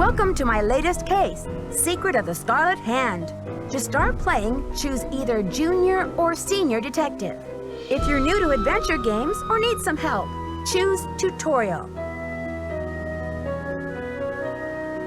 Welcome to my latest case, Secret of the Scarlet Hand. To start playing, choose either Junior or Senior Detective. If you're new to adventure games or need some help, choose Tutorial.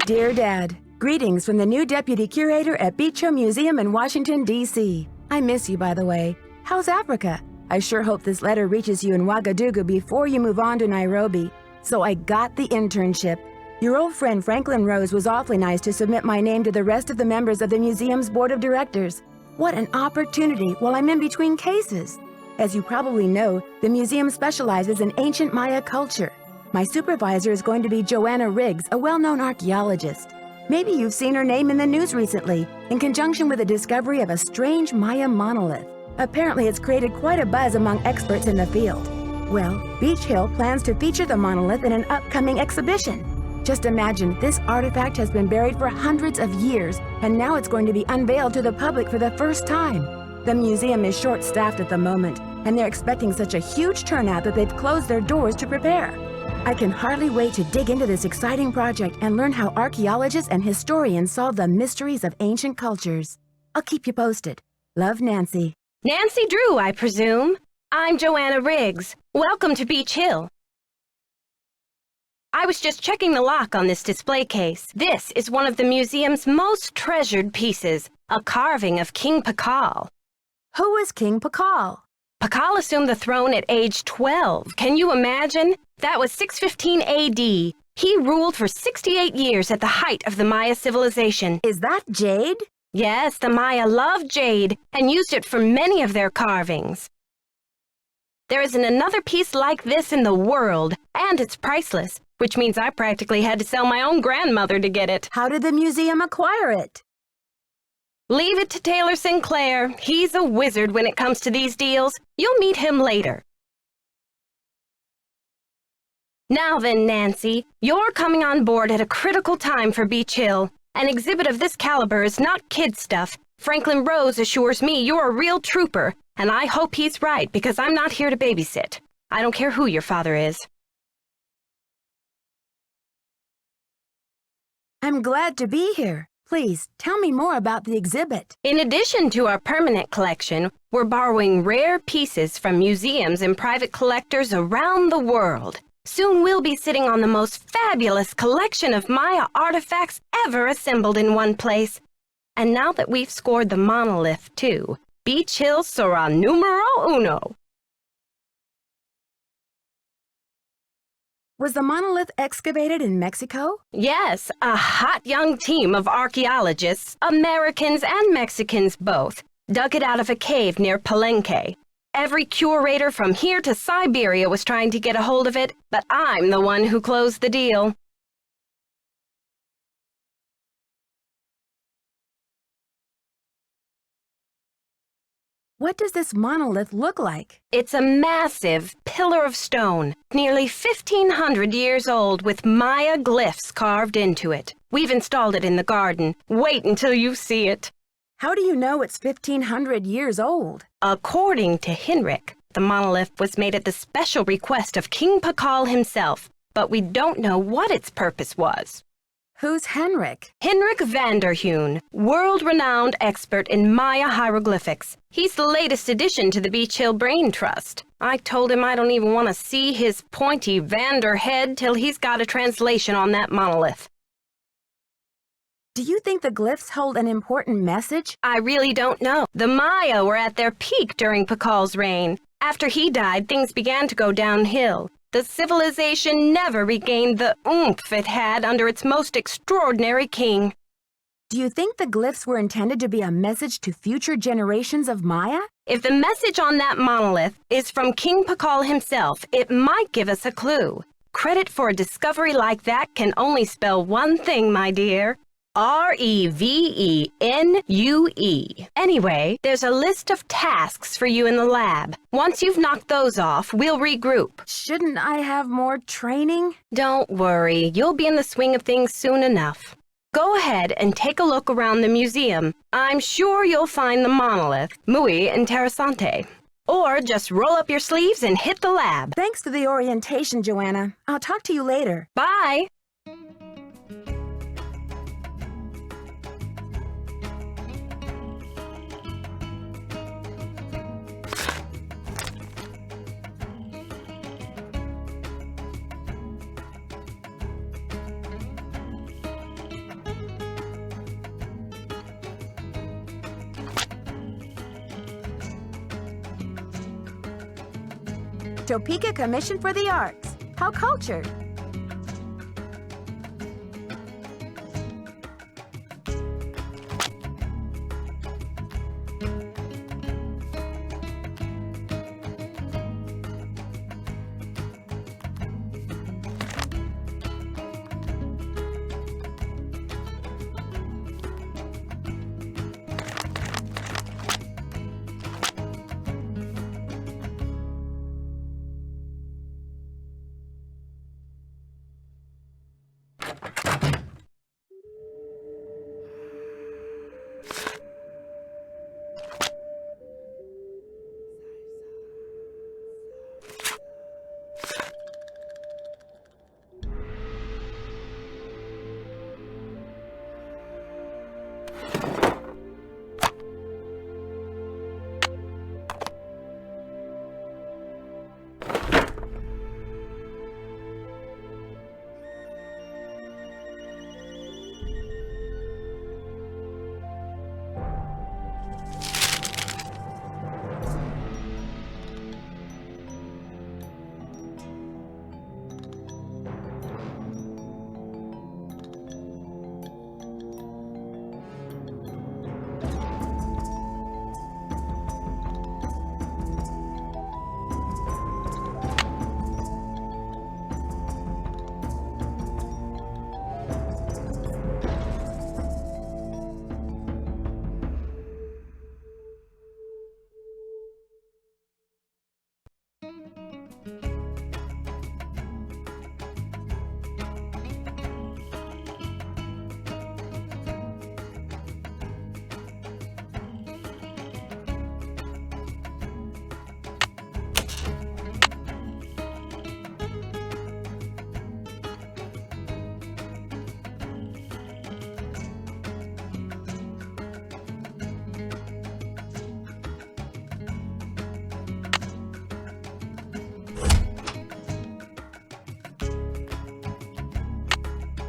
Dear Dad, greetings from the new Deputy Curator at Beach Hill Museum in Washington, D.C. I miss you, by the way. How's Africa? I sure hope this letter reaches you in Ouagadougou before you move on to Nairobi. So I got the internship. Your old friend Franklin Rose was awfully nice to submit my name to the rest of the members of the museum's board of directors. What an opportunity while I'm in between cases. As you probably know, the museum specializes in ancient Maya culture. My supervisor is going to be Joanna Riggs, a well-known archaeologist. Maybe you've seen her name in the news recently, in conjunction with the discovery of a strange Maya monolith. Apparently, it's created quite a buzz among experts in the field. Well, Beach Hill plans to feature the monolith in an upcoming exhibition. Just imagine, this artifact has been buried for hundreds of years, and now it's going to be unveiled to the public for the first time. The museum is short-staffed at the moment, and they're expecting such a huge turnout that they've closed their doors to prepare. I can hardly wait to dig into this exciting project and learn how archaeologists and historians solve the mysteries of ancient cultures. I'll keep you posted. Love, Nancy. Nancy Drew, I presume. I'm Joanna Riggs. Welcome to Beach Hill. I was just checking the lock on this display case. This is one of the museum's most treasured pieces, a carving of King Pakal. Who is King Pakal? Pakal assumed the throne at age 12. Can you imagine? That was 615 A.D. He ruled for 68 years at the height of the Maya civilization. Is that jade? Yes, the Maya loved jade and used it for many of their carvings. There isn't another piece like this in the world, and it's priceless, which means I practically had to sell my own grandmother to get it. How did the museum acquire it? Leave it to Taylor Sinclair. He's a wizard when it comes to these deals. You'll meet him later. Now then, Nancy, you're coming on board at a critical time for Beach Hill. An exhibit of this caliber is not kid stuff. Franklin Rose assures me you're a real trooper, and I hope he's right because I'm not here to babysit. I don't care who your father is. I'm glad to be here. Please, tell me more about the exhibit. In addition to our permanent collection, we're borrowing rare pieces from museums and private collectors around the world. Soon we'll be sitting on the most fabulous collection of Maya artifacts ever assembled in one place. And now that we've scored the monolith, too, Beach Hill sera numero uno. Was the monolith excavated in Mexico? Yes, a hot young team of archaeologists, Americans and Mexicans both, dug it out of a cave near Palenque. Every curator from here to Siberia was trying to get a hold of it, but I'm the one who closed the deal. What does this monolith look like? It's a massive pillar of stone, nearly 1,500 years old, with Maya glyphs carved into it. We've installed it in the garden. Wait until you see it. How do you know it's 1,500 years old? According to Henrik, the monolith was made at the special request of King Pakal himself, but we don't know what its purpose was. Who's Henrik? Henrik Vanderheun, world-renowned expert in Maya hieroglyphics. He's the latest addition to the Beach Hill Brain Trust. I told him I don't even want to see his pointy Vander head till he's got a translation on that monolith. Do you think the glyphs hold an important message? I really don't know. The Maya were at their peak during Pakal's reign. After he died, things began to go downhill. The civilization never regained the oomph it had under its most extraordinary king. Do you think the glyphs were intended to be a message to future generations of Maya? If the message on that monolith is from King Pakal himself, it might give us a clue. Credit for a discovery like that can only spell one thing, my dear. R-E-V-E-N-U-E. Anyway, there's a list of tasks for you in the lab. Once you've knocked those off, we'll regroup. Shouldn't I have more training? Don't worry, you'll be in the swing of things soon enough. Go ahead and take a look around the museum. I'm sure you'll find the monolith, muy interesante. Or just roll up your sleeves and hit the lab. Thanks for the orientation, Joanna. I'll talk to you later. Bye! Topeka Commission for the Arts. How cultured.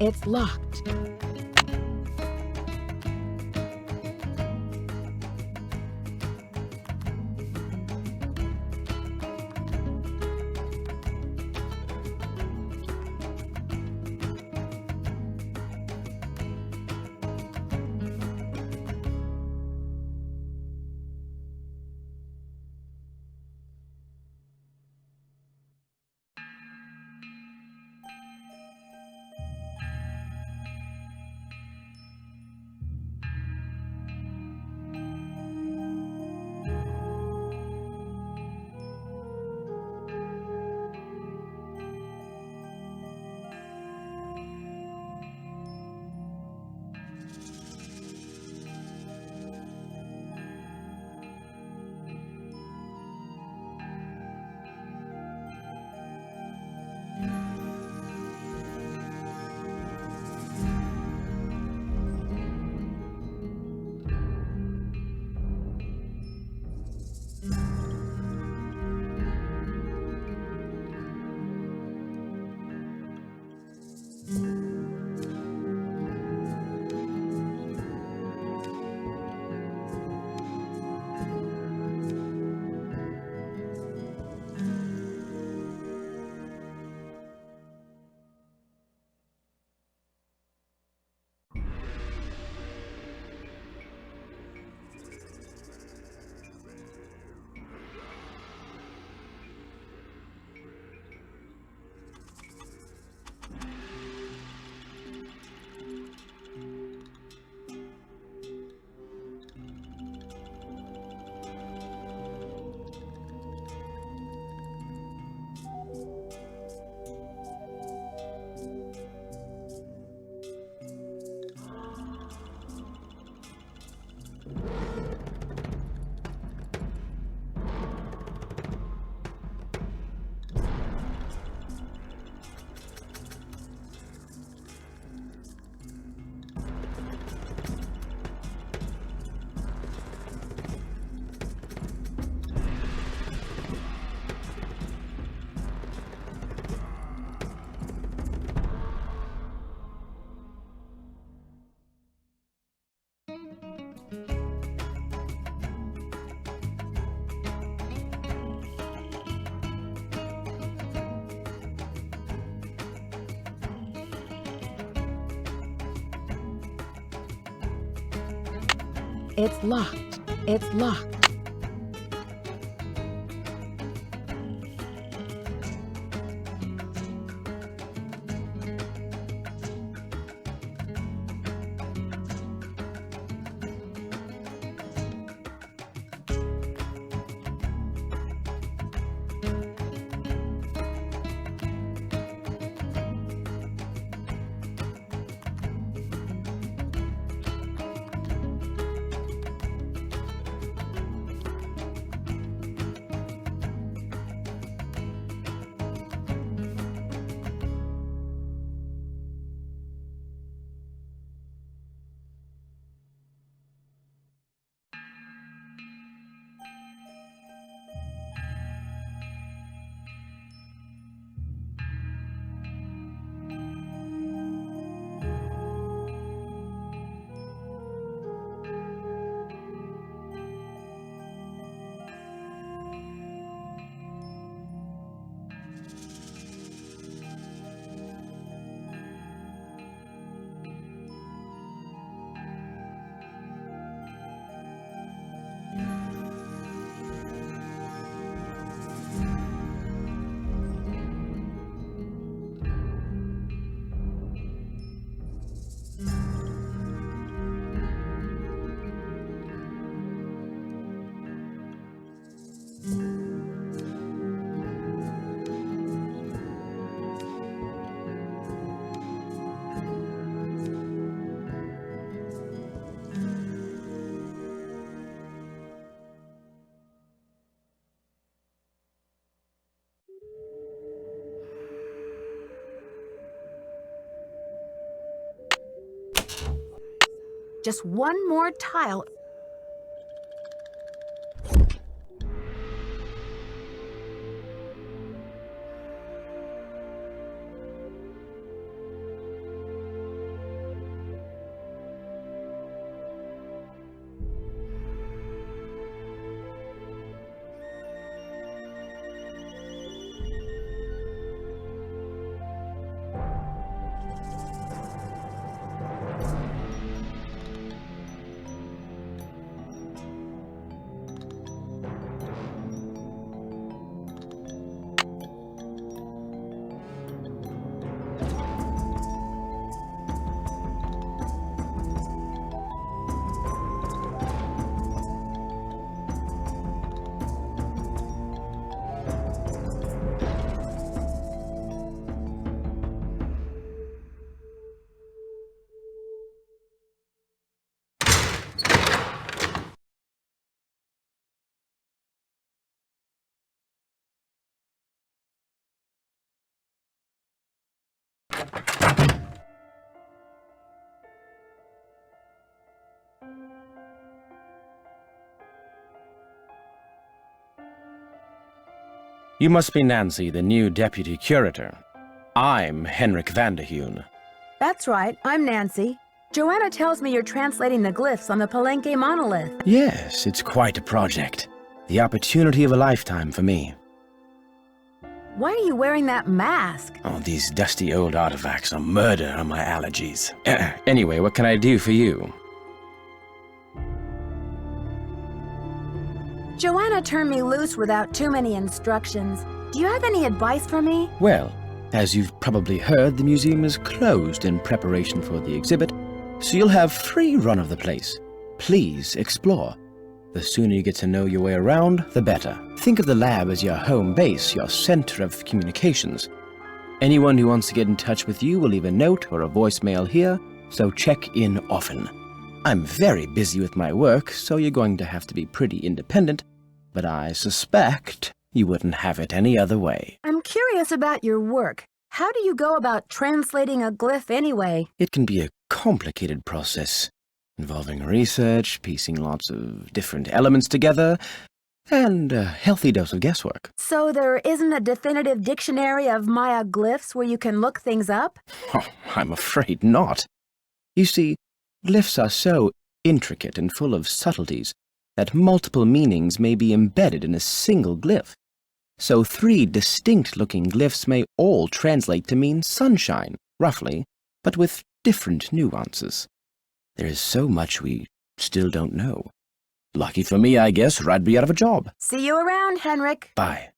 It's locked. It's locked. It's locked. Just one more tile. You must be Nancy, the new deputy curator. I'm Henrik Vanderheun. That's right, I'm Nancy. Joanna tells me you're translating the glyphs on the Palenque monolith. Yes, it's quite a project. The opportunity of a lifetime for me. Why are you wearing that mask? Oh, these dusty old artifacts are murder on my allergies. Anyway, what can I do for you? Joanna turned me loose without too many instructions. Do you have any advice for me? Well, as you've probably heard, the museum is closed in preparation for the exhibit, so you'll have free run of the place. Please explore. The sooner you get to know your way around, the better. Think of the lab as your home base, your center of communications. Anyone who wants to get in touch with you will leave a note or a voicemail here, so check in often. I'm very busy with my work, so you're going to have to be pretty independent, but I suspect you wouldn't have it any other way. I'm curious about your work. How do you go about translating a glyph anyway? It can be a complicated process, involving research, piecing lots of different elements together, and a healthy dose of guesswork. So there isn't a definitive dictionary of Maya glyphs where you can look things up? Oh, I'm afraid not. You see, glyphs are so intricate and full of subtleties that multiple meanings may be embedded in a single glyph. So 3 distinct-looking glyphs may all translate to mean sunshine, roughly, but with different nuances. There is so much we Still don't know. Lucky for me, I guess, or I'd be out of a job. See you around, Henrik. Bye.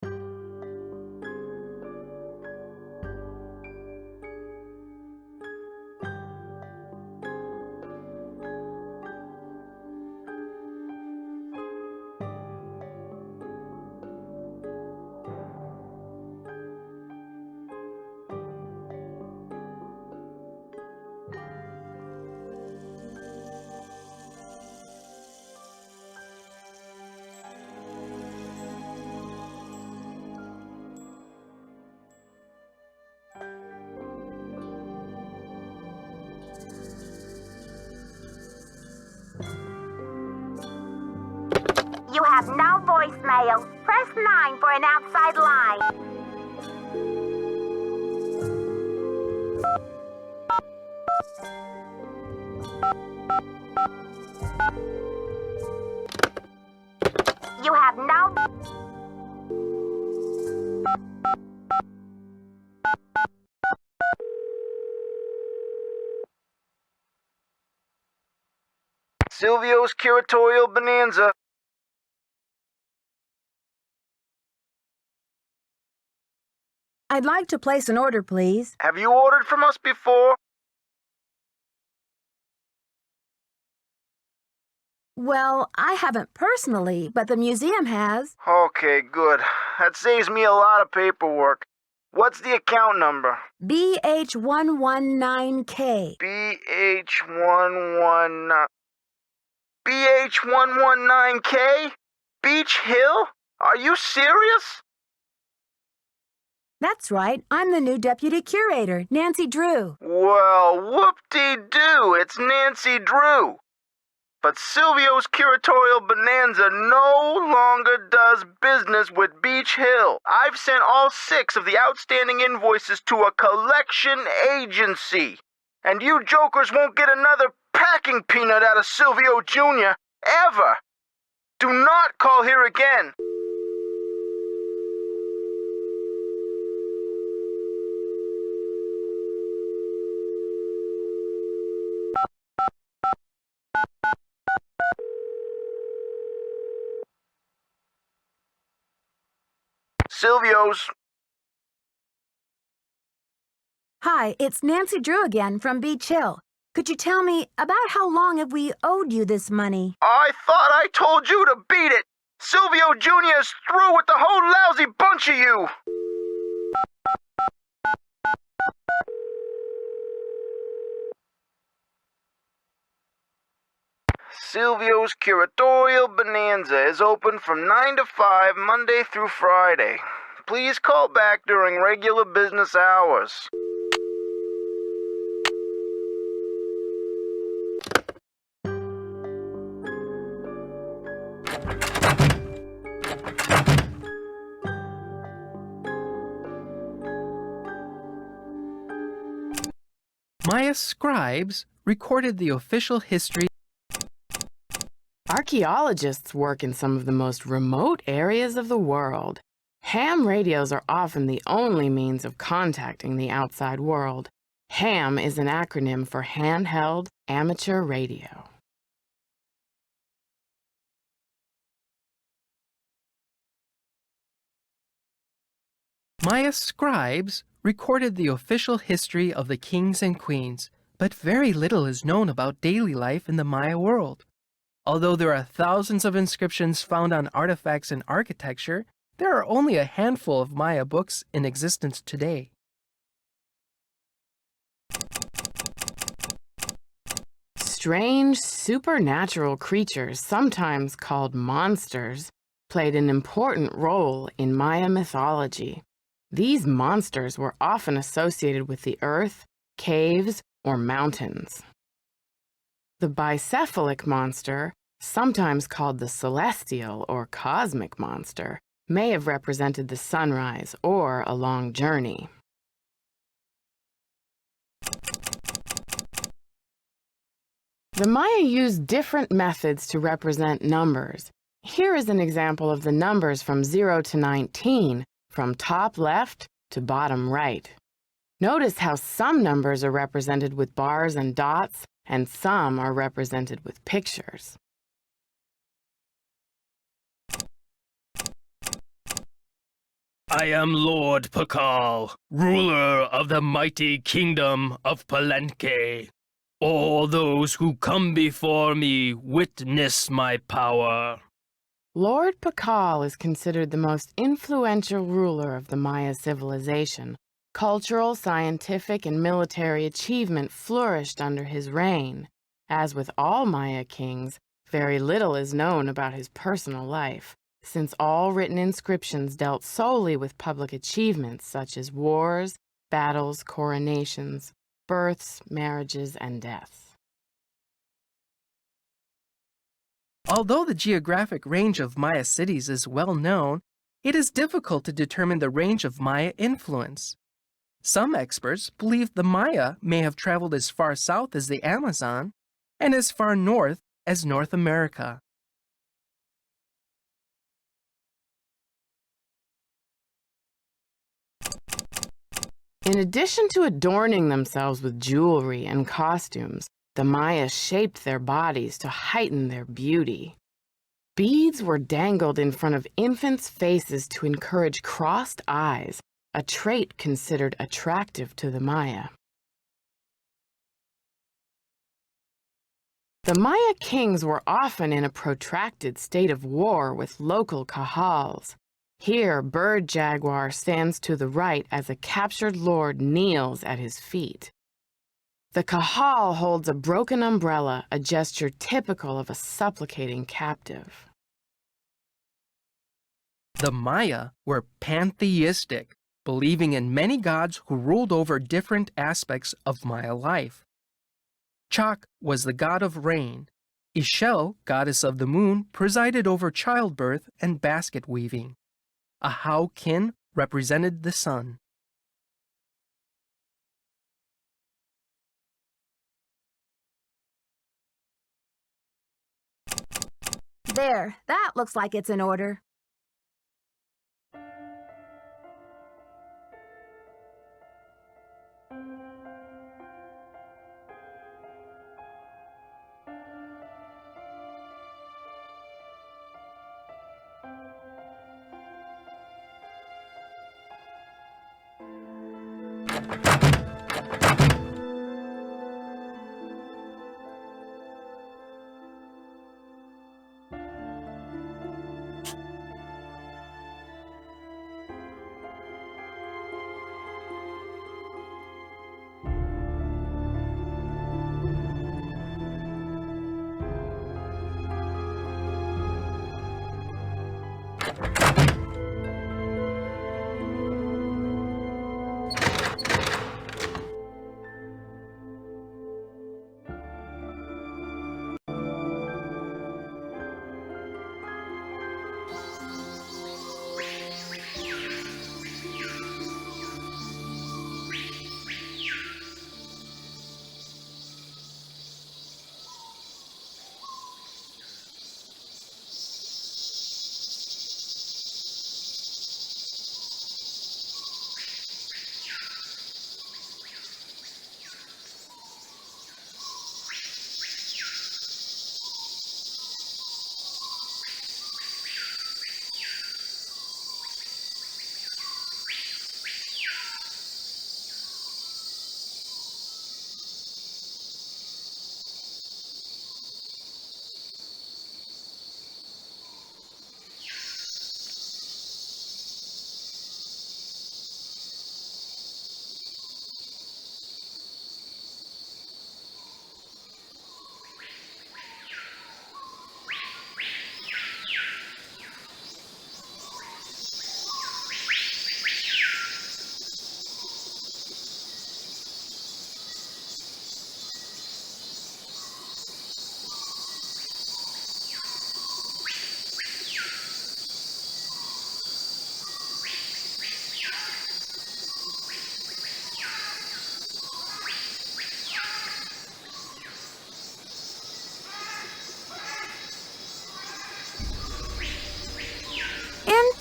You have no voicemail. Press 9 for an outside line. You have no... Silvio's Curatorial Bonanza. I'd like to place an order, please. Have you ordered from us before? Well, I haven't personally, but the museum has. Okay, good. That saves me a lot of paperwork. What's the account number? BH119K. BH119... BH119K? Beach Hill? Are you serious? That's right. I'm the new deputy curator, Nancy Drew. Well, whoop-de-doo, it's Nancy Drew. But Silvio's Curatorial Bonanza no longer does business with Beach Hill. I've sent all 6 of the outstanding invoices to a collection agency. And you jokers won't get another packing peanut out of Silvio Jr. ever. Do not call here again. Silvio's. Hi, it's Nancy Drew again from Beach Hill. Could you tell me, about how long have we owed you this money? I thought I told you to beat it. Silvio Jr. is through with the whole lousy bunch of you. Silvio's Curatorial Bonanza is open from 9 to 5 Monday through Friday. Please call back during regular business hours. Maya scribes recorded the official history. Archaeologists work in some of the most remote areas of the world. Ham radios are often the only means of contacting the outside world. HAM is an acronym for Handheld Amateur Radio. Maya scribes recorded the official history of the kings and queens, but very little is known about daily life in the Maya world. Although there are thousands of inscriptions found on artifacts and architecture, there are only a handful of Maya books in existence today. Strange supernatural creatures, sometimes called monsters, played an important role in Maya mythology. These monsters were often associated with the earth, caves, or mountains. The bicephalic monster, sometimes called the celestial or cosmic monster, may have represented the sunrise or a long journey. The Maya used different methods to represent numbers. Here is an example of the numbers from 0 to 19, from top left to bottom right. Notice how some numbers are represented with bars and dots, and some are represented with pictures. I am Lord Pakal, ruler of the mighty kingdom of Palenque. All those who come before me witness my power. Lord Pakal is considered the most influential ruler of the Maya civilization. Cultural, scientific, and military achievement flourished under his reign. As with all Maya kings, very little is known about his personal life, since all written inscriptions dealt solely with public achievements such as wars, battles, coronations, births, marriages, and deaths. Although the geographic range of Maya cities is well known, it is difficult to determine the range of Maya influence. Some experts believe the Maya may have traveled as far south as the Amazon and as far north as North America. In addition to adorning themselves with jewelry and costumes, the Maya shaped their bodies to heighten their beauty. Beads were dangled in front of infants' faces to encourage crossed eyes, a trait considered attractive to the Maya. The Maya kings were often in a protracted state of war with local kahals. Here, Bird Jaguar stands to the right as a captured lord kneels at his feet. The kahal holds a broken umbrella, a gesture typical of a supplicating captive. The Maya were pantheistic, believing in many gods who ruled over different aspects of Maya life. Chak was the god of rain. Ixchel, goddess of the moon, presided over childbirth and basket weaving. Ahau-Kin represented the sun. There, that looks like it's in order.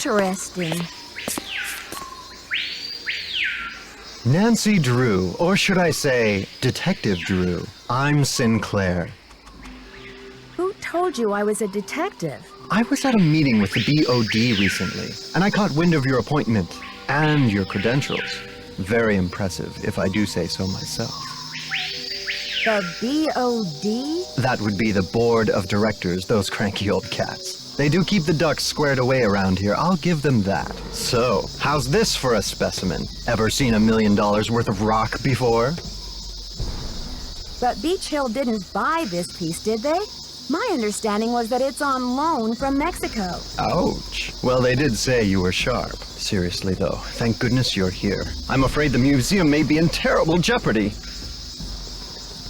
Interesting. Nancy Drew, or should I say, Detective Drew. I'm Sinclair. Who told you I was a detective? I was at a meeting with the BOD recently, and I caught wind of your appointment and your credentials. Very impressive, if I do say so myself. The BOD? That would be the board of directors, those cranky old cats. They do keep the ducks squared away around here, I'll give them that. So, how's this for a specimen? Ever seen $1 million worth of rock before? But Beach Hill didn't buy this piece, did they? My understanding was that it's on loan from Mexico. Ouch. Well, they did say you were sharp. Seriously, though, thank goodness you're here. I'm afraid the museum may be in terrible jeopardy.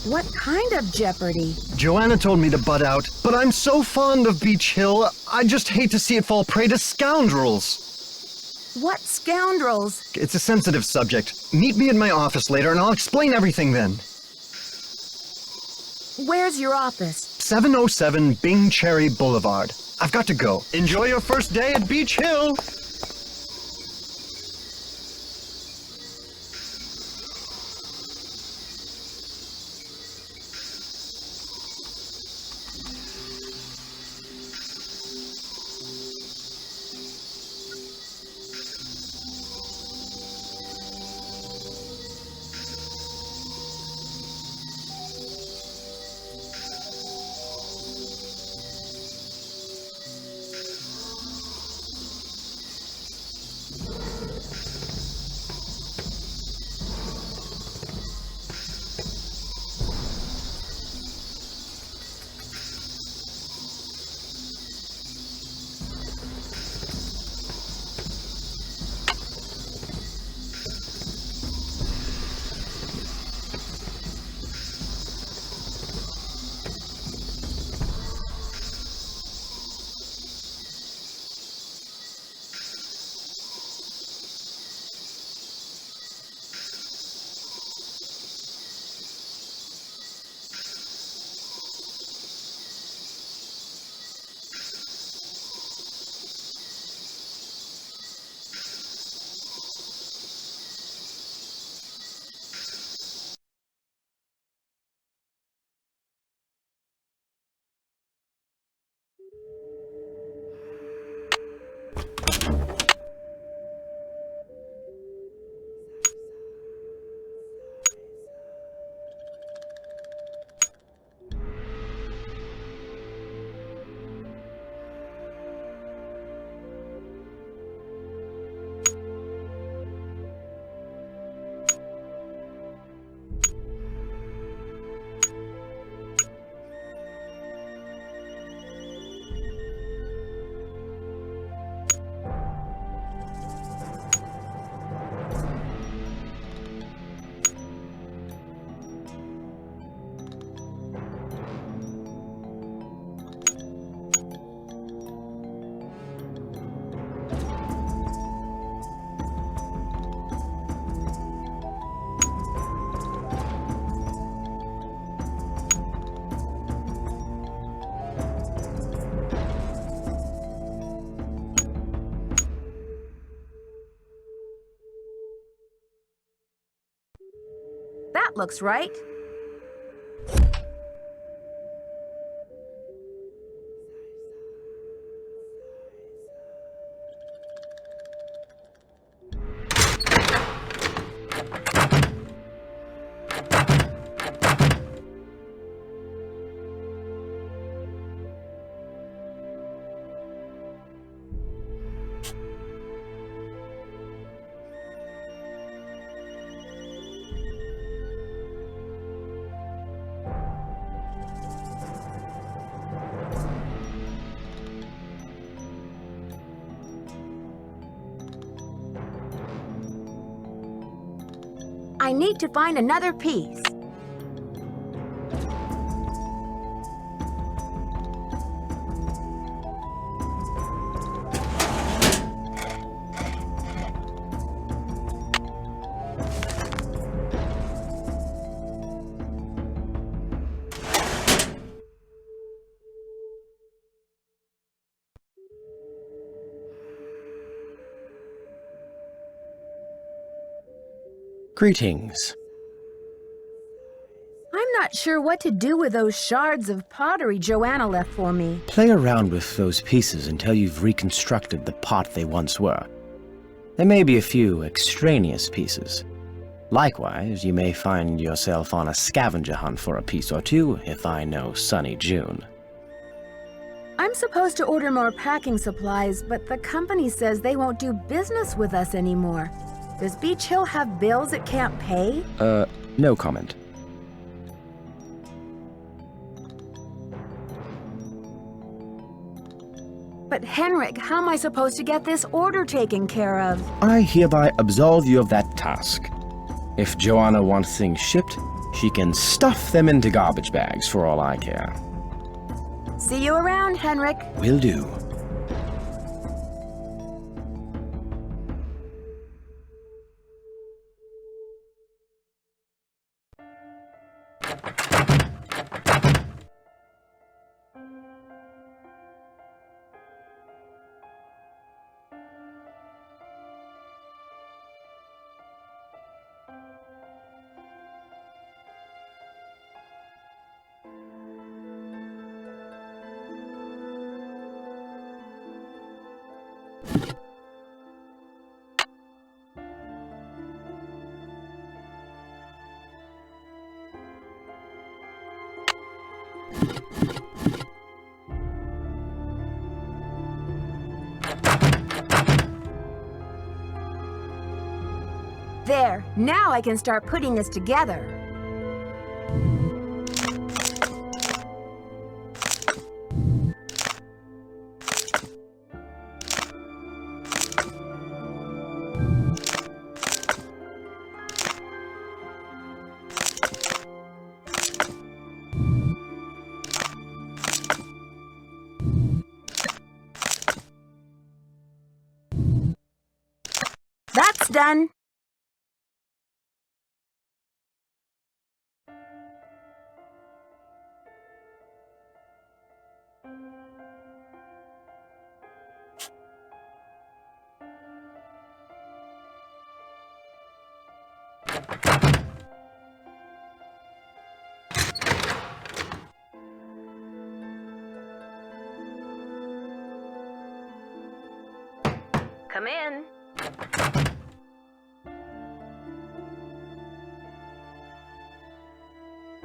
What kind of jeopardy? Joanna told me to butt out, but I'm so fond of Beach Hill, I just hate to see it fall prey to scoundrels. What scoundrels? It's a sensitive subject. Meet me in my office later and I'll explain everything then. Where's your office? 707 Bing Cherry Boulevard. I've got to go. Enjoy your first day at Beach Hill! That looks right. I need to find another piece. Greetings. I'm not sure what to do with those shards of pottery Joanna left for me. Play around with those pieces until you've reconstructed the pot they once were. There may be a few extraneous pieces. Likewise, you may find yourself on a scavenger hunt for a piece or two, if I know Sunny June. I'm supposed to order more packing supplies, but the company says they won't do business with us anymore. Does Beach Hill have bills it can't pay? No comment. But Henrik, how am I supposed to get this order taken care of? I hereby absolve you of that task. If Joanna wants things shipped, she can stuff them into garbage bags for all I care. See you around, Henrik. Will do. There, now I can start putting this together. That's done. Come in.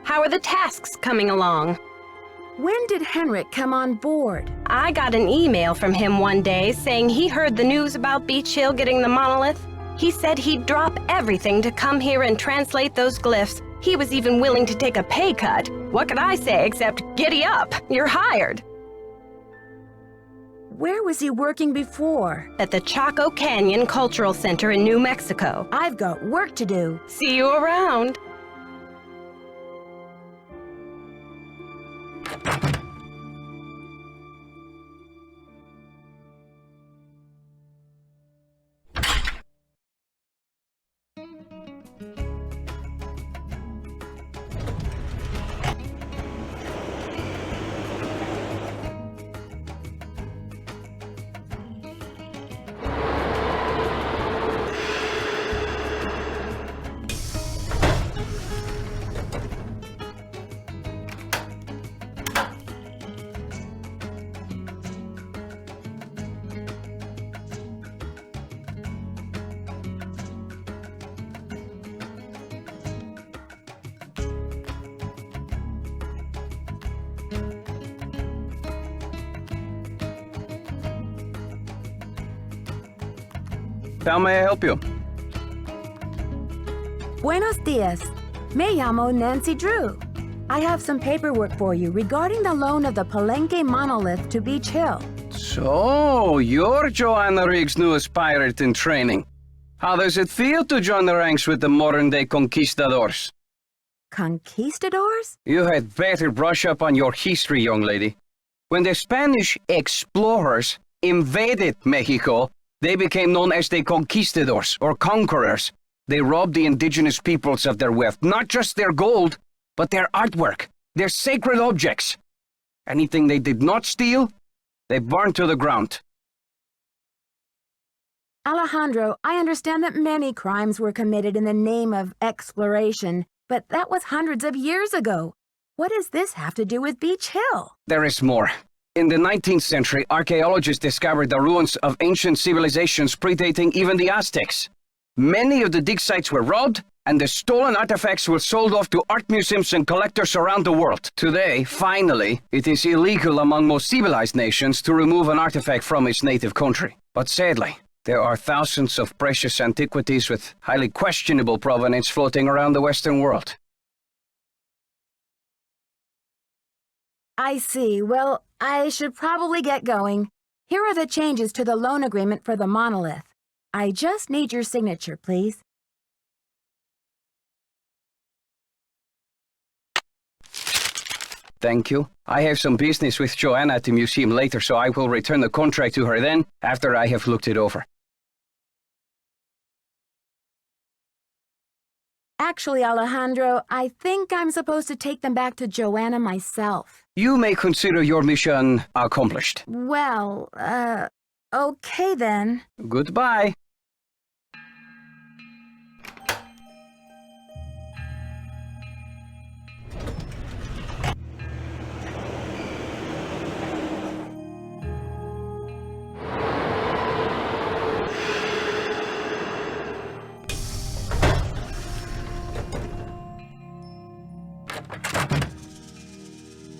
How are the tasks coming along? When did Henrik come on board? I got an email from him one day saying he heard the news about Beach Hill getting the monolith. He said he'd drop everything to come here and translate those glyphs. He was even willing to take a pay cut. What could I say except giddy up? You're hired. Where was he working before? At the Chaco Canyon Cultural Center in New Mexico. I've got work to do. See you around. How may I help you? Buenos dias. Me llamo Nancy Drew. I have some paperwork for you regarding the loan of the Palenque monolith to Beach Hill. So, you're Joanna Riggs' newest pirate in training. How does it feel to join the ranks with the modern-day conquistadors? Conquistadors? You had better brush up on your history, young lady. When the Spanish explorers invaded Mexico, they became known as the conquistadors, or conquerors. They robbed the indigenous peoples of their wealth, not just their gold, but their artwork, their sacred objects. Anything they did not steal, they burned to the ground. Alejandro, I understand that many crimes were committed in the name of exploration, but that was hundreds of years ago. What does this have to do with Beach Hill? There is more. In the 19th century, archaeologists discovered the ruins of ancient civilizations predating even the Aztecs. Many of the dig sites were robbed, and the stolen artifacts were sold off to art museums and collectors around the world. Today, finally, it is illegal among most civilized nations to remove an artifact from its native country. But sadly, there are thousands of precious antiquities with highly questionable provenance floating around the Western world. I see. Well, I should probably get going. Here are the changes to the loan agreement for the monolith. I just need your signature, please. Thank you. I have some business with Joanna at the museum later, so I will return the contract to her then, after I have looked it over. Actually, Alejandro, I think I'm supposed to take them back to Joanna myself. You may consider your mission accomplished. Well, okay then. Goodbye.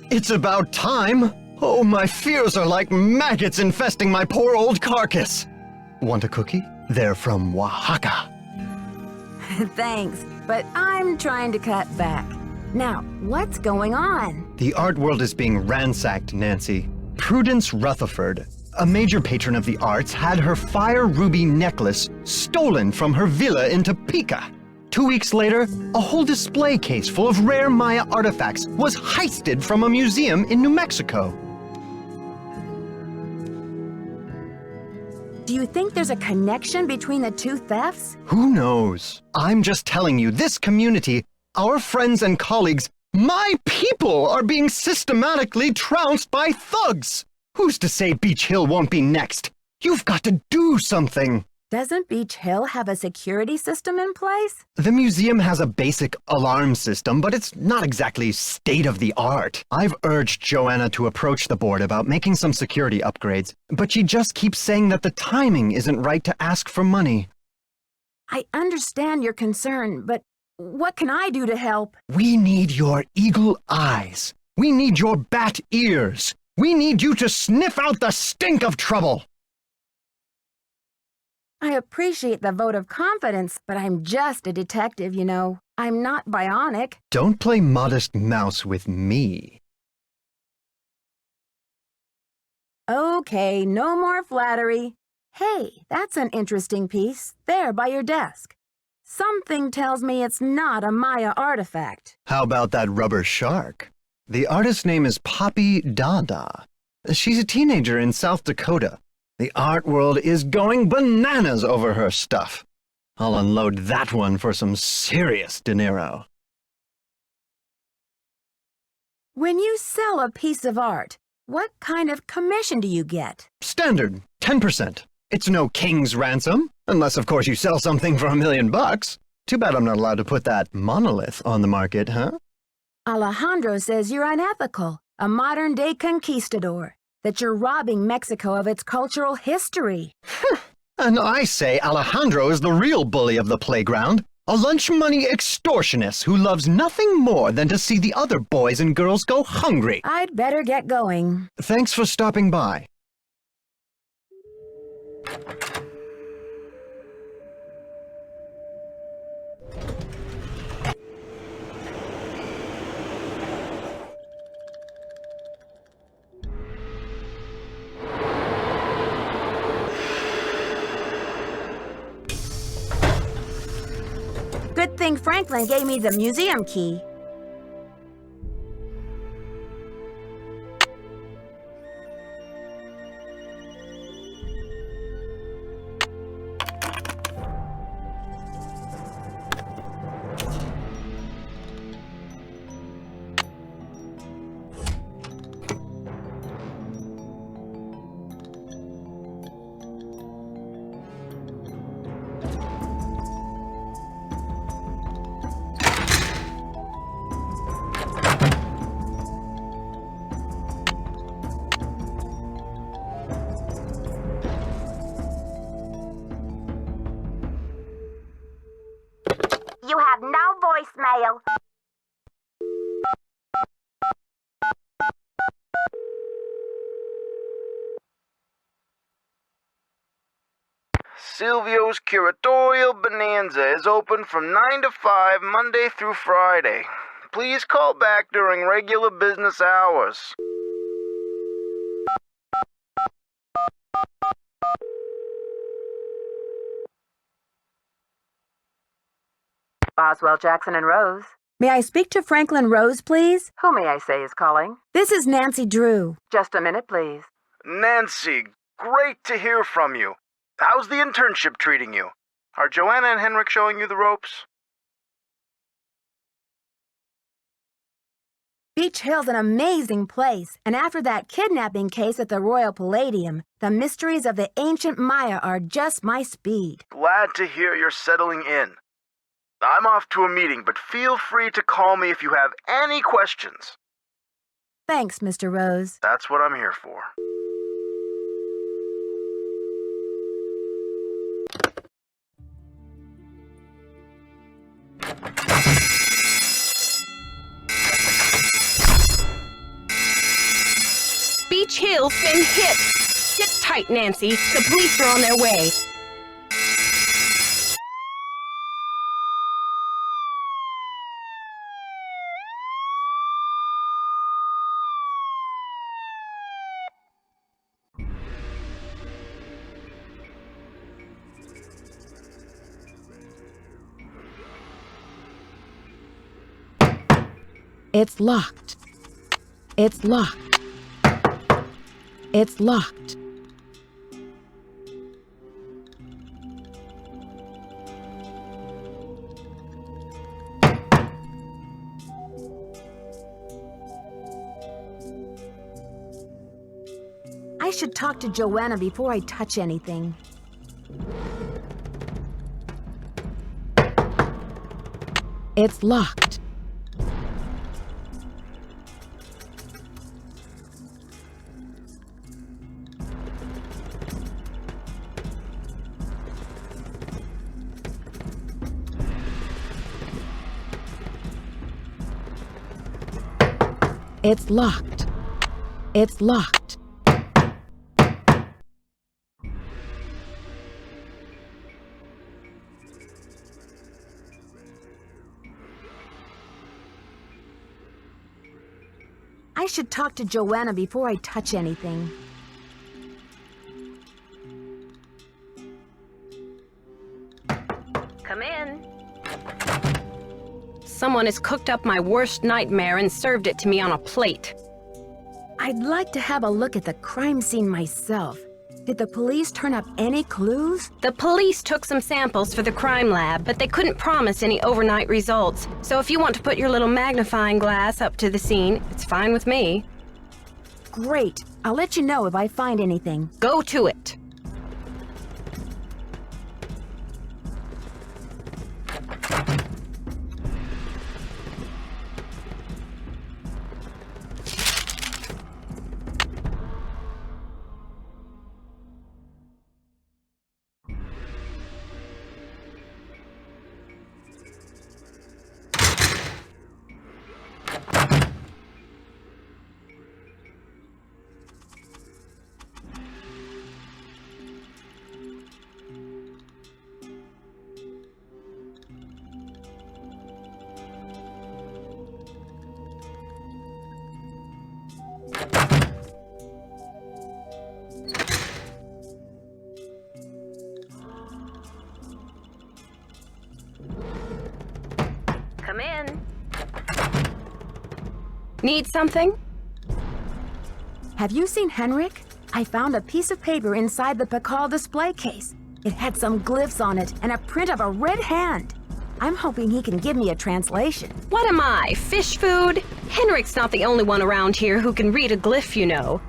It's about time! Oh, my fears are like maggots infesting my poor old carcass! Want a cookie? They're from Oaxaca. Thanks, but I'm trying to cut back. Now, what's going on? The art world is being ransacked, Nancy. Prudence Rutherford, a major patron of the arts, had her fire ruby necklace stolen from her villa in Topeka. 2 weeks later, a whole display case full of rare Maya artifacts was heisted from a museum in New Mexico. Do you think there's a connection between the two thefts? Who knows? I'm just telling you, this community, our friends and colleagues, my people are being systematically trounced by thugs! Who's to say Beach Hill won't be next? You've got to do something! Doesn't Beach Hill have a security system in place? The museum has a basic alarm system, but it's not exactly state-of-the-art. I've urged Joanna to approach the board about making some security upgrades, but she just keeps saying that the timing isn't right to ask for money. I understand your concern, but what can I do to help? We need your eagle eyes. We need your bat ears. We need you to sniff out the stink of trouble. I appreciate the vote of confidence, but I'm just a detective, you know. I'm not bionic. Don't play modest mouse with me. Okay, no more flattery. Hey, that's an interesting piece, there by your desk. Something tells me it's not a Maya artifact. How about that rubber shark? The artist's name is Poppy Dada. She's a teenager in South Dakota. The art world is going bananas over her stuff. I'll unload that one for some serious dinero. When you sell a piece of art, what kind of commission do you get? Standard, 10%. It's no king's ransom, unless of course you sell something for $1 million. Too bad I'm not allowed to put that monolith on the market, huh? Alejandro says you're unethical, a modern-day conquistador, that you're robbing Mexico of its cultural history. And I say Alejandro is the real bully of the playground, a lunch money extortionist who loves nothing more than to see the other boys and girls go hungry. I'd better get going. Thanks for stopping by. Good thing Franklin gave me the museum key. You have no voicemail. Silvio's Curatorial Bonanza is open from 9 to 5 Monday through Friday. Please call back during regular business hours. Boswell, Jackson, and Rose. May I speak to Franklin Rose, please? Who may I say is calling? This is Nancy Drew. Just a minute, please. Nancy, great to hear from you. How's the internship treating you? Are Joanna and Henrik showing you the ropes? Beach Hill's an amazing place, and after that kidnapping case at the Royal Palladium, the mysteries of the ancient Maya are just my speed. Glad to hear you're settling in. I'm off to a meeting, but feel free to call me if you have any questions. Thanks, Mr. Rose. That's what I'm here for. Beach Hill's been hit. Sit tight, Nancy. The police are on their way. It's locked. It's locked. It's locked. I should talk to Joanna before I touch anything. It's locked. It's locked. It's locked. I should talk to Joanna before I touch anything. Come in. Someone has cooked up my worst nightmare and served it to me on a plate. I'd like to have a look at the crime scene myself. Did the police turn up any clues? The police took some samples for the crime lab, but they couldn't promise any overnight results. So if you want to put your little magnifying glass up to the scene, it's fine with me. Great. I'll let you know if I find anything. Go to it. Come in. Need something? Have you seen Henrik? I found a piece of paper inside the Pakal display case. It had some glyphs on it and a print of a red hand. I'm hoping he can give me a translation. What am I, fish food? Henrik's not the only one around here who can read a glyph, you know.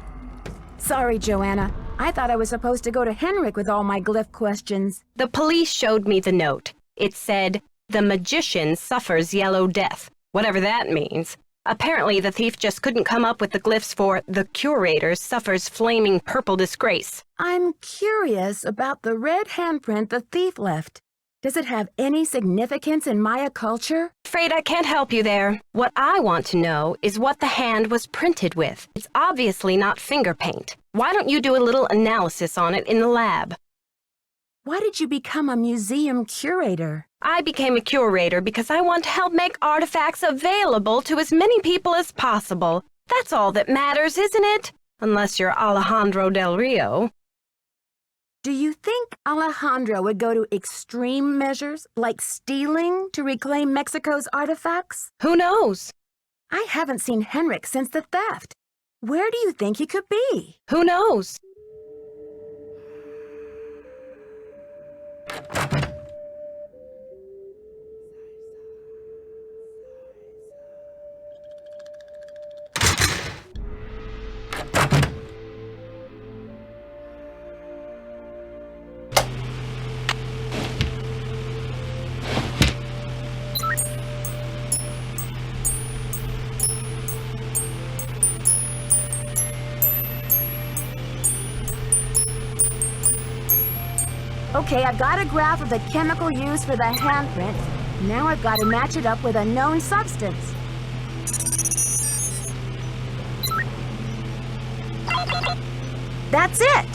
Sorry, Joanna. I thought I was supposed to go to Henrik with all my glyph questions. The police showed me the note. It said, "The magician suffers yellow death," whatever that means. Apparently, the thief just couldn't come up with the glyphs for "the curator suffers flaming purple disgrace." I'm curious about the red handprint the thief left. Does it have any significance in Maya culture? Afraid I can't help you there. What I want to know is what the hand was printed with. It's obviously not finger paint. Why don't you do a little analysis on it in the lab? Why did you become a museum curator? I became a curator because I want to help make artifacts available to as many people as possible. That's all that matters, isn't it? Unless you're Alejandro Del Rio. Do you think Alejandro would go to extreme measures, like stealing, to reclaim Mexico's artifacts? Who knows? I haven't seen Henrik since the theft. Where do you think he could be? Who knows? Okay, I've got a graph of the chemical used for the handprint. Now I've got to match it up with a known substance. That's it!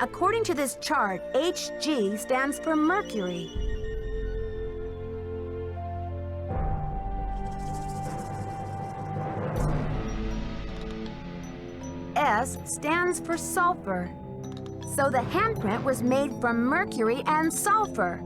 According to this chart, Hg stands for Mercury. S stands for sulfur. So the handprint was made from mercury and sulfur.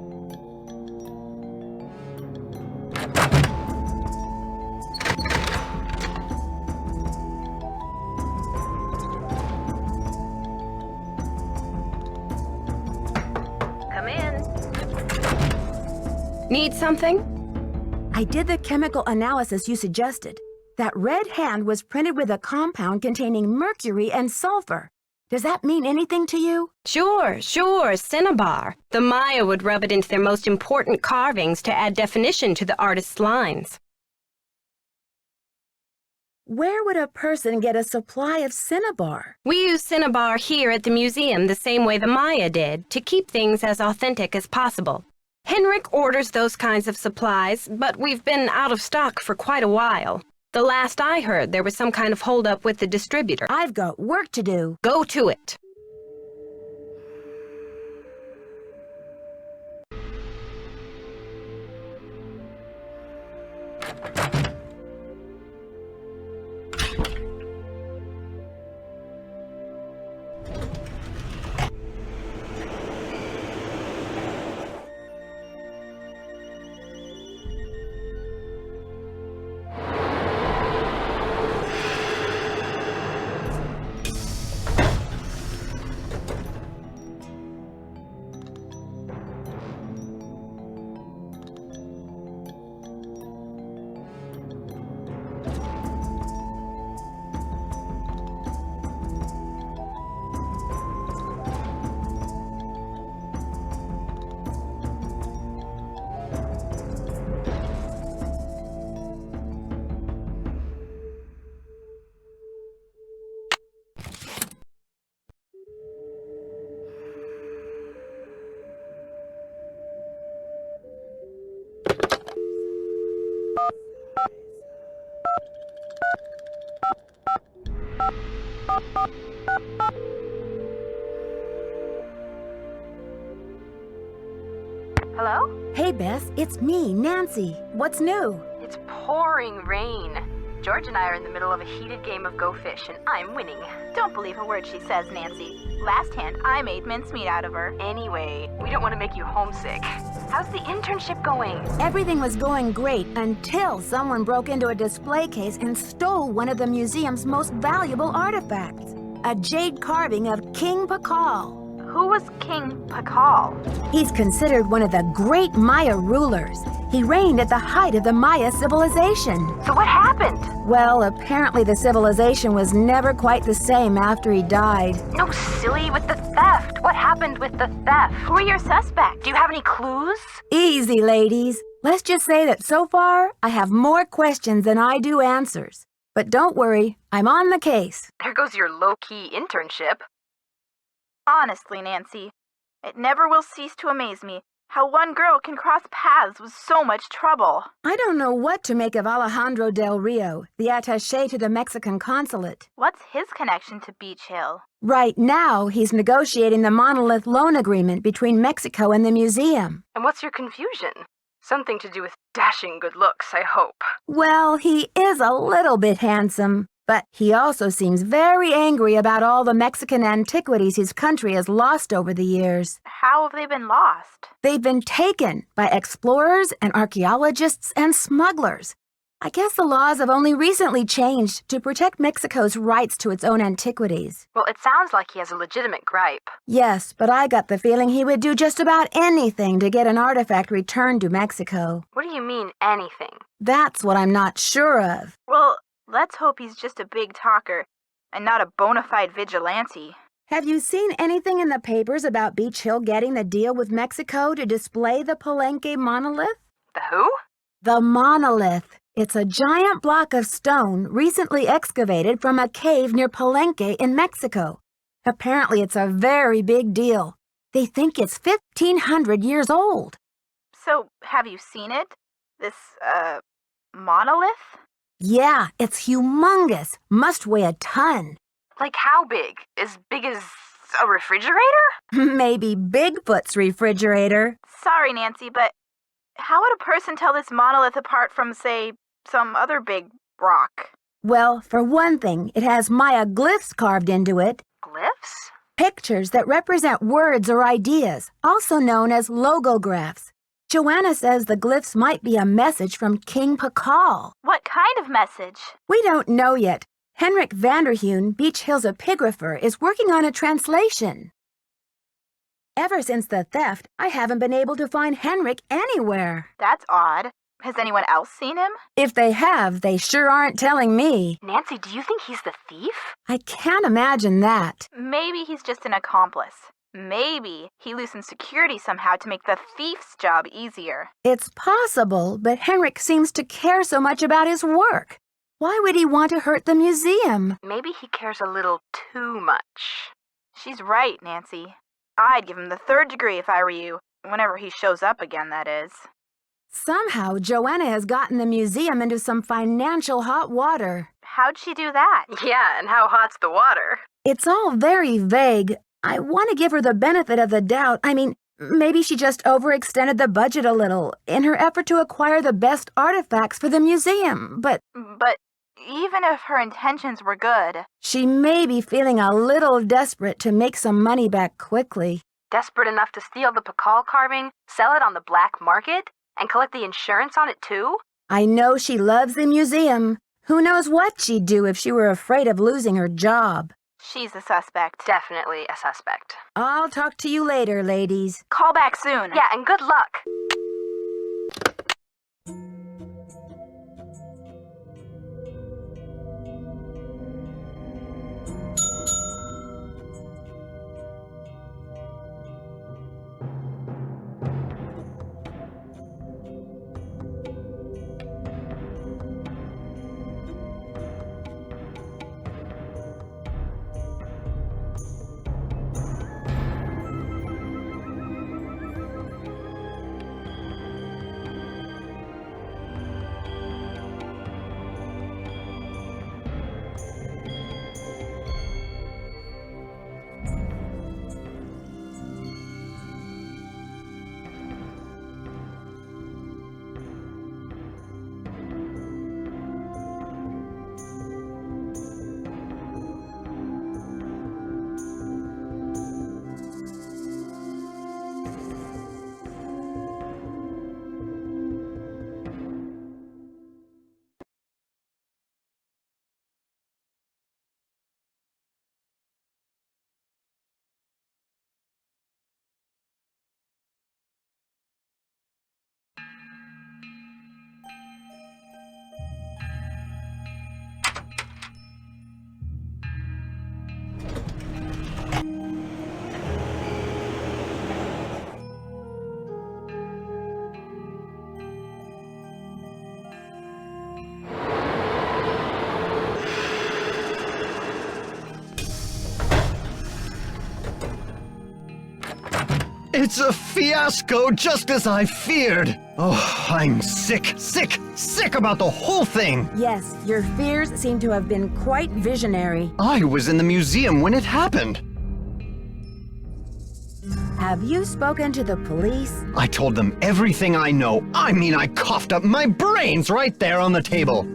Need something? I did the chemical analysis you suggested. That red hand was printed with a compound containing mercury and sulfur. Does that mean anything to you? Sure, cinnabar. The Maya would rub it into their most important carvings to add definition to the artist's lines. Where would a person get a supply of cinnabar? We use cinnabar here at the museum the same way the Maya did, to keep things as authentic as possible. Henrik orders those kinds of supplies, but we've been out of stock for quite a while. The last I heard, there was some kind of holdup with the distributor. I've got work to do. Go to it. Hello? Hey, Bess, it's me, Nancy. What's new? It's pouring rain. George and I are in the middle of a heated game of Go Fish, and I'm winning. Don't believe a word she says, Nancy. Last hand, I made mincemeat out of her. Anyway, we don't want to make you homesick. How's the internship going? Everything was going great until someone broke into a display case and stole one of the museum's most valuable artifacts, a jade carving of King Pakal. Who was King Pakal? He's considered one of the great Maya rulers. He reigned at the height of the Maya civilization. So what happened? Well, apparently the civilization was never quite the same after he died. No, silly, with the theft. What happened with the theft? Who are your suspects? Do you have any clues? Easy, ladies. Let's just say that so far, I have more questions than I do answers. But don't worry, I'm on the case. There goes your low-key internship. Honestly, Nancy, it never will cease to amaze me how one girl can cross paths with so much trouble. I don't know what to make of Alejandro Del Rio, the attaché to the Mexican consulate. What's his connection to Beach Hill? Right now, he's negotiating the monolith loan agreement between Mexico and the museum. And what's your confusion? Something to do with dashing good looks, I hope. Well, he is a little bit handsome, but he also seems very angry about all the Mexican antiquities his country has lost over the years. How have they been lost? They've been taken by explorers and archaeologists and smugglers. I guess the laws have only recently changed to protect Mexico's rights to its own antiquities. Well, it sounds like he has a legitimate gripe. Yes, but I got the feeling he would do just about anything to get an artifact returned to Mexico. What do you mean, anything? That's what I'm not sure of. Well, let's hope he's just a big talker and not a bona fide vigilante. Have you seen anything in the papers about Beach Hill getting the deal with Mexico to display the Palenque monolith? The who? The monolith. It's a giant block of stone recently excavated from a cave near Palenque in Mexico. Apparently it's a very big deal. They think it's 1,500 years old. So, have you seen it? This, monolith? Yeah, it's humongous. Must weigh a ton. Like how big? As big as a refrigerator? Maybe Bigfoot's refrigerator. Sorry, Nancy, but how would a person tell this monolith apart from, say, some other big rock? Well, for one thing, it has Maya glyphs carved into it. Glyphs? Pictures that represent words or ideas, also known as logographs. Joanna says the glyphs might be a message from King Pakal. What kind of message? We don't know yet. Henrik Vanderheun, Beach Hill's epigrapher, is working on a translation. Ever since the theft, I haven't been able to find Henrik anywhere. That's odd. Has anyone else seen him? If they have, they sure aren't telling me. Nancy, do you think he's the thief? I can't imagine that. Maybe he's just an accomplice. Maybe he loosened security somehow to make the thief's job easier. It's possible, but Henrik seems to care so much about his work. Why would he want to hurt the museum? Maybe he cares a little too much. She's right, Nancy. I'd give him the 3rd degree if I were you. Whenever he shows up again, that is. Somehow, Joanna has gotten the museum into some financial hot water. How'd she do that? Yeah, and how hot's the water? It's all very vague. I want to give her the benefit of the doubt. I mean, maybe she just overextended the budget a little in her effort to acquire the best artifacts for the museum, but even if her intentions were good, she may be feeling a little desperate to make some money back quickly. Desperate enough to steal the Pakal carving, sell it on the black market, and collect the insurance on it too? I know she loves the museum. Who knows what she'd do if she were afraid of losing her job. She's a suspect. Definitely a suspect. I'll talk to you later, ladies. Call back soon. Yeah, and good luck. It's a fiasco, just as I feared. Oh, I'm sick about the whole thing. Yes, your fears seem to have been quite visionary. I was in the museum when it happened. Have you spoken to the police? I told them everything I know. I mean, I coughed up my brains right there on the table.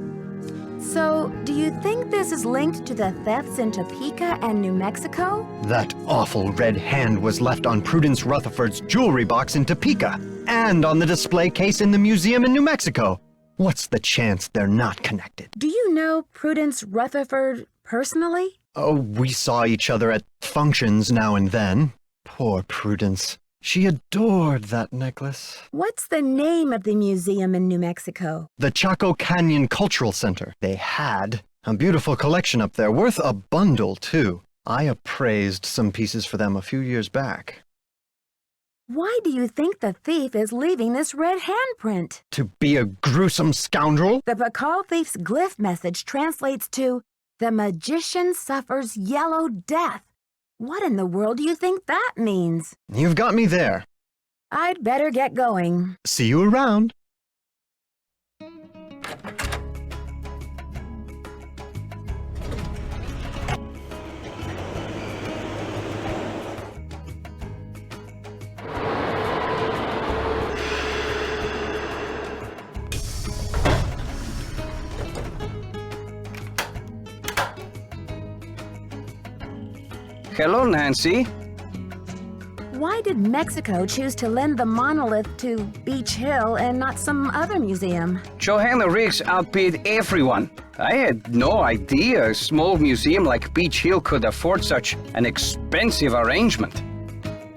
So, do you think this is linked to the thefts in Topeka and New Mexico? That awful red hand was left on Prudence Rutherford's jewelry box in Topeka, and on the display case in the museum in New Mexico. What's the chance they're not connected? Do you know Prudence Rutherford personally? Oh, we saw each other at functions now and then. Poor Prudence. She adored that necklace. What's the name of the museum in New Mexico? The Chaco Canyon Cultural Center. They had a beautiful collection up there, worth a bundle, too. I appraised some pieces for them a few years back. Why do you think the thief is leaving this red handprint? To be a gruesome scoundrel? The Pakal thief's glyph message translates to, "The magician suffers yellow death." What in the world do you think that means? You've got me there. I'd better get going. See you around. Hello, Nancy. Why did Mexico choose to lend the monolith to Beach Hill and not some other museum? Johanna Riggs outbid everyone. I had no idea a small museum like Beach Hill could afford such an expensive arrangement.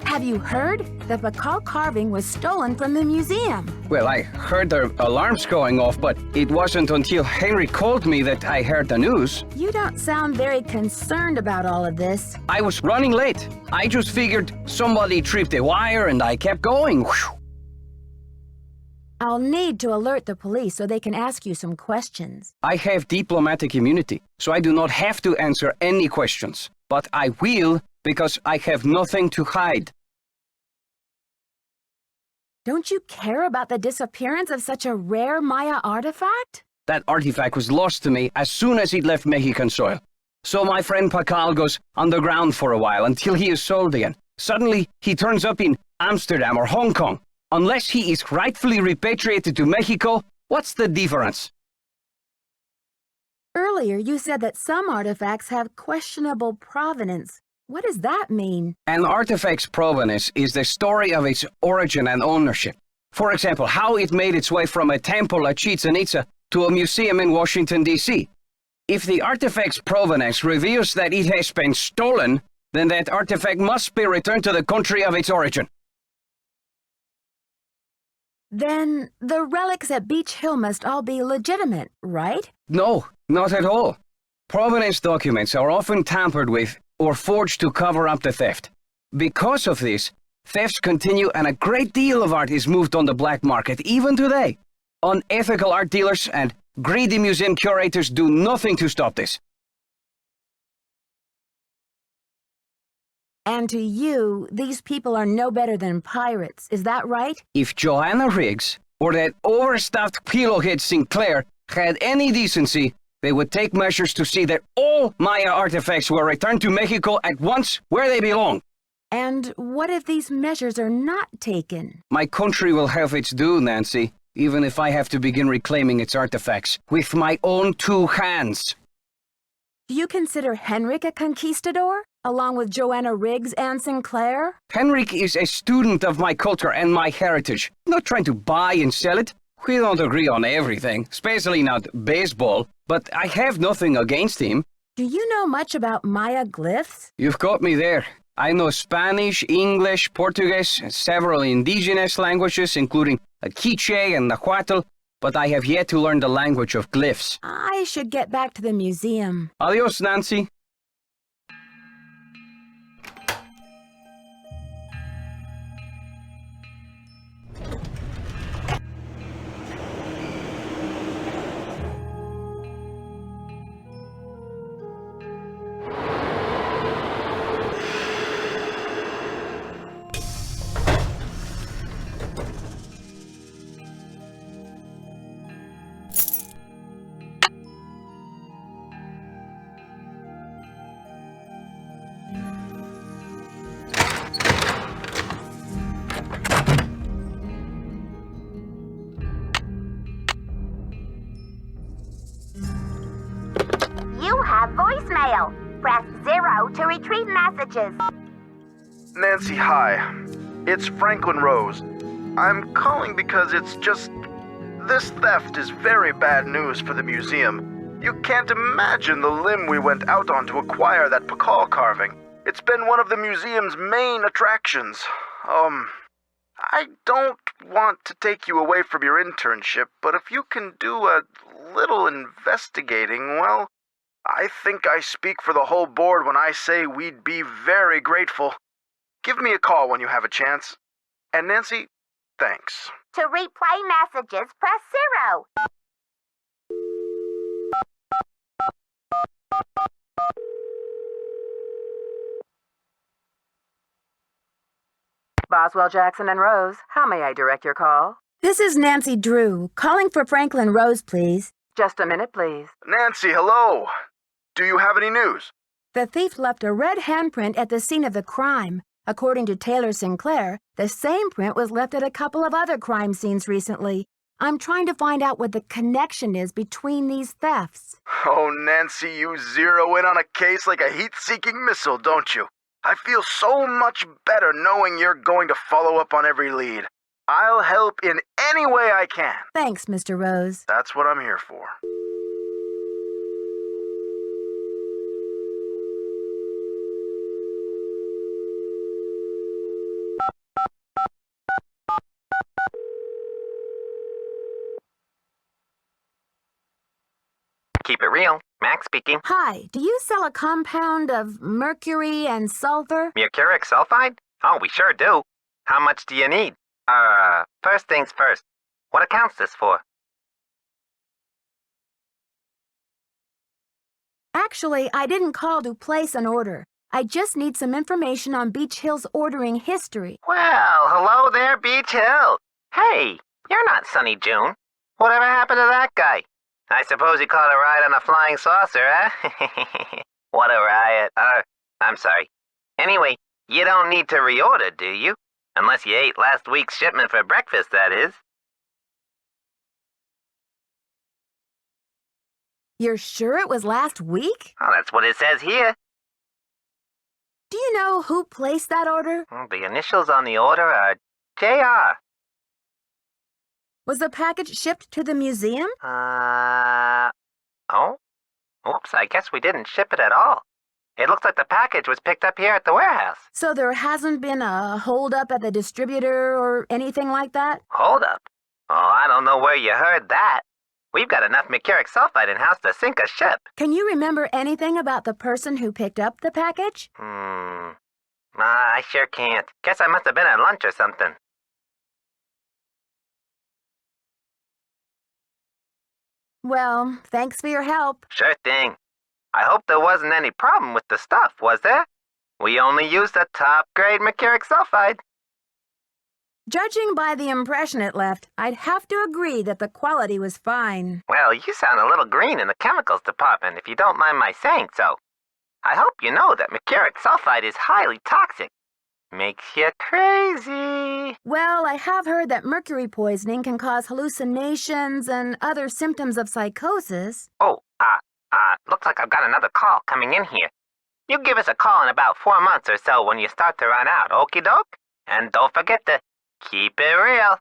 Have you heard? The Pakal carving was stolen from the museum. Well, I heard the alarms going off, but it wasn't until Henry called me that I heard the news. You don't sound very concerned about all of this. I was running late. I just figured somebody tripped a wire and I kept going. Whew. I'll need to alert the police so they can ask you some questions. I have diplomatic immunity, so I do not have to answer any questions. But I will because I have nothing to hide. Don't you care about the disappearance of such a rare Maya artifact? That artifact was lost to me as soon as it left Mexican soil. So my friend Pakal goes underground for a while until he is sold again. Suddenly, he turns up in Amsterdam or Hong Kong. Unless he is rightfully repatriated to Mexico, what's the difference? Earlier, you said that some artifacts have questionable provenance. What does that mean? An artifact's provenance is the story of its origin and ownership. For example, how it made its way from a temple at Chichen Itza to a museum in Washington, D.C. If the artifact's provenance reveals that it has been stolen, then that artifact must be returned to the country of its origin. Then the relics at Beach Hill must all be legitimate, right? No, not at all. Provenance documents are often tampered with or forged to cover up the theft. Because of this, thefts continue and a great deal of art is moved on the black market, even today. Unethical art dealers and greedy museum curators do nothing to stop this. And to you, these people are no better than pirates, is that right? If Johanna Riggs or that overstuffed pillowhead Sinclair had any decency, they would take measures to see that all Maya artifacts were returned to Mexico at once where they belong. And what if these measures are not taken? My country will have its due, Nancy, even if I have to begin reclaiming its artifacts with my own two hands. Do you consider Henrik a conquistador, along with Joanna Riggs and Sinclair? Henrik is a student of my culture and my heritage, not trying to buy and sell it. We don't agree on everything, especially not baseball, but I have nothing against him. Do you know much about Maya glyphs? You've got me there. I know Spanish, English, Portuguese, and several indigenous languages, including Quiche and Nahuatl, but I have yet to learn the language of glyphs. I should get back to the museum. Adios, Nancy. voicemail. Press 0 to retrieve messages. Nancy, hi. It's Franklin Rose. I'm calling because it's just... This theft is very bad news for the museum. You can't imagine the limb we went out on to acquire that Pakal carving. It's been one of the museum's main attractions. I don't want to take you away from your internship, but if you can do a little investigating, well, I think I speak for the whole board when I say we'd be very grateful. Give me a call when you have a chance. And Nancy, thanks. To replay messages, press 0. Boswell, Jackson, and Rose, how may I direct your call? This is Nancy Drew, calling for Franklin Rose, please. Just a minute, please. Nancy, hello. Do you have any news? The thief left a red handprint at the scene of the crime. According to Taylor Sinclair, the same print was left at a couple of other crime scenes recently. I'm trying to find out what the connection is between these thefts. Oh, Nancy, you zero in on a case like a heat-seeking missile, don't you? I feel so much better knowing you're going to follow up on every lead. I'll help in any way I can. Thanks, Mr. Rose. That's what I'm here for. Keep it real. Max speaking. Hi, do you sell a compound of mercury and sulfur? Mercuric sulfide? Oh, we sure do. How much do you need? First things first. What account's this for? Actually, I didn't call to place an order. I just need some information on Beach Hill's ordering history. Well, hello there, Beach Hill. Hey, you're not Sunny June. Whatever happened to that guy? I suppose he caught a ride on a flying saucer, huh? What a riot. I'm sorry. Anyway, you don't need to reorder, do you? Unless you ate last week's shipment for breakfast, that is. You're sure it was last week? Oh, that's what it says here. Do you know who placed that order? The initials on the order are J.R. Was the package shipped to the museum? Oh? Oops, I guess we didn't ship it at all. It looks like the package was picked up here at the warehouse. So there hasn't been a hold-up at the distributor or anything like that? Hold up? Oh, I don't know where you heard that. We've got enough mercuric sulfide in-house to sink a ship. Can you remember anything about the person who picked up the package? I sure can't. Guess I must have been at lunch or something. Well, thanks for your help. Sure thing. I hope there wasn't any problem with the stuff, was there? We only used the top-grade mercuric sulfide. Judging by the impression it left, I'd have to agree that the quality was fine. Well, you sound a little green in the chemicals department, if you don't mind my saying so. I hope you know that mercuric sulfide is highly toxic. Makes you crazy. Well, I have heard that mercury poisoning can cause hallucinations and other symptoms of psychosis. Oh, looks like I've got another call coming in here. You give us a call in about 4 months or so when you start to run out, okie doke? And don't forget to keep it real.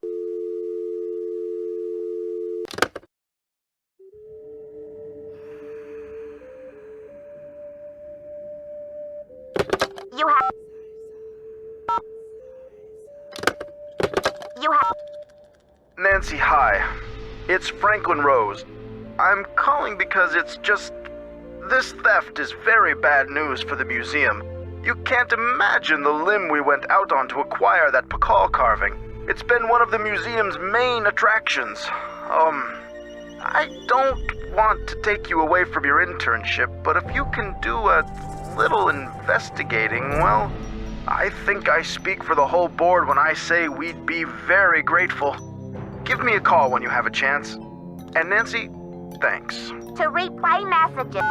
Nancy, hi. It's Franklin Rose. I'm calling because it's just... This theft is very bad news for the museum. You can't imagine the limb we went out on to acquire that Pakal carving. It's been one of the museum's main attractions. I don't want to take you away from your internship, but if you can do a little investigating, well, I think I speak for the whole board when I say we'd be very grateful. Give me a call when you have a chance. And Nancy, thanks. To replay messages.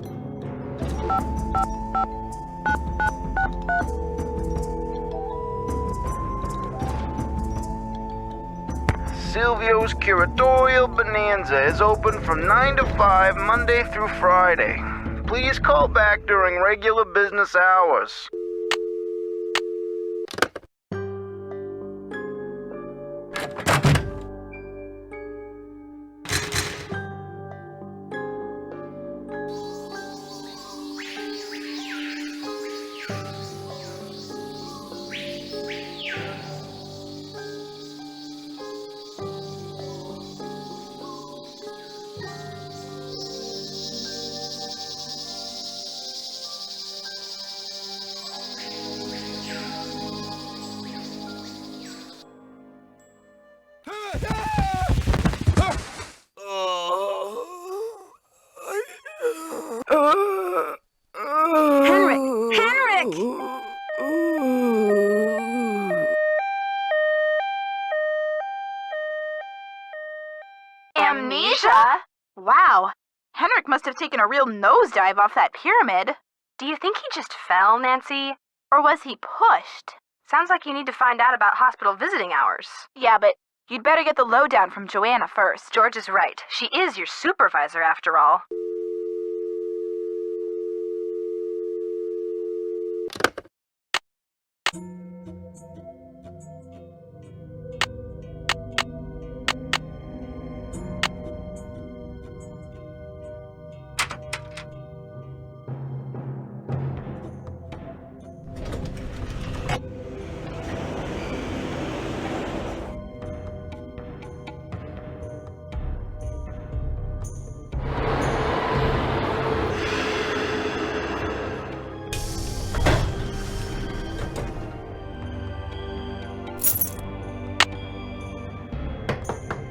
Silvio's Curatorial Bonanza is open from 9 to 5 Monday through Friday. Please call back during regular business hours. Henrik! Henrik! Amnesia? Wow. Henrik must have taken a real nosedive off that pyramid. Do you think he just fell, Nancy? Or was he pushed? Sounds like you need to find out about hospital visiting hours. Yeah, but you'd better get the lowdown from Joanna first. George is right. She is your supervisor, after all.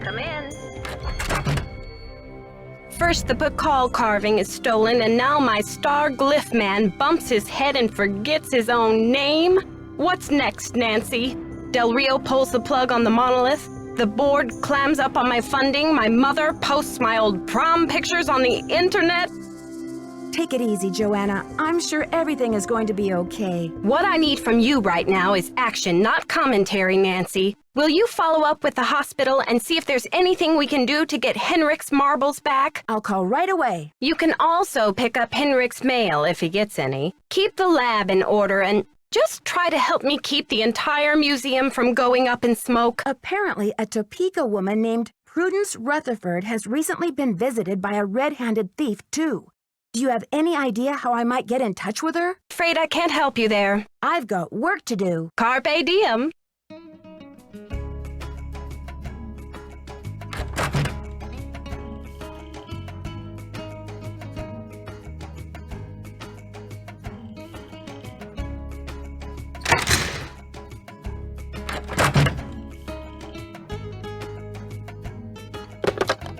Come in. First the Pakal carving is stolen, and now my star glyph man bumps his head and forgets his own name? What's next, Nancy? Del Rio pulls the plug on the monolith, the board clams up on my funding, my mother posts my old prom pictures on the internet. Take it easy, Joanna. I'm sure everything is going to be okay. What I need from you right now is action, not commentary, Nancy. Will you follow up with the hospital and see if there's anything we can do to get Henrik's marbles back? I'll call right away. You can also pick up Henrik's mail if he gets any. Keep the lab in order and just try to help me keep the entire museum from going up in smoke. Apparently, a Topeka woman named Prudence Rutherford has recently been visited by a red-handed thief, too. Do you have any idea how I might get in touch with her? Afraid I can't help you there. I've got work to do. Carpe diem.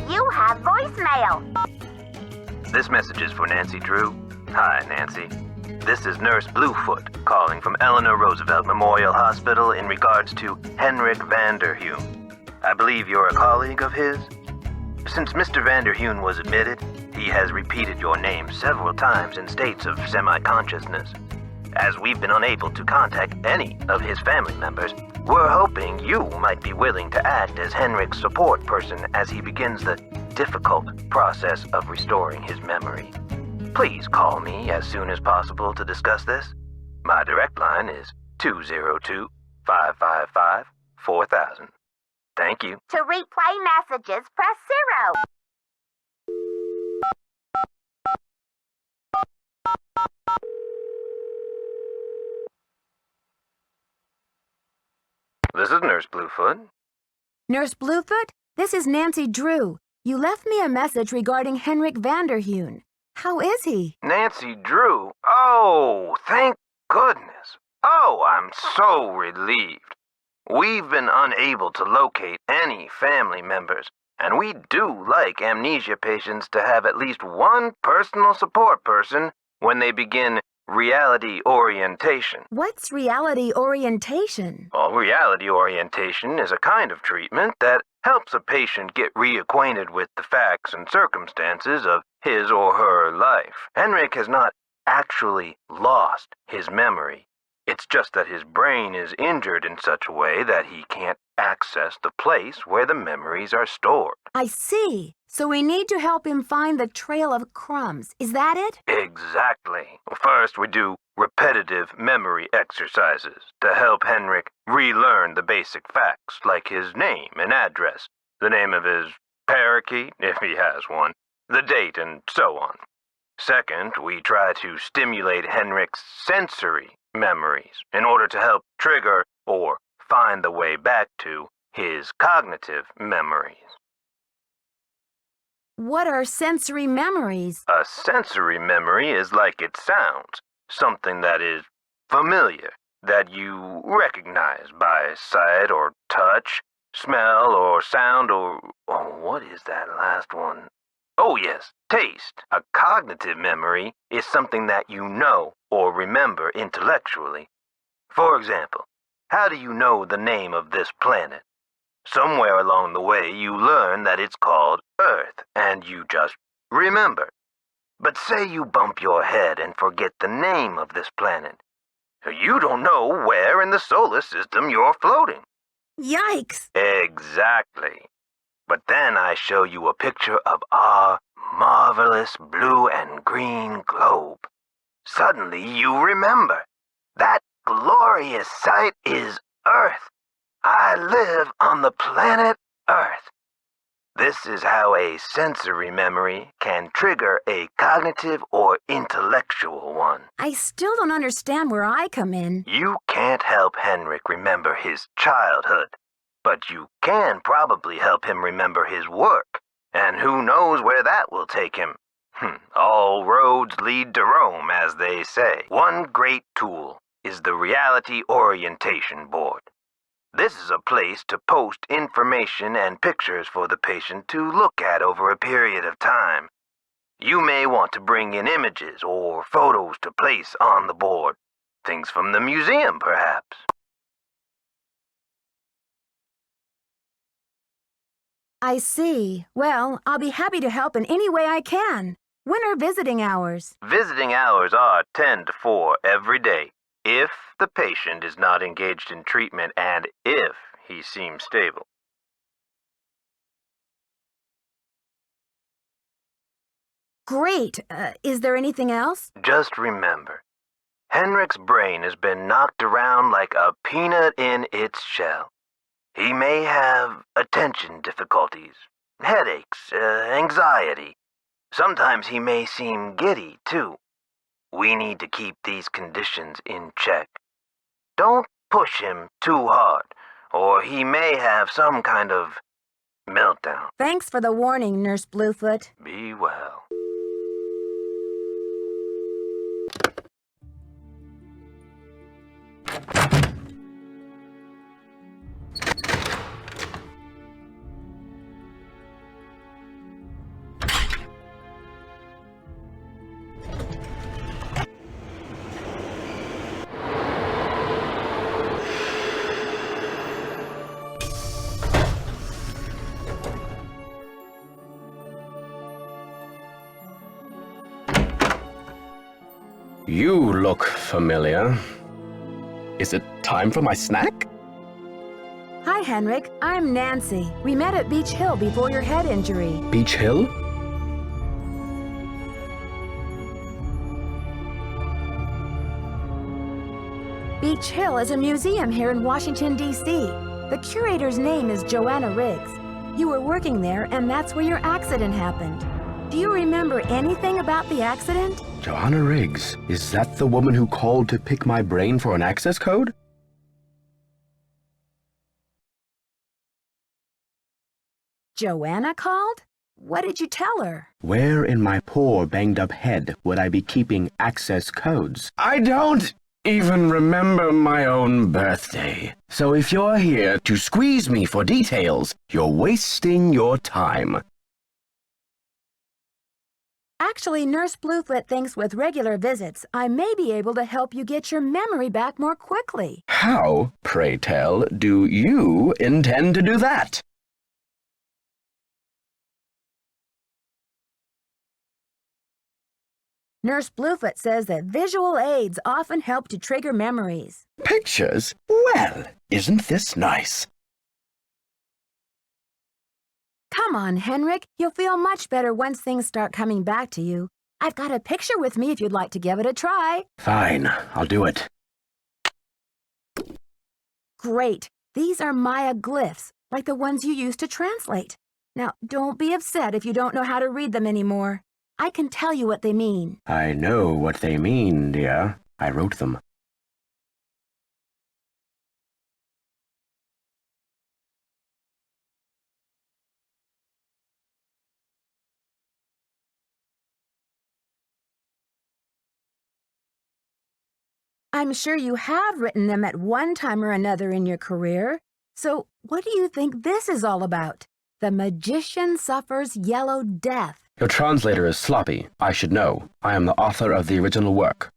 You have voicemail. This message is for Nancy Drew. Hi, Nancy. This is Nurse Bluefoot calling from Eleanor Roosevelt Memorial Hospital in regards to Henrik Vanderheun. I believe you're a colleague of his? Since Mr. Vanderheun was admitted, he has repeated your name several times in states of semi-consciousness. As we've been unable to contact any of his family members, we're hoping you might be willing to act as Henrik's support person as he begins the difficult process of restoring his memory. Please call me as soon as possible to discuss this. My direct line is 202-555-4000. Thank you. To replay messages, press 0. This is Nurse Bluefoot. Nurse Bluefoot, this is Nancy Drew. You left me a message regarding Henrik Vanderheun. How is he? Nancy Drew? Oh, thank goodness. Oh, I'm so relieved. We've been unable to locate any family members, and we do like amnesia patients to have at least one personal support person when they begin reality orientation. What's reality orientation? Well, reality orientation is a kind of treatment that helps a patient get reacquainted with the facts and circumstances of his or her life. Henrik has not actually lost his memory. It's just that his brain is injured in such a way that he can't access the place where the memories are stored. I see. So we need to help him find the trail of crumbs. Is that it? Exactly. First, we do repetitive memory exercises to help Henrik relearn the basic facts, like his name and address, the name of his parakeet, if he has one, the date, and so on. Second, we try to stimulate Henrik's sensory memories in order to help trigger or find the way back to his cognitive memories. What are sensory memories? A sensory memory is like it sounds, something that is familiar, that you recognize by sight or touch, smell or sound or... oh, what is that last one? Oh yes, taste. A cognitive memory is something that you know or remember intellectually. For example, how do you know the name of this planet? Somewhere along the way you learn that it's called Earth, and you just remember. But say you bump your head and forget the name of this planet. You don't know where in the solar system you're floating. Yikes! Exactly. But then I show you a picture of our marvelous blue and green globe. Suddenly you remember. That glorious sight is Earth. I live on the planet Earth. This is how a sensory memory can trigger a cognitive or intellectual one. I still don't understand where I come in. You can't help Henrik remember his childhood, but you can probably help him remember his work, and who knows where that will take him. All roads lead to Rome, as they say. One great tool is the Reality Orientation Board. This is a place to post information and pictures for the patient to look at over a period of time. You may want to bring in images or photos to place on the board. Things from the museum, perhaps. I see. Well, I'll be happy to help in any way I can. When are visiting hours? Visiting hours are 10 to 4 every day, if the patient is not engaged in treatment and if he seems stable. Great. Is there anything else? Just remember, Henrik's brain has been knocked around like a peanut in its shell. He may have attention difficulties, headaches, anxiety. Sometimes he may seem giddy, too. We need to keep these conditions in check. Don't push him too hard, or he may have some kind of meltdown. Thanks for the warning, Nurse Bluefoot. Be well. You look familiar. Is it time for my snack? Hi, Henrik. I'm Nancy. We met at Beach Hill before your head injury. Beach Hill? Beach Hill is a museum here in Washington, D.C. The curator's name is Joanna Riggs. You were working there, and that's where your accident happened. Do you remember anything about the accident? Joanna Riggs. Is that the woman who called to pick my brain for an access code? Joanna called? What did you tell her? Where in my poor banged-up head would I be keeping access codes? I don't even remember my own birthday. So if you're here to squeeze me for details, you're wasting your time. Actually, Nurse Bluefoot thinks with regular visits, I may be able to help you get your memory back more quickly. How, pray tell, do you intend to do that? Nurse Bluefoot says that visual aids often help to trigger memories. Pictures? Well, isn't this nice? Come on, Henrik. You'll feel much better once things start coming back to you. I've got a picture with me if you'd like to give it a try. Fine, I'll do it. Great. These are Maya glyphs, like the ones you used to translate. Now, don't be upset if you don't know how to read them anymore. I can tell you what they mean. I know what they mean, dear. I wrote them. I'm sure you have written them at one time or another in your career. So, what do you think this is all about? The magician suffers yellow death. Your translator is sloppy. I should know. I am the author of the original work.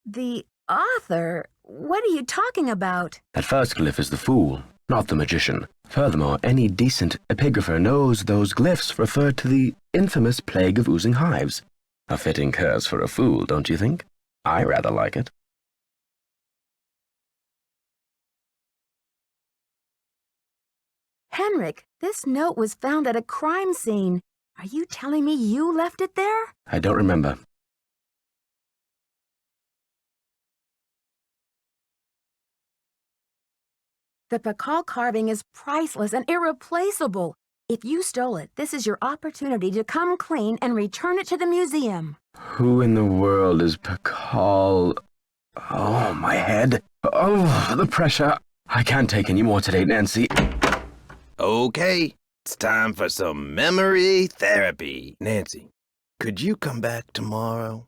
The author? What are you talking about? That first glyph is the fool, not the magician. Furthermore, any decent epigrapher knows those glyphs refer to the infamous plague of oozing hives. A fitting curse for a fool, don't you think? I rather like it. Henrik, this note was found at a crime scene. Are you telling me you left it there? I don't remember. The Pakal carving is priceless and irreplaceable. If you stole it, this is your opportunity to come clean and return it to the museum. Who in the world is Pakal? Oh, my head. Oh, the pressure. I can't take any more today, Nancy. Okay, it's time for some memory therapy. Nancy, could you come back tomorrow?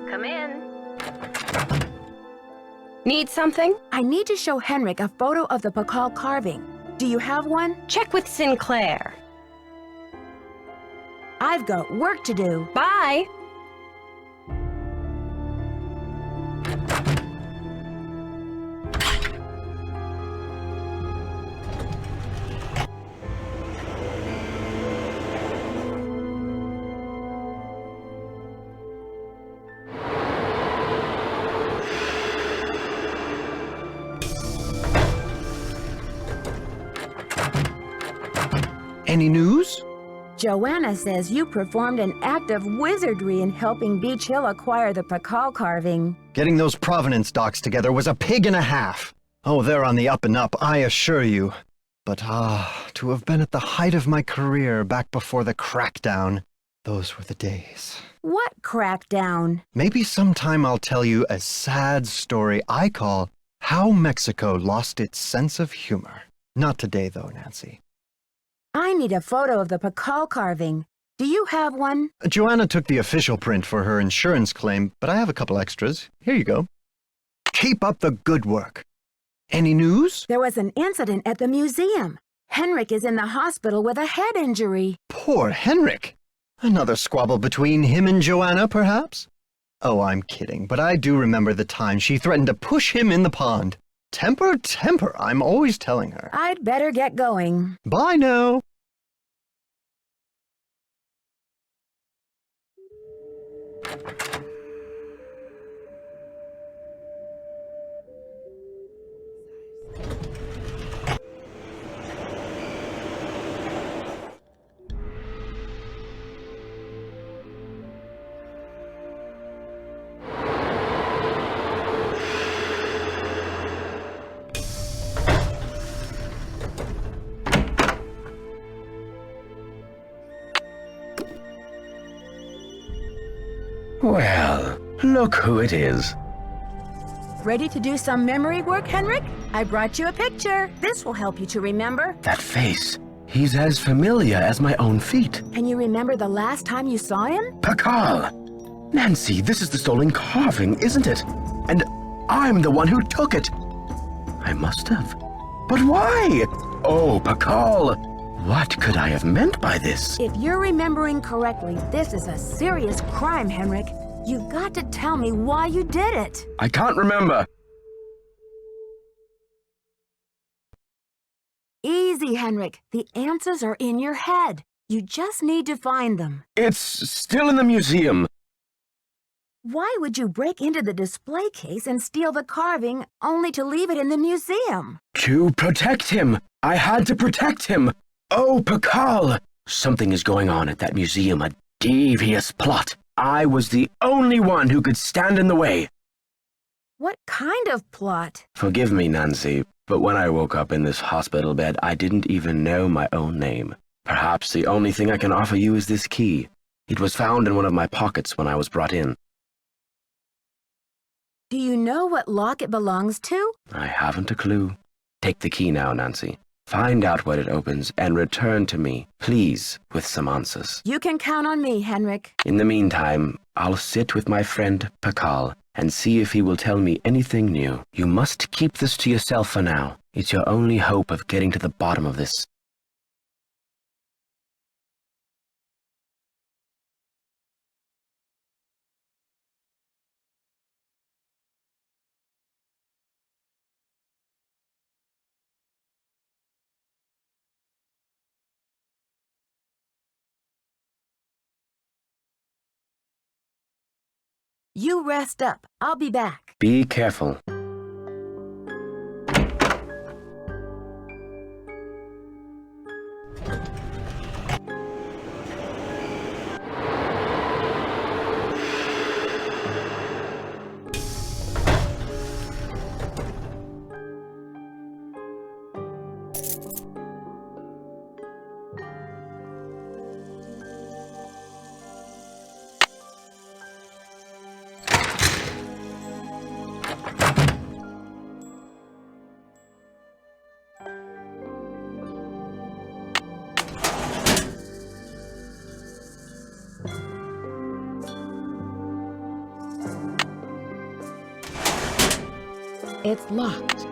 Come in. Need something? I need to show Henrik a photo of the Pakal carving. Do you have one? Check with Sinclair. I've got work to do. Bye. Any news? Joanna says you performed an act of wizardry in helping Beach Hill acquire the Pakal carving. Getting those provenance docs together was a pig and a half. Oh, they're on the up and up, I assure you. But to have been at the height of my career back before the crackdown, those were the days. What crackdown? Maybe sometime I'll tell you a sad story I call How Mexico Lost Its Sense of Humor. Not today, though, Nancy. I need a photo of the Pakal carving. Do you have one? Joanna took the official print for her insurance claim, but I have a couple extras. Here you go. Keep up the good work. Any news? There was an incident at the museum. Henrik is in the hospital with a head injury. Poor Henrik. Another squabble between him and Joanna, perhaps? Oh, I'm kidding, but I do remember the time she threatened to push him in the pond. Temper, temper, I'm always telling her. I'd better get going. Bye now. Well, look who it is. Ready to do some memory work, Henrik? I brought you a picture. This will help you to remember. That face. He's as familiar as my own feet. Can you remember the last time you saw him? Pakal! Nancy, this is the stolen carving, isn't it? And I'm the one who took it. I must have. But why? Oh, Pakal! What could I have meant by this? If you're remembering correctly, this is a serious crime, Henrik. You've got to tell me why you did it. I can't remember. Easy, Henrik. The answers are in your head. You just need to find them. It's still in the museum. Why would you break into the display case and steal the carving only to leave it in the museum? To protect him. I had to protect him. Oh, Pakal! Something is going on at that museum, a devious plot. I was the only one who could stand in the way. What kind of plot? Forgive me, Nancy, but when I woke up in this hospital bed, I didn't even know my own name. Perhaps the only thing I can offer you is this key. It was found in one of my pockets when I was brought in. Do you know what lock it belongs to? I haven't a clue. Take the key now, Nancy. Find out what it opens and return to me, please, with some answers. You can count on me, Henrik. In the meantime, I'll sit with my friend Pakal and see if he will tell me anything new. You must keep this to yourself for now. It's your only hope of getting to the bottom of this. You rest up. I'll be back. Be careful. It's locked.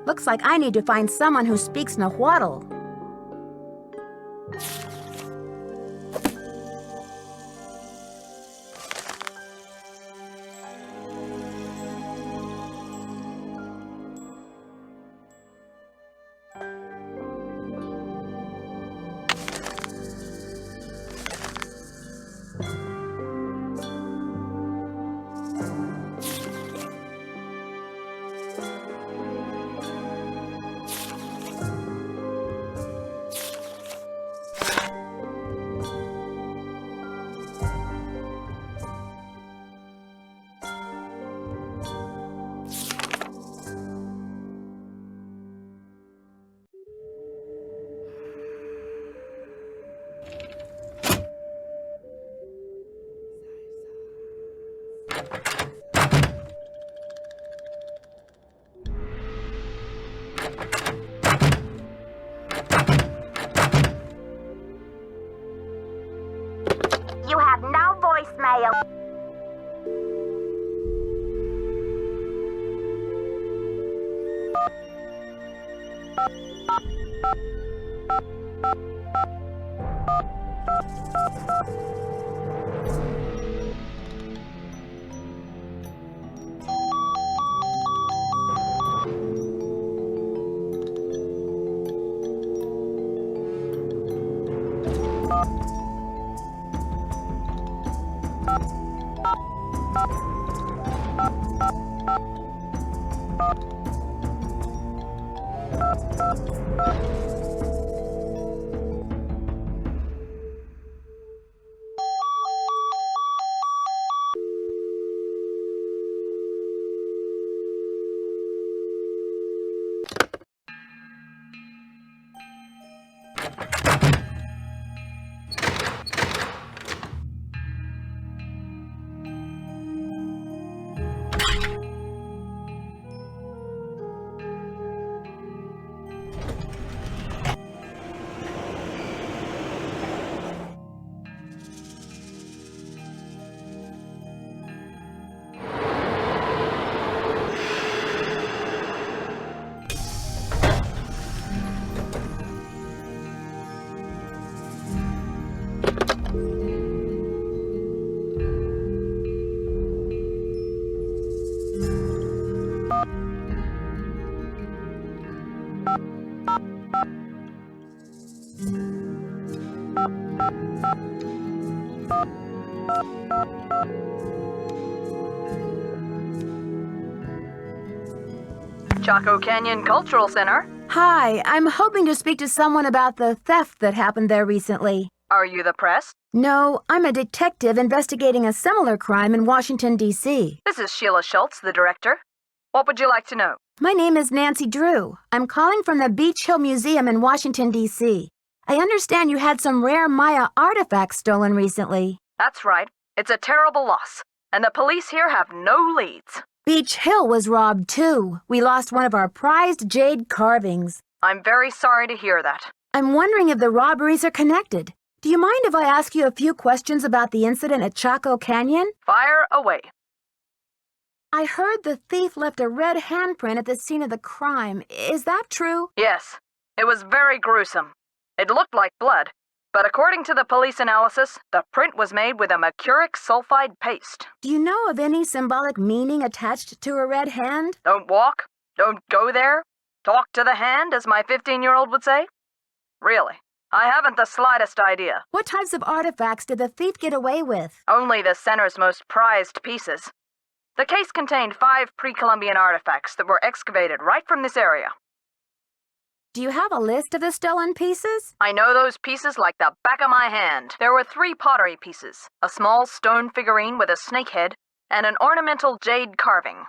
Looks like I need to find someone who speaks Nahuatl. You have no voicemail. Chaco Canyon Cultural Center. Hi, I'm hoping to speak to someone about the theft that happened there recently. Are you the press? No, I'm a detective investigating a similar crime in Washington, D.C. This is Sheila Schultz, the director. What would you like to know? My name is Nancy Drew. I'm calling from the Beach Hill Museum in Washington, D.C. I understand you had some rare Maya artifacts stolen recently. That's right. It's a terrible loss, and the police here have no leads. Beach Hill was robbed, too. We lost one of our prized jade carvings. I'm very sorry to hear that. I'm wondering if the robberies are connected. Do you mind if I ask you a few questions about the incident at Chaco Canyon? Fire away. I heard the thief left a red handprint at the scene of the crime. Is that true? Yes. It was very gruesome. It looked like blood, but according to the police analysis, the print was made with a mercuric sulfide paste. Do you know of any symbolic meaning attached to a red hand? Don't walk. Don't go there. Talk to the hand, as my 15-year-old would say. Really, I haven't the slightest idea. What types of artifacts did the thief get away with? Only the center's most prized pieces. The case contained 5 pre-Columbian artifacts that were excavated right from this area. Do you have a list of the stolen pieces? I know those pieces like the back of my hand. There were 3 pottery pieces, a small stone figurine with a snake head, and an ornamental jade carving.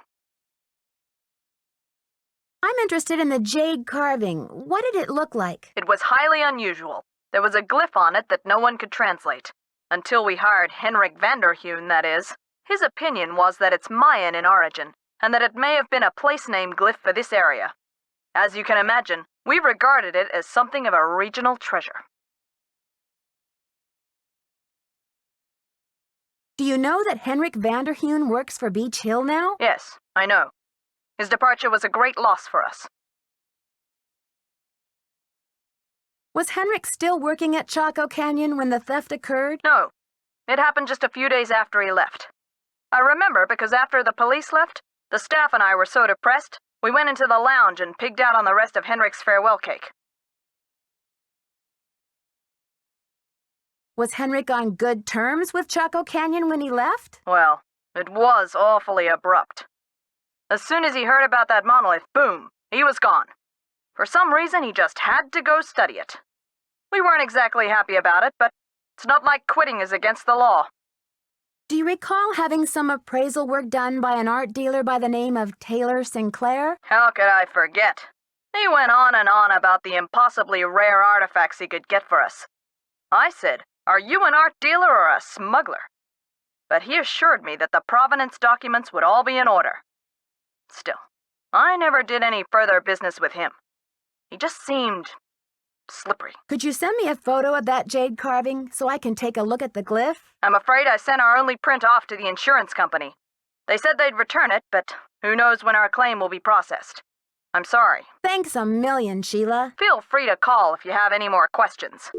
I'm interested in the jade carving. What did it look like? It was highly unusual. There was a glyph on it that no one could translate. Until we hired Henrik Vanderheun, that is. His opinion was that it's Mayan in origin, and that it may have been a place name glyph for this area. As you can imagine, we regarded it as something of a regional treasure. Do you know that Henrik Vanderheun works for Beach Hill now? Yes, I know. His departure was a great loss for us. Was Henrik still working at Chaco Canyon when the theft occurred? No. It happened just a few days after he left. I remember because after the police left, the staff and I were so depressed, we went into the lounge and pigged out on the rest of Henrik's farewell cake. Was Henrik on good terms with Chaco Canyon when he left? Well, it was awfully abrupt. As soon as he heard about that monolith, boom, he was gone. For some reason, he just had to go study it. We weren't exactly happy about it, but it's not like quitting is against the law. Do you recall having some appraisal work done by an art dealer by the name of Taylor Sinclair? How could I forget? He went on and on about the impossibly rare artifacts he could get for us. I said, "Are you an art dealer or a smuggler?" But he assured me that the provenance documents would all be in order. Still, I never did any further business with him. He just seemed slippery. Could you send me a photo of that jade carving so I can take a look at the glyph? I'm afraid I sent our only print off to the insurance company. They said they'd return it, but who knows when our claim will be processed. I'm sorry. Thanks a million, Sheila. Feel free to call if you have any more questions.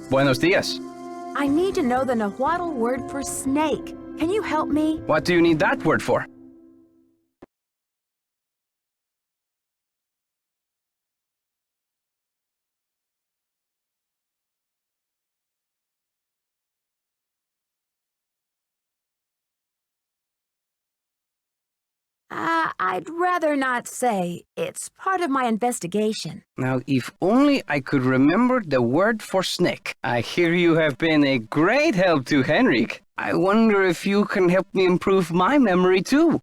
Buenos dias. I need to know the Nahuatl word for snake. Can you help me? What do you need that word for? I'd rather not say. It's part of my investigation. Now, if only I could remember the word for snake. I hear you have been a great help to Henrik. I wonder if you can help me improve my memory too.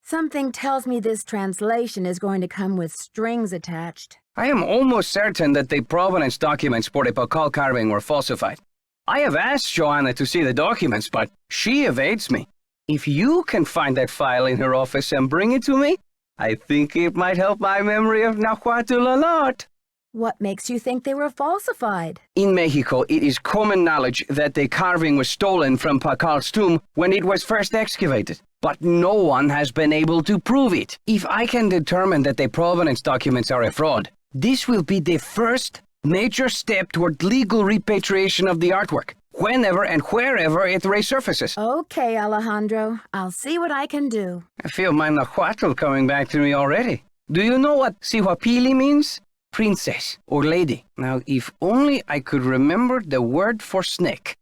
Something tells me this translation is going to come with strings attached. I am almost certain that the provenance documents for the Pakal carving were falsified. I have asked Joanna to see the documents, but she evades me. If you can find that file in her office and bring it to me, I think it might help my memory of Nahuatl a lot. What makes you think they were falsified? In Mexico, it is common knowledge that the carving was stolen from Pakal's tomb when it was first excavated. But no one has been able to prove it. If I can determine that the provenance documents are a fraud, this will be the first major step toward legal repatriation of the artwork, whenever and wherever it resurfaces. Okay, Alejandro. I'll see what I can do. I feel my Nahuatl coming back to me already. Do you know what Sihuapili means? Princess or lady. Now, if only I could remember the word for snake.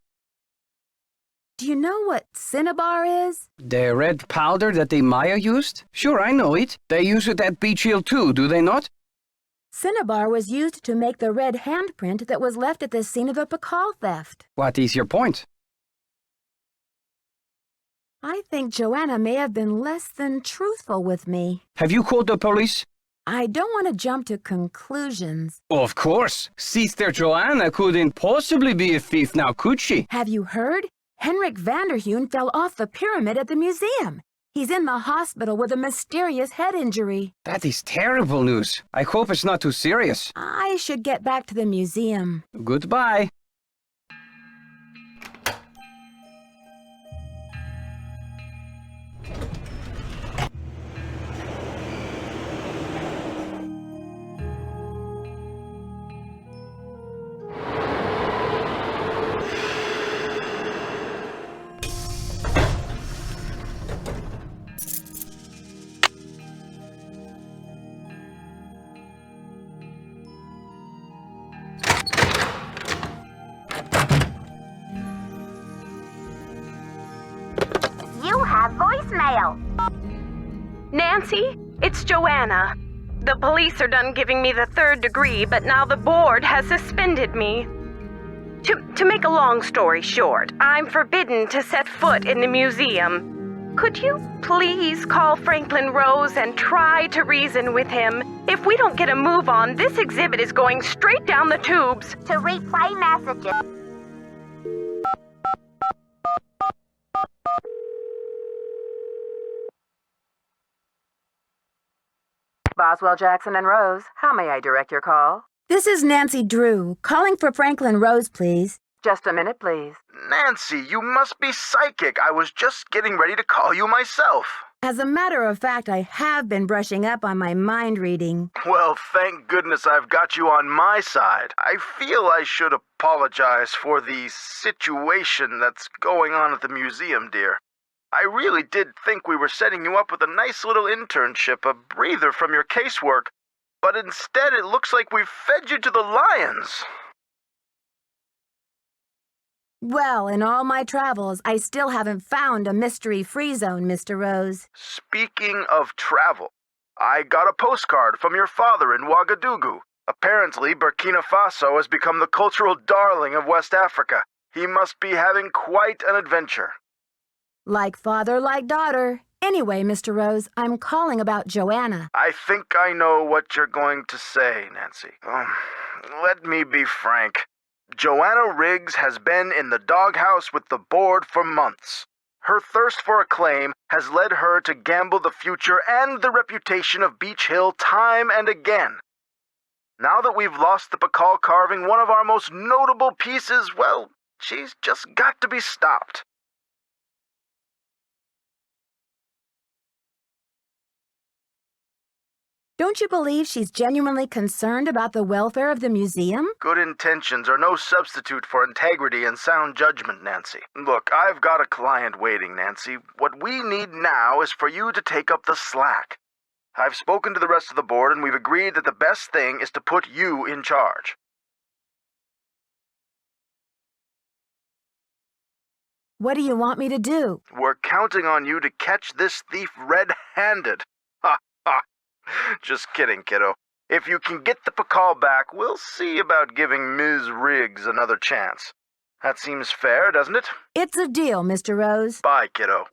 Do you know what cinnabar is? The red powder that the Maya used? Sure, I know it. They use it at Beach Hill too, do they not? Cinnabar was used to make the red handprint that was left at the scene of the Pakal theft. What is your point? I think Joanna may have been less than truthful with me. Have you called the police? I don't want to jump to conclusions. Of course. Sister Joanna couldn't possibly be a thief now, could she? Have you heard? Henrik Vanderheun fell off the pyramid at the museum. He's in the hospital with a mysterious head injury. That is terrible news. I hope it's not too serious. I should get back to the museum. Goodbye. Nancy, it's Joanna. The police are done giving me the 3rd degree, but now the board has suspended me. To make a long story short, I'm forbidden to set foot in the museum. Could you please call Franklin Rose and try to reason with him? If we don't get a move on, this exhibit is going straight down the tubes. To replay messages. Boswell, Jackson, and Rose, how may I direct your call? This is Nancy Drew, calling for Franklin Rose, please. Just a minute, please. Nancy, you must be psychic. I was just getting ready to call you myself. As a matter of fact, I have been brushing up on my mind reading. Well, thank goodness I've got you on my side. I feel I should apologize for the situation that's going on at the museum, dear. I really did think we were setting you up with a nice little internship, a breather from your casework, but instead it looks like we've fed you to the lions. Well, in all my travels, I still haven't found a mystery-free zone, Mr. Rose. Speaking of travel, I got a postcard from your father in Ouagadougou. Apparently, Burkina Faso has become the cultural darling of West Africa. He must be having quite an adventure. Like father, like daughter. Anyway, Mr. Rose, I'm calling about Joanna. I think I know what you're going to say, Nancy. Let me be frank. Joanna Riggs has been in the doghouse with the board for months. Her thirst for acclaim has led her to gamble the future and the reputation of Beach Hill time and again. Now that we've lost the Pakal carving, one of our most notable pieces, well, she's just got to be stopped. Don't you believe she's genuinely concerned about the welfare of the museum? Good intentions are no substitute for integrity and sound judgment, Nancy. Look, I've got a client waiting, Nancy. What we need now is for you to take up the slack. I've spoken to the rest of the board, and we've agreed that the best thing is to put you in charge. What do you want me to do? We're counting on you to catch this thief red-handed. Ha ha. Just kidding, kiddo. If you can get the Pakal back, we'll see about giving Ms. Riggs another chance. That seems fair, doesn't it? It's a deal, Mr. Rose. Bye, kiddo.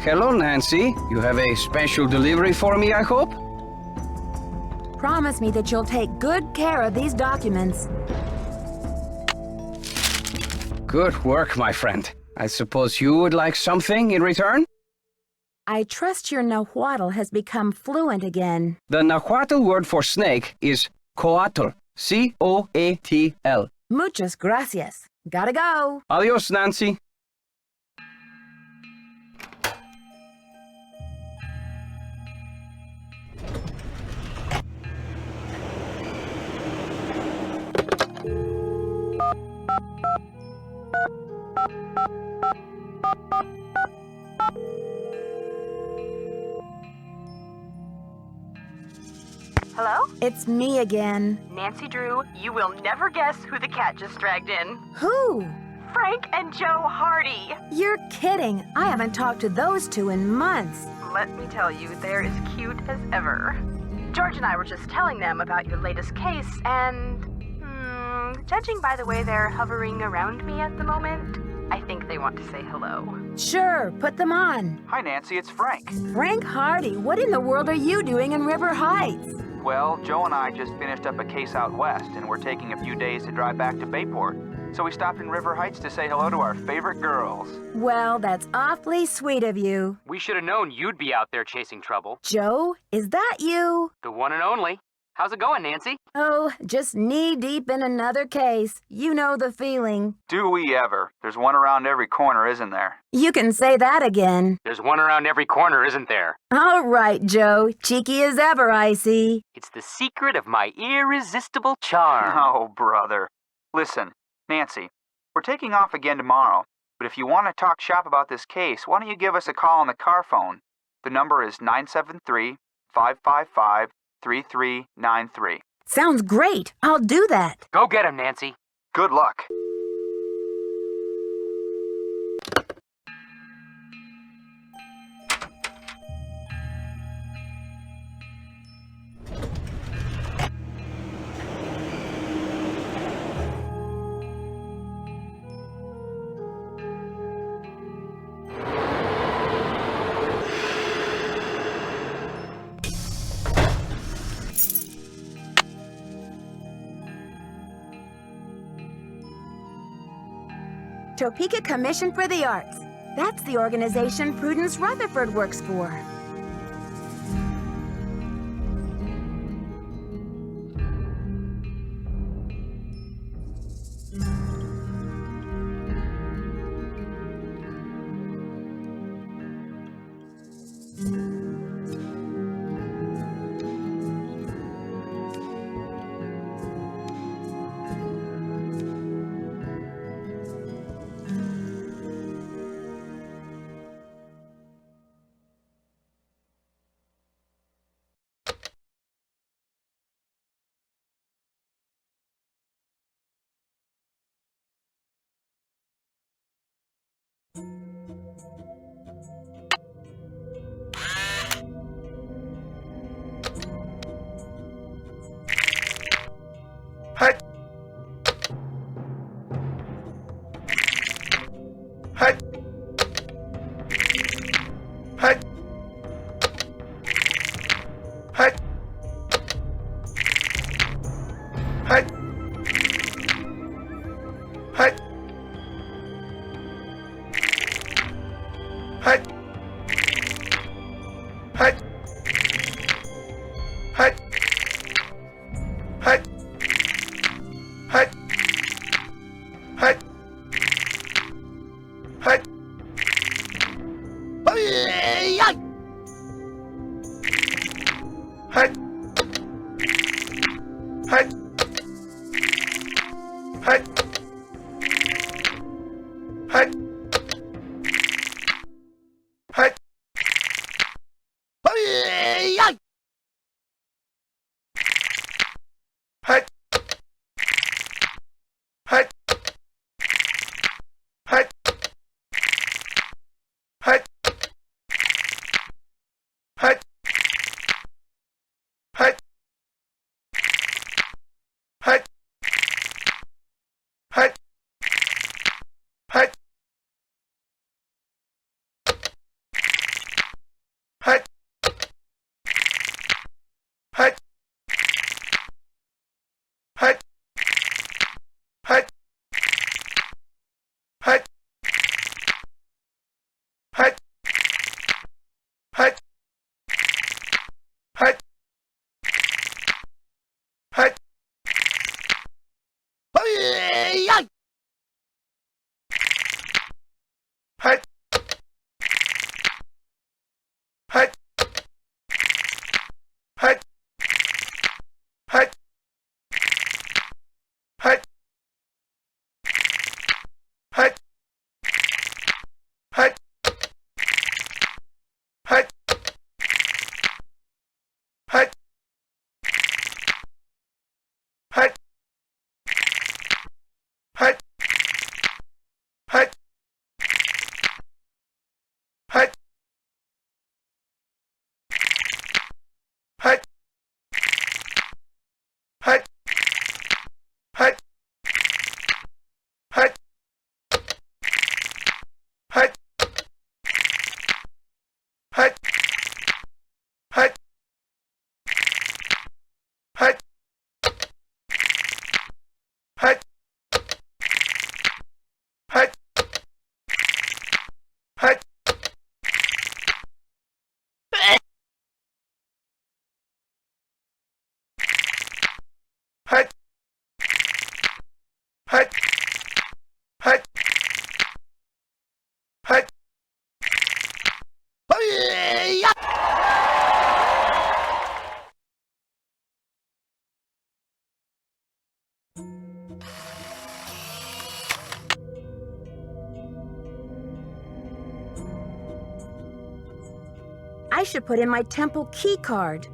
Hello, Nancy. You have a special delivery for me, I hope? Promise me that you'll take good care of these documents. Good work, my friend. I suppose you would like something in return? I trust your Nahuatl has become fluent again. The Nahuatl word for snake is coatl. C-O-A-T-L. Muchas gracias. Gotta go. Adios, Nancy. Hello? It's me again. Nancy Drew, you will never guess who the cat just dragged in. Who? Frank and Joe Hardy. You're kidding. I haven't talked to those two in months. Let me tell you, they're as cute as ever. George and I were just telling them about your latest case, and judging by the way they're hovering around me at the moment, I think they want to say hello. Sure, put them on. Hi, Nancy, it's Frank. Frank Hardy, what in the world are you doing in River Heights? Well, Joe and I just finished up a case out west, and we're taking a few days to drive back to Bayport. So we stopped in River Heights to say hello to our favorite girls. Well, that's awfully sweet of you. We should have known you'd be out there chasing trouble. Joe, is that you? The one and only. How's it going, Nancy? Oh, just knee-deep in another case. You know the feeling. Do we ever? There's one around every corner, isn't there? You can say that again. There's one around every corner, isn't there? All right, Joe. Cheeky as ever, I see. It's the secret of my irresistible charm. Oh, brother. Listen, Nancy, we're taking off again tomorrow, but if you want to talk shop about this case, why don't you give us a call on the car phone? The number is 973-555-3393. Sounds great. I'll do that. Go get him, Nancy. Good luck. Topeka Commission for the Arts. That's the organization Prudence Rutherford works for. I should put in my temple key card.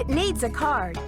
It needs a card.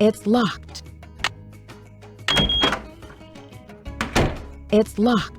It's locked. It's locked.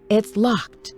It's locked.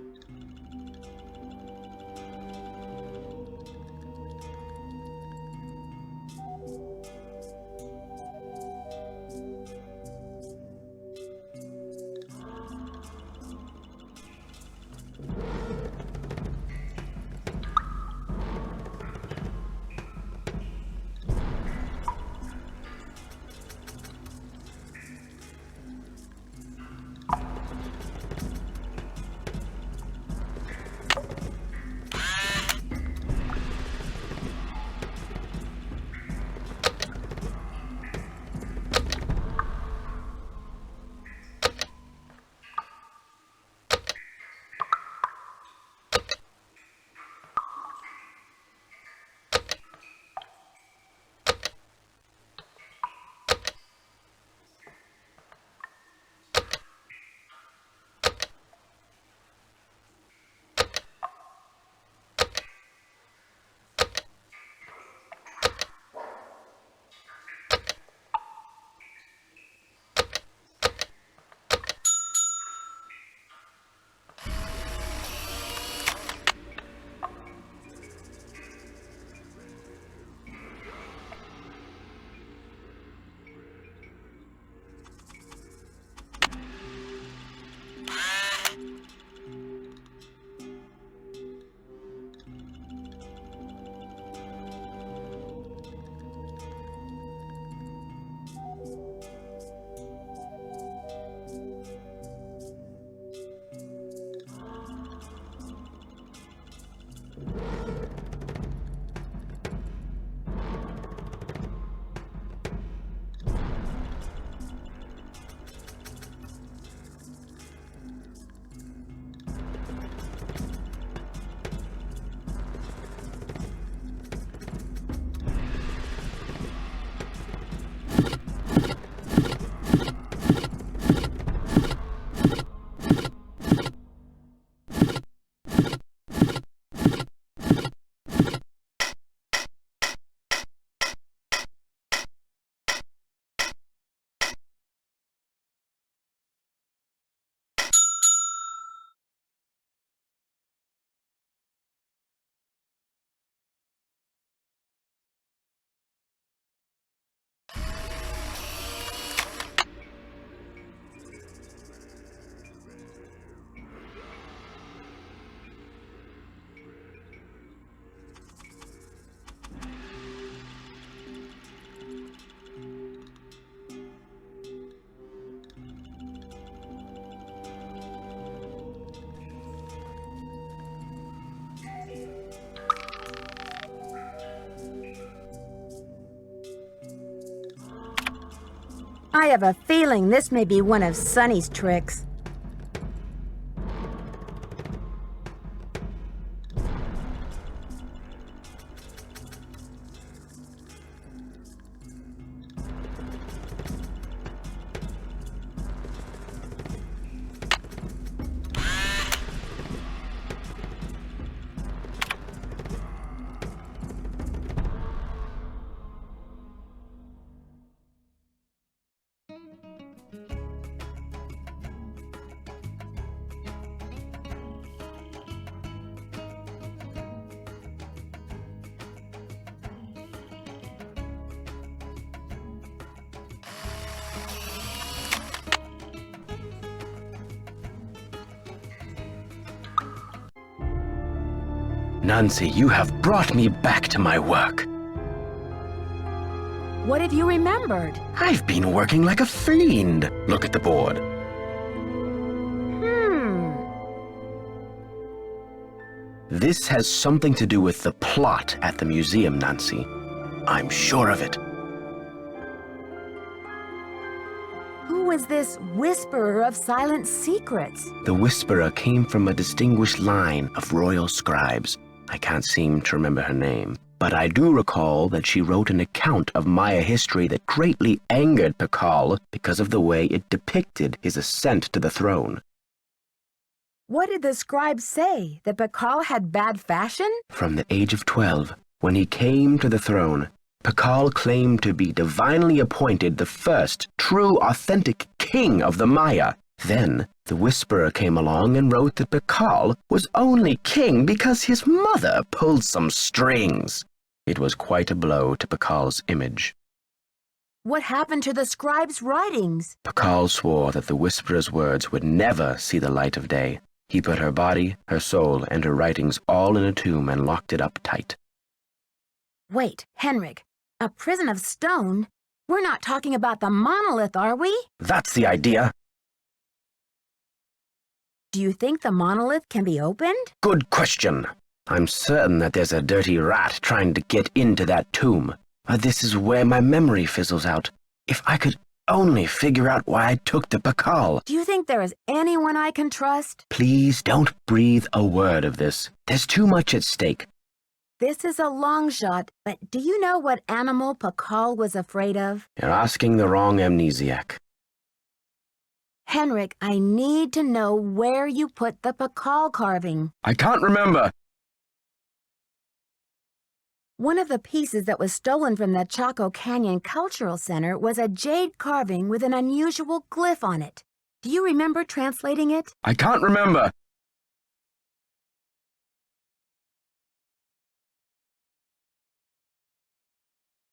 I have a feeling this may be one of Sonny's tricks. Nancy, you have brought me back to my work. What have you remembered? I've been working like a fiend. Look at the board. This has something to do with the plot at the museum, Nancy. I'm sure of it. Who was this whisperer of silent secrets? The Whisperer came from a distinguished line of royal scribes. I can't seem to remember her name, but I do recall that she wrote an account of Maya history that greatly angered Pakal because of the way it depicted his ascent to the throne. What did the scribe say? That Pakal had bad fashion? From the age of 12, when he came to the throne, Pakal claimed to be divinely appointed the first true authentic king of the Maya. Then the Whisperer came along and wrote that Pakal was only king because his mother pulled some strings. It was quite a blow to Pakal's image. What happened to the scribe's writings? Pakal swore that the Whisperer's words would never see the light of day. He put her body, her soul, and her writings all in a tomb and locked it up tight. Wait, Henrik, a prison of stone? We're not talking about the monolith, are we? That's the idea. Do you think the monolith can be opened? Good question. I'm certain that there's a dirty rat trying to get into that tomb. This is where my memory fizzles out. If I could only figure out why I took the Pakal. Do you think there is anyone I can trust? Please don't breathe a word of this. There's too much at stake. This is a long shot, but do you know what animal Pakal was afraid of? You're asking the wrong amnesiac. Henrik, I need to know where you put the Pakal carving. I can't remember. One of the pieces that was stolen from the Chaco Canyon Cultural Center was a jade carving with an unusual glyph on it. Do you remember translating it? I can't remember.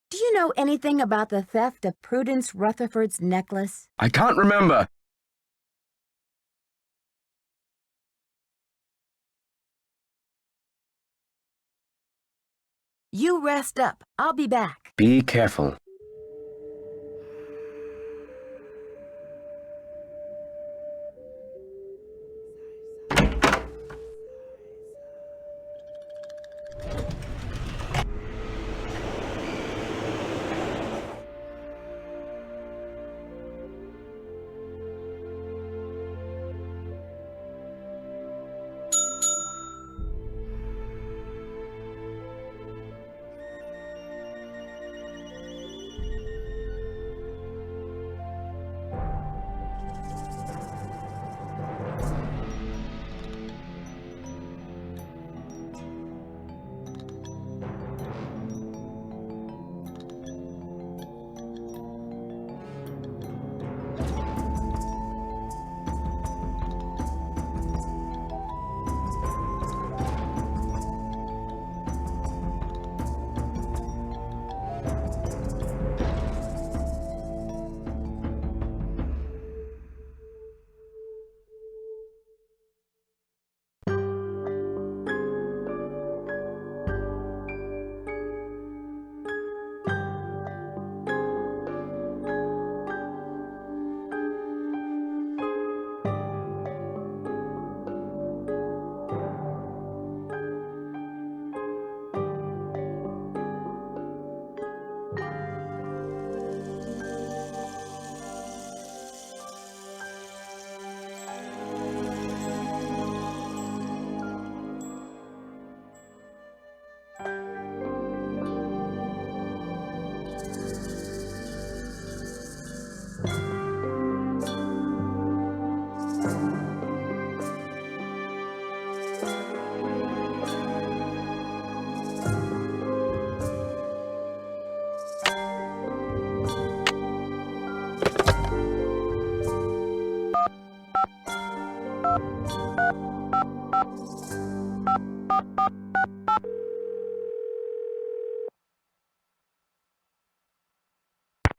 Do you know anything about the theft of Prudence Rutherford's necklace? I can't remember. You rest up. I'll be back. Be careful.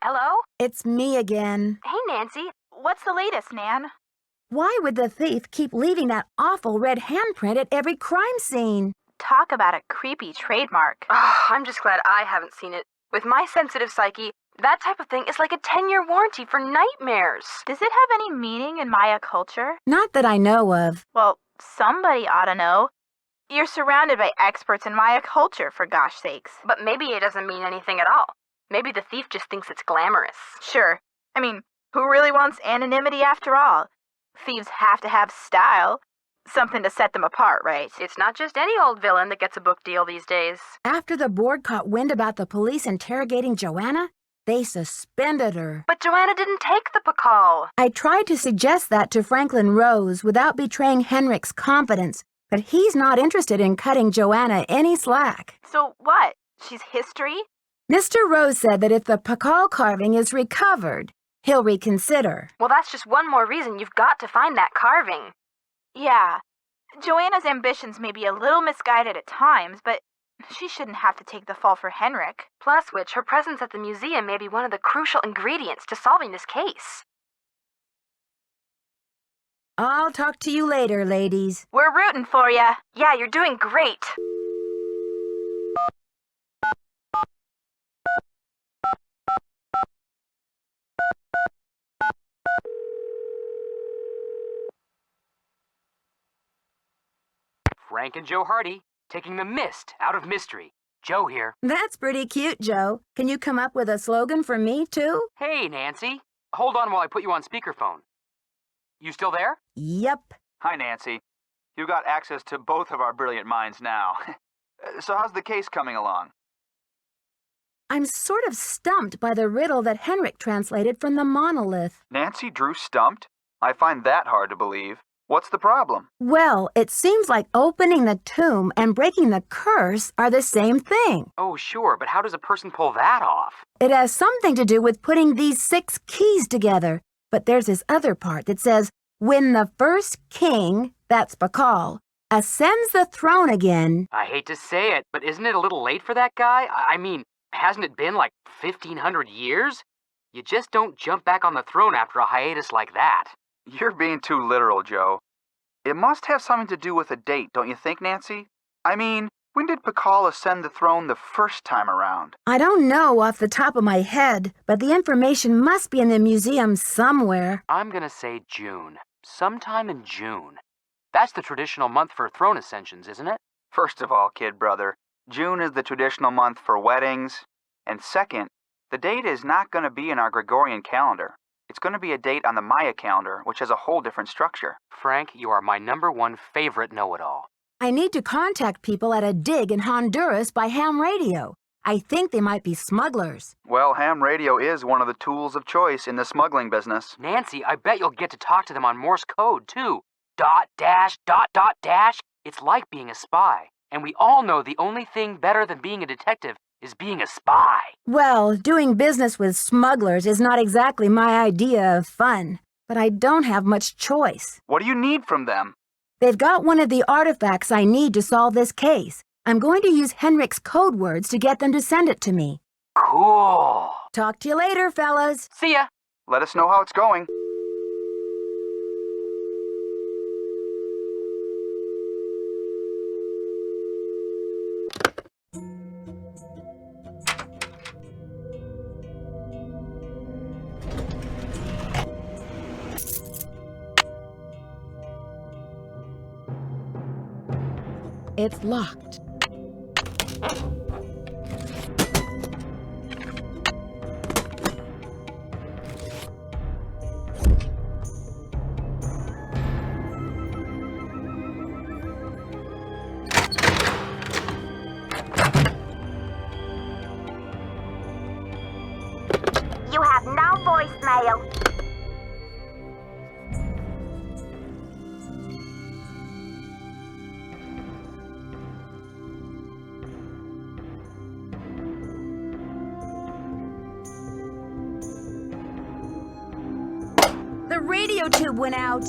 Hello? It's me again. Hey, Nancy. What's the latest, Nan? Why would the thief keep leaving that awful red handprint at every crime scene? Talk about a creepy trademark. Oh, I'm just glad I haven't seen it. With my sensitive psyche, that type of thing is like a 10-year warranty for nightmares. Does it have any meaning in Maya culture? Not that I know of. Well, somebody ought to know. You're surrounded by experts in Maya culture, for gosh sakes. But maybe it doesn't mean anything at all. Maybe the thief just thinks it's glamorous. Sure. I mean, who really wants anonymity after all? Thieves have to have style. Something to set them apart, right? It's not just any old villain that gets a book deal these days. After the board caught wind about the police interrogating Joanna, they suspended her. But Joanna didn't take the Pakal. I tried to suggest that to Franklin Rose without betraying Henrik's confidence, but he's not interested in cutting Joanna any slack. So what? She's history? Mr. Rose said that if the Pakal carving is recovered, he'll reconsider. Well, that's just one more reason you've got to find that carving. Yeah, Joanna's ambitions may be a little misguided at times, but she shouldn't have to take the fall for Henrik. Plus which, her presence at the museum may be one of the crucial ingredients to solving this case. I'll talk to you later, ladies. We're rooting for ya. Yeah, you're doing great. Frank and Joe Hardy, taking the mist out of mystery. Joe here. That's pretty cute, Joe. Can you come up with a slogan for me, too? Hey, Nancy. Hold on while I put you on speakerphone. You still there? Yep. Hi, Nancy. You got access to both of our brilliant minds now. So how's the case coming along? I'm sort of stumped by the riddle that Henrik translated from the monolith. Nancy Drew stumped? I find that hard to believe. What's the problem? Well, it seems like opening the tomb and breaking the curse are the same thing. Oh, sure, but how does a person pull that off? It has something to do with putting these 6 keys together. But there's this other part that says, when the first king, that's Pakal, ascends the throne again. I hate to say it, but isn't it a little late for that guy? I mean, hasn't it been like 1,500 years? You just don't jump back on the throne after a hiatus like that. You're being too literal, Joe. It must have something to do with a date, don't you think, Nancy? I mean, when did Pakal ascend the throne the first time around? I don't know off the top of my head, but the information must be in the museum somewhere. I'm gonna say June. Sometime in June. That's the traditional month for throne ascensions, isn't it? First of all, kid brother, June is the traditional month for weddings. And second, the date is not going to be in our Gregorian calendar. It's going to be a date on the Maya calendar, which has a whole different structure. Frank, you are my #1 favorite know-it-all. I need to contact people at a dig in Honduras by ham radio. I think they might be smugglers. Well, ham radio is one of the tools of choice in the smuggling business. Nancy, I bet you'll get to talk to them on Morse code, too. Dot, dash, dot, dot, dash. It's like being a spy. And we all know the only thing better than being a detective is being a spy. Well, doing business with smugglers is not exactly my idea of fun, but I don't have much choice. What do you need from them? They've got one of the artifacts I need to solve this case. I'm going to use Henrik's code words to get them to send it to me. Cool. Talk to you later, fellas. See ya. Let us know how it's going. It's locked. You have no voicemail. The radio tube went out.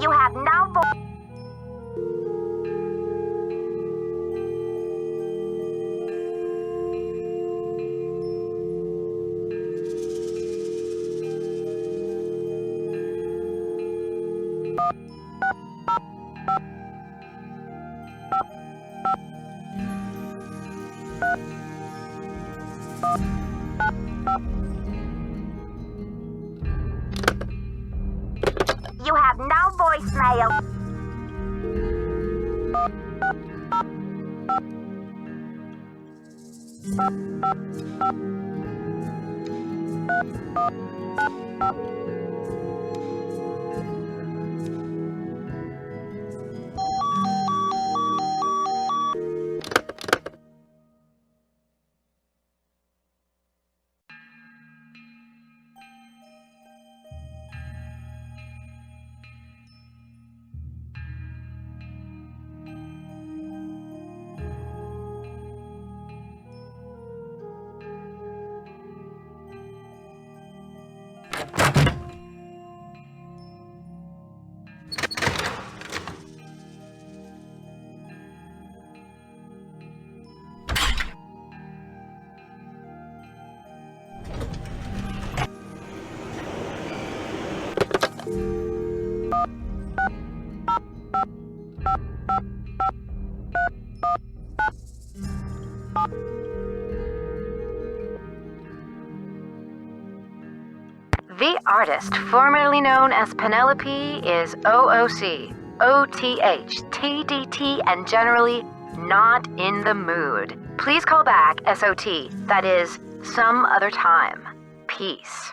You have now You have no voicemail. The artist formerly known as Penelope is OOC, OTH, TDT, and generally not in the mood. Please call back SOT, that is, some other time. Peace.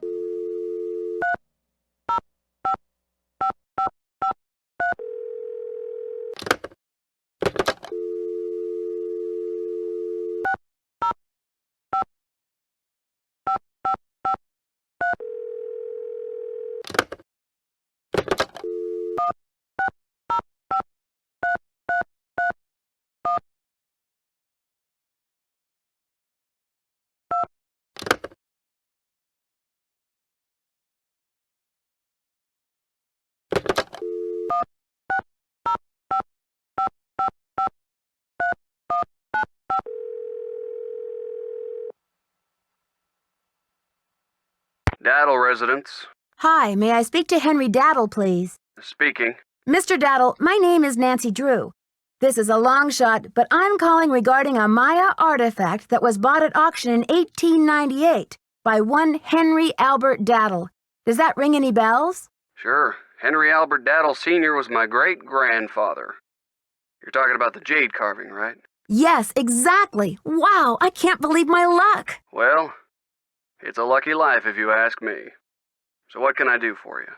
Daddle residence. Hi, may I speak to Henry Daddle, please? Speaking. Mr. Daddle, my name is Nancy Drew. This is a long shot, but I'm calling regarding a Maya artifact that was bought at auction in 1898 by one Henry Albert Daddle. Does that ring any bells? Sure. Henry Albert Daddle Sr. was my great-grandfather. You're talking about the jade carving, right? Yes, exactly. Wow, I can't believe my luck. Well, it's a lucky life if you ask me. So what can I do for you?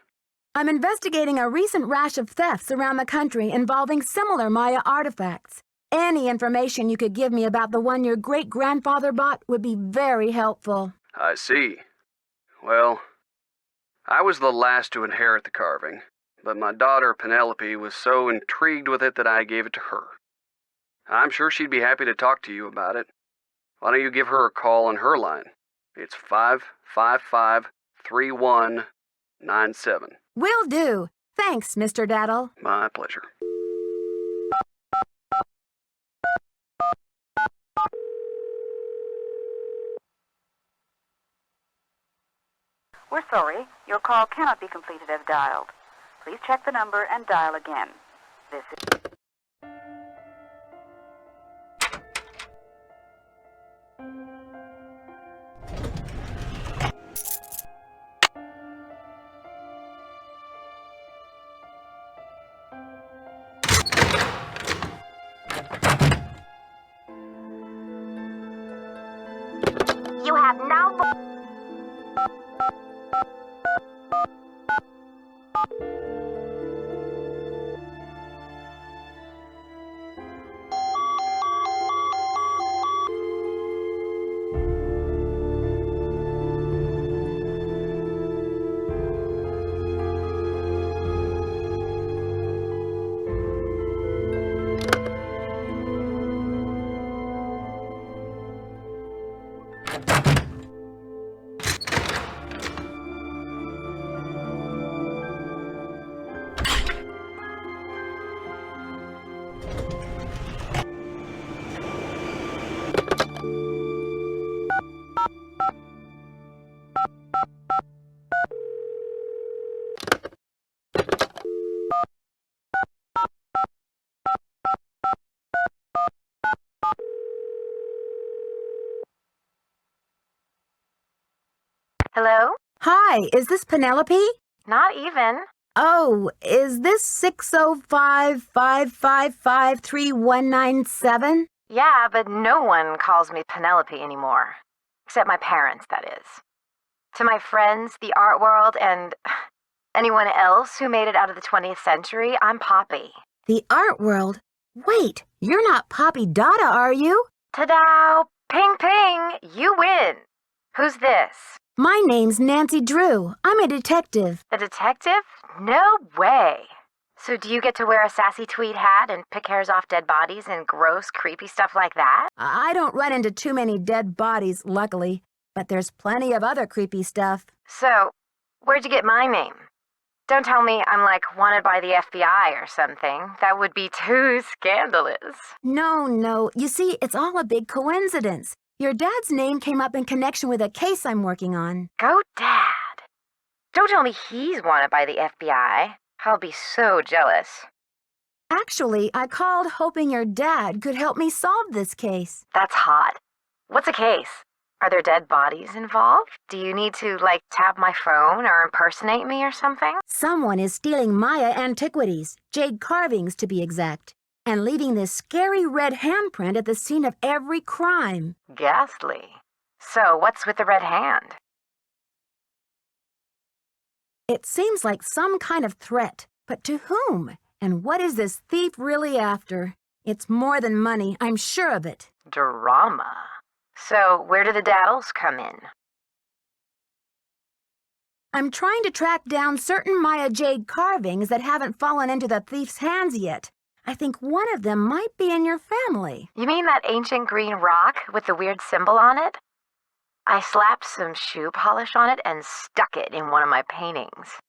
I'm investigating a recent rash of thefts around the country involving similar Maya artifacts. Any information you could give me about the one your great-grandfather bought would be very helpful. I see. Well, I was the last to inherit the carving, but my daughter Penelope was so intrigued with it that I gave it to her. I'm sure she'd be happy to talk to you about it. Why don't you give her a call on her line? It's 555-3197. Will do. Thanks, Mr. Daddle. My pleasure. We're sorry, your call cannot be completed as dialed. Please check the number and dial again. This is... You have now Hi, is this Penelope? Not even. Oh, is this 605-555-3197? Yeah, but no one calls me Penelope anymore. Except my parents, that is. To my friends, the art world, and anyone else who made it out of the 20th century, I'm Poppy. The art world? Wait, you're not Poppy Dada, are you? Ta-da! Ping ping! You win! Who's this? My name's Nancy Drew. I'm a detective. A detective? No way! So do you get to wear a sassy tweed hat and pick hairs off dead bodies and gross, creepy stuff like that? I don't run into too many dead bodies, luckily. But there's plenty of other creepy stuff. So, where'd you get my name? Don't tell me I'm like wanted by the FBI or something. That would be too scandalous. No. You see, it's all a big coincidence. Your dad's name came up in connection with a case I'm working on. Go Dad. Don't tell me he's wanted by the FBI. I'll be so jealous. Actually, I called hoping your dad could help me solve this case. That's hot. What's a case? Are there dead bodies involved? Do you need to, tap my phone or impersonate me or something? Someone is stealing Maya antiquities, jade carvings to be exact, and leaving this scary red handprint at the scene of every crime. Ghastly. So, what's with the red hand? It seems like some kind of threat, but to whom? And what is this thief really after? It's more than money, I'm sure of it. Drama. So, where do the daddles come in? I'm trying to track down certain Maya jade carvings that haven't fallen into the thief's hands yet. I think one of them might be in your family. You mean that ancient green rock with the weird symbol on it? I slapped some shoe polish on it and stuck it in one of my paintings.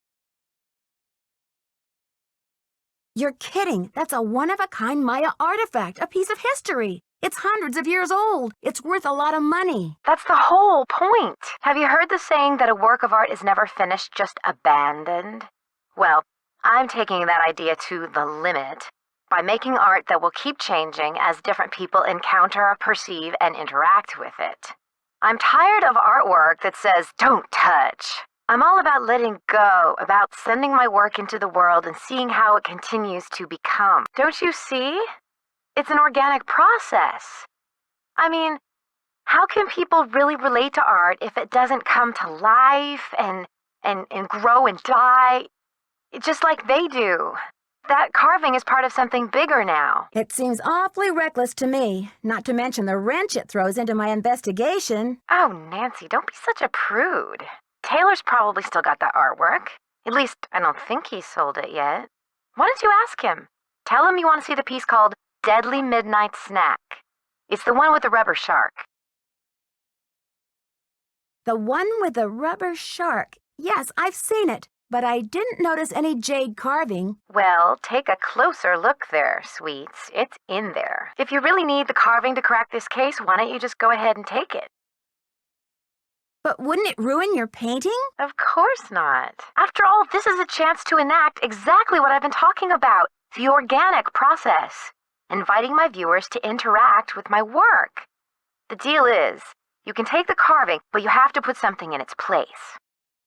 You're kidding. That's a one-of-a-kind Maya artifact, a piece of history. It's hundreds of years old. It's worth a lot of money. That's the whole point. Have you heard the saying that a work of art is never finished, just abandoned? Well, I'm taking that idea to the limit by making art that will keep changing as different people encounter, perceive, and interact with it. I'm tired of artwork that says, "Don't touch." I'm all about letting go, about sending my work into the world and seeing how it continues to become. Don't you see? It's an organic process. I mean, how can people really relate to art if it doesn't come to life and grow and die just like they do? That carving is part of something bigger now. It seems awfully reckless to me, not to mention the wrench it throws into my investigation. Oh, Nancy, don't be such a prude. Taylor's probably still got that artwork. At least, I don't think he sold it yet. Why don't you ask him? Tell him you want to see the piece called Deadly Midnight Snack. It's the one with the rubber shark. The one with the rubber shark. Yes, I've seen it, but I didn't notice any jade carving. Well, take a closer look there, sweets. It's in there. If you really need the carving to crack this case, why don't you just go ahead and take it? But wouldn't it ruin your painting? Of course not. After all, this is a chance to enact exactly what I've been talking about, the organic process, inviting my viewers to interact with my work. The deal is, you can take the carving, but you have to put something in its place.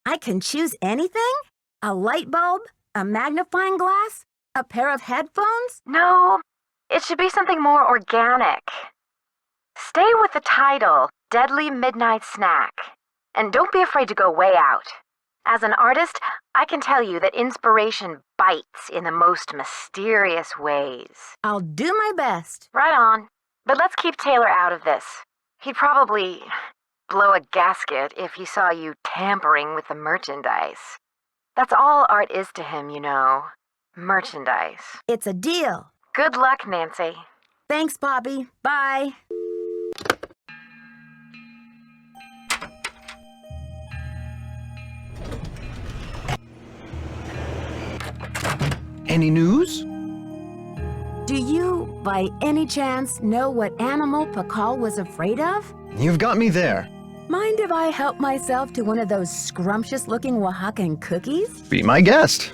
I can choose anything? A light bulb? A magnifying glass? A pair of headphones? No, it should be something more organic. Stay with the title, Deadly Midnight Snack. And don't be afraid to go way out. As an artist, I can tell you that inspiration bites in the most mysterious ways. I'll do my best. Right on. But let's keep Taylor out of this. He'd probably blow a gasket if he saw you tampering with the merchandise. That's all art is to him, you know. Merchandise. It's a deal. Good luck, Nancy. Thanks, Poppy. Bye. Any news? Do you, by any chance, know what animal Pakal was afraid of? You've got me there. Mind if I help myself to one of those scrumptious-looking Oaxacan cookies? Be my guest.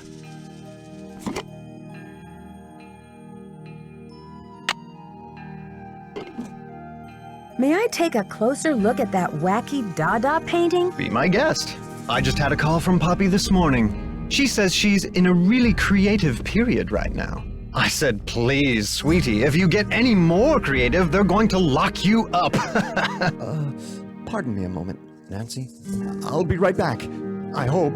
May I take a closer look at that wacky Dada painting? Be my guest. I just had a call from Poppy this morning. She says she's in a really creative period right now. I said, please, sweetie, if you get any more creative, they're going to lock you up. Pardon me a moment, Nancy. I'll be right back. I hope.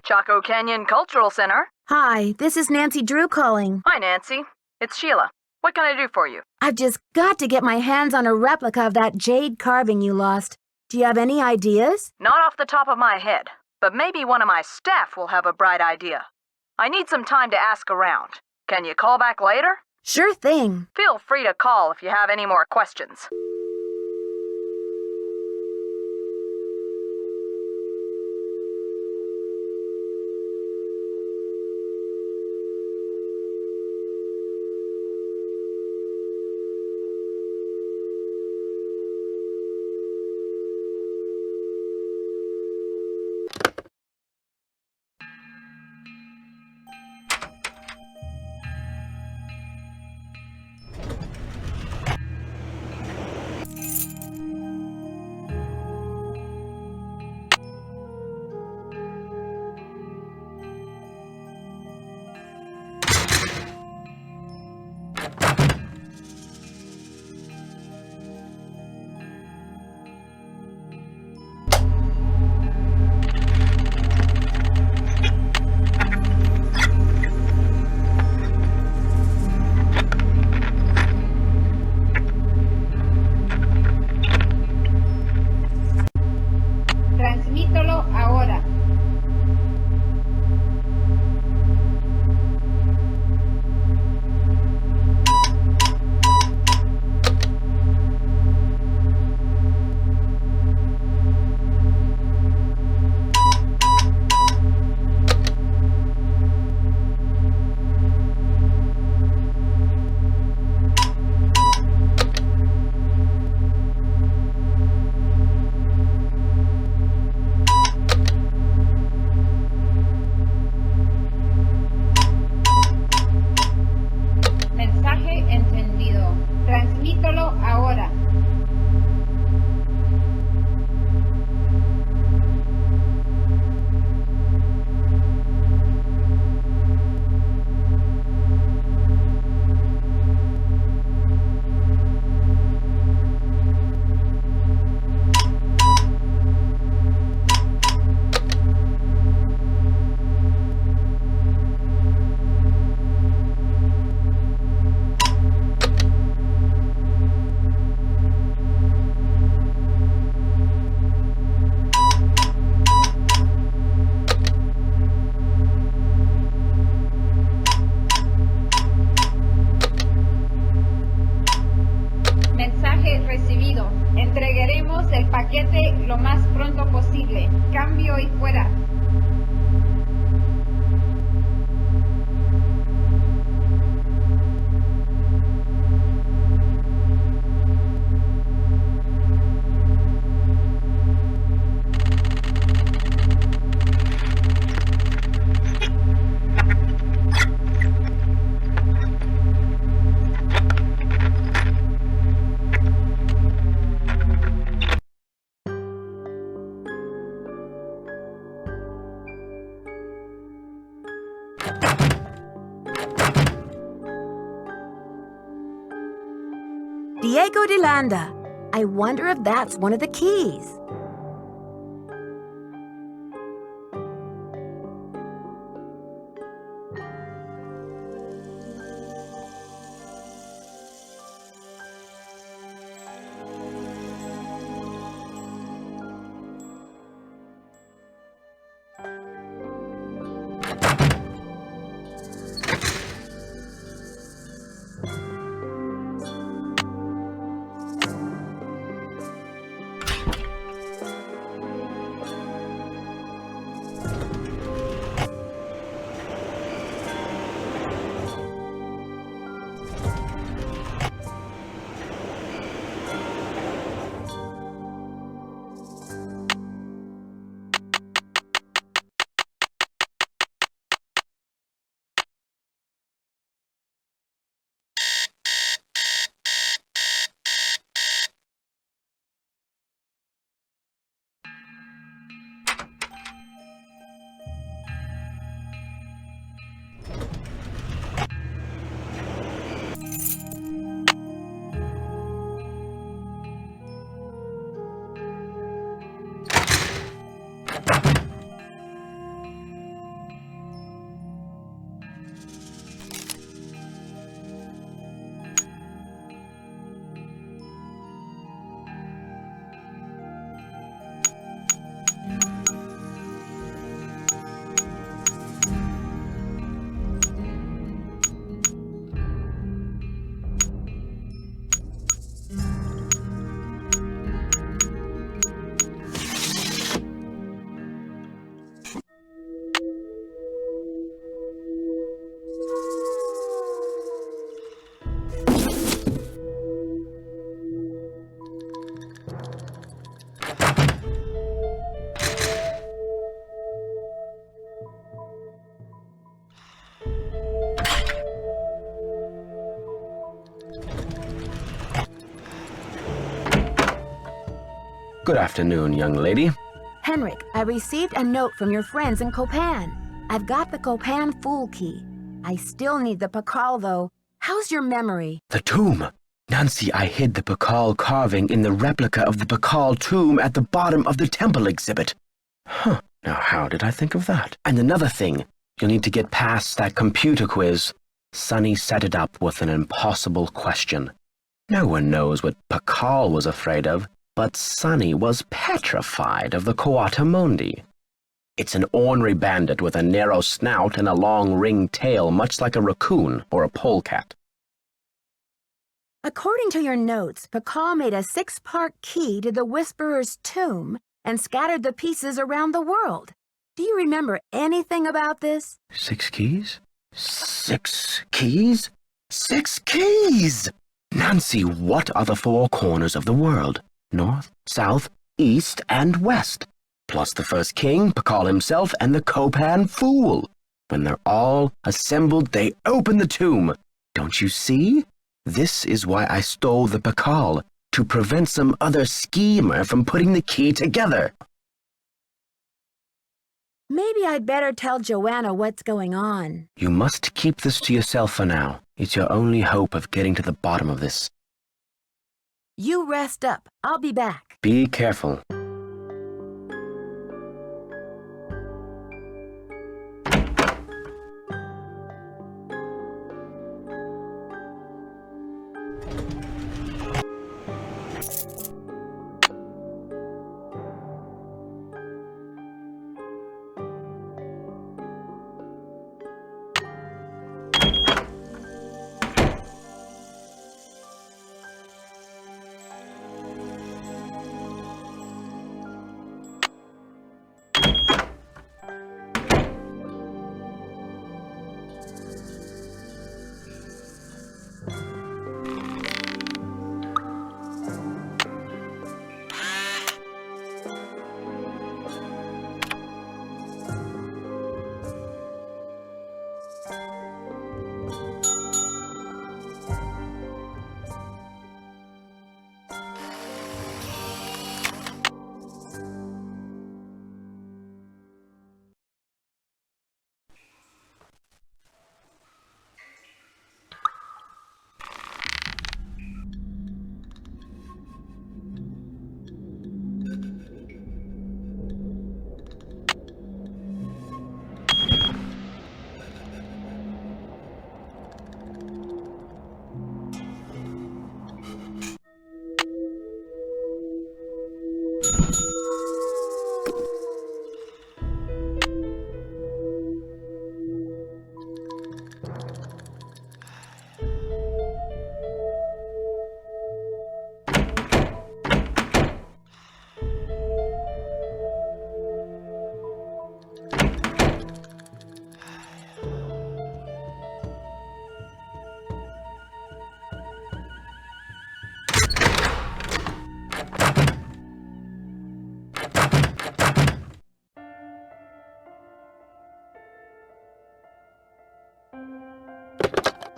Chaco Canyon Cultural Center. Hi, this is Nancy Drew calling. Hi, Nancy. It's Sheila. What can I do for you? I've just got to get my hands on a replica of that jade carving you lost. Do you have any ideas? Not off the top of my head, but maybe one of my staff will have a bright idea. I need some time to ask around. Can you call back later? Sure thing. Feel free to call if you have any more questions. Transmítelo ahora. Mensaje entendido. Transmítelo ahora. Mensaje recibido. Entregaremos el paquete lo más pronto posible. Cambio y fuera. Diego de Landa. I wonder if that's one of the keys. Good afternoon, young lady. Henrik, I received a note from your friends in Copan. I've got the Copan Fool key. I still need the Pakal, though. How's your memory? The tomb. Nancy, I hid the Pakal carving in the replica of the Pakal tomb at the bottom of the temple exhibit. Huh. Now, how did I think of that? And another thing, you'll need to get past that computer quiz. Sonny set it up with an impossible question. No one knows what Pakal was afraid of, but Sonny was petrified of the Coatamundi. It's an ornery bandit with a narrow snout and a long ringed tail, much like a raccoon or a polecat. According to your notes, Pakal made a 6-part key to the Whisperer's tomb and scattered the pieces around the world. Do you remember anything about this? 6 keys? 6 keys? 6 keys! Nancy, what are the 4 corners of the world? North, south, east, and west. Plus the first king, Pakal himself, and the Copan Fool. When they're all assembled, they open the tomb. Don't you see? This is why I stole the Pakal, to prevent some other schemer from putting the key together. Maybe I'd better tell Joanna what's going on. You must keep this to yourself for now. It's your only hope of getting to the bottom of this. You rest up. I'll be back. Be careful.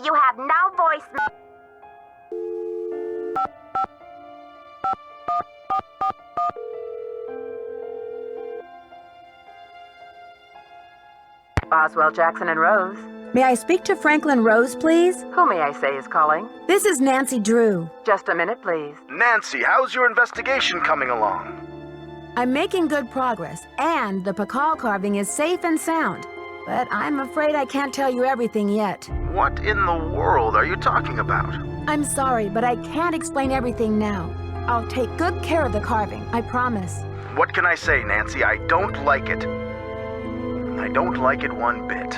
You have no voice. Boswell, Jackson, and Rose. May I speak to Franklin Rose, please? Who may I say is calling? This is Nancy Drew. Just a minute, please. Nancy, how's your investigation coming along? I'm making good progress, and the Pakal carving is safe and sound. But I'm afraid I can't tell you everything yet. What in the world are you talking about? I'm sorry, but I can't explain everything now. I'll take good care of the carving, I promise. What can I say, Nancy? I don't like it. I don't like it one bit.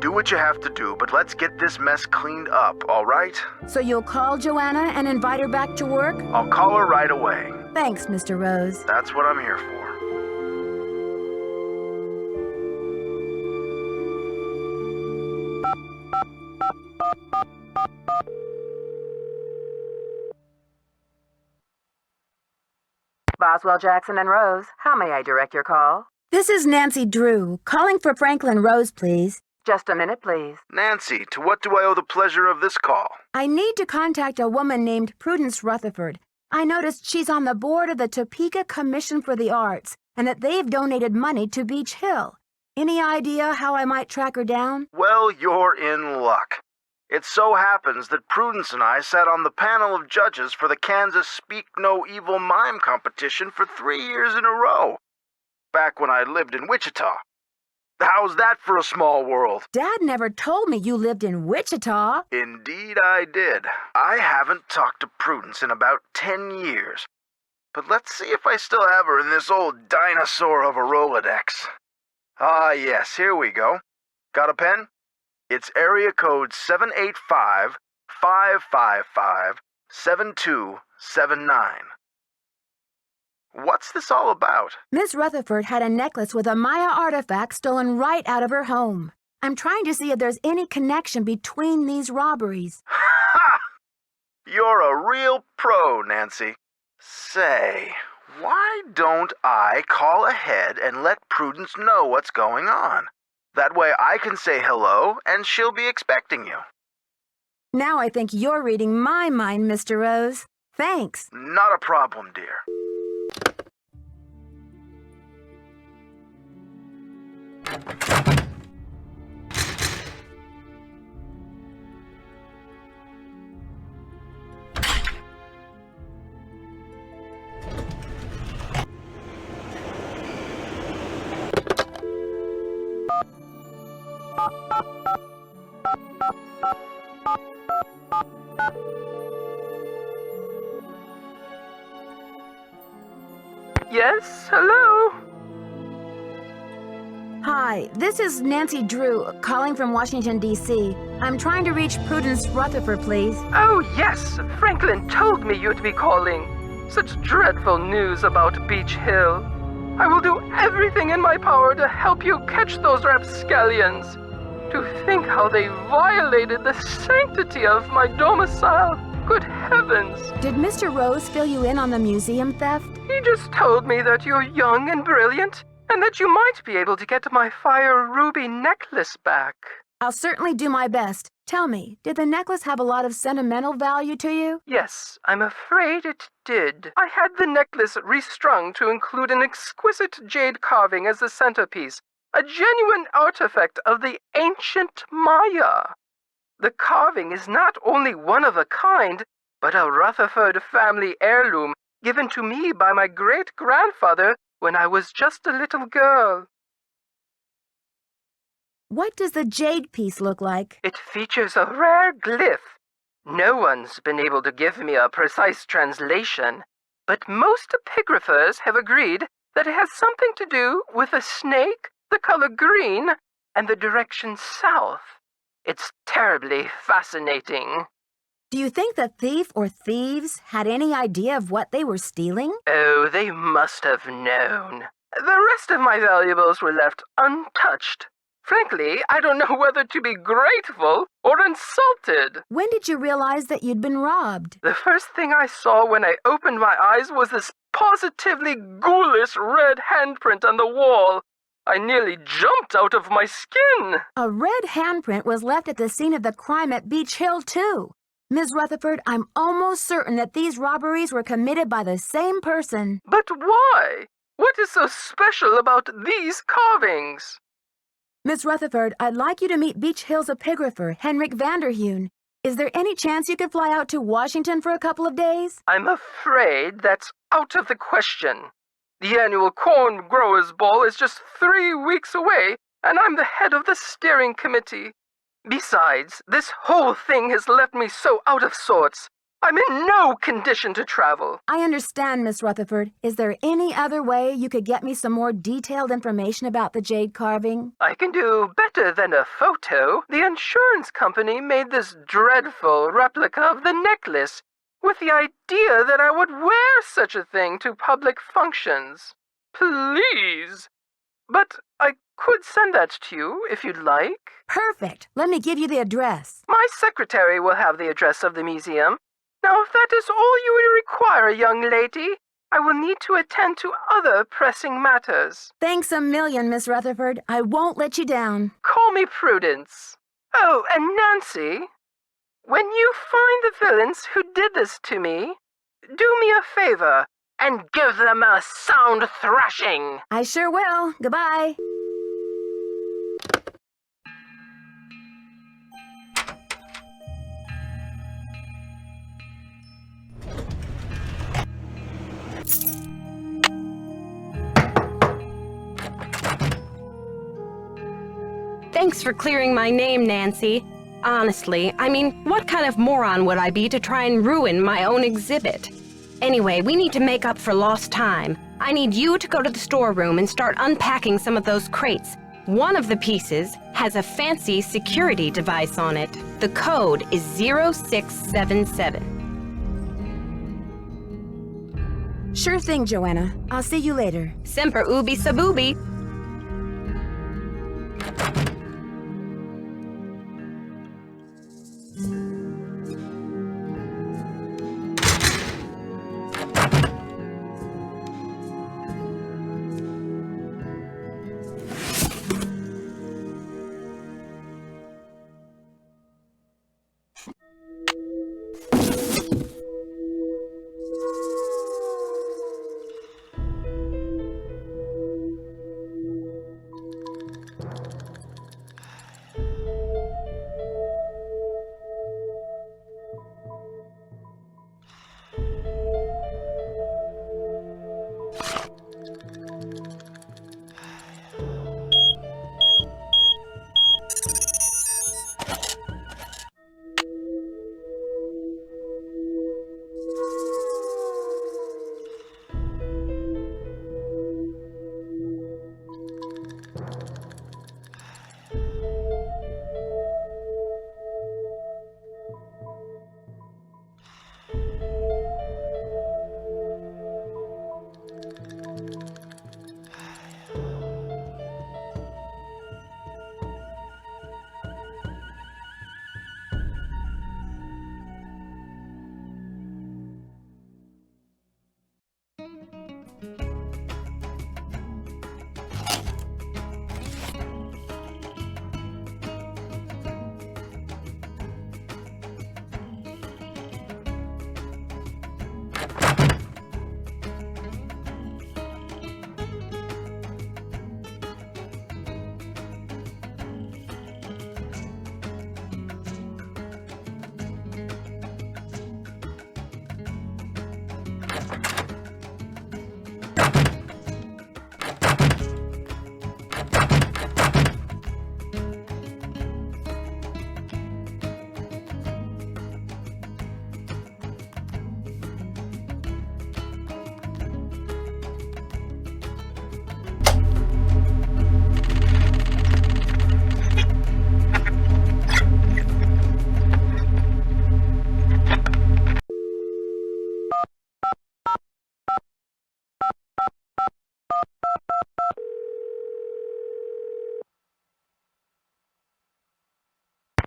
Do what you have to do, but let's get this mess cleaned up, all right? So you'll call Joanna and invite her back to work? I'll call her right away. Thanks, Mr. Rose. That's what I'm here for. Boswell, Jackson, and Rose. How may I direct your call? This is Nancy Drew, calling for Franklin Rose, please. Just a minute, please. Nancy, to what do I owe the pleasure of this call? I need to contact a woman named Prudence Rutherford. I noticed she's on the board of the Topeka Commission for the Arts and that they've donated money to Beach Hill. Any idea how I might track her down? Well, you're in luck. It so happens that Prudence and I sat on the panel of judges for the Kansas Speak No Evil Mime competition for 3 years in a row, back when I lived in Wichita. How's that for a small world? Dad never told me you lived in Wichita. Indeed I did. I haven't talked to Prudence in about 10 years. But let's see if I still have her in this old dinosaur of a Rolodex. Ah, yes, here we go. Got a pen? It's area code 785-555-7279. What's this all about? Miss Rutherford had a necklace with a Maya artifact stolen right out of her home. I'm trying to see if there's any connection between these robberies. Ha! You're a real pro, Nancy. Say, why don't I call ahead and let Prudence know what's going on? That way I can say hello and she'll be expecting you. Now I think you're reading my mind, Mr. Rose. Thanks. Not a problem, dear. Yes, hello? Hi, this is Nancy Drew, calling from Washington, D.C. I'm trying to reach Prudence Rutherford, please. Oh, yes, Franklin told me you'd be calling. Such dreadful news about Beach Hill. I will do everything in my power to help you catch those rapscallions. To think how they violated the sanctity of my domicile. Good heavens! Did Mr. Rose fill you in on the museum theft? He just told me that you're young and brilliant, and that you might be able to get my fire ruby necklace back. I'll certainly do my best. Tell me, did the necklace have a lot of sentimental value to you? Yes, I'm afraid it did. I had the necklace restrung to include an exquisite jade carving as the centerpiece, a genuine artifact of the ancient Maya. The carving is not only one of a kind, but a Rutherford family heirloom given to me by my great-grandfather when I was just a little girl. What does the jade piece look like? It features a rare glyph. No one's been able to give me a precise translation, but most epigraphers have agreed that it has something to do with a snake, the color green, and the direction south. It's terribly fascinating. Do you think the thief or thieves had any idea of what they were stealing? Oh, they must have known. The rest of my valuables were left untouched. Frankly, I don't know whether to be grateful or insulted. When did you realize that you'd been robbed? The first thing I saw when I opened my eyes was this positively ghoulish red handprint on the wall. I nearly jumped out of my skin. A red handprint was left at the scene of the crime at Beach Hill, too. Ms. Rutherford, I'm almost certain that these robberies were committed by the same person. But why? What is so special about these carvings? Miss Rutherford, I'd like you to meet Beach Hill's epigrapher, Henrik Vanderheun. Is there any chance you could fly out to Washington for a couple of days? I'm afraid that's out of the question. The annual Corn Growers' Ball is just 3 weeks away, and I'm the head of the steering committee. Besides, this whole thing has left me so out of sorts. I'm in no condition to travel. I understand, Miss Rutherford. Is there any other way you could get me some more detailed information about the jade carving? I can do better than a photo. The insurance company made this dreadful replica of the necklace with the idea that I would wear such a thing to public functions. Please. But I could send that to you if you'd like. Perfect. Let me give you the address. My secretary will have the address of the museum. Now, if that is all you would require, young lady, I will need to attend to other pressing matters. Thanks a million, Miss Rutherford. I won't let you down. Call me Prudence. Oh, and Nancy, when you find the villains who did this to me, do me a favor and give them a sound thrashing. I sure will. Goodbye. Thanks for clearing my name, Nancy. Honestly, I mean, what kind of moron would I be to try and ruin my own exhibit? Anyway, we need to make up for lost time. I need you to go to the storeroom and start unpacking some of those crates. One of the pieces has a fancy security device on it. The code is 0677. Sure thing, Joanna. I'll see you later. Semper ubi sub ubi.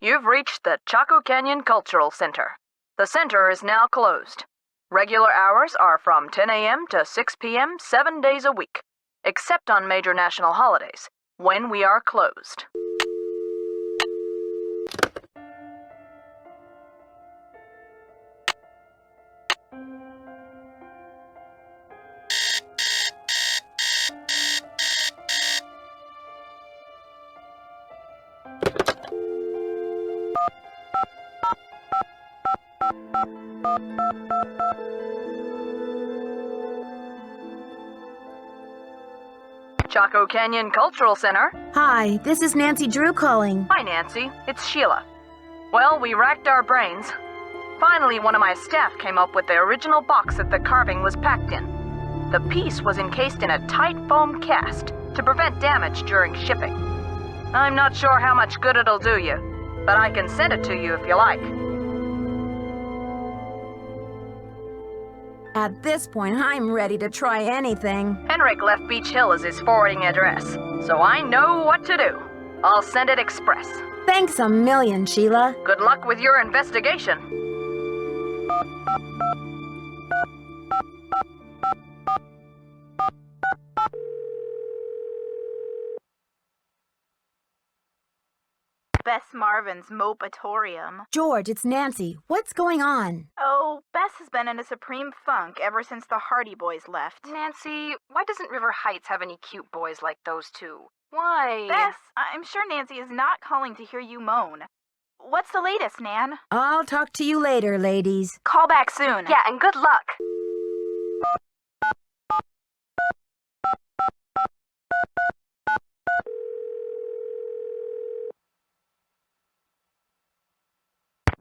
You've reached the Chaco Canyon Cultural Center. The center is now closed. Regular hours are from 10 a.m. to 6 p.m. 7 days a week, except on major national holidays, when we are closed. Chaco Canyon Cultural Center. Hi, this is Nancy Drew calling. Hi, Nancy. It's Sheila. Well, we racked our brains. Finally, one of my staff came up with the original box that the carving was packed in. The piece was encased in a tight foam cast to prevent damage during shipping. I'm not sure how much good it'll do you, but I can send it to you if you like. At this point, I'm ready to try anything. Henrik left Beach Hill as his forwarding address, so I know what to do. I'll send it express. Thanks a million, Sheila. Good luck with your investigation. Bess Marvin's Mopatorium. George, it's Nancy. What's going on? Oh, Bess has been in a supreme funk ever since the Hardy Boys left. Nancy, why doesn't River Heights have any cute boys like those two? Why? Bess, I'm sure Nancy is not calling to hear you moan. What's the latest, Nan? I'll talk to you later, ladies. Call back soon. Yeah, and good luck.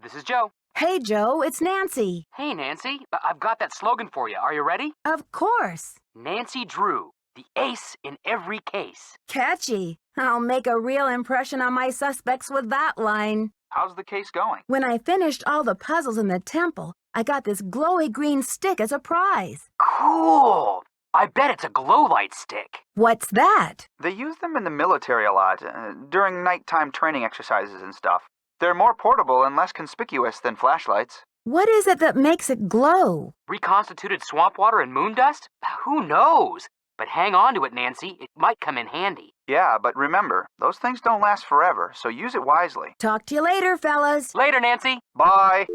This is Joe. Hey, Joe, it's Nancy. Hey, Nancy. I've got that slogan for you. Are you ready? Of course. Nancy Drew, the ace in every case. Catchy. I'll make a real impression on my suspects with that line. How's the case going? When I finished all the puzzles in the temple, I got this glowy green stick as a prize. Cool. I bet it's a glow light stick. What's that? They use them in the military a lot, during nighttime training exercises and stuff. They're more portable and less conspicuous than flashlights. What is it that makes it glow? Reconstituted swamp water and moon dust? Who knows? But hang on to it, Nancy. It might come in handy. Yeah, but remember, those things don't last forever, so use it wisely. Talk to you later, fellas. Later, Nancy. Bye.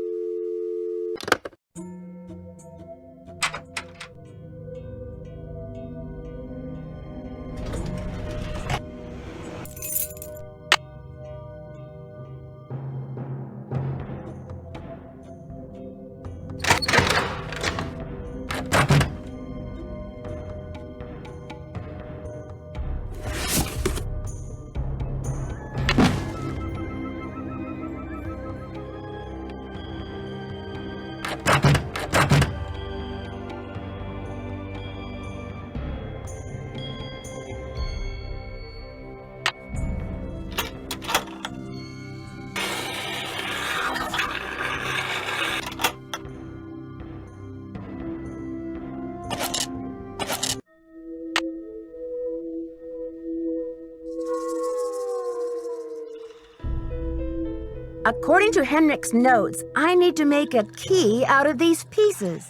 According to Henrik's notes, I need to make a key out of these pieces.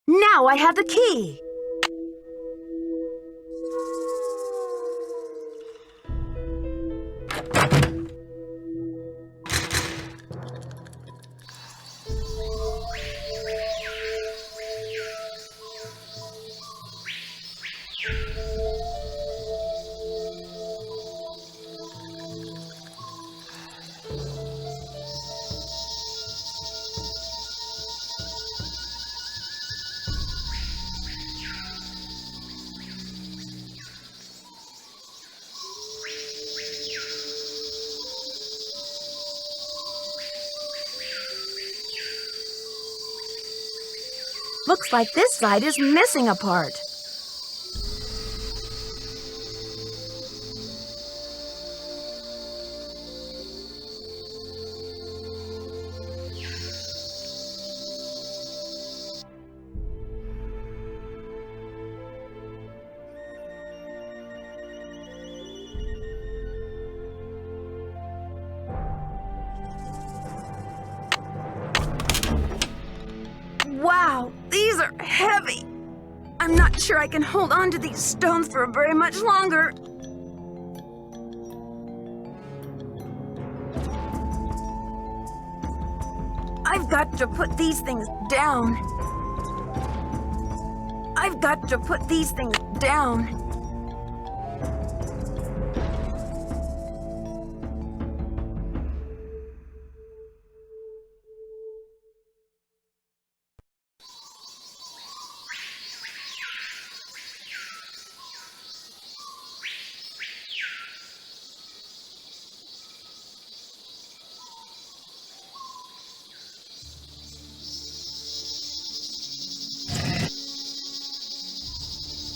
Now I have the key. Looks like this side is missing a part. Wow, these are heavy. I'm not sure I can hold on to these stones for very much longer. I've got to put these things down. I've got to put these things down.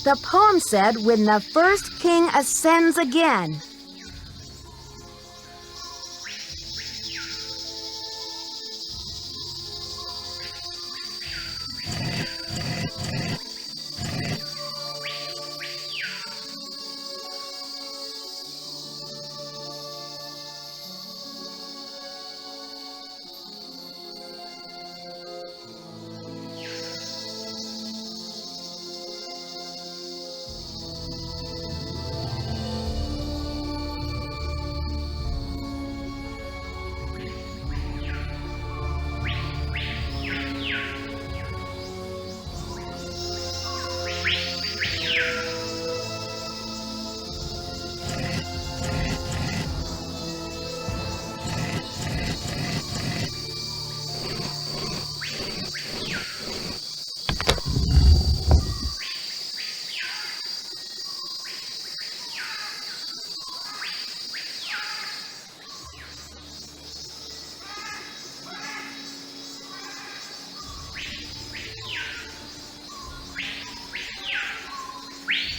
The poem said, when the first king ascends again.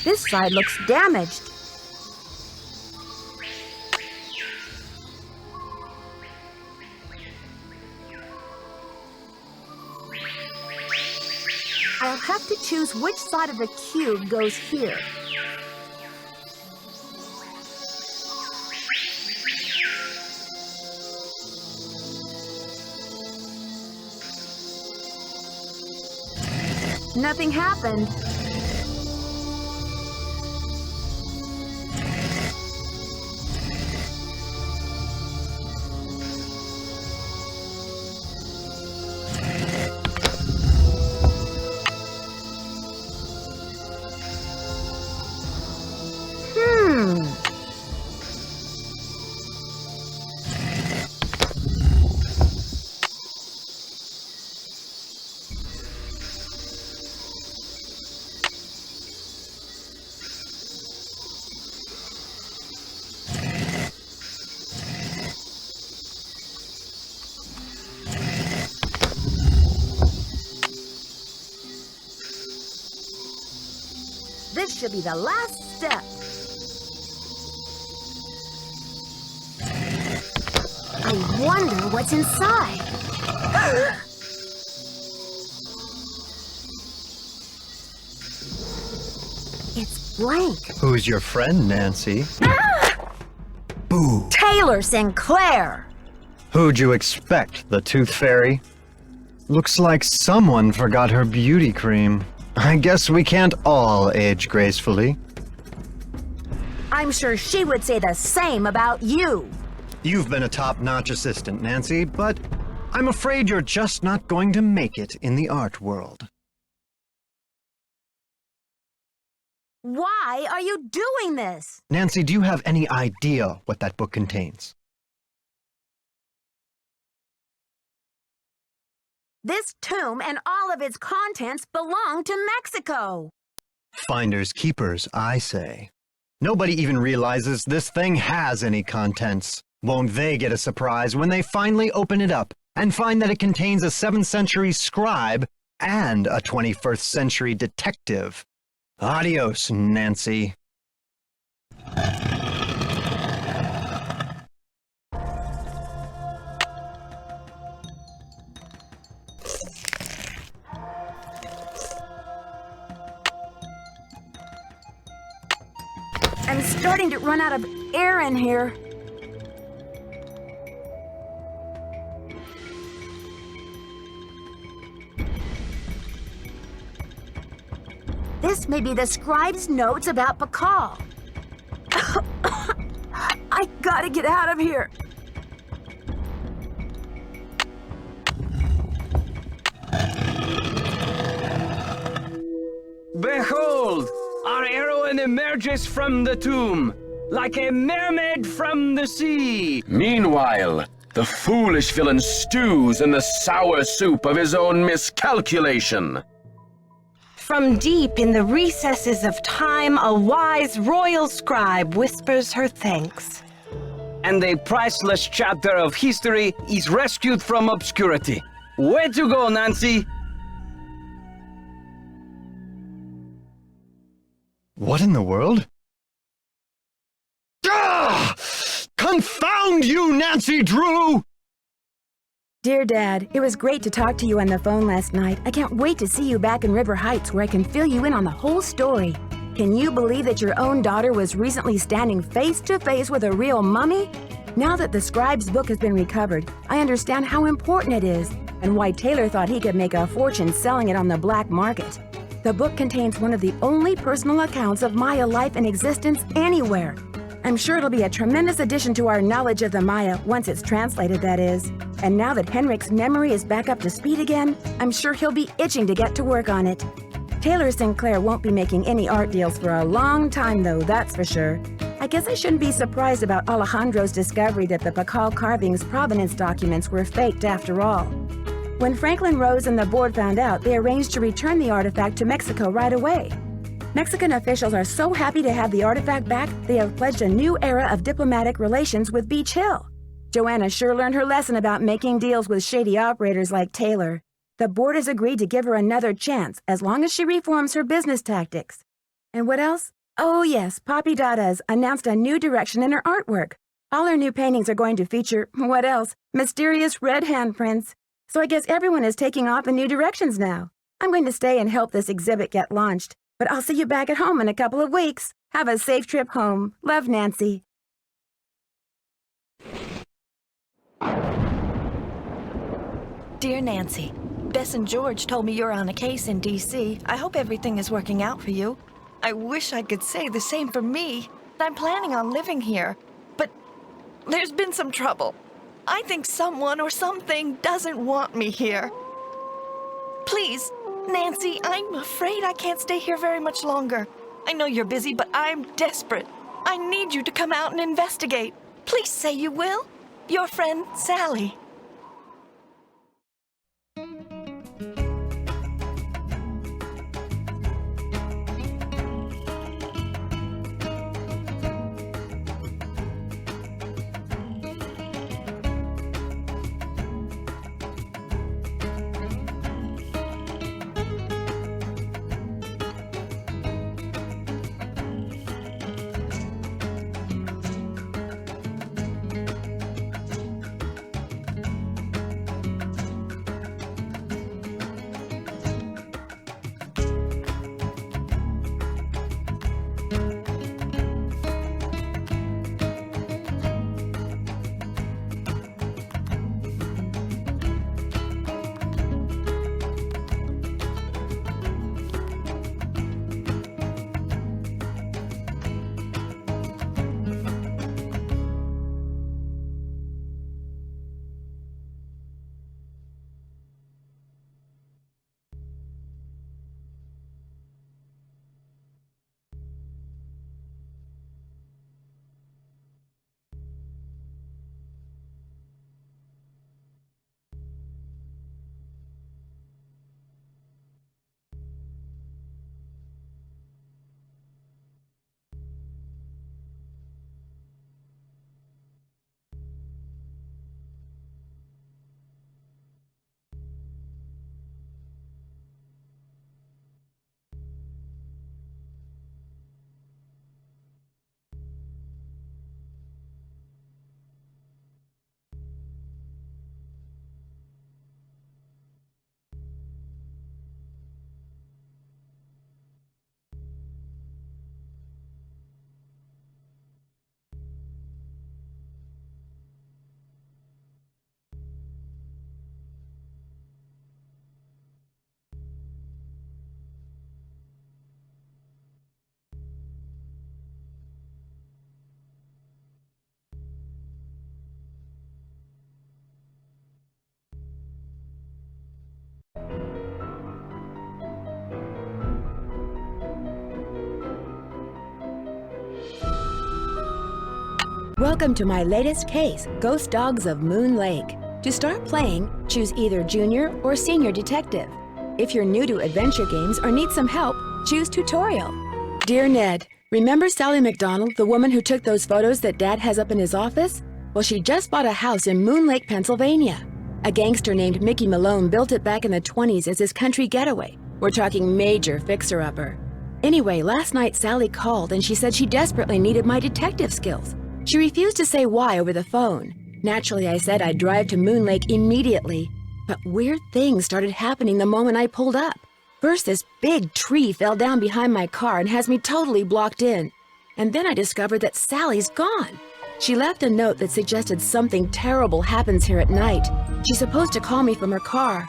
This side looks damaged. I'll have to choose which side of the cube goes here. Nothing happened. This should be the last step. I wonder what's inside. It's blank. Who's your friend, Nancy? Boo. Taylor Sinclair! Who'd you expect, the Tooth Fairy? Looks like someone forgot her beauty cream. I guess we can't all age gracefully. I'm sure she would say the same about you. You've been a top-notch assistant, Nancy, but I'm afraid you're just not going to make it in the art world. Why are you doing this? Nancy, do you have any idea what that book contains? This tomb and all of its contents belong to Mexico. Finders keepers, I say. Nobody even realizes this thing has any contents. Won't they get a surprise when they finally open it up and find that it contains a 7th century scribe and a 21st century detective? Adios, Nancy. I'm starting to run out of air in here. This may be the scribe's notes about Pakal. I gotta get out of here. Behold! Our heroine emerges from the tomb, like a mermaid from the sea. Meanwhile, the foolish villain stews in the sour soup of his own miscalculation. From deep in the recesses of time, a wise royal scribe whispers her thanks. And a priceless chapter of history is rescued from obscurity. Way to go, Nancy! What in the world? Ah! Confound you, Nancy Drew! Dear Dad, it was great to talk to you on the phone last night. I can't wait to see you back in River Heights where I can fill you in on the whole story. Can you believe that your own daughter was recently standing face to face with a real mummy? Now that the scribe's book has been recovered, I understand how important it is and why Taylor thought he could make a fortune selling it on the black market. The book contains one of the only personal accounts of Maya life in existence anywhere. I'm sure it'll be a tremendous addition to our knowledge of the Maya once it's translated, that is. And now that Henrik's memory is back up to speed again, I'm sure he'll be itching to get to work on it. Taylor Sinclair won't be making any art deals for a long time, though, that's for sure. I guess I shouldn't be surprised about Alejandro's discovery that the Pakal carving's provenance documents were faked after all. When Franklin Rose and the board found out, they arranged to return the artifact to Mexico right away. Mexican officials are so happy to have the artifact back, they have pledged a new era of diplomatic relations with Beach Hill. Joanna sure learned her lesson about making deals with shady operators like Taylor. The board has agreed to give her another chance as long as she reforms her business tactics. And what else? Oh yes, Poppy Dada's announced a new direction in her artwork. All her new paintings are going to feature, what else? Mysterious red handprints. So I guess everyone is taking off in new directions now. I'm going to stay and help this exhibit get launched. But I'll see you back at home in a couple of weeks. Have a safe trip home. Love, Nancy. Dear Nancy, Bess and George told me you're on a case in D.C. I hope everything is working out for you. I wish I could say the same for me. I'm planning on living here, but there's been some trouble. I think someone or something doesn't want me here. Please, Nancy, I'm afraid I can't stay here very much longer. I know you're busy, but I'm desperate. I need you to come out and investigate. Please say you will. Your friend, Sally. Welcome to my latest case, Ghost Dogs of Moon Lake. To start playing, choose either Junior or Senior Detective. If you're new to adventure games or need some help, choose Tutorial. Dear Ned, remember Sally McDonald, the woman who took those photos that Dad has up in his office? Well, she just bought a house in Moon Lake, Pennsylvania. A gangster named Mickey Malone built it back in the 20s as his country getaway. We're talking major fixer-upper. Anyway, last night Sally called and she said she desperately needed my detective skills. She refused to say why over the phone. Naturally, I said I'd drive to Moon Lake immediately. But weird things started happening the moment I pulled up. First, this big tree fell down behind my car and has me totally blocked in. And then I discovered that Sally's gone. She left a note that suggested something terrible happens here at night. She's supposed to call me from her car.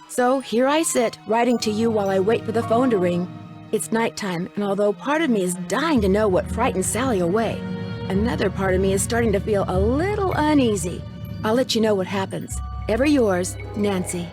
So here I sit, writing to you while I wait for the phone to ring. It's nighttime, and although part of me is dying to know what frightened Sally away, another part of me is starting to feel a little uneasy. I'll let you know what happens. Ever yours, Nancy.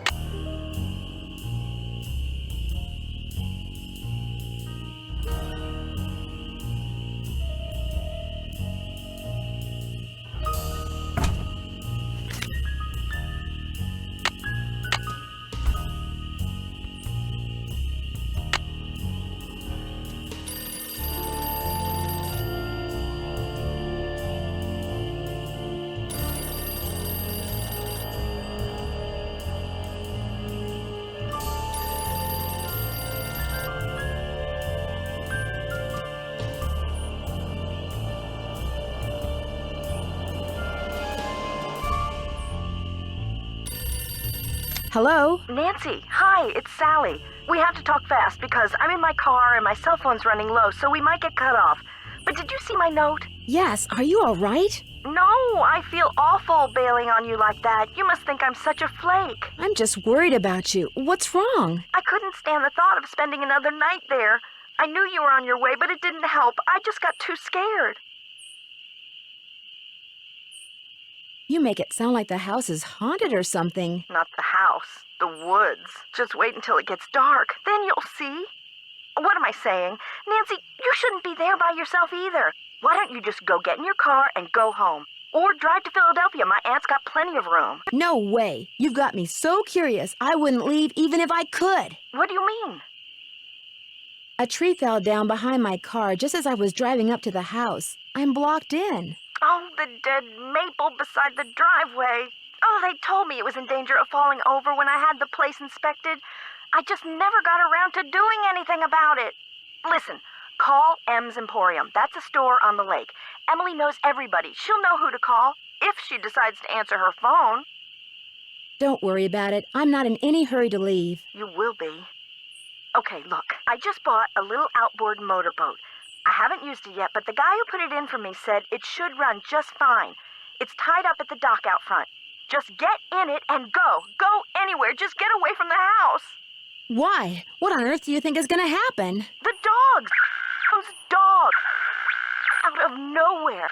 Hello? Nancy, hi, it's Sally. We have to talk fast because I'm in my car and my cell phone's running low, so we might get cut off. But did you see my note? Yes, are you all right? No, I feel awful bailing on you like that. You must think I'm such a flake. I'm just worried about you. What's wrong? I couldn't stand the thought of spending another night there. I knew you were on your way, but it didn't help. I just got too scared. You make it sound like the house is haunted or something. Not the house, the woods. Just wait until it gets dark. Then you'll see. What am I saying? Nancy, you shouldn't be there by yourself either. Why don't you just go get in your car and go home? Or drive to Philadelphia. My aunt's got plenty of room. No way. You've got me so curious, I wouldn't leave even if I could. What do you mean? A tree fell down behind my car just as I was driving up to the house. I'm blocked in. Oh, the dead maple beside the driveway. Oh, they told me it was in danger of falling over when I had the place inspected. I just never got around to doing anything about it. Listen, call M's Emporium. That's a store on the lake. Emily knows everybody. She'll know who to call if she decides to answer her phone. Don't worry about it. I'm not in any hurry to leave. You will be. Okay, look, I just bought a little outboard motorboat. I haven't used it yet, but the guy who put it in for me said it should run just fine. It's tied up at the dock out front. Just get in it and go. Go anywhere. Just get away from the house. Why? What on earth do you think is going to happen? The dogs. Those dogs. Out of nowhere.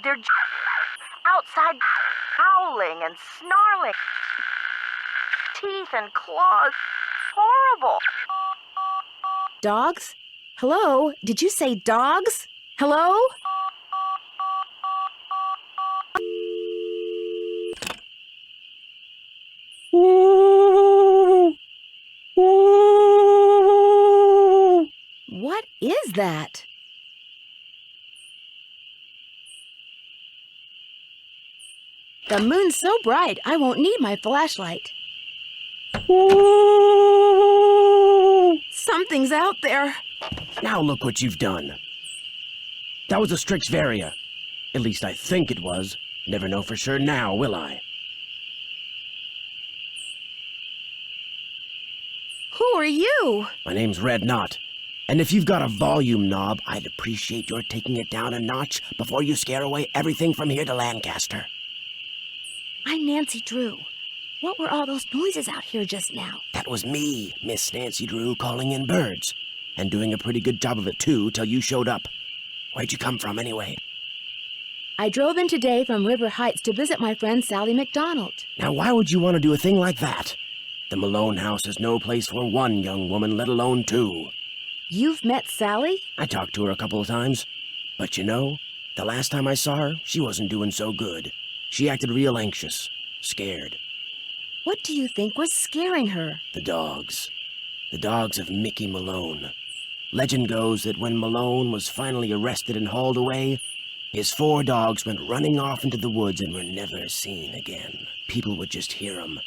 They're outside howling and snarling. Teeth and claws. Horrible. Dogs? Hello? Did you say dogs? Hello? What is that? The moon's so bright, I won't need my flashlight. Something's out there. Now look what you've done. That was a Strixvaria. At least I think it was. Never know for sure now, will I? Who are you? My name's Red Knot. And if you've got a volume knob, I'd appreciate your taking it down a notch before you scare away everything from here to Lancaster. I'm Nancy Drew. What were all those noises out here just now? That was me, Miss Nancy Drew, calling in birds. And doing a pretty good job of it, too, till you showed up. Where'd you come from, anyway? I drove in today from River Heights to visit my friend Sally McDonald. Now, why would you want to do a thing like that? The Malone house is no place for one young woman, let alone two. You've met Sally? I talked to her a couple of times. But you know, The last time I saw her, she wasn't doing so good. She acted real anxious, scared. What do you think was scaring her? The dogs. The dogs of Mickey Malone. Legend goes that when Malone was finally arrested and hauled away, his 4 dogs went running off into the woods and were never seen again. People would just hear them,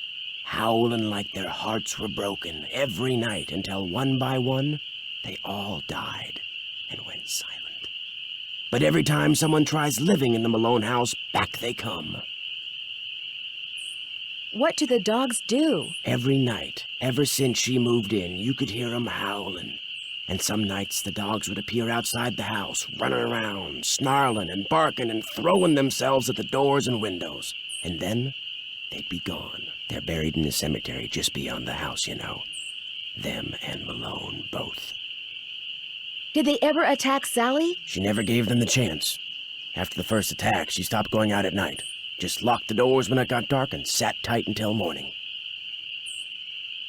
howling like their hearts were broken every night until one by one, they all died and went silent. But every time someone tries living in the Malone house, back they come. What do the dogs do? Every night, ever since she moved in, you could hear them howling. And some nights the dogs would appear outside the house, running around, snarling and barking and throwing themselves at the doors and windows. And then they'd be gone. They're buried in the cemetery just beyond the house, you know. Them and Malone, both. Did they ever attack Sally? She never gave them the chance. After the first attack, she stopped going out at night. Just locked the doors when it got dark and sat tight until morning.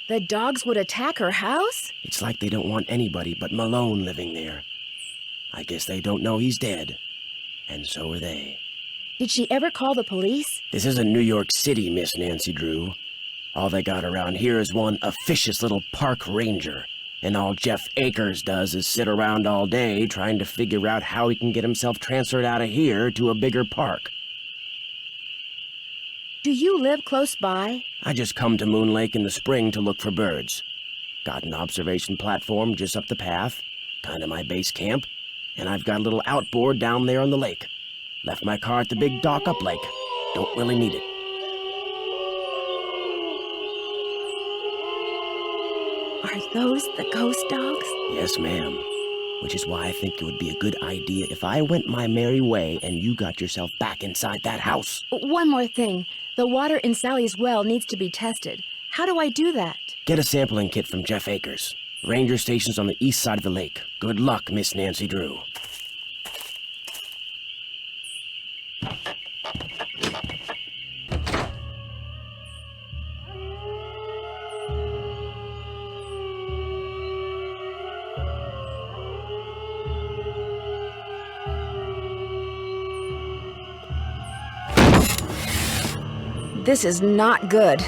The dogs would attack her house? It's like they don't want anybody but Malone living there. I guess they don't know he's dead. And so are they. Did she ever call the police? This isn't New York City, Miss Nancy Drew. All they got around here is one officious little park ranger. And all Jeff Akers does is sit around all day trying to figure out how he can get himself transferred out of here to a bigger park. Do you live close by? I just come to Moon Lake in the spring to look for birds. Got an observation platform just up the path, kinda my base camp, and I've got a little outboard down there on the lake. Left my car at the big dock up lake. Don't really need it. Are those the ghost dogs? Yes, ma'am. Which is why I think it would be a good idea if I went my merry way and you got yourself back inside that house. One more thing. The water in Sally's well needs to be tested. How do I do that? Get a sampling kit from Jeff Akers. Ranger station's on the east side of the lake. Good luck, Miss Nancy Drew. This is not good.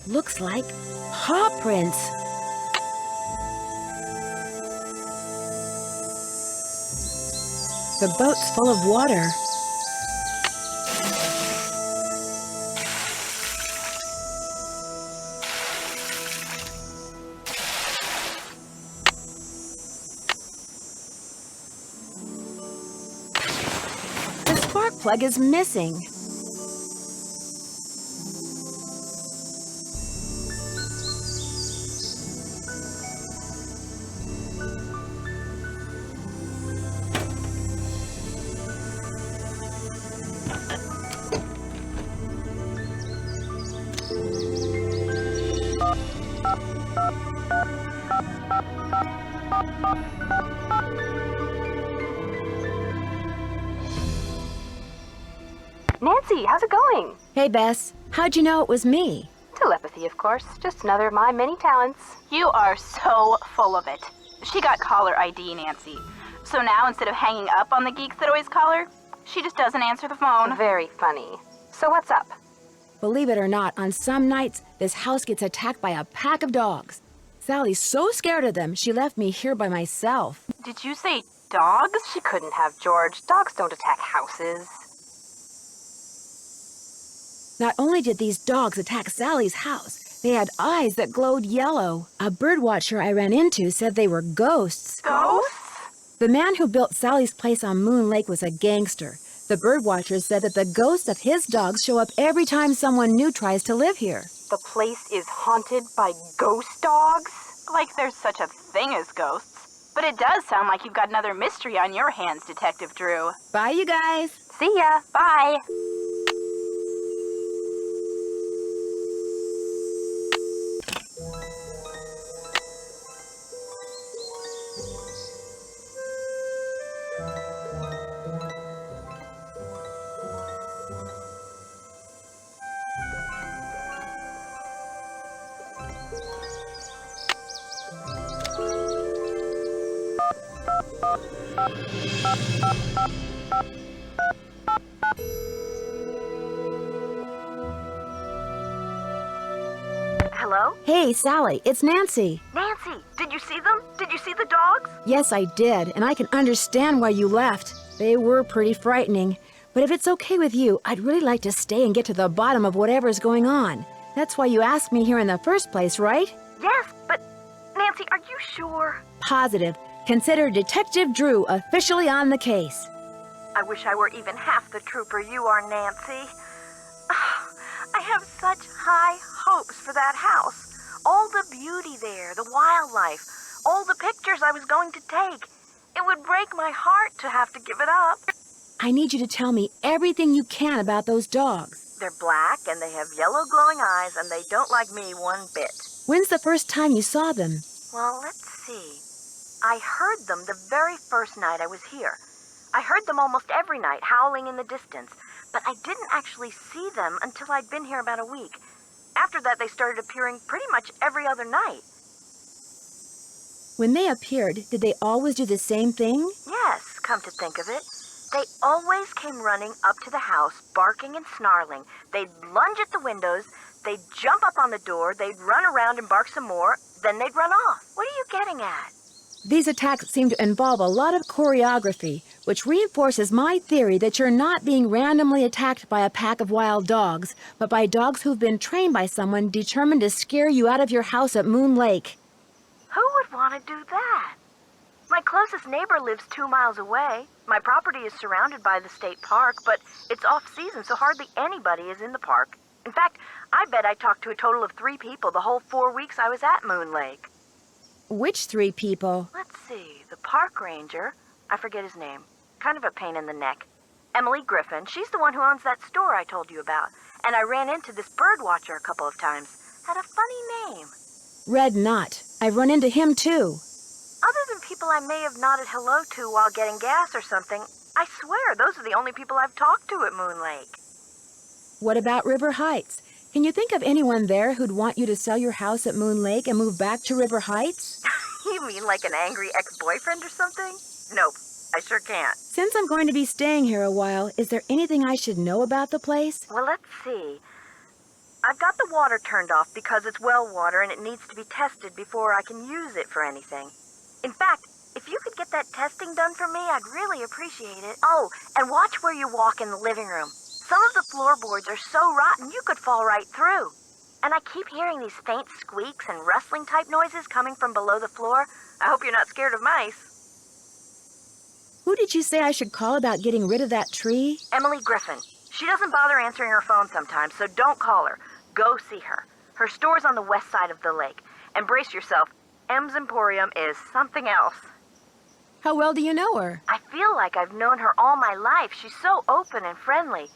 Looks like paw prints. The boat's full of water. The spark plug is missing. Nancy, how's it going? Hey, Bess. How'd you know it was me? Telepathy, of course. Just another of my many talents. You are so full of it. She got caller ID, Nancy. So now, instead of hanging up on the geeks that always call her, she just doesn't answer the phone. Very funny. So what's up? Believe it or not, on some nights, this house gets attacked by a pack of dogs. Sally's so scared of them, she left me here by myself. Did you say dogs? She couldn't have, George. Dogs don't attack houses. Not only did these dogs attack Sally's house, they had eyes that glowed yellow. A birdwatcher I ran into said they were ghosts. Ghosts? The man who built Sally's place on Moon Lake was a gangster. The birdwatcher said that the ghosts of his dogs show up every time someone new tries to live here. The place is haunted by ghost dogs? Like there's such a thing as ghosts. But it does sound like you've got another mystery on your hands, Detective Drew. Bye, you guys. See ya. Bye. Hello? Hey, Sally, it's Nancy. Nancy, did you see them? Did you see the dogs? Yes, I did, and I can understand why you left. They were pretty frightening. But if it's okay with you, I'd really like to stay and get to the bottom of whatever's going on. That's why you asked me here in the first place, right? Yes, but Nancy, are you sure? Positive. Consider Detective Drew officially on the case. I wish I were even half the trooper you are, Nancy. I have such high hopes for that house. All the beauty there, the wildlife, all the pictures I was going to take. It would break my heart to have to give it up. I need you to tell me everything you can about those dogs. They're black and they have yellow glowing eyes and they don't like me one bit. When's the first time you saw them? Well, let's see. I heard them the very first night I was here. I heard them almost every night, howling in the distance, but I didn't actually see them until I'd been here about a week. After that, they started appearing pretty much every other night. When they appeared, did they always do the same thing? Yes, come to think of it. They always came running up to the house, barking and snarling. They'd lunge at the windows, they'd jump up on the door, they'd run around and bark some more, then they'd run off. What are you getting at? These attacks seem to involve a lot of choreography, which reinforces my theory that you're not being randomly attacked by a pack of wild dogs, but by dogs who've been trained by someone determined to scare you out of your house at Moon Lake. Who would want to do that? My closest neighbor lives 2 miles away. My property is surrounded by the state park, but it's off-season, so hardly anybody is in the park. In fact, I bet I talked to a total of 3 people the whole 4 weeks I was at Moon Lake. Which 3 people? Let's see. The park ranger. I forget his name. Kind of a pain in the neck. Emily Griffin. She's the one who owns that store I told you about. And I ran into this bird watcher a couple of times. Had a funny name. Red Knot. I've run into him too. Other than people I may have nodded hello to while getting gas or something, I swear those are the only people I've talked to at Moon Lake. What about River Heights? Can you think of anyone there who'd want you to sell your house at Moon Lake and move back to River Heights? You mean like an angry ex-boyfriend or something? Nope, I sure can't. Since I'm going to be staying here a while, is there anything I should know about the place? Well, let's see. I've got the water turned off because it's well water and it needs to be tested before I can use it for anything. In fact, if you could get that testing done for me, I'd really appreciate it. Oh, and watch where you walk in the living room. Some of the floorboards are so rotten you could fall right through. And I keep hearing these faint squeaks and rustling type noises coming from below the floor. I hope you're not scared of mice. Who did you say I should call about getting rid of that tree? Emily Griffin. She doesn't bother answering her phone sometimes, so don't call her. Go see her. Her store's on the west side of the lake. And brace yourself, M's Emporium is something else. How well do you know her? I feel like I've known her all my life. She's so open and friendly.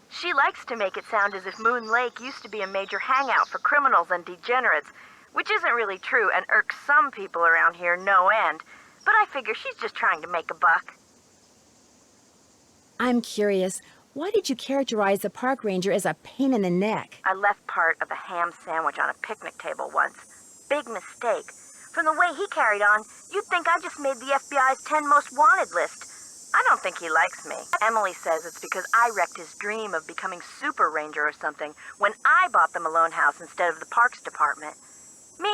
She likes to make it sound as if Moon Lake used to be a major hangout for criminals and degenerates, which isn't really true and irks some people around here no end. But I figure she's just trying to make a buck. I'm curious. Why did you characterize the park ranger as a pain in the neck? I left part of a ham sandwich on a picnic table once. Big mistake. From the way he carried on, you'd think I just made the FBI's 10 most wanted list. I don't think he likes me. Emily says it's because I wrecked his dream of becoming Super Ranger or something when I bought the Malone house instead of the Parks Department. Me,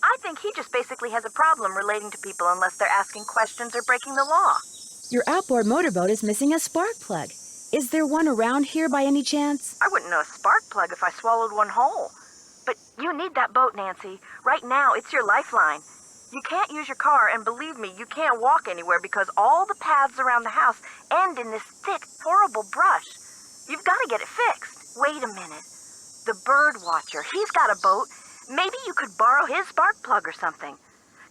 I think he just basically has a problem relating to people unless they're asking questions or breaking the law. Your outboard motorboat is missing a spark plug. Is there one around here by any chance? I wouldn't know a spark plug if I swallowed one whole. But you need that boat, Nancy. Right now, it's your lifeline. You can't use your car, and believe me, you can't walk anywhere because all the paths around the house end in this thick, horrible brush. You've got to get it fixed. Wait a minute. The bird watcher, he's got a boat. Maybe you could borrow his spark plug or something.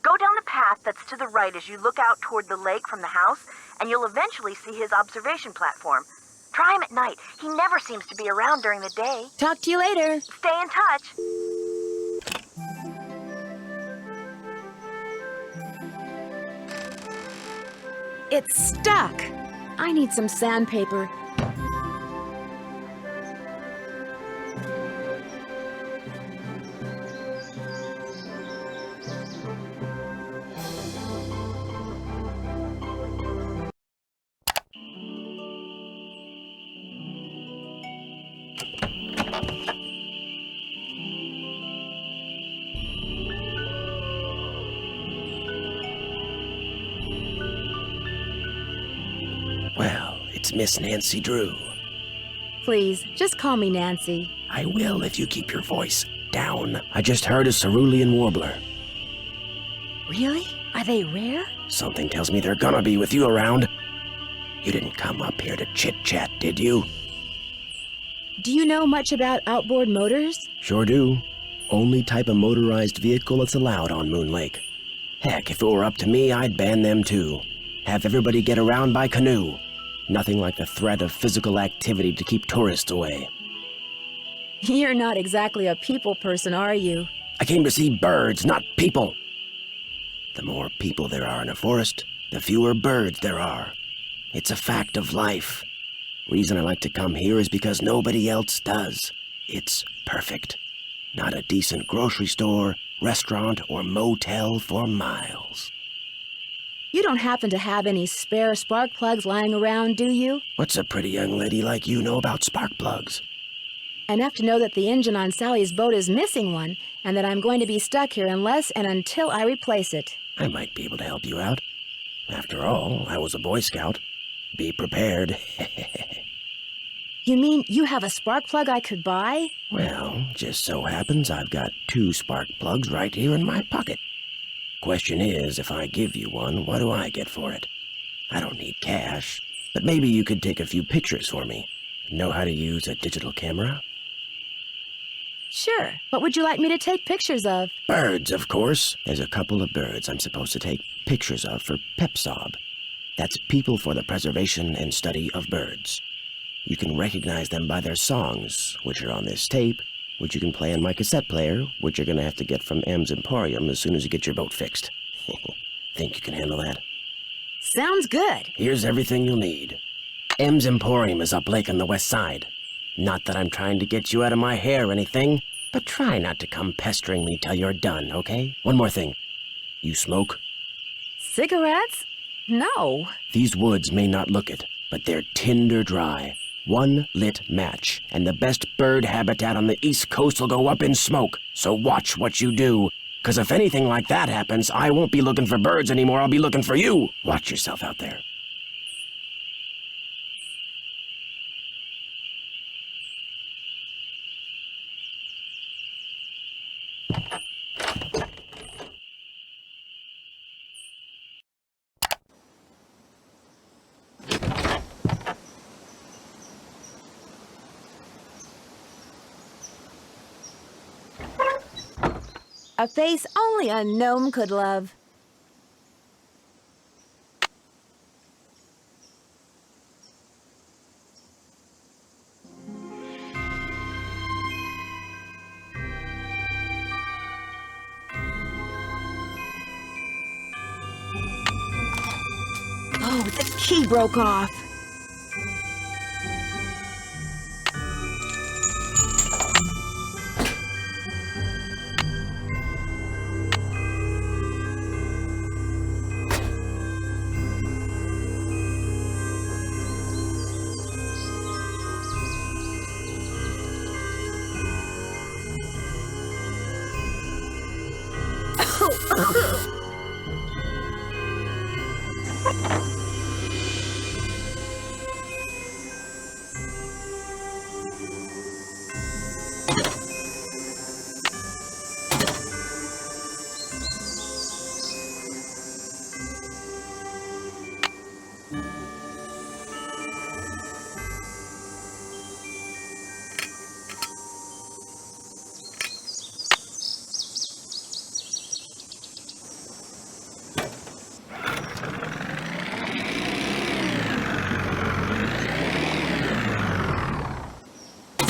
Go down the path that's to the right as you look out toward the lake from the house, and you'll eventually see his observation platform. Try him at night. He never seems to be around during the day. Talk to you later. Stay in touch. It's stuck. I need some sandpaper. Well, it's Miss Nancy Drew. Please, just call me Nancy. I will if you keep your voice down. I just heard a cerulean warbler. Really? Are they rare? Something tells me they're gonna be with you around. You didn't come up here to chit-chat, did you? Do you know much about outboard motors? Sure do. Only type of motorized vehicle that's allowed on Moon Lake. Heck, if it were up to me, I'd ban them too. Have everybody get around by canoe. Nothing like the threat of physical activity to keep tourists away. You're not exactly a people person, are you? I came to see birds, not people. The more people there are in a forest, the fewer birds there are. It's a fact of life. Reason I like to come here is because nobody else does. It's perfect. Not a decent grocery store, restaurant, or motel for miles. You don't happen to have any spare spark plugs lying around, do you? What's a pretty young lady like you know about spark plugs? Enough to know that the engine on Sally's boat is missing one, and that I'm going to be stuck here unless and until I replace it. I might be able to help you out. After all, I was a Boy Scout. Be prepared. You mean you have a spark plug I could buy? Well, just so happens I've got 2 spark plugs right here in my pocket. Question is, if I give you one, what do I get for it? I don't need cash, but maybe you could take a few pictures for me. Know how to use a digital camera? Sure. What would you like me to take pictures of? Birds, of course. There's a couple of birds I'm supposed to take pictures of for PEPSOB. That's People for the Preservation and Study of Birds. You can recognize them by their songs, which are on this tape, which you can play on my cassette player, which you're gonna have to get from M's Emporium as soon as you get your boat fixed. Think you can handle that? Sounds good. Here's everything you'll need. M's Emporium is up lake on the west side. Not that I'm trying to get you out of my hair or anything, but try not to come pestering me till you're done, okay? One more thing. You smoke? Cigarettes? No. These woods may not look it, but they're tinder dry. One lit match, and the best bird habitat on the East Coast will go up in smoke. So watch what you do. 'Cause if anything like that happens, I won't be looking for birds anymore, I'll be looking for you. Watch yourself out there. A face only a gnome could love. Oh, the key broke off.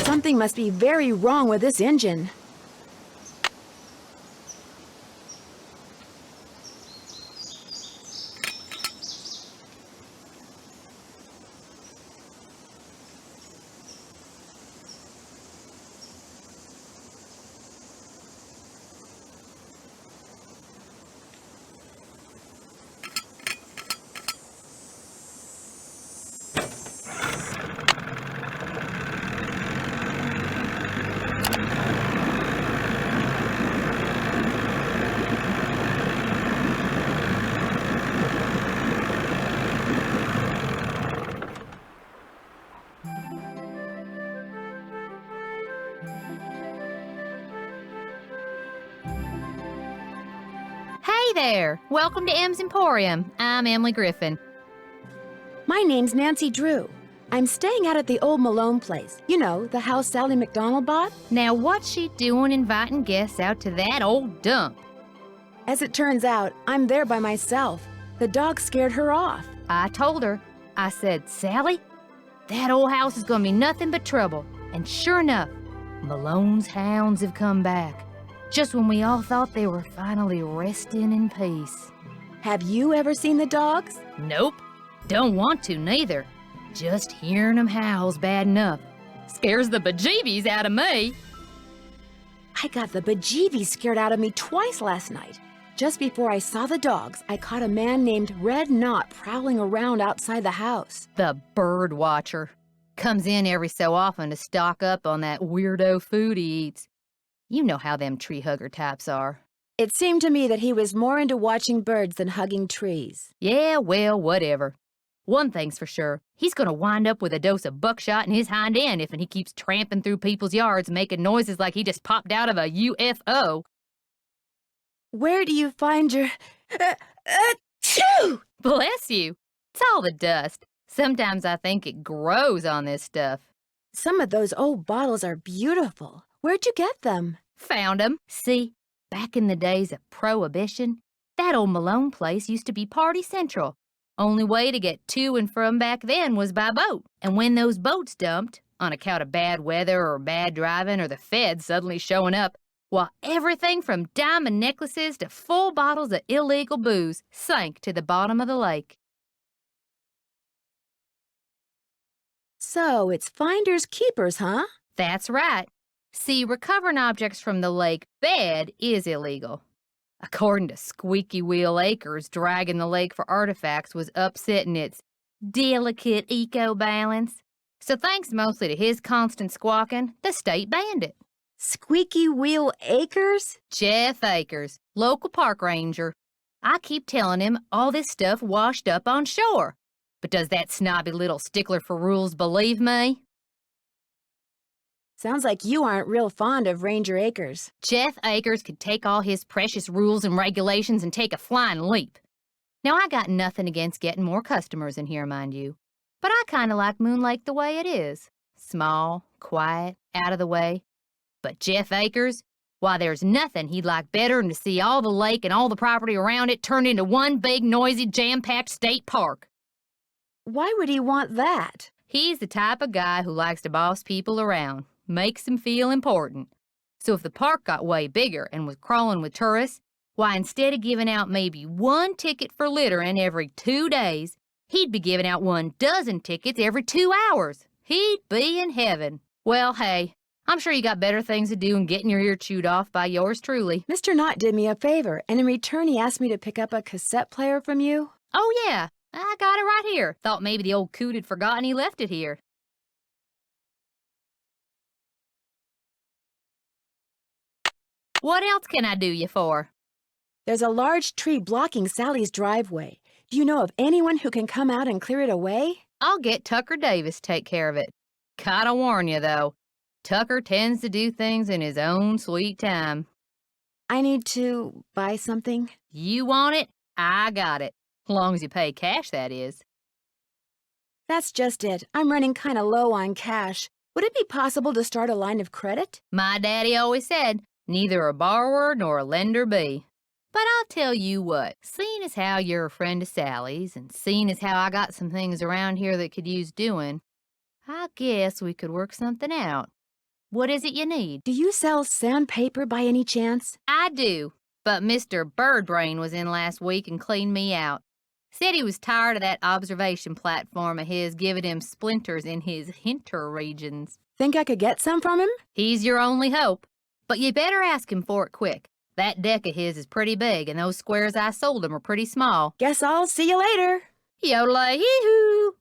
Something must be very wrong with this engine. Hey there! Welcome to M's Emporium. I'm Emily Griffin. My name's Nancy Drew. I'm staying out at the old Malone place. You know, the house Sally McDonald bought? Now what's she doing inviting guests out to that old dump? As it turns out, I'm there by myself. The dog scared her off. I told her. I said, Sally, that old house is gonna be nothing but trouble. And sure enough, Malone's hounds have come back. Just when we all thought they were finally resting in peace. Have you ever seen the dogs? Nope. Don't want to, neither. Just hearing them howl's bad enough. Scares the bejeebies out of me. I got the bejeebies scared out of me twice last night. Just before I saw the dogs, I caught a man named Red Knot prowling around outside the house. The bird watcher. Comes in every so often to stock up on that weirdo food he eats. You know how them tree hugger types are. It seemed to me that he was more into watching birds than hugging trees. Yeah, well, whatever. One thing's for sure, he's gonna wind up with a dose of buckshot in his hind end if he keeps tramping through people's yards making noises like he just popped out of a UFO. Where do you find your... Achoo! Bless you. It's all the dust. Sometimes I think it grows on this stuff. Some of those old bottles are beautiful. Where'd you get them? Found 'em. See, back in the days of Prohibition, that old Malone place used to be party central. Only way to get to and from back then was by boat. And when those boats dumped, on account of bad weather or bad driving or the feds suddenly showing up, well, everything from diamond necklaces to full bottles of illegal booze sank to the bottom of the lake. So it's finders keepers, huh? That's right. See, recovering objects from the lake bed is illegal. According to Squeaky Wheel Acres, dragging the lake for artifacts was upsetting its delicate eco-balance. So thanks mostly to his constant squawking, the state banned it. Squeaky Wheel Acres? Jeff Akers, local park ranger. I keep telling him all this stuff washed up on shore. But does that snobby little stickler for rules believe me? Sounds like you aren't real fond of Ranger Akers. Jeff Akers could take all his precious rules and regulations and take a flying leap. Now, I got nothing against getting more customers in here, mind you. But I kind of like Moon Lake the way it is. Small, quiet, out of the way. But Jeff Akers, why, there's nothing he'd like better than to see all the lake and all the property around it turned into one big, noisy, jam-packed state park. Why would he want that? He's the type of guy who likes to boss people around. Makes them feel important. So if the park got way bigger and was crawling with tourists, why, instead of giving out maybe one ticket for littering every 2 days, he'd be giving out 12 tickets every 2 hours. He'd be in heaven. Well, hey, I'm sure you got better things to do than getting your ear chewed off by yours truly. Mr. Knott did me a favor, and in return he asked me to pick up a cassette player from you. Oh, yeah, I got it right here. Thought maybe the old coot had forgotten he left it here. What else can I do you for? There's a large tree blocking Sally's driveway. Do you know of anyone who can come out and clear it away? I'll get Tucker Davis to take care of it. Gotta warn you, though. Tucker tends to do things in his own sweet time. I need to buy something. You want it? I got it. Long as you pay cash, that is. That's just it. I'm running kind of low on cash. Would it be possible to start a line of credit? My daddy always said, neither a borrower nor a lender be. But I'll tell you what, seeing as how you're a friend of Sally's, and seeing as how I got some things around here that could use doing, I guess we could work something out. What is it you need? Do you sell sandpaper by any chance? I do, but Mr. Birdbrain was in last week and cleaned me out. Said he was tired of that observation platform of his giving him splinters in his hinter regions. Think I could get some from him? He's your only hope, but you better ask him for it quick. That deck of his is pretty big, and those squares I sold him are pretty small. Guess I'll see you later. Yodelay-hee-hoo!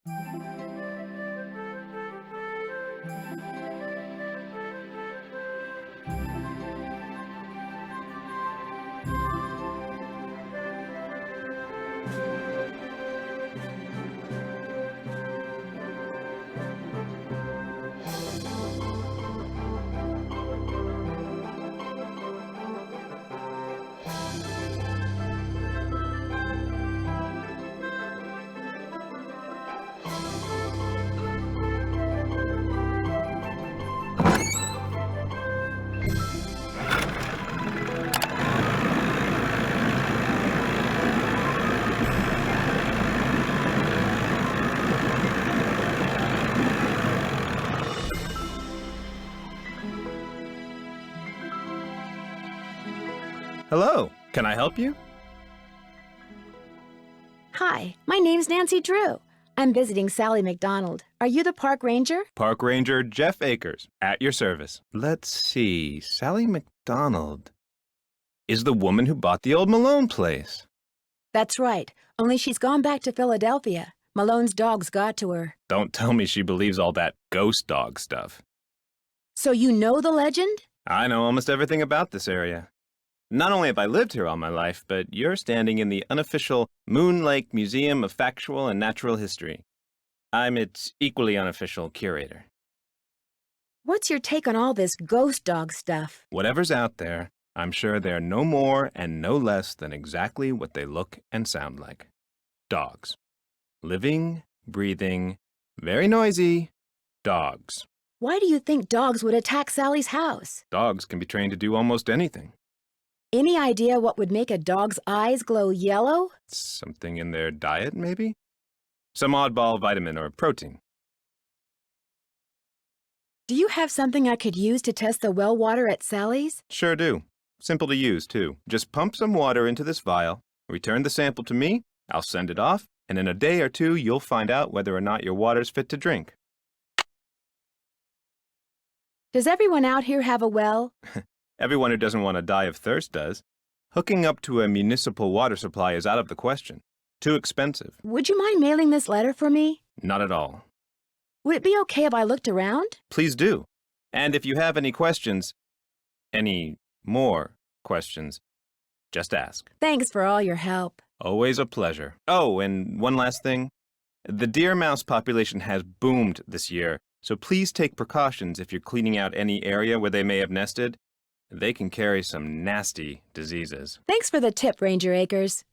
Hello, can I help you? Hi, my name's Nancy Drew. I'm visiting Sally McDonald. Are you the park ranger? Park Ranger Jeff Akers, at your service. Let's see, Sally McDonald is the woman who bought the old Malone place. That's right, only she's gone back to Philadelphia. Malone's dogs got to her. Don't tell me she believes all that ghost dog stuff. So you know the legend? I know almost everything about this area. Not only have I lived here all my life, but you're standing in the unofficial Moon Lake Museum of Factual and Natural History. I'm its equally unofficial curator. What's your take on all this ghost dog stuff? Whatever's out there, I'm sure they're no more and no less than exactly what they look and sound like. Dogs. Living, breathing, very noisy dogs. Why do you think dogs would attack Sally's house? Dogs can be trained to do almost anything. Any idea what would make a dog's eyes glow yellow? Something in their diet, maybe? Some oddball vitamin or protein. Do you have something I could use to test the well water at Sally's? Sure do. Simple to use, too. Just pump some water into this vial, return the sample to me, I'll send it off, and in a day or two you'll find out whether or not your water's fit to drink. Does everyone out here have a well? Everyone who doesn't want to die of thirst does. Hooking up to a municipal water supply is out of the question. Too expensive. Would you mind mailing this letter for me? Not at all. Would it be okay if I looked around? Please do. And if you have any questions, any more questions, just ask. Thanks for all your help. Always a pleasure. Oh, and one last thing. The deer mouse population has boomed this year, so please take precautions if you're cleaning out any area where they may have nested. They can carry some nasty diseases. Thanks for the tip, Ranger Akers.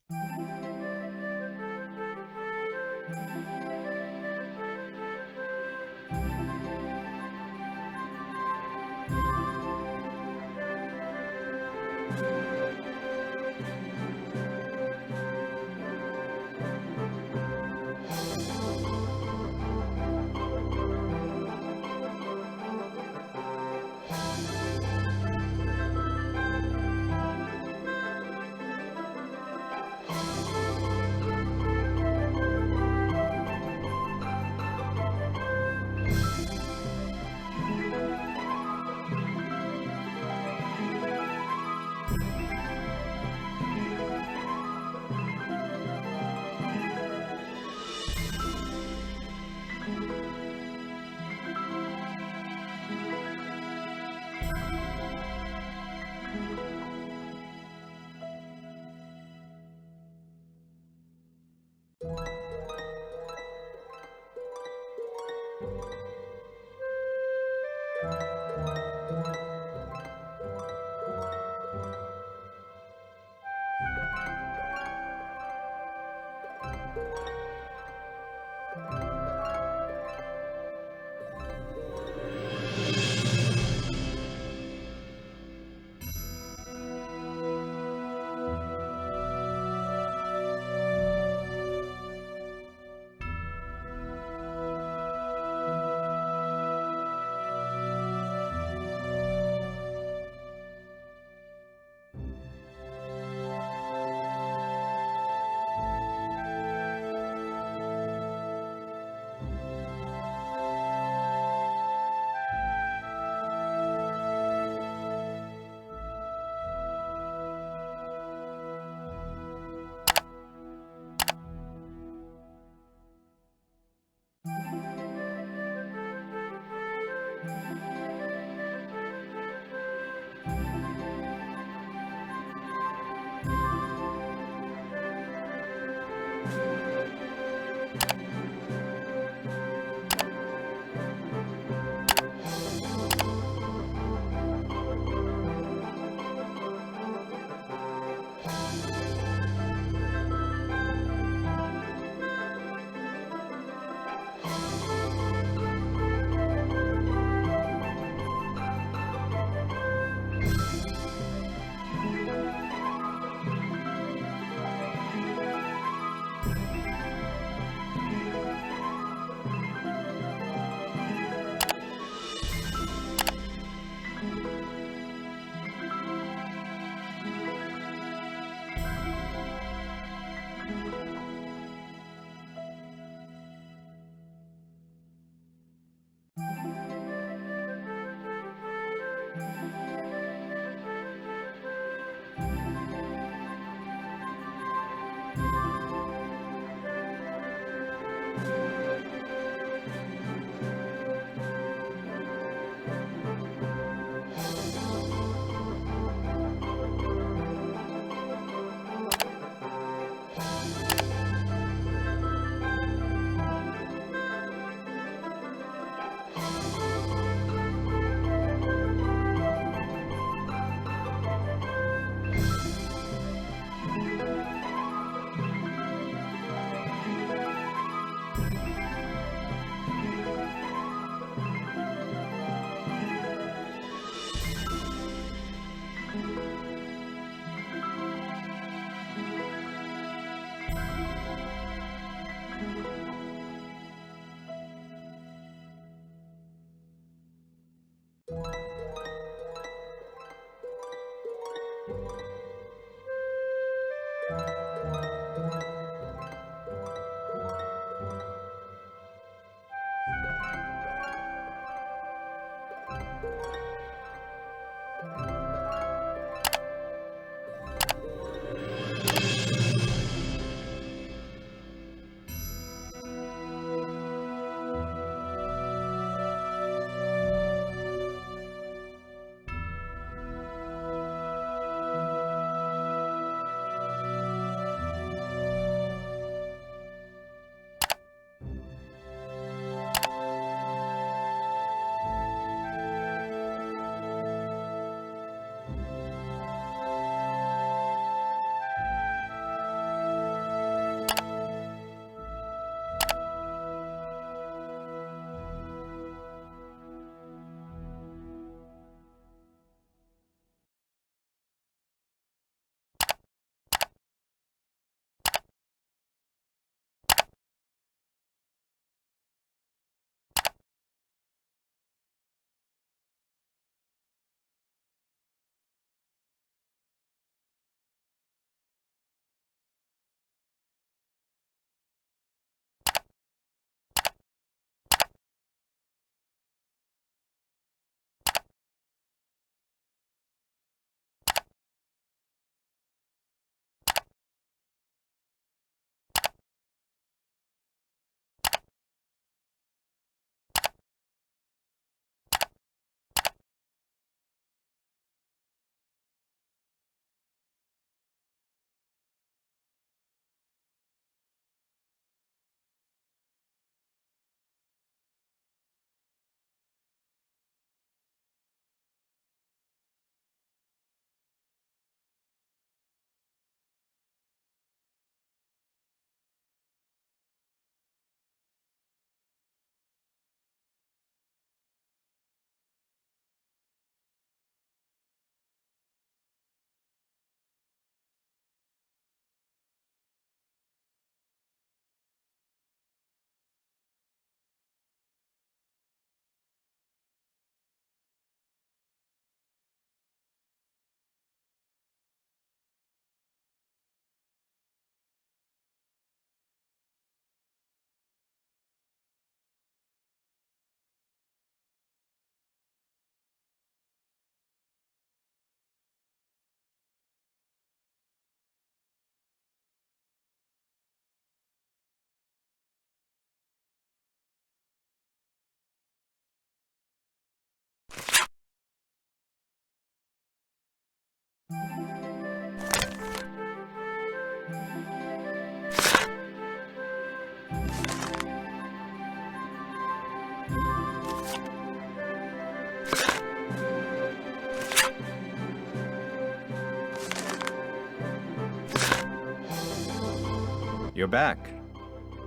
you're back.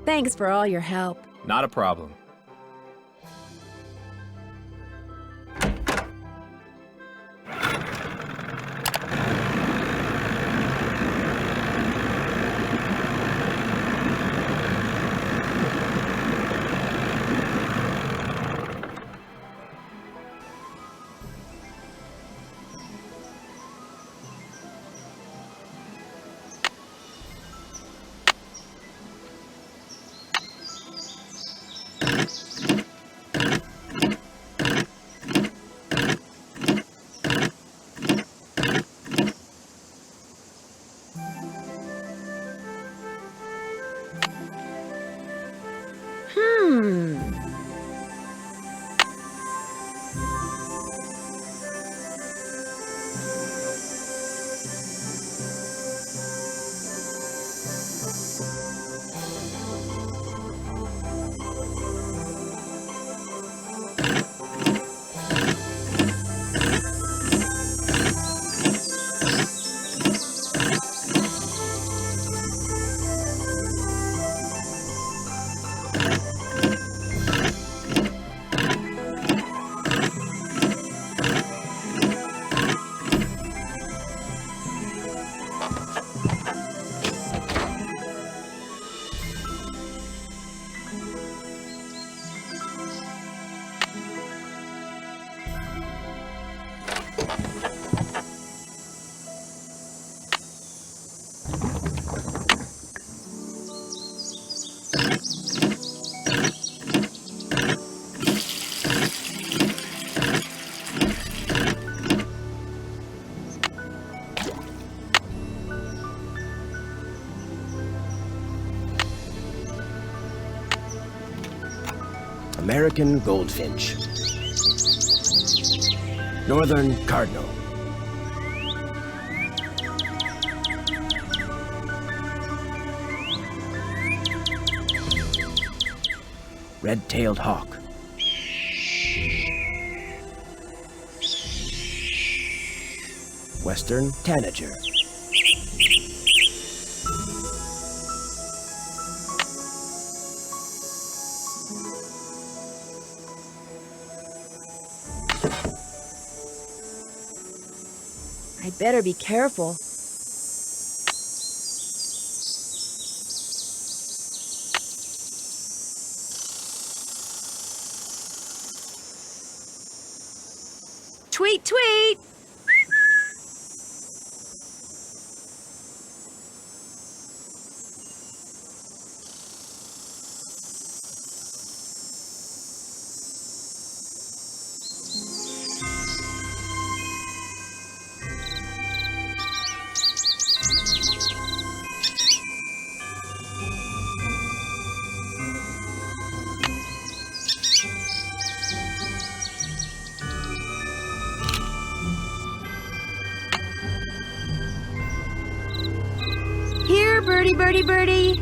Thanks for all your help. Not a problem. American goldfinch. Northern cardinal. Red-tailed hawk. Western tanager. I better be careful. Tweet, tweet! Here, birdie, birdie, birdie.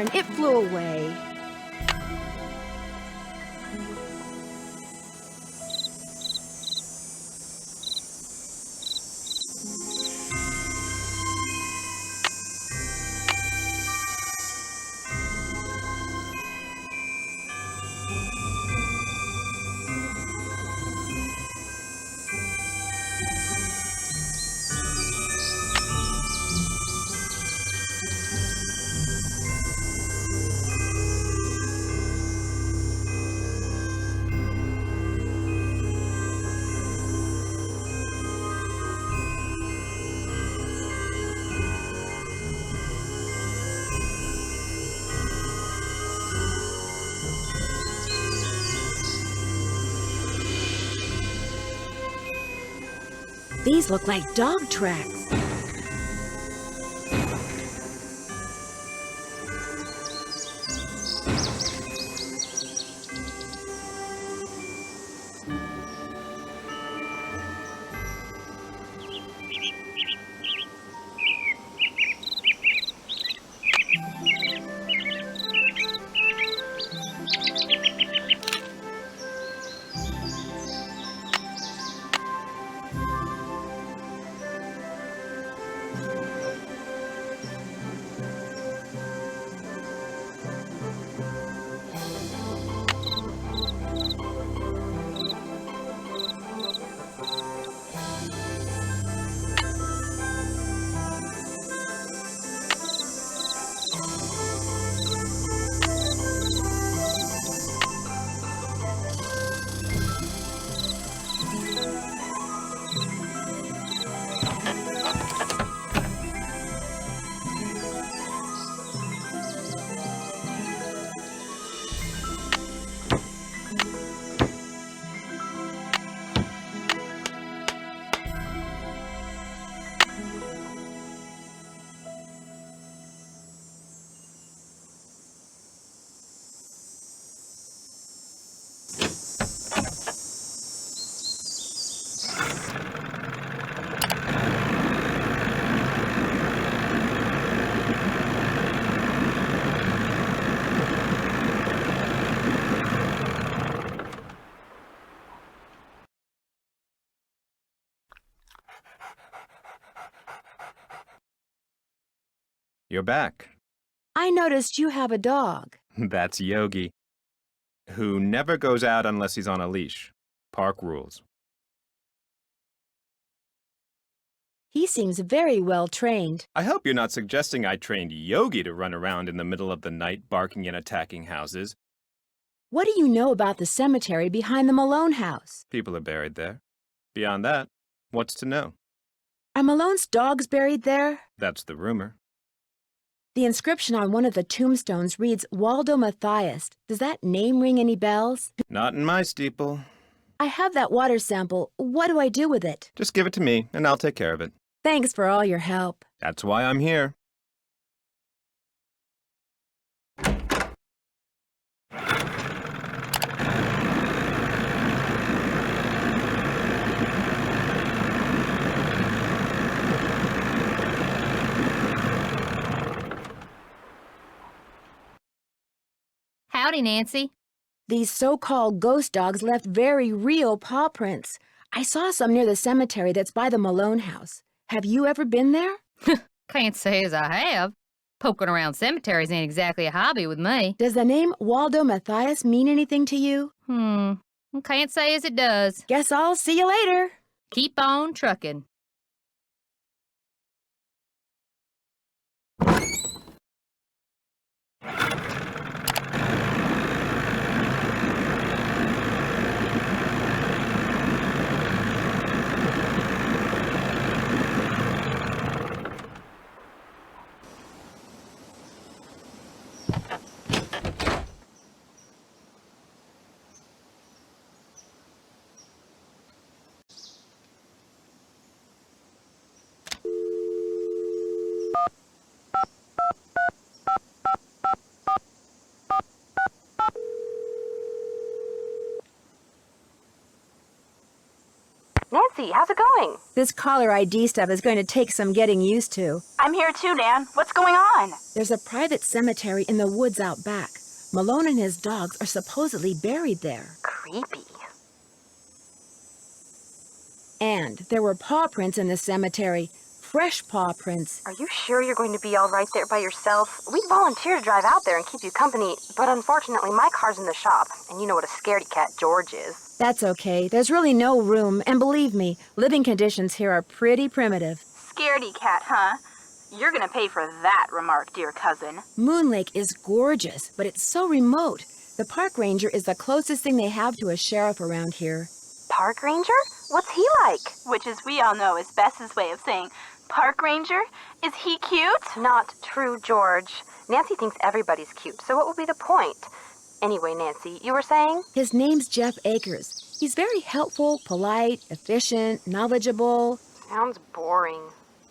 darn, it flew away. These look like dog tracks. You're back. I noticed you have a dog. That's Yogi, who never goes out unless he's on a leash. Park rules. He seems very well trained. I hope you're not suggesting I trained Yogi to run around in the middle of the night barking and attacking houses. What do you know about the cemetery behind the Malone house? People are buried there. Beyond that, what's to know? Are Malone's dogs buried there? That's the rumor. The inscription on one of the tombstones reads Waldo Matthias. Does that name ring any bells? Not in my steeple. I have that water sample. What do I do with it? Just give it to me, and I'll take care of it. Thanks for all your help. That's why I'm here. Howdy, Nancy. These so-called ghost dogs left very real paw prints. I saw some near the cemetery that's by the Malone house. Have you ever been there? Can't say as I have. Poking around cemeteries ain't exactly a hobby with me. Does the name Waldo Matthias mean anything to you? Can't say as it does. Guess I'll see you later. Keep on trucking. Nancy, how's it going? This caller ID stuff is going to take some getting used to. I'm here too, Nan. What's going on? There's a private cemetery in the woods out back. Malone and his dogs are supposedly buried there. Creepy. And there were paw prints in the cemetery. Fresh paw prints. Are you sure you're going to be all right there by yourself? We'd volunteer to drive out there and keep you company, but unfortunately my car's in the shop, and you know what a scaredy cat George is. That's okay. There's really no room, and believe me, living conditions here are pretty primitive. Scaredy cat, huh? You're gonna pay for that remark, dear cousin. Moon Lake is gorgeous, but it's so remote. The park ranger is the closest thing they have to a sheriff around here. Park ranger? What's he like? Which, as we all know, is Bess's way of saying, park ranger? Is he cute? Not true, George. Nancy thinks everybody's cute, so what would be the point? Anyway, Nancy, you were saying? His name's Jeff Akers. He's very helpful, polite, efficient, knowledgeable. Sounds boring.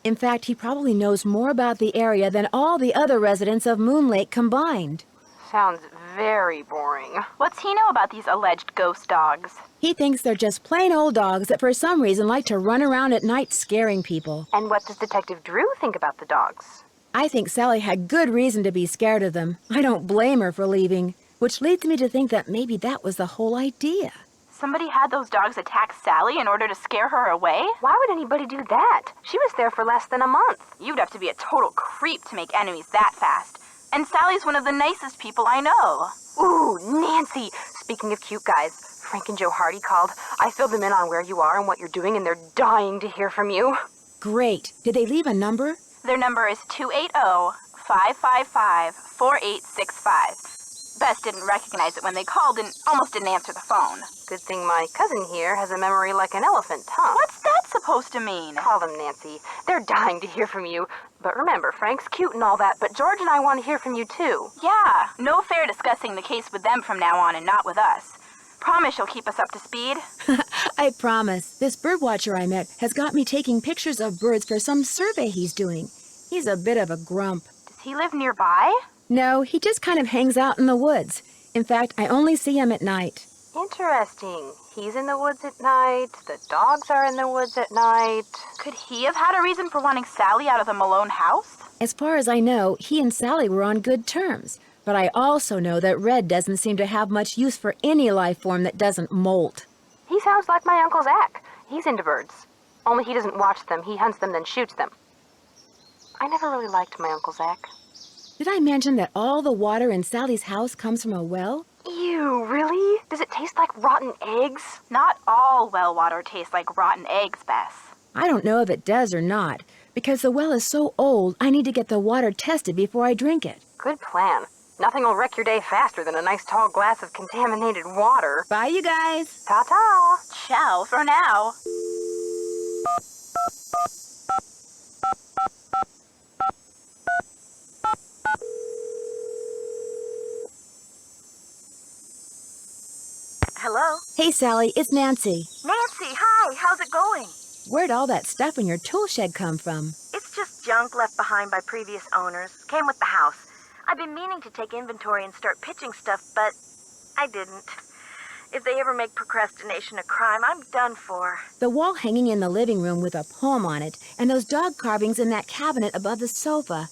In fact, he probably knows more about the area than all the other residents of Moon Lake combined. Sounds very boring. What's he know about these alleged ghost dogs? He thinks they're just plain old dogs that for some reason like to run around at night scaring people. And what does Detective Drew think about the dogs? I think Sally had good reason to be scared of them. I don't blame her for leaving, which leads me to think that maybe that was the whole idea. Somebody had those dogs attack Sally in order to scare her away? Why would anybody do that? She was there for less than a month. You'd have to be a total creep to make enemies that fast. And Sally's one of the nicest people I know. Ooh, Nancy! Speaking of cute guys, Frank and Joe Hardy called. I filled them in on where you are and what you're doing, and they're dying to hear from you. Great. Did they leave a number? Their number is 280-555-4865. Bess didn't recognize it when they called and almost didn't answer the phone. Good thing my cousin here has a memory like an elephant, huh? What's that supposed to mean? Call them, Nancy. They're dying to hear from you. But remember, Frank's cute and all that, but George and I want to hear from you too. Yeah, no fair discussing the case with them from now on and not with us. Promise you'll keep us up to speed? I promise. This birdwatcher I met has got me taking pictures of birds for some survey he's doing. He's a bit of a grump. Does he live nearby? No, he just kind of hangs out in the woods. In fact, I only see him at night. Interesting. He's in the woods at night. The dogs are in the woods at night. Could he have had a reason for wanting Sally out of the Malone house? As far as I know, he and Sally were on good terms. But I also know that Red doesn't seem to have much use for any life form that doesn't molt. He sounds like my Uncle Zach. He's into birds. Only he doesn't watch them. He hunts them, then shoots them. I never really liked my Uncle Zach. Did I mention that all the water in Sally's house comes from a well? Ew, really? Does it taste like rotten eggs? Not all well water tastes like rotten eggs, Bess. I don't know if it does or not. Because the well is so old, I need to get the water tested before I drink it. Good plan. Nothing will wreck your day faster than a nice tall glass of contaminated water. Bye, you guys. Ta-ta. Ciao for now. Hello? Hey, Sally, it's Nancy. Nancy, hi. How's it going? Where'd all that stuff in your tool shed come from? It's just junk left behind by previous owners. Came with the house. I've been meaning to take inventory and start pitching stuff, but I didn't. If they ever make procrastination a crime, I'm done for. The wall hanging in the living room with a poem on it, and those dog carvings in that cabinet above the sofa.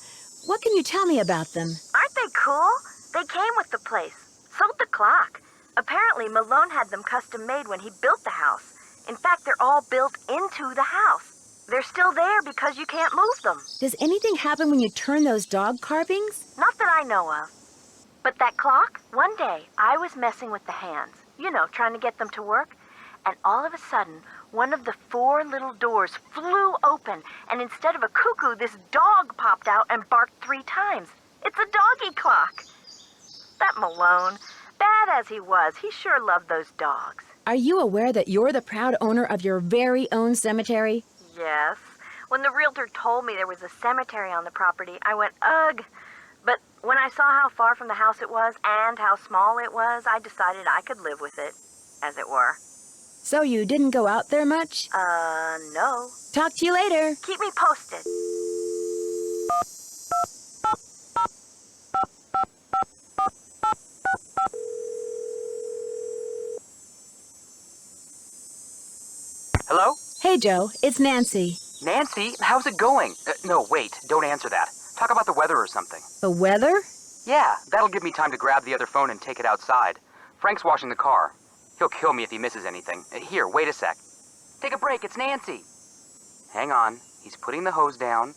What can you tell me about them? Aren't they cool? They came with the place. Sold the clock. Apparently, Malone had them custom made when he built the house. In fact, they're all built into the house. They're still there because you can't move them. Does anything happen when you turn those dog carvings? Not that I know of. But that clock, one day, I was messing with the hands. You know, trying to get them to work. And all of a sudden, one of the 4 little doors flew open, and instead of a cuckoo, this dog popped out and barked 3 times. It's a doggy clock. That Malone, bad as he was, he sure loved those dogs. Are you aware that you're the proud owner of your very own cemetery? Yes. When the realtor told me there was a cemetery on the property, I went, ugh. But when I saw how far from the house it was and how small it was, I decided I could live with it, as it were. So you didn't go out there much? No. Talk to you later. Keep me posted. Hello? Hey, Joe. It's Nancy. Nancy, how's it going? No, wait, don't answer that. Talk about the weather or something. The weather? Yeah, that'll give me time to grab the other phone and take it outside. Frank's washing the car. He'll kill me if he misses anything. Here, wait a sec. Take a break, it's Nancy. Hang on, he's putting the hose down.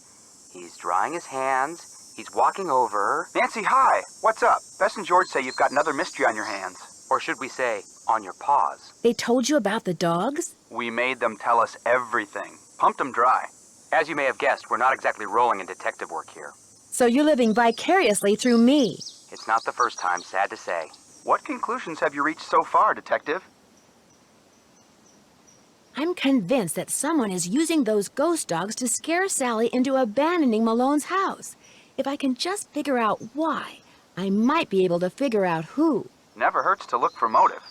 He's drying his hands. He's walking over. Nancy, hi. What's up? Bess and George say you've got another mystery on your hands. Or should we say, on your paws. They told you about the dogs? We made them tell us everything. Pumped them dry. As you may have guessed, we're not exactly rolling in detective work here. So you're living vicariously through me. It's not the first time, sad to say. What conclusions have you reached so far, Detective? I'm convinced that someone is using those ghost dogs to scare Sally into abandoning Malone's house. If I can just figure out why, I might be able to figure out who. Never hurts to look for motive.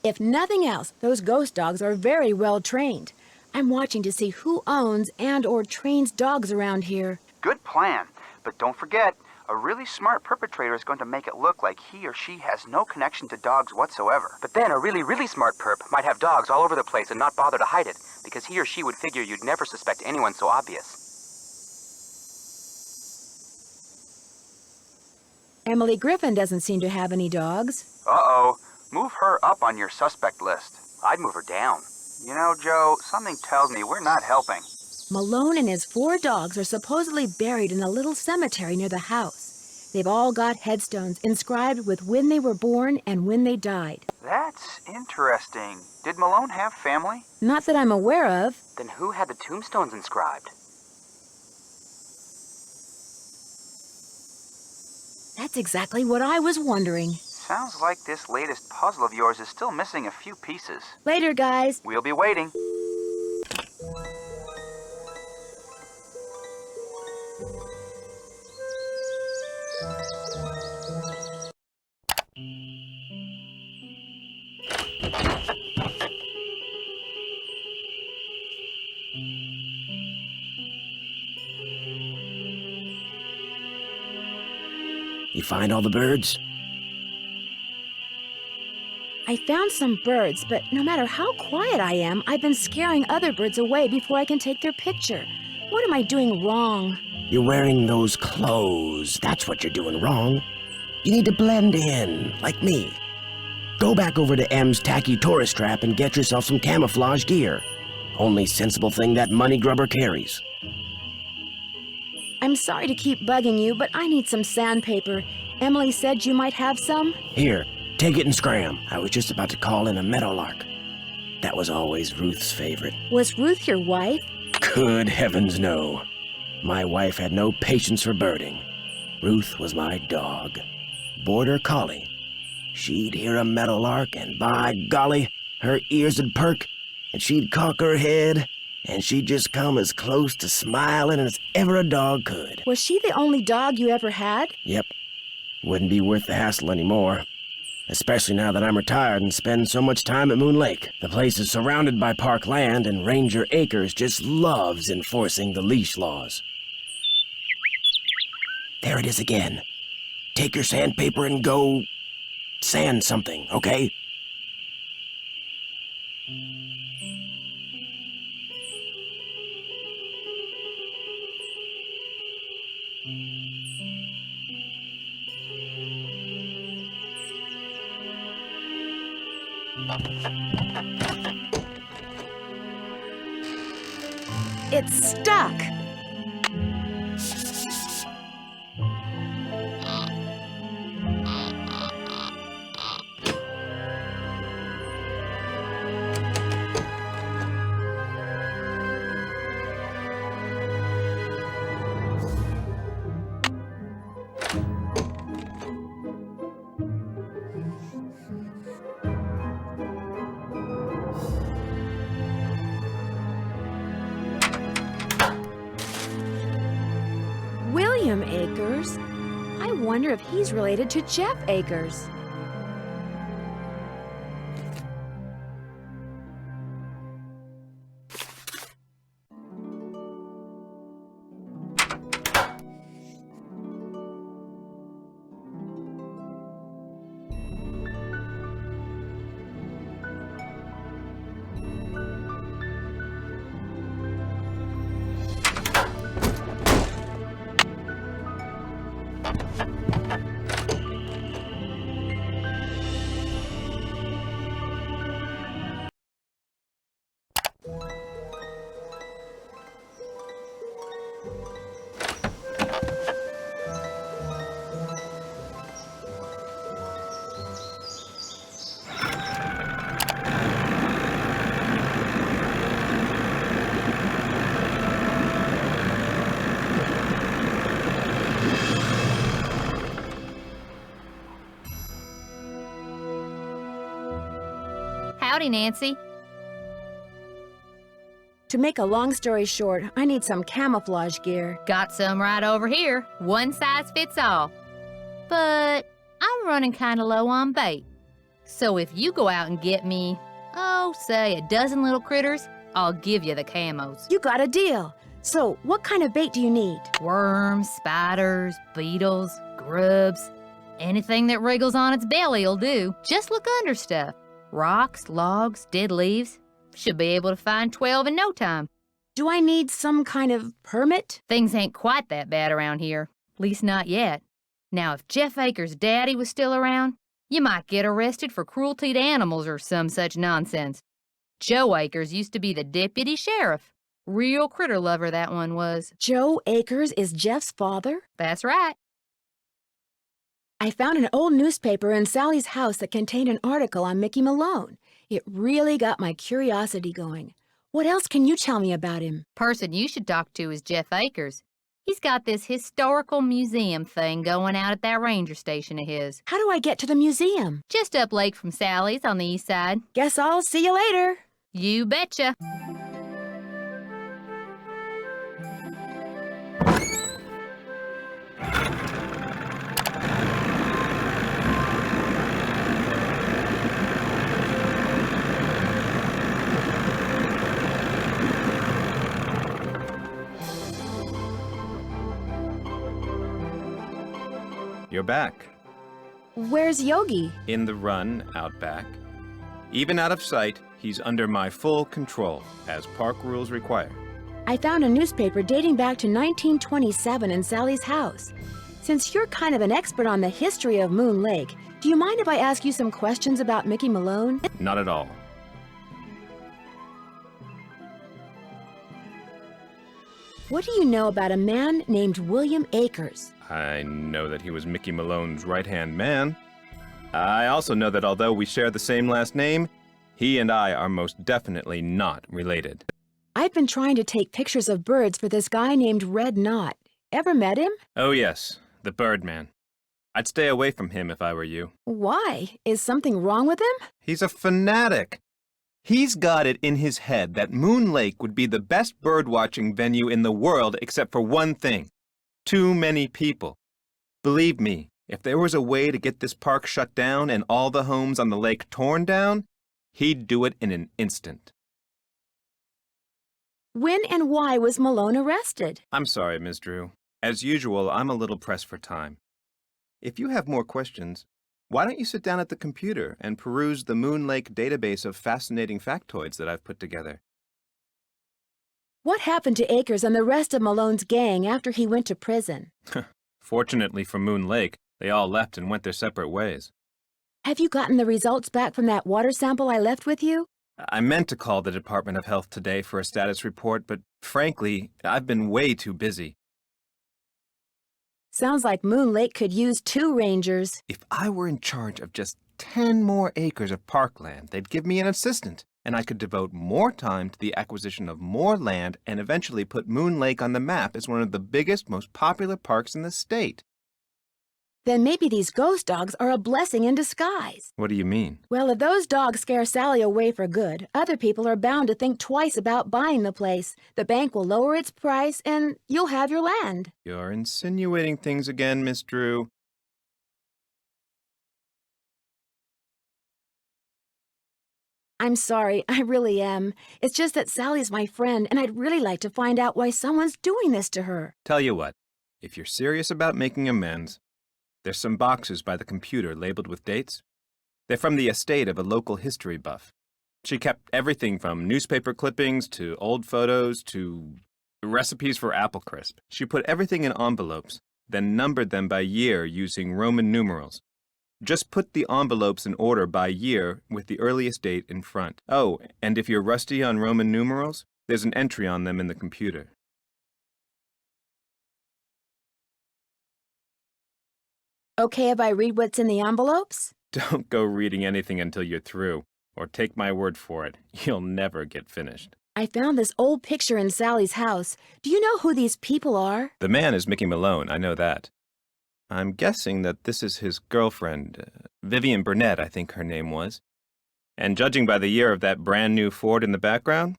If nothing else, those ghost dogs are very well trained. I'm watching to see who owns and/or trains dogs around here. Good plan. But don't forget, a really smart perpetrator is going to make it look like he or she has no connection to dogs whatsoever. But then a really, really smart perp might have dogs all over the place and not bother to hide it, because he or she would figure you'd never suspect anyone so obvious. Emily Griffin doesn't seem to have any dogs. Uh-oh. Move her up on your suspect list. I'd move her down. You know, Joe, something tells me we're not helping. Malone and his 4 dogs are supposedly buried in a little cemetery near the house. They've all got headstones inscribed with when they were born and when they died. That's interesting. Did Malone have family? Not that I'm aware of. Then who had the tombstones inscribed? That's exactly what I was wondering. Sounds like this latest puzzle of yours is still missing a few pieces. Later, guys. We'll be waiting. You find all the birds? I found some birds, but no matter how quiet I am, I've been scaring other birds away before I can take their picture. What am I doing wrong? You're wearing those clothes. That's what you're doing wrong. You need to blend in, like me. Go back over to M's tacky tourist trap and get yourself some camouflage gear. Only sensible thing that money grubber carries. I'm sorry to keep bugging you, but I need some sandpaper. Emily said you might have some? Here, take it and scram. I was just about to call in a meadowlark. That was always Ruth's favorite. Was Ruth your wife? Good heavens, no. My wife had no patience for birding. Ruth was my dog. Border collie. She'd hear a meadowlark, and by golly, her ears would perk, and she'd cock her head, and she'd just come as close to smiling as ever a dog could. Was she the only dog you ever had? Yep. Wouldn't be worth the hassle anymore. Especially now that I'm retired and spend so much time at Moon Lake. The place is surrounded by park land, and Ranger Acres just loves enforcing the leash laws. There it is again. Take your sandpaper and go sand something, okay? It's stuck. William Akers? I wonder if he's related to Jeff Akers. Howdy, Nancy. To make a long story short, I need some camouflage gear. Got some right over here. One size fits all. But I'm running kind of low on bait. So if you go out and get me, say a dozen little critters, I'll give you the camos. You got a deal. So what kind of bait do you need? Worms, spiders, beetles, grubs. Anything that wriggles on its belly'll do. Just look under stuff. Rocks, logs, dead leaves. Should be able to find 12 in no time. Do I need some kind of permit? Things ain't quite that bad around here. Least not yet. Now, if Jeff Akers' daddy was still around, you might get arrested for cruelty to animals or some such nonsense. Joe Akers used to be the deputy sheriff. Real critter lover, that one was. Joe Akers is Jeff's father? That's right. I found an old newspaper in Sally's house that contained an article on Mickey Malone. It really got my curiosity going. What else can you tell me about him? Person you should talk to is Jeff Akers. He's got this historical museum thing going out at that ranger station of his. How do I get to the museum? Just up lake from Sally's on the east side. Guess I'll see you later. You betcha. You're back. Where's Yogi? In the run, out back. Even out of sight, he's under my full control, as park rules require. I found a newspaper dating back to 1927 in Sally's house. Since you're kind of an expert on the history of Moon Lake, do you mind if I ask you some questions about Mickey Malone? Not at all. What do you know about a man named William Akers? I know that he was Mickey Malone's right-hand man. I also know that although we share the same last name, he and I are most definitely not related. I've been trying to take pictures of birds for this guy named Red Knott. Ever met him? Oh yes, the Birdman. I'd stay away from him if I were you. Why? Is something wrong with him? He's a fanatic. He's got it in his head that Moon Lake would be the best birdwatching venue in the world except for one thing. Too many people. Believe me, if there was a way to get this park shut down and all the homes on the lake torn down, he'd do it in an instant. When and why was Malone arrested? I'm sorry, Ms. Drew. As usual, I'm a little pressed for time. If you have more questions, why don't you sit down at the computer and peruse the Moon Lake database of fascinating factoids that I've put together? What happened to Akers and the rest of Malone's gang after he went to prison? Fortunately for Moon Lake, they all left and went their separate ways. Have you gotten the results back from that water sample I left with you? I meant to call the Department of Health today for a status report, but frankly, I've been way too busy. Sounds like Moon Lake could use 2 rangers. If I were in charge of just 10 more acres of parkland, they'd give me an assistant, and I could devote more time to the acquisition of more land and eventually put Moon Lake on the map as one of the biggest, most popular parks in the state. Then maybe these ghost dogs are a blessing in disguise. What do you mean? Well, if those dogs scare Sally away for good, other people are bound to think twice about buying the place. The bank will lower its price, and you'll have your land. You're insinuating things again, Miss Drew. I'm sorry, I really am. It's just that Sally's my friend, and I'd really like to find out why someone's doing this to her. Tell you what, if you're serious about making amends, there's some boxes by the computer labeled with dates. They're from the estate of a local history buff. She kept everything from newspaper clippings to old photos to recipes for apple crisp. She put everything in envelopes, then numbered them by year using Roman numerals. Just put the envelopes in order by year with the earliest date in front. Oh, and if you're rusty on Roman numerals, there's an entry on them in the computer. Okay if I read what's in the envelopes? Don't go reading anything until you're through, or take my word for it, you'll never get finished. I found this old picture in Sally's house. Do you know who these people are? The man is Mickey Malone, I know that. I'm guessing that this is his girlfriend, Vivian Burnett, I think her name was. And judging by the year of that brand new Ford in the background,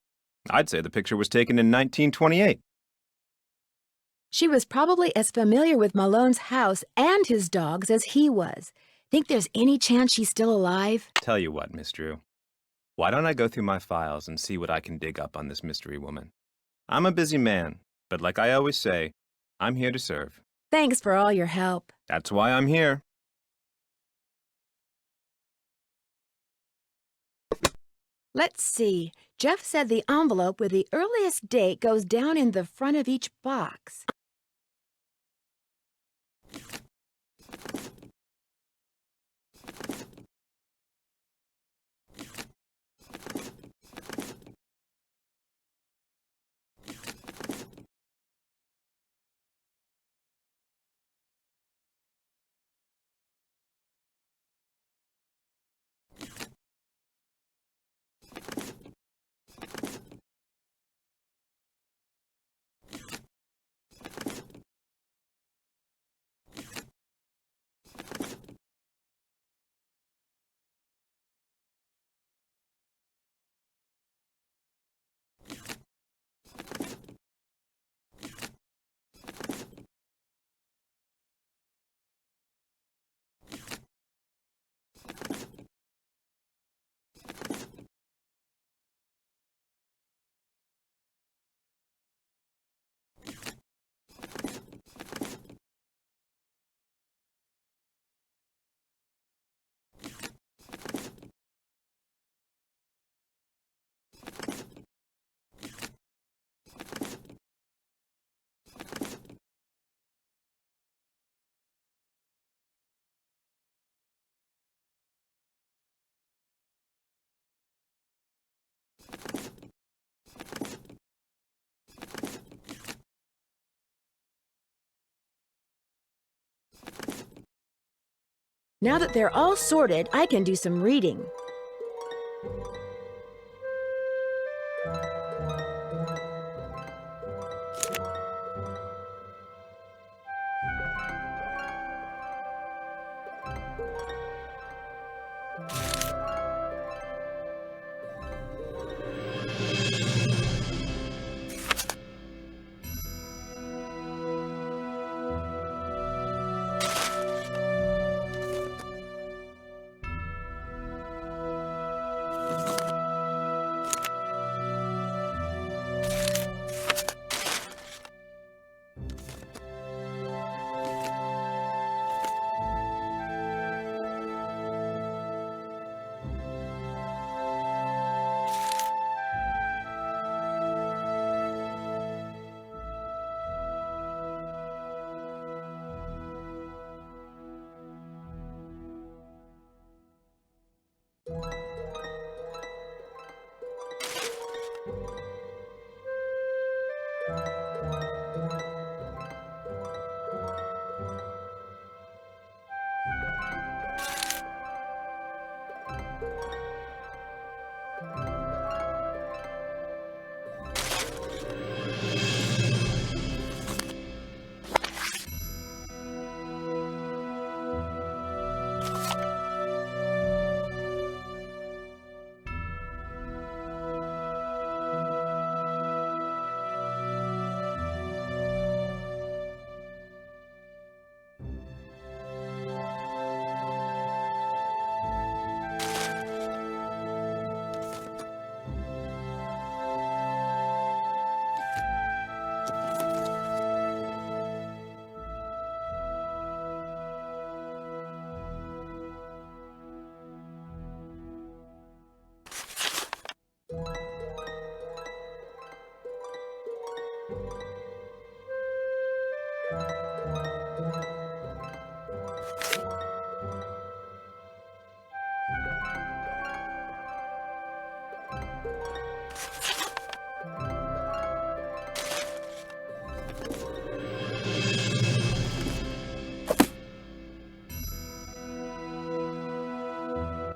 I'd say the picture was taken in 1928. She was probably as familiar with Malone's house and his dogs as he was. Think there's any chance she's still alive? Tell you what, Miss Drew. Why don't I go through my files and see what I can dig up on this mystery woman? I'm a busy man, but like I always say, I'm here to serve. Thanks for all your help. That's why I'm here. Let's see. Jeff said the envelope with the earliest date goes down in the front of each box. Now that they're all sorted, I can do some reading.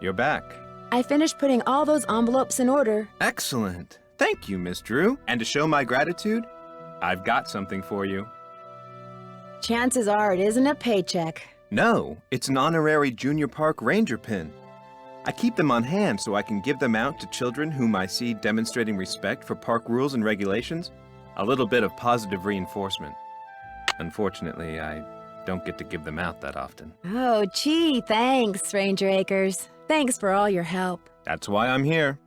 You're back. I finished putting all those envelopes in order. Excellent. Thank you, Miss Drew. And to show my gratitude, I've got something for you. Chances are it isn't a paycheck. No, it's an honorary Junior Park Ranger pin. I keep them on hand so I can give them out to children whom I see demonstrating respect for park rules and regulations. A little bit of positive reinforcement. Unfortunately, I don't get to give them out that often. Oh, gee, thanks, Ranger Akers. Thanks for all your help. That's why I'm here.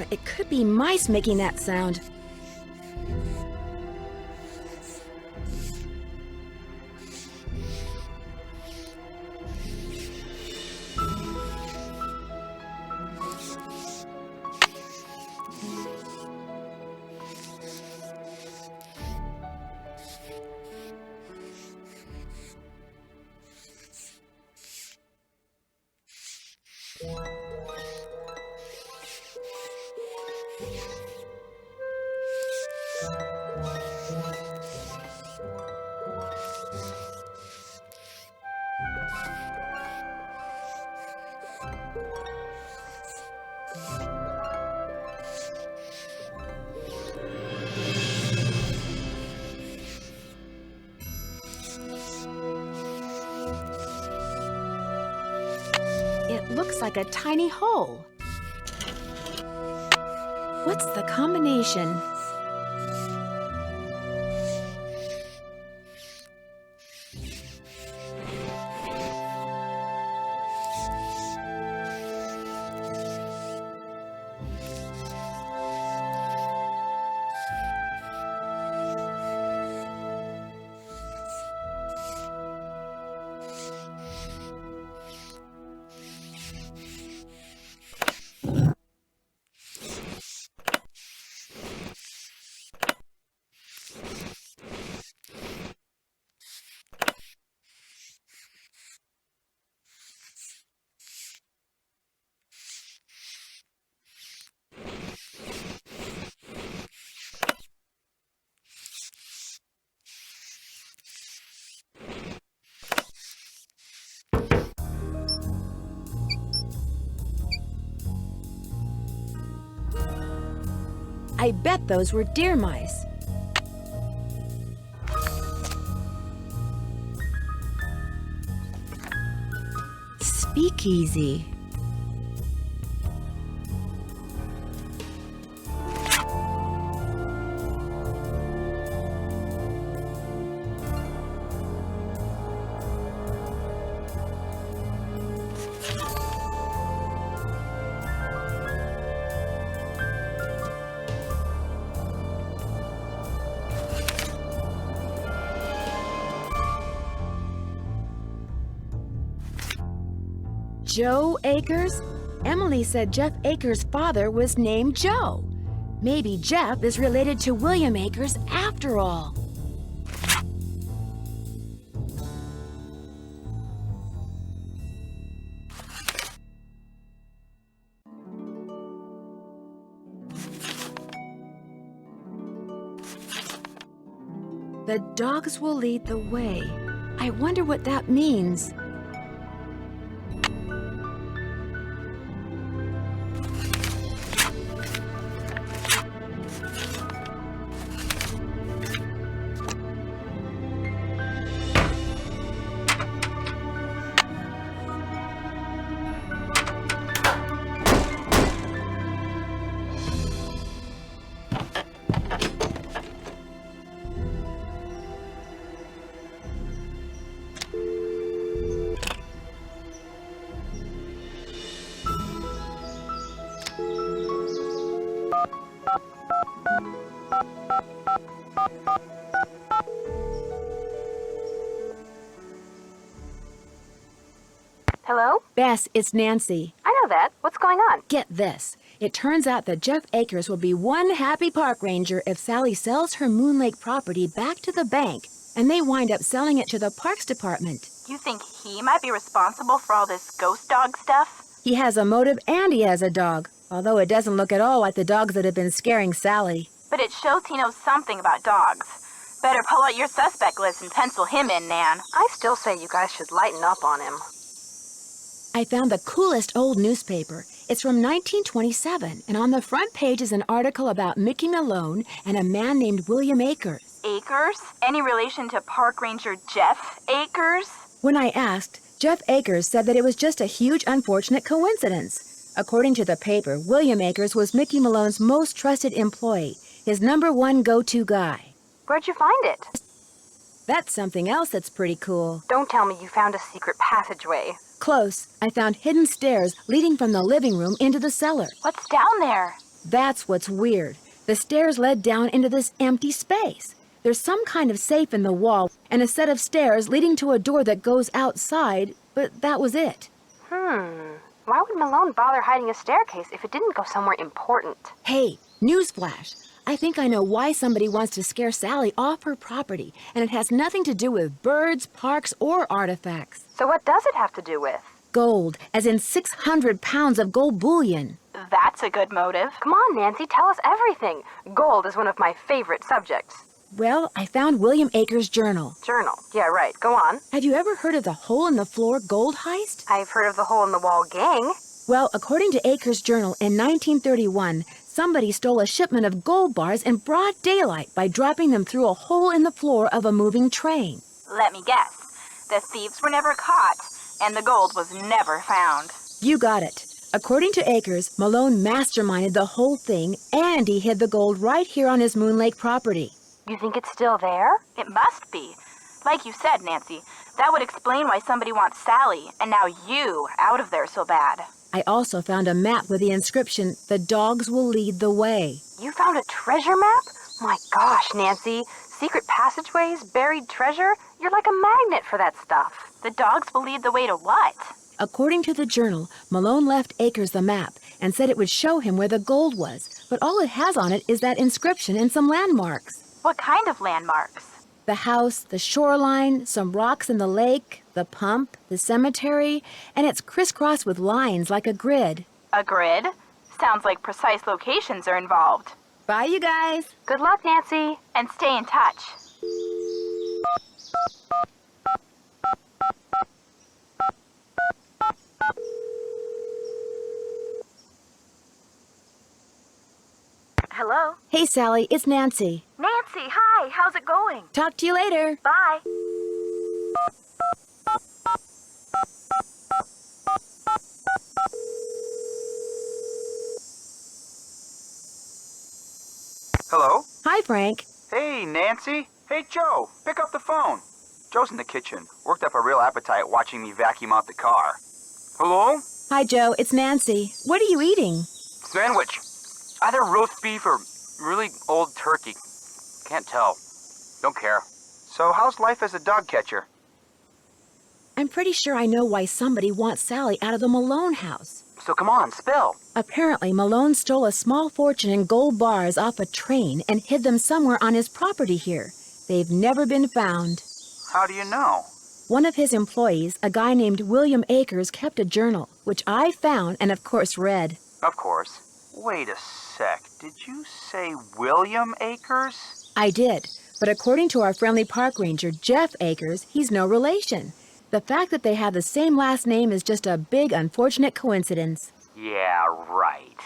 It could be mice making that sound. It looks like a tiny hole. What's the combination? I bet those were deer mice. Speakeasy. Joe Akers? Emily said Jeff Akers' father was named Joe. Maybe Jeff is related to William Akers after all. The dogs will lead the way. I wonder what that means. Hello? Bess, it's Nancy. I know that. What's going on? Get this. It turns out that Jeff Akers will be one happy park ranger if Sally sells her Moon Lake property back to the bank, and they wind up selling it to the Parks Department. You think he might be responsible for all this ghost dog stuff? He has a motive and he has a dog, although it doesn't look at all like the dogs that have been scaring Sally. But it shows he knows something about dogs. Better pull out your suspect list and pencil him in, Nan. I still say you guys should lighten up on him. I found the coolest old newspaper. It's from 1927, and on the front page is an article about Mickey Malone and a man named William Akers. Akers? Any relation to Park Ranger Jeff Akers? When I asked, Jeff Akers said that it was just a huge unfortunate coincidence. According to the paper, William Akers was Mickey Malone's most trusted employee, his #1 go-to guy. Where'd you find it? That's something else that's pretty cool. Don't tell me you found a secret passageway. Close. I found hidden stairs leading from the living room into the cellar. What's down there? That's what's weird. The stairs led down into this empty space. There's some kind of safe in the wall and a set of stairs leading to a door that goes outside, but that was it. Why would Malone bother hiding a staircase if it didn't go somewhere important? Hey, newsflash. I think I know why somebody wants to scare Sally off her property, and it has nothing to do with birds, parks, or artifacts. So what does it have to do with? Gold, as in 600 pounds of gold bullion. That's a good motive. Come on, Nancy, tell us everything. Gold is one of my favorite subjects. Well, I found William Akers' journal. Journal? Yeah, right. Go on. Have you ever heard of the hole-in-the-floor gold heist? I've heard of the hole-in-the-wall gang. Well, according to Akers' journal, in 1931, somebody stole a shipment of gold bars in broad daylight by dropping them through a hole in the floor of a moving train. Let me guess. The thieves were never caught, and the gold was never found. You got it. According to Akers, Malone masterminded the whole thing, and he hid the gold right here on his Moon Lake property. You think it's still there? It must be. Like you said, Nancy, that would explain why somebody wants Sally, and now you, out of there so bad. I also found a map with the inscription, "The dogs will lead the way." You found a treasure map? My gosh, Nancy. Secret passageways, buried treasure? You're like a magnet for that stuff. The dogs will lead the way to what? According to the journal, Malone left Akers the map and said it would show him where the gold was, but all it has on it is that inscription and some landmarks. What kind of landmarks? The house, the shoreline, some rocks in the lake, the pump, the cemetery, and it's crisscrossed with lines like a grid. A grid? Sounds like precise locations are involved. Bye, you guys. Good luck, Nancy. And stay in touch. Hello? Hey, Sally, it's Nancy. Nancy, hi. How's it going? Talk to you later. Bye. Hello? Hi, Frank. Hey, Nancy. Hey, Joe. Pick up the phone. Joe's in the kitchen. Worked up a real appetite watching me vacuum out the car. Hello? Hi, Joe. It's Nancy. What are you eating? Sandwich. Either roast beef or really old turkey. Can't tell. Don't care. So how's life as a dog catcher? I'm pretty sure I know why somebody wants Sally out of the Malone house. So come on, spill. Apparently, Malone stole a small fortune in gold bars off a train and hid them somewhere on his property here. They've never been found. How do you know? One of his employees, a guy named William Akers, kept a journal, which I found and of course read. Of course. Wait a sec. Did you say William Akers? I did, but according to our friendly park ranger, Jeff Akers, he's no relation. The fact that they have the same last name is just a big unfortunate coincidence. Yeah, right.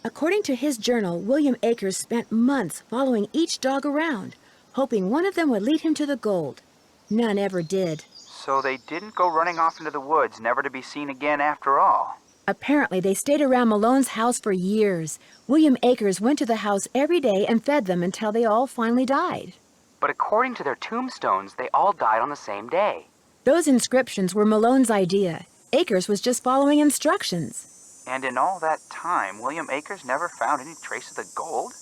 According to his journal, William Akers spent months following each dog around, hoping one of them would lead him to the gold. None ever did. So they didn't go running off into the woods, never to be seen again after all. Apparently, they stayed around Malone's house for years. William Akers went to the house every day and fed them until they all finally died. But according to their tombstones, they all died on the same day. Those inscriptions were Malone's idea. Akers was just following instructions. And in all that time, William Akers never found any trace of the gold?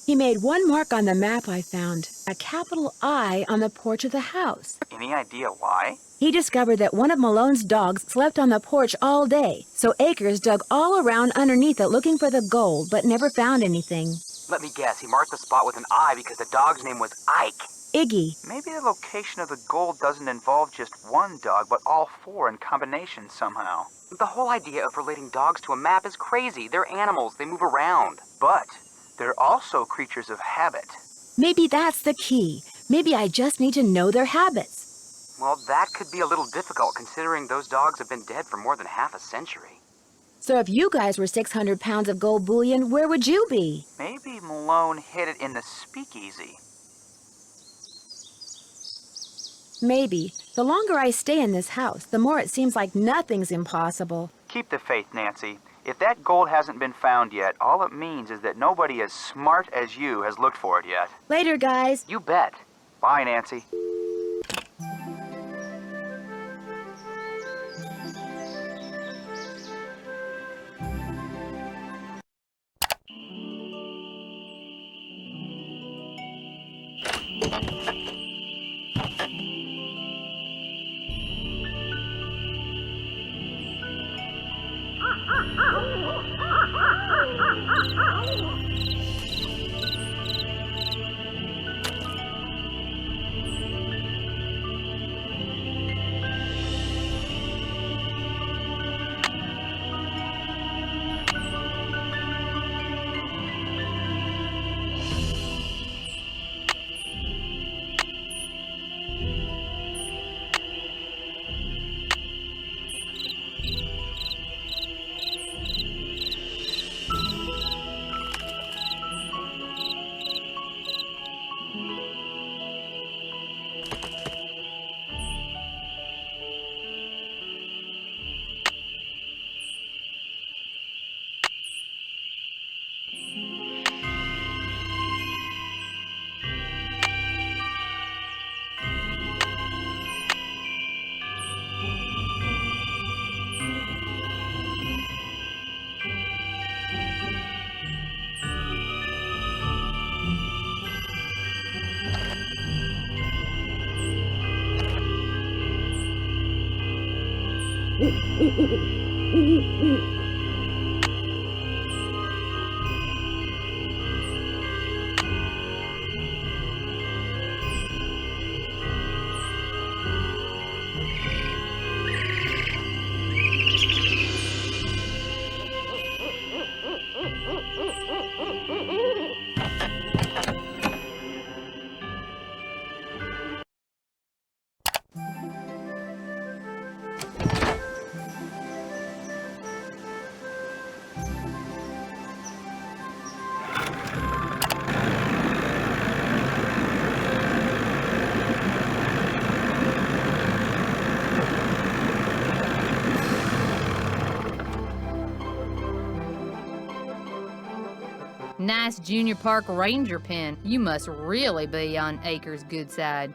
He made one mark on the map I found, a capital I on the porch of the house. Any idea why? He discovered that one of Malone's dogs slept on the porch all day, so Akers dug all around underneath it looking for the gold, but never found anything. Let me guess, he marked the spot with an I because the dog's name was Ike. Iggy. Maybe the location of the gold doesn't involve just one dog, but all four in combination somehow. The whole idea of relating dogs to a map is crazy. They're animals. They move around. But they're also creatures of habit. Maybe that's the key. Maybe I just need to know their habits. Well, that could be a little difficult considering those dogs have been dead for more than half a century. So if you guys were 600 pounds of gold bullion, where would you be? Maybe Malone hid it in the speakeasy. Maybe. The longer I stay in this house, the more it seems like nothing's impossible. Keep the faith, Nancy. If that gold hasn't been found yet, all it means is that nobody as smart as you has looked for it yet. Later, guys. You bet. Bye, Nancy. Nice junior park ranger pen. You must really be on Acres' good side.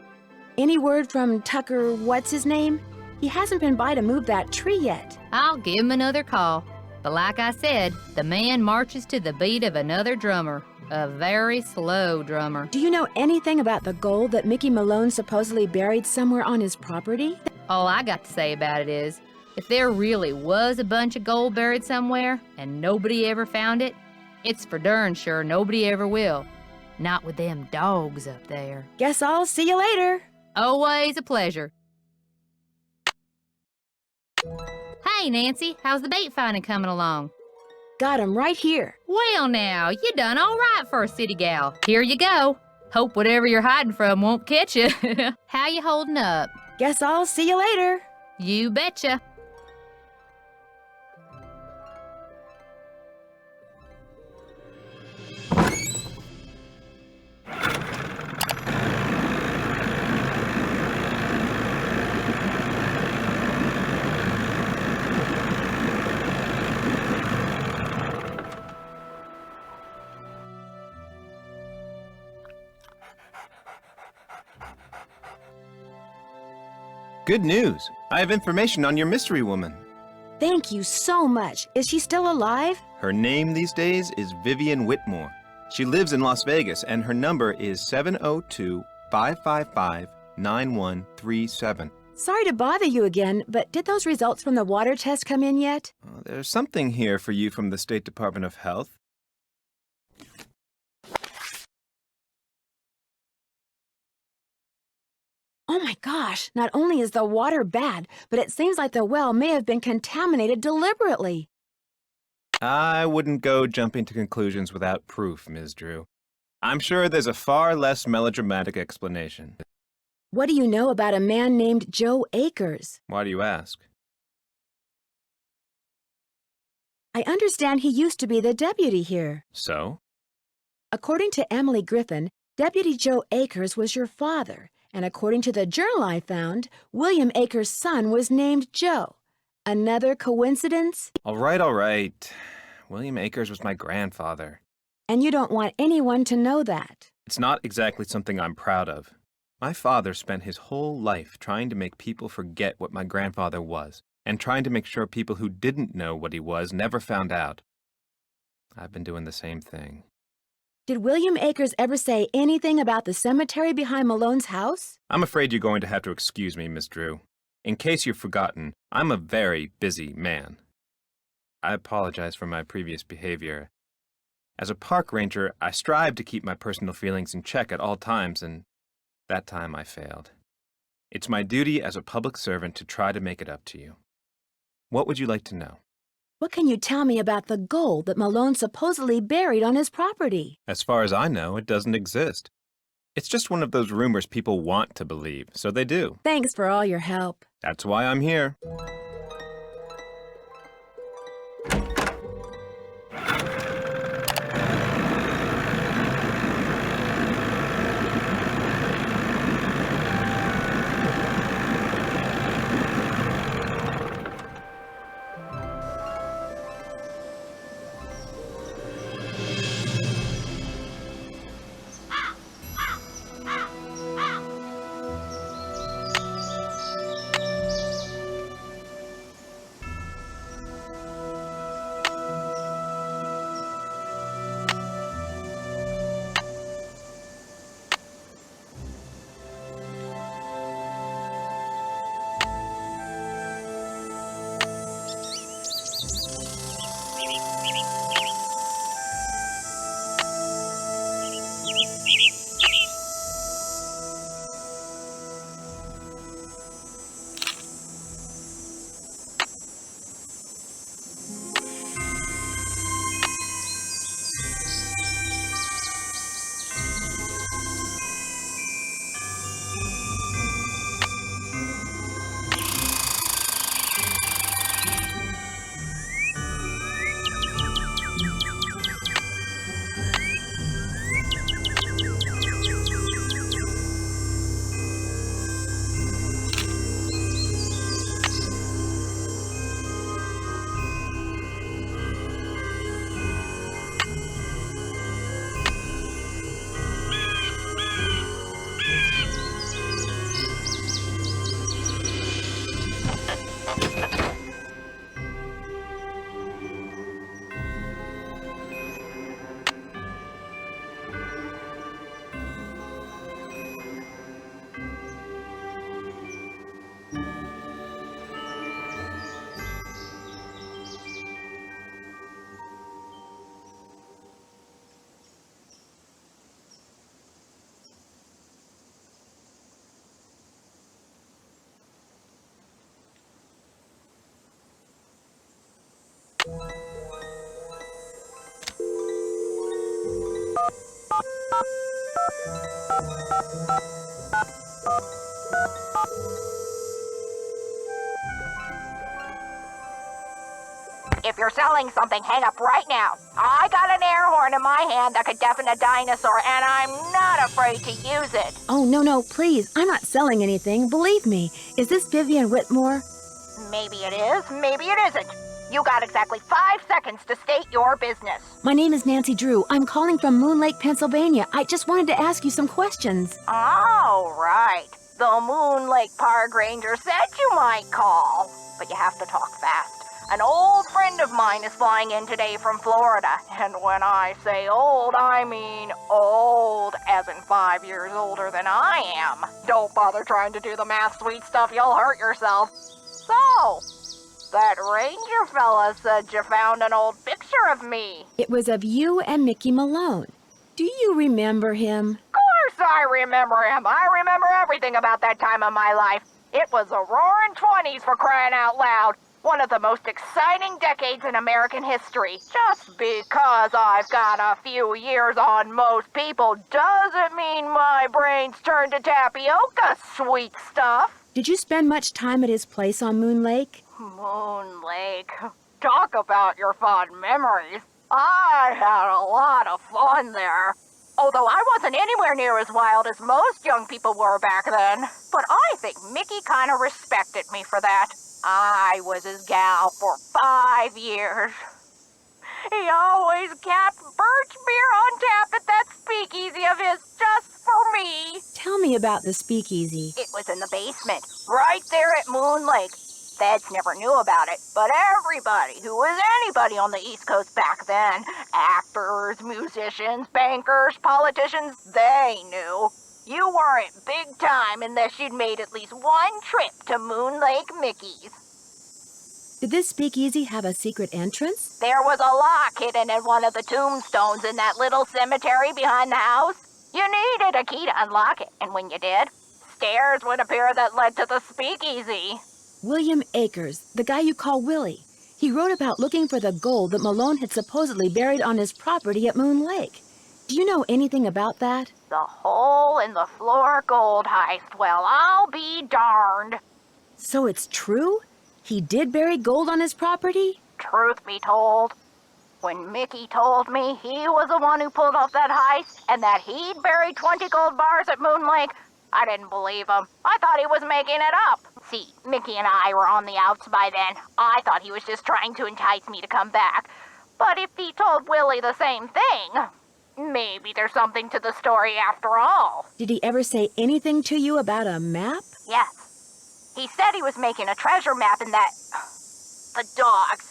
Any word from Tucker, what's his name? He hasn't been by to move that tree yet. I'll give him another call. But like I said, the man marches to the beat of another drummer. A very slow drummer. Do you know anything about the gold that Mickey Malone supposedly buried somewhere on his property? All I got to say about it is, if there really was a bunch of gold buried somewhere and nobody ever found it, it's for darn sure nobody ever will. Not with them dogs up there. Guess I'll see you later. Always a pleasure. Hey, Nancy, how's the bait finding coming along? Got 'em right here. Well now, you done all right for a city gal. Here you go. Hope whatever you're hiding from won't catch you. How you holding up? Guess I'll see you later. You betcha. Good news! I have information on your mystery woman. Thank you so much. Is she still alive? Her name these days is Vivian Whitmore. She lives in Las Vegas, and her number is 702-555-9137. Sorry to bother you again, but did those results from the water test come in yet? There's something here for you from the State Department of Health. Oh my gosh, not only is the water bad, but it seems like the well may have been contaminated deliberately. I wouldn't go jumping to conclusions without proof, Ms. Drew. I'm sure there's a far less melodramatic explanation. What do you know about a man named Joe Acres? Why do you ask? I understand he used to be the deputy here. So? According to Emily Griffin, Deputy Joe Acres was your father. And according to the journal I found, William Acres' son was named Joe. Another coincidence? All right. William Acres was my grandfather. And you don't want anyone to know that. It's not exactly something I'm proud of. My father spent his whole life trying to make people forget what my grandfather was, and trying to make sure people who didn't know what he was never found out. I've been doing the same thing. Did William Acres ever say anything about the cemetery behind Malone's house? I'm afraid you're going to have to excuse me, Miss Drew. In case you've forgotten, I'm a very busy man. I apologize for my previous behavior. As a park ranger, I strive to keep my personal feelings in check at all times, and that time I failed. It's my duty as a public servant to try to make it up to you. What would you like to know? What can you tell me about the gold that Malone supposedly buried on his property? As far as I know, it doesn't exist. It's just one of those rumors people want to believe, so they do. Thanks for all your help. That's why I'm here. If you're selling something, hang up right now. I got an air horn in my hand that could deafen a dinosaur, and I'm not afraid to use it. Oh, no, please. I'm not selling anything. Believe me. Is this Vivian Whitmore? Maybe it is, maybe it isn't. You got exactly 5 seconds to state your business. My name is Nancy Drew. I'm calling from Moon Lake, Pennsylvania. I just wanted to ask you some questions. Oh, right. The Moon Lake Park Ranger said you might call, but you have to talk fast. An old friend of mine is flying in today from Florida, and when I say old, I mean old, as in 5 years older than I am. Don't bother trying to do the math, sweet stuff, you'll hurt yourself. So, that ranger fella said you found an old picture of me. It was of you and Mickey Malone. Do you remember him? Of course I remember him. I remember everything about that time of my life. It was the roaring 20s, for crying out loud. One of the most exciting decades in American history. Just because I've got a few years on most people doesn't mean my brain's turned to tapioca, sweet stuff. Did you spend much time at his place on Moon Lake? Moon Lake. Talk about your fond memories. I had a lot of fun there. Although I wasn't anywhere near as wild as most young people were back then. But I think Mickey kind of respected me for that. I was his gal for 5 years. He always kept birch beer on tap at that speakeasy of his just for me. Tell me about the speakeasy. It was in the basement, right there at Moon Lake. Feds never knew about it, but everybody who was anybody on the East Coast back then, actors, musicians, bankers, politicians, they knew. You weren't big time unless you'd made at least one trip to Moon Lake Mickey's. Did this speakeasy have a secret entrance? There was a lock hidden in one of the tombstones in that little cemetery behind the house. You needed a key to unlock it, and when you did, stairs would appear that led to the speakeasy. William Akers, the guy you call Willie. He wrote about looking for the gold that Malone had supposedly buried on his property at Moon Lake. Do you know anything about that? The hole in the floor gold heist. Well, I'll be darned. So it's true? He did bury gold on his property? Truth be told, when Mickey told me he was the one who pulled off that heist and that he'd buried 20 gold bars at Moon Lake, I didn't believe him. I thought he was making it up. See, Mickey and I were on the outs by then. I thought he was just trying to entice me to come back. But if he told Willie the same thing, maybe there's something to the story after all. Did he ever say anything to you about a map? Yes. He said he was making a treasure map and that... the dogs.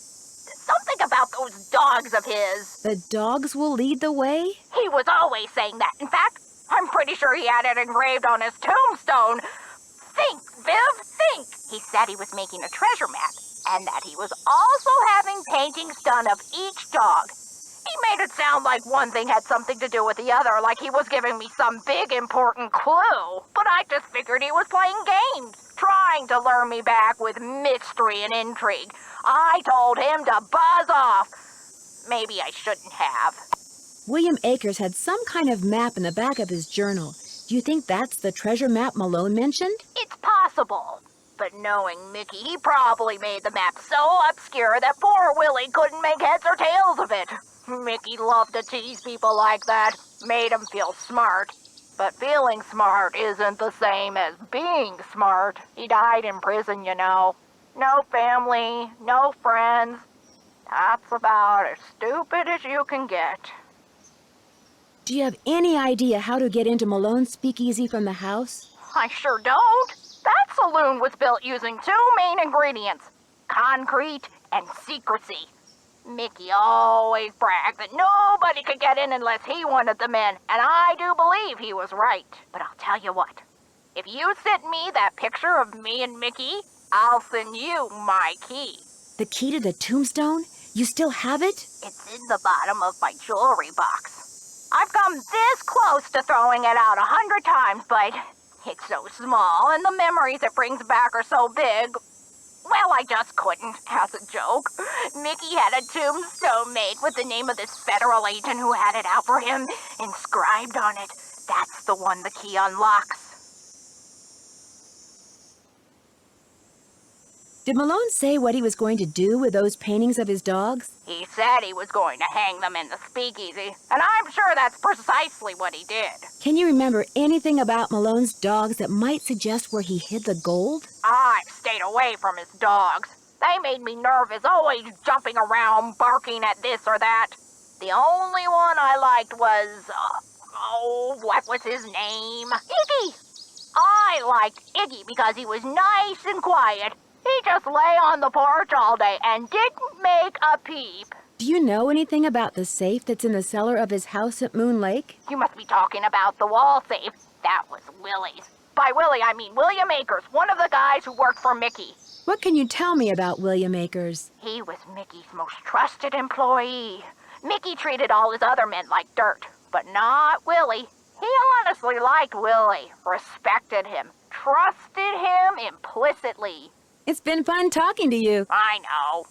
Something about those dogs of his. The dogs will lead the way? He was always saying that. In fact, I'm pretty sure he had it engraved on his tombstone. Think, Viv, think. He said he was making a treasure map and that he was also having paintings done of each dog. He made it sound like one thing had something to do with the other, like he was giving me some big important clue. But I just figured he was playing games, trying to lure me back with mystery and intrigue. I told him to buzz off. Maybe I shouldn't have. William Akers had some kind of map in the back of his journal. Do you think that's the treasure map Malone mentioned? It's possible. But knowing Mickey, he probably made the map so obscure that poor Willie couldn't make heads or tails of it. Mickey loved to tease people like that, made him feel smart. But feeling smart isn't the same as being smart. He died in prison, you know. No family, no friends. That's about as stupid as you can get. Do you have any idea how to get into Malone's speakeasy from the house? I sure don't. That saloon was built using 2 main ingredients, concrete and secrecy. Mickey always bragged that nobody could get in unless he wanted them in, and I do believe he was right. But I'll tell you what, if you send me that picture of me and Mickey, I'll send you my key. The key to the tombstone? You still have it? It's in the bottom of my jewelry box. I've come this close to throwing it out 100 times, but it's so small and the memories it brings back are so big. Well, I just couldn't, as a joke. Mickey had a tombstone made with the name of this federal agent who had it out for him inscribed on it. That's the one the key unlocks. Did Malone say what he was going to do with those paintings of his dogs? He said he was going to hang them in the speakeasy, and I'm sure that's precisely what he did. Can you remember anything about Malone's dogs that might suggest where he hid the gold? I've stayed away from his dogs. They made me nervous, always jumping around, barking at this or that. The only one I liked was, what was his name? Iggy! I liked Iggy because he was nice and quiet. He just lay on the porch all day and didn't make a peep. Do you know anything about the safe that's in the cellar of his house at Moon Lake? You must be talking about the wall safe. That was Willie's. By Willie, I mean William Akers, one of the guys who worked for Mickey. What can you tell me about William Akers? He was Mickey's most trusted employee. Mickey treated all his other men like dirt, but not Willie. He honestly liked Willie, respected him, trusted him implicitly. It's been fun talking to you. I know.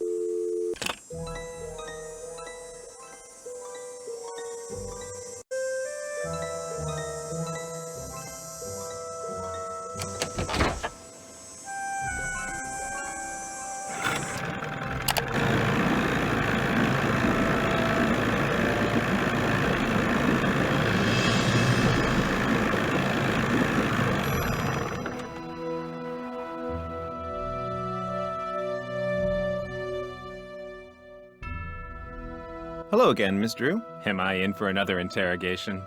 Hello again, Miss Drew. Am I in for another interrogation?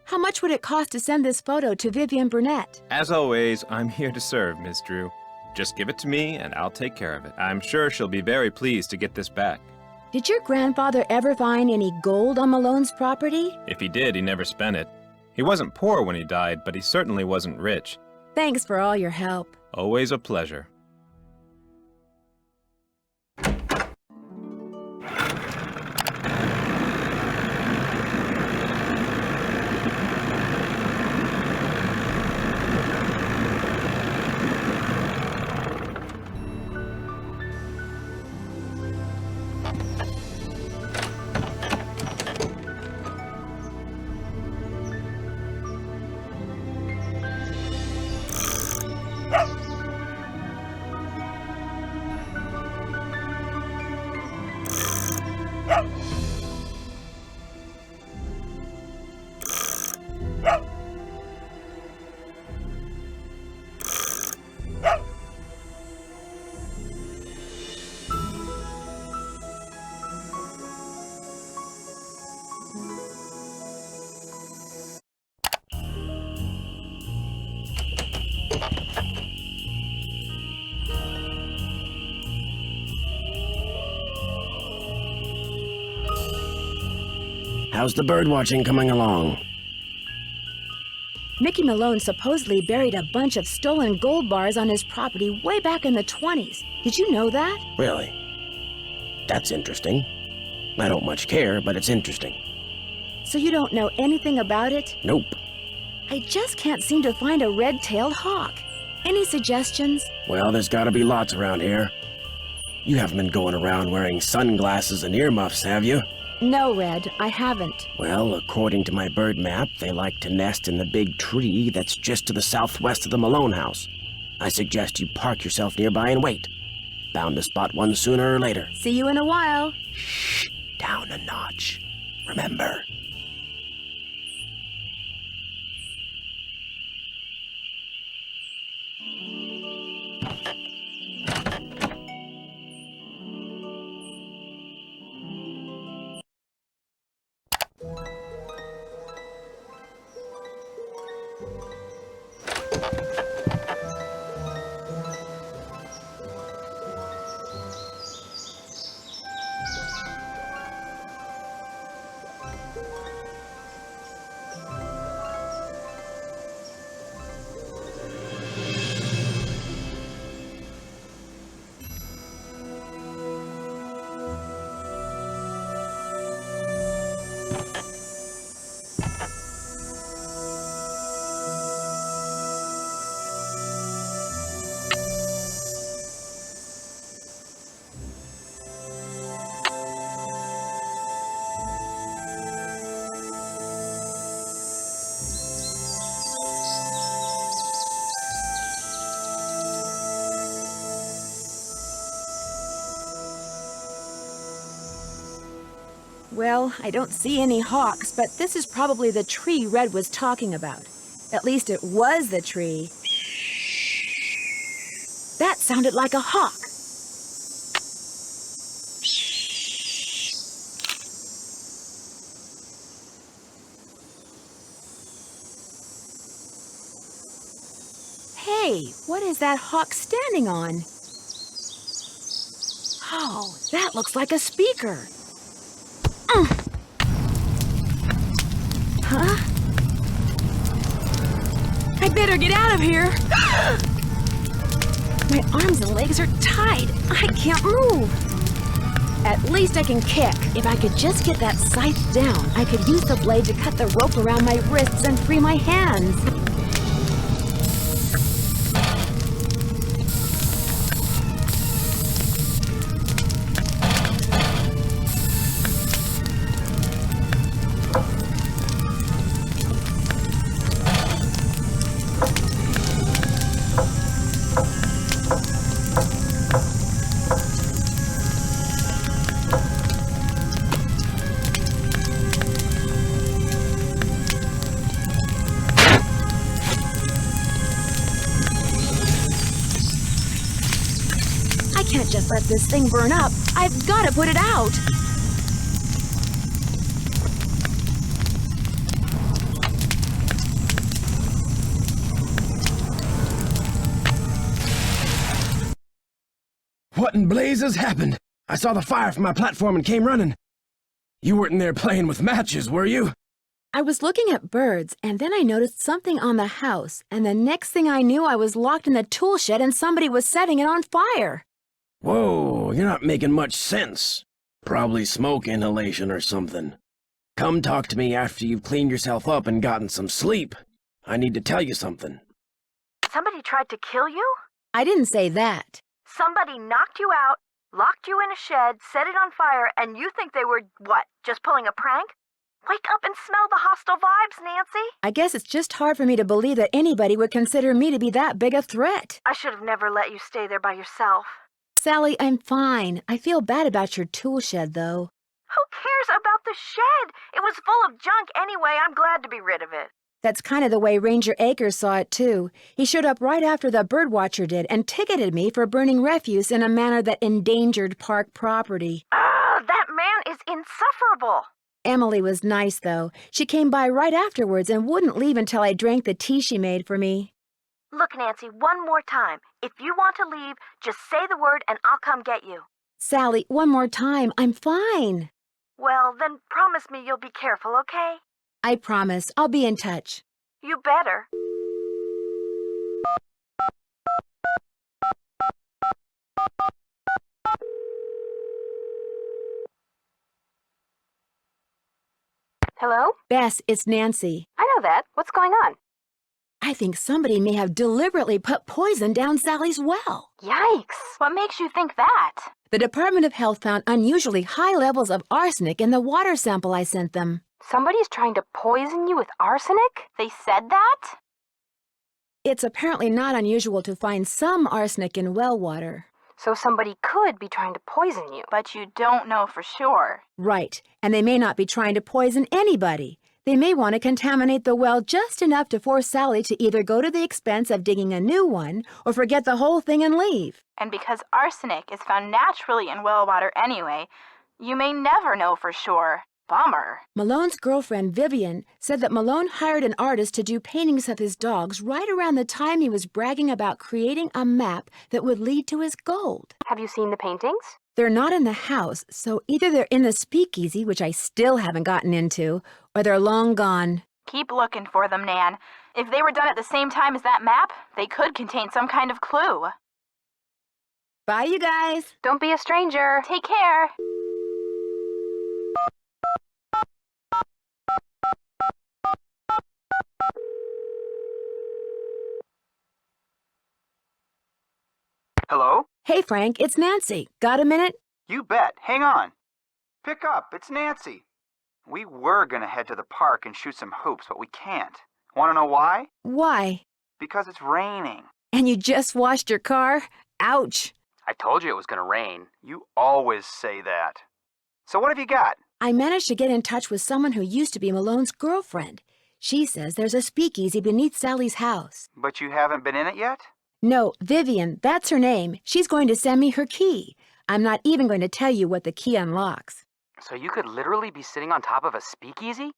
How much would it cost to send this photo to Vivian Burnett? As always, I'm here to serve, Miss Drew. Just give it to me and I'll take care of it. I'm sure she'll be very pleased to get this back. Did your grandfather ever find any gold on Malone's property? If he did, he never spent it. He wasn't poor when he died, but he certainly wasn't rich. Thanks for all your help. Always a pleasure. How's the bird watching coming along? Mickey Malone supposedly buried a bunch of stolen gold bars on his property way back in the 20s. Did you know that? Really? That's interesting. I don't much care, but it's interesting. So you don't know anything about it? Nope. I just can't seem to find a red-tailed hawk. Any suggestions? Well, there's gotta be lots around here. You haven't been going around wearing sunglasses and earmuffs, have you? No, Red, I haven't. Well, according to my bird map, they like to nest in the big tree that's just to the southwest of the Malone house. I suggest you park yourself nearby and wait. Bound to spot one sooner or later. See you in a while. Shh, down a notch. Remember. Well, I don't see any hawks, but this is probably the tree Red was talking about. At least it was the tree. That sounded like a hawk. Hey, what is that hawk standing on? Oh, that looks like a speaker. Huh? I better get out of here. My arms and legs are tied. I can't move. At least I can kick. If I could just get that scythe down, I could use the blade to cut the rope around my wrists and free my hands. I can't just let this thing burn up. I've got to put it out. What in blazes happened? I saw the fire from my platform and came running. You weren't in there playing with matches, were you? I was looking at birds, and then I noticed something on the house, and the next thing I knew, I was locked in the tool shed and somebody was setting it on fire. Whoa, you're not making much sense. Probably smoke inhalation or something. Come talk to me after you've cleaned yourself up and gotten some sleep. I need to tell you something. Somebody tried to kill you? I didn't say that. Somebody knocked you out, locked you in a shed, set it on fire, and you think they were, what, just pulling a prank? Wake up and smell the hostile vibes, Nancy. I guess it's just hard for me to believe that anybody would consider me to be that big a threat. I should have never let you stay there by yourself. Sally, I'm fine. I feel bad about your tool shed, though. Who cares about the shed? It was full of junk anyway. I'm glad to be rid of it. That's kind of the way Ranger Akers saw it, too. He showed up right after the birdwatcher did and ticketed me for burning refuse in a manner that endangered park property. That man is insufferable. Emily was nice, though. She came by right afterwards and wouldn't leave until I drank the tea she made for me. Look, Nancy, one more time. If you want to leave, just say the word and I'll come get you. Sally, one more time. I'm fine. Well, then promise me you'll be careful, okay? I promise. I'll be in touch. You better. Hello? Bess, it's Nancy. I know that. What's going on? I think somebody may have deliberately put poison down Sally's well. Yikes! What makes you think that? The Department of Health found unusually high levels of arsenic in the water sample I sent them. Somebody's trying to poison you with arsenic? They said that? It's apparently not unusual to find some arsenic in well water. So somebody could be trying to poison you. But you don't know for sure. Right, and they may not be trying to poison anybody. They may want to contaminate the well just enough to force Sally to either go to the expense of digging a new one or forget the whole thing and leave. And because arsenic is found naturally in well water anyway, you may never know for sure. Bummer. Malone's girlfriend, Vivian, said that Malone hired an artist to do paintings of his dogs right around the time he was bragging about creating a map that would lead to his gold. Have you seen the paintings? They're not in the house, so either they're in the speakeasy, which I still haven't gotten into, or they're long gone. Keep looking for them, Nan. If they were done at the same time as that map, they could contain some kind of clue. Bye, you guys. Don't be a stranger. Take care. Hello? Hey, Frank, it's Nancy. Got a minute? You bet. Hang on. Pick up. It's Nancy. We were going to head to the park and shoot some hoops, but we can't. Want to know why? Why? Because it's raining. And you just washed your car? Ouch. I told you it was going to rain. You always say that. So what have you got? I managed to get in touch with someone who used to be Malone's girlfriend. She says there's a speakeasy beneath Sally's house. But you haven't been in it yet? No, Vivian, that's her name. She's going to send me her key. I'm not even going to tell you what the key unlocks. So you could literally be sitting on top of a speakeasy?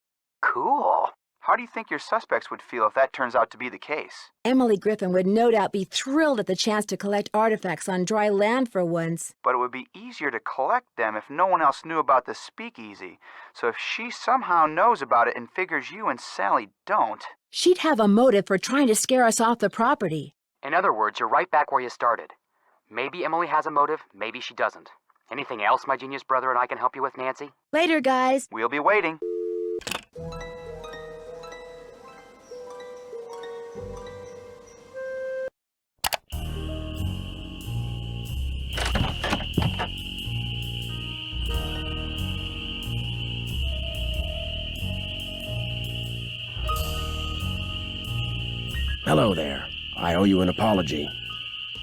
Cool. How do you think your suspects would feel if that turns out to be the case? Emily Griffin would no doubt be thrilled at the chance to collect artifacts on dry land for once. But it would be easier to collect them if no one else knew about the speakeasy. So if she somehow knows about it and figures you and Sally don't... She'd have a motive for trying to scare us off the property. In other words, you're right back where you started. Maybe Emily has a motive, maybe she doesn't. Anything else my genius brother and I can help you with, Nancy? Later, guys. We'll be waiting. Hello there. I owe you an apology.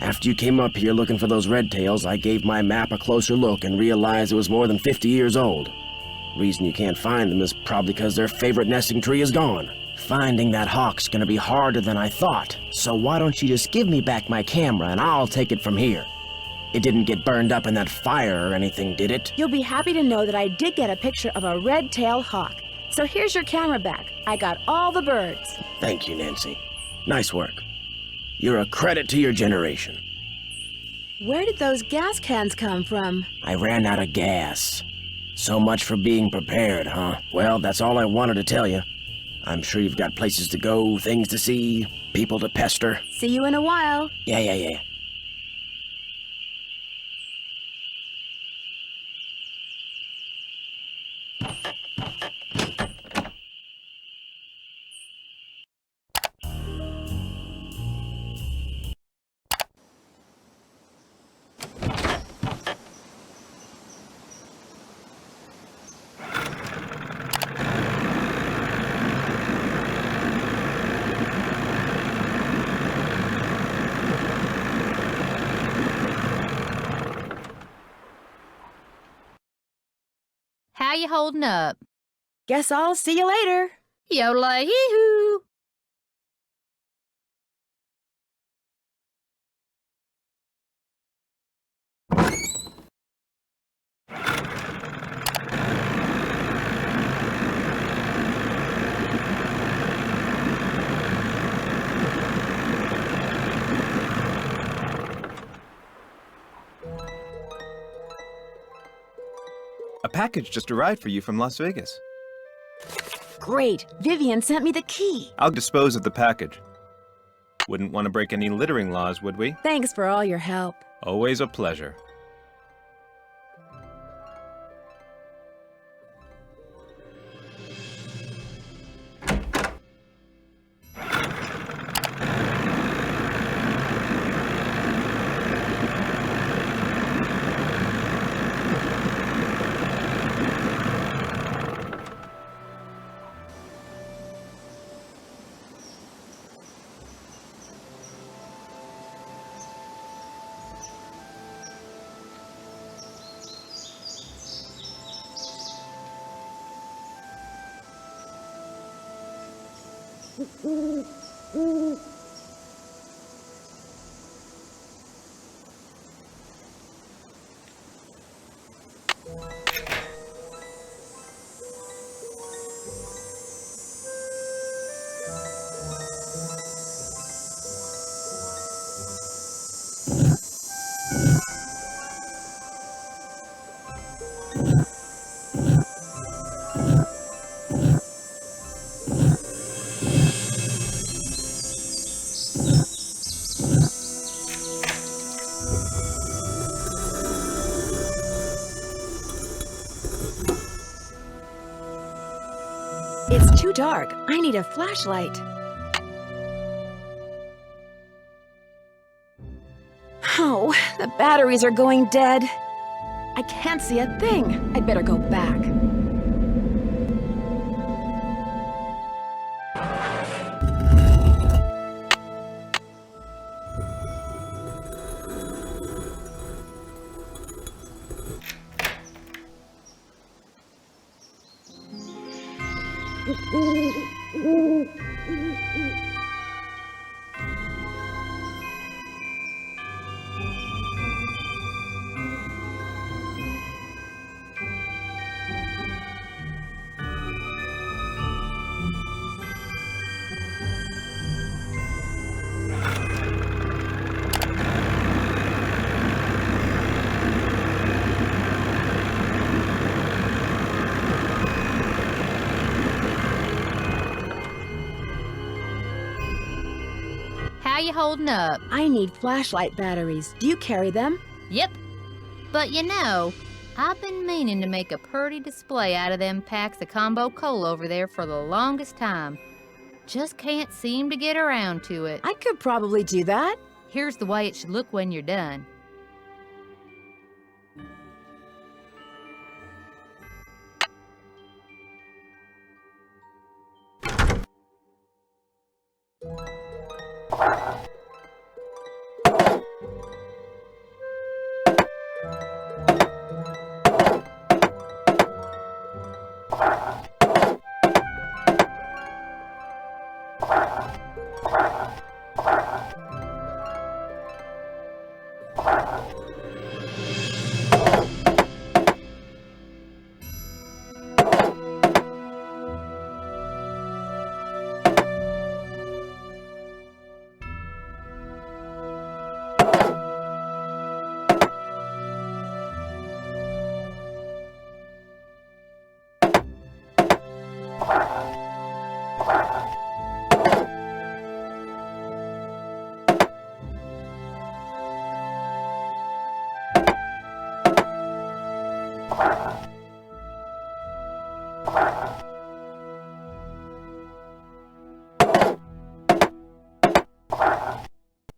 After you came up here looking for those red tails, I gave my map a closer look and realized it was more than 50 years old. Reason you can't find them is probably because their favorite nesting tree is gone. Finding that hawk's gonna be harder than I thought, so why don't you just give me back my camera and I'll take it from here. It didn't get burned up in that fire or anything, did it? You'll be happy to know that I did get a picture of a red-tailed hawk. So here's your camera back. I got all the birds. Thank you, Nancy. Nice work. You're a credit to your generation. Where did those gas cans come from? I ran out of gas. So much for being prepared, huh? Well, that's all I wanted to tell you. I'm sure you've got places to go, things to see, people to pester. See you in a while. Yeah. How you holding up? Guess I'll see you later. Yodelay-hee-hoo. A package just arrived for you from Las Vegas. Great. Vivian sent me the key. I'll dispose of the package. Wouldn't want to break any littering laws, would we? Thanks for all your help. Always a pleasure. It's too dark. I need a flashlight. Oh, the batteries are going dead. I can't see a thing. I'd better go back. How you holding up? I need flashlight batteries. Do you carry them? Yep. But you know, I've been meaning to make a pretty display out of them packs of combo cola over there for the longest time. Just can't seem to get around to it. I could probably do that. Here's the way it should look when you're done.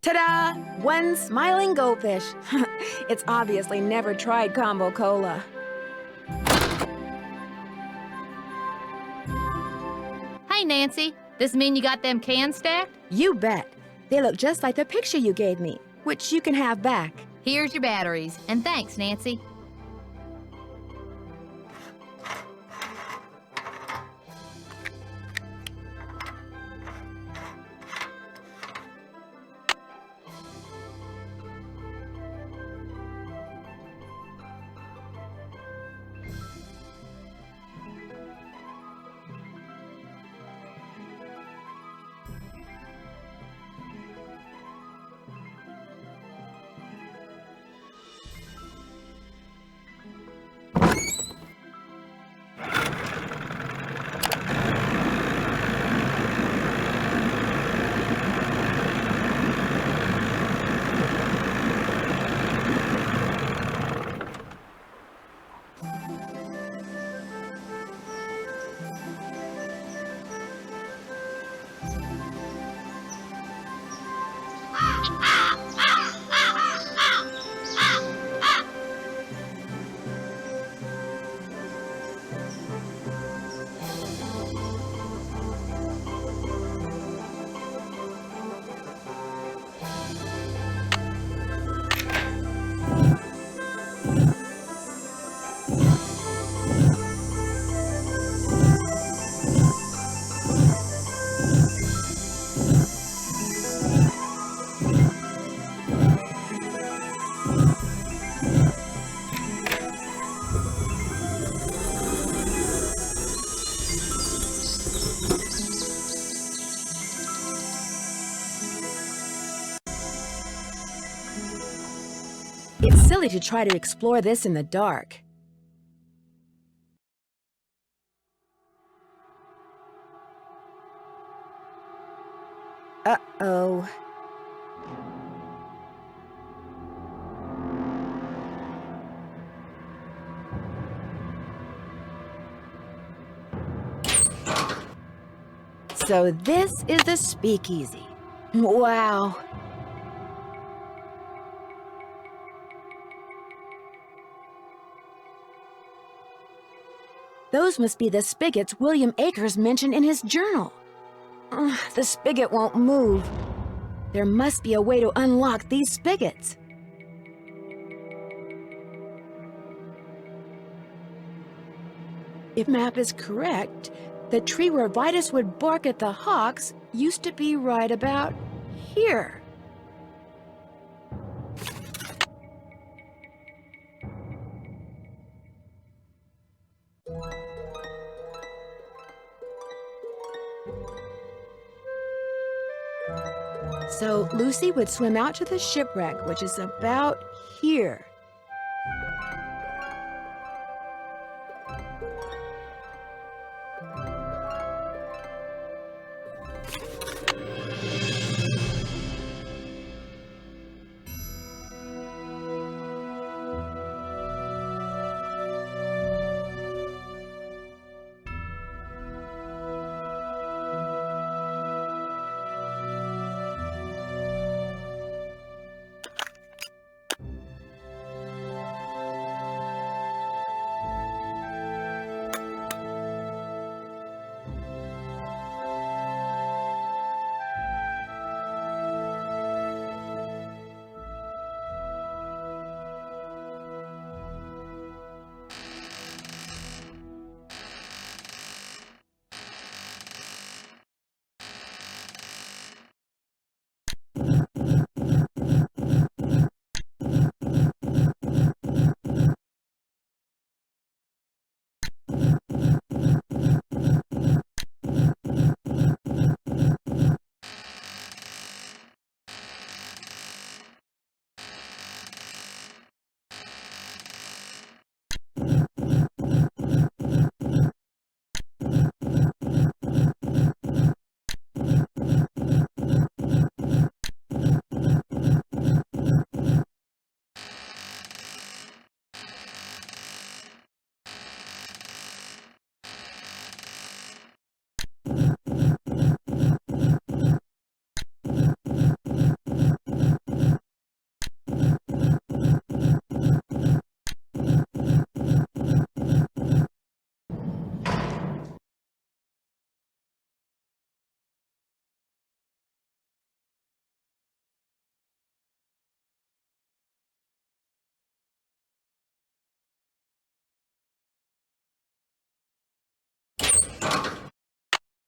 Ta-da! One smiling goldfish. It's obviously never tried combo cola. Hey, Nancy, this mean you got them cans stacked? You bet. They look just like the picture you gave me, which you can have back. Here's your batteries, and thanks, Nancy. It's silly to try to explore this in the dark. Uh-oh. So this is the speakeasy. Wow. Those must be the spigots William Akers mentioned in his journal. The spigot won't move. There must be a way to unlock these spigots. If map is correct, The tree where Vitus would bark at the hawks used to be right about here. So Lucy would swim out to the shipwreck, which is about here.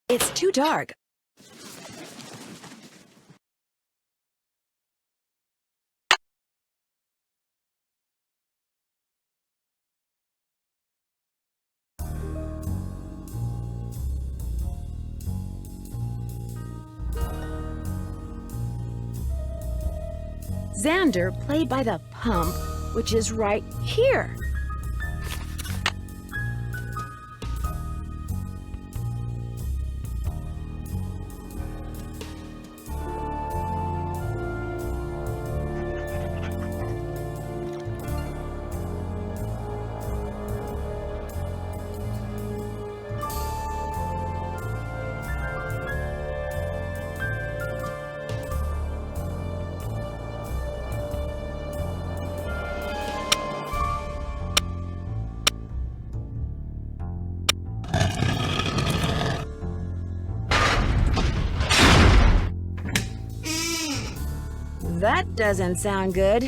It's too dark. Xander played by the pump, which is right here. That doesn't sound good.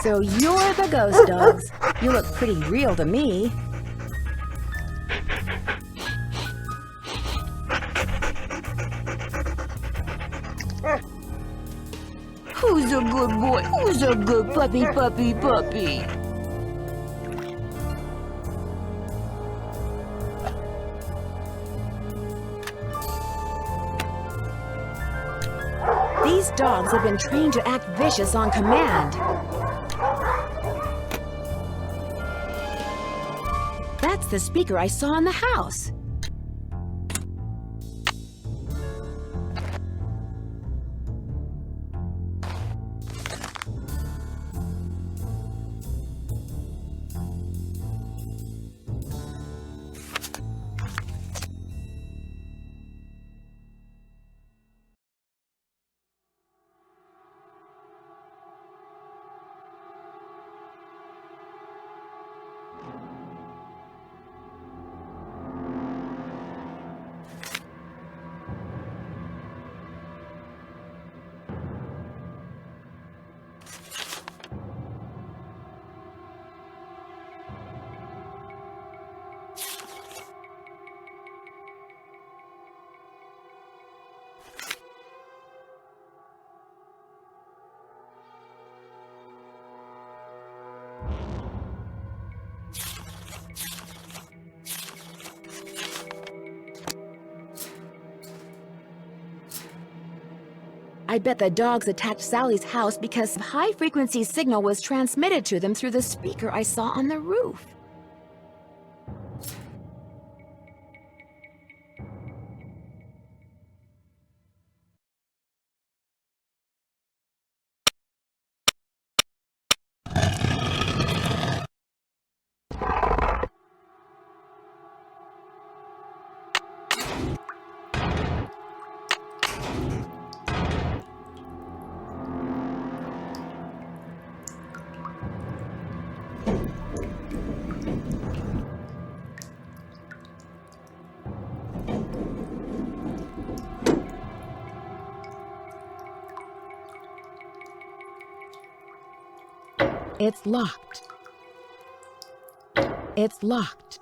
So you're the ghost dogs. You look pretty real to me. Who's a good boy? Who's a good puppy? These dogs have been trained to act vicious on command. That's the speaker I saw in the house. I bet the dogs attacked Sally's house because high-frequency signal was transmitted to them through the speaker I saw on the roof. It's locked. It's locked.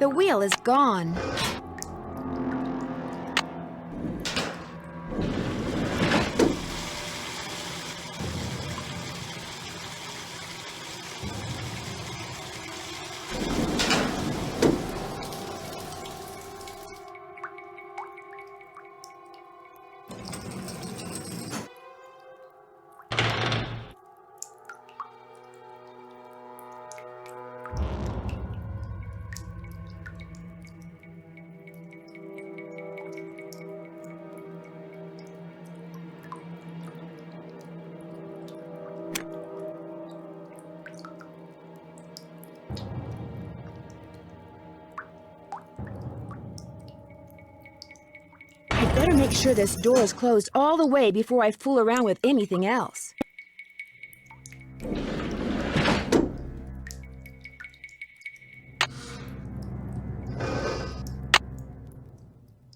The wheel is gone. Better make sure this door is closed all the way before I fool around with anything else.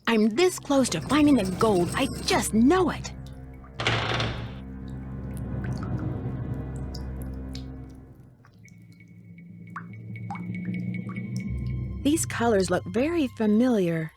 I'm this close to finding the gold. I just know it. These colors look very familiar.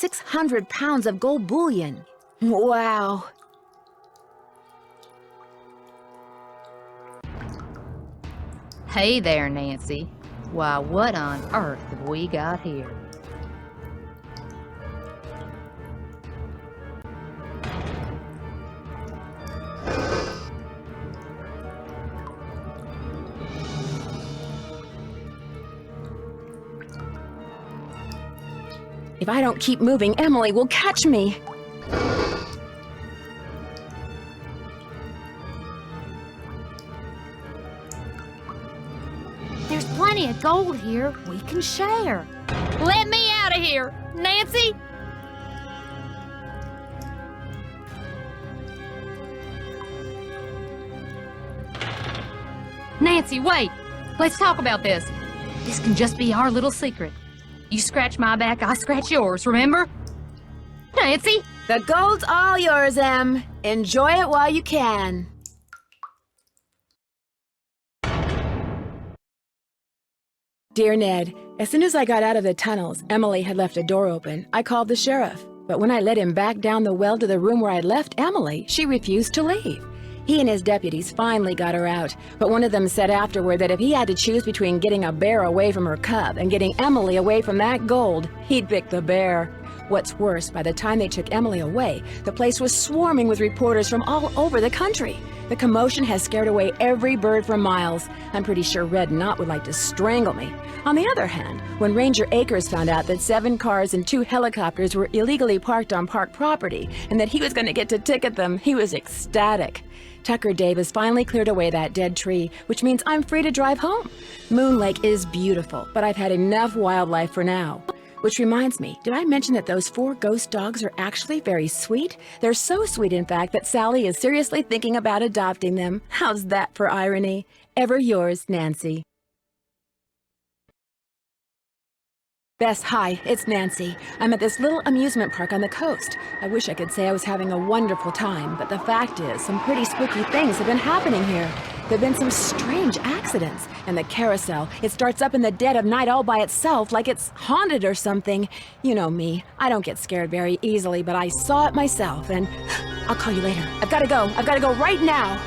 £600 of gold bullion. Wow. Hey there, Nancy. Why, what on earth have we got here? If I don't keep moving, Emily will catch me. gold here we can share. Let me out of here, Nancy! Nancy, wait. Let's talk about this. This can just be our little secret. You scratch my back, I scratch yours, remember? Nancy! The gold's all yours, Em. Enjoy it while you can. Dear Ned, as soon as I got out of the tunnels, Emily had left a door open. I called the sheriff, but when I led him back down the well to the room where I'd left Emily, she refused to leave. He and his deputies finally got her out, but one of them said afterward that if he had to choose between getting a bear away from her cub and getting Emily away from that gold, he'd pick the bear. What's worse, by the time they took Emily away, the place was swarming with reporters from all over the country. The commotion has scared away every bird for miles. I'm pretty sure Red Knot would like to strangle me. On the other hand, when Ranger Akers found out that 7 cars and 2 helicopters were illegally parked on park property and that he was going to get to ticket them, he was ecstatic. Tucker Davis finally cleared away that dead tree, which means I'm free to drive home. Moon Lake is beautiful, but I've had enough wildlife for now. Which reminds me, did I mention that those 4 ghost dogs are actually very sweet? They're so sweet, in fact, that Sally is seriously thinking about adopting them. How's that for irony? Ever yours, Nancy. Bess, hi, it's Nancy. I'm at this little amusement park on the coast. I wish I could say I was having a wonderful time, but the fact is, some pretty spooky things have been happening here. There have been some strange accidents, and the carousel, it starts up in the dead of night all by itself, like it's haunted or something. You know me, I don't get scared very easily, but I saw it myself, and I'll call you later. I've gotta go right now.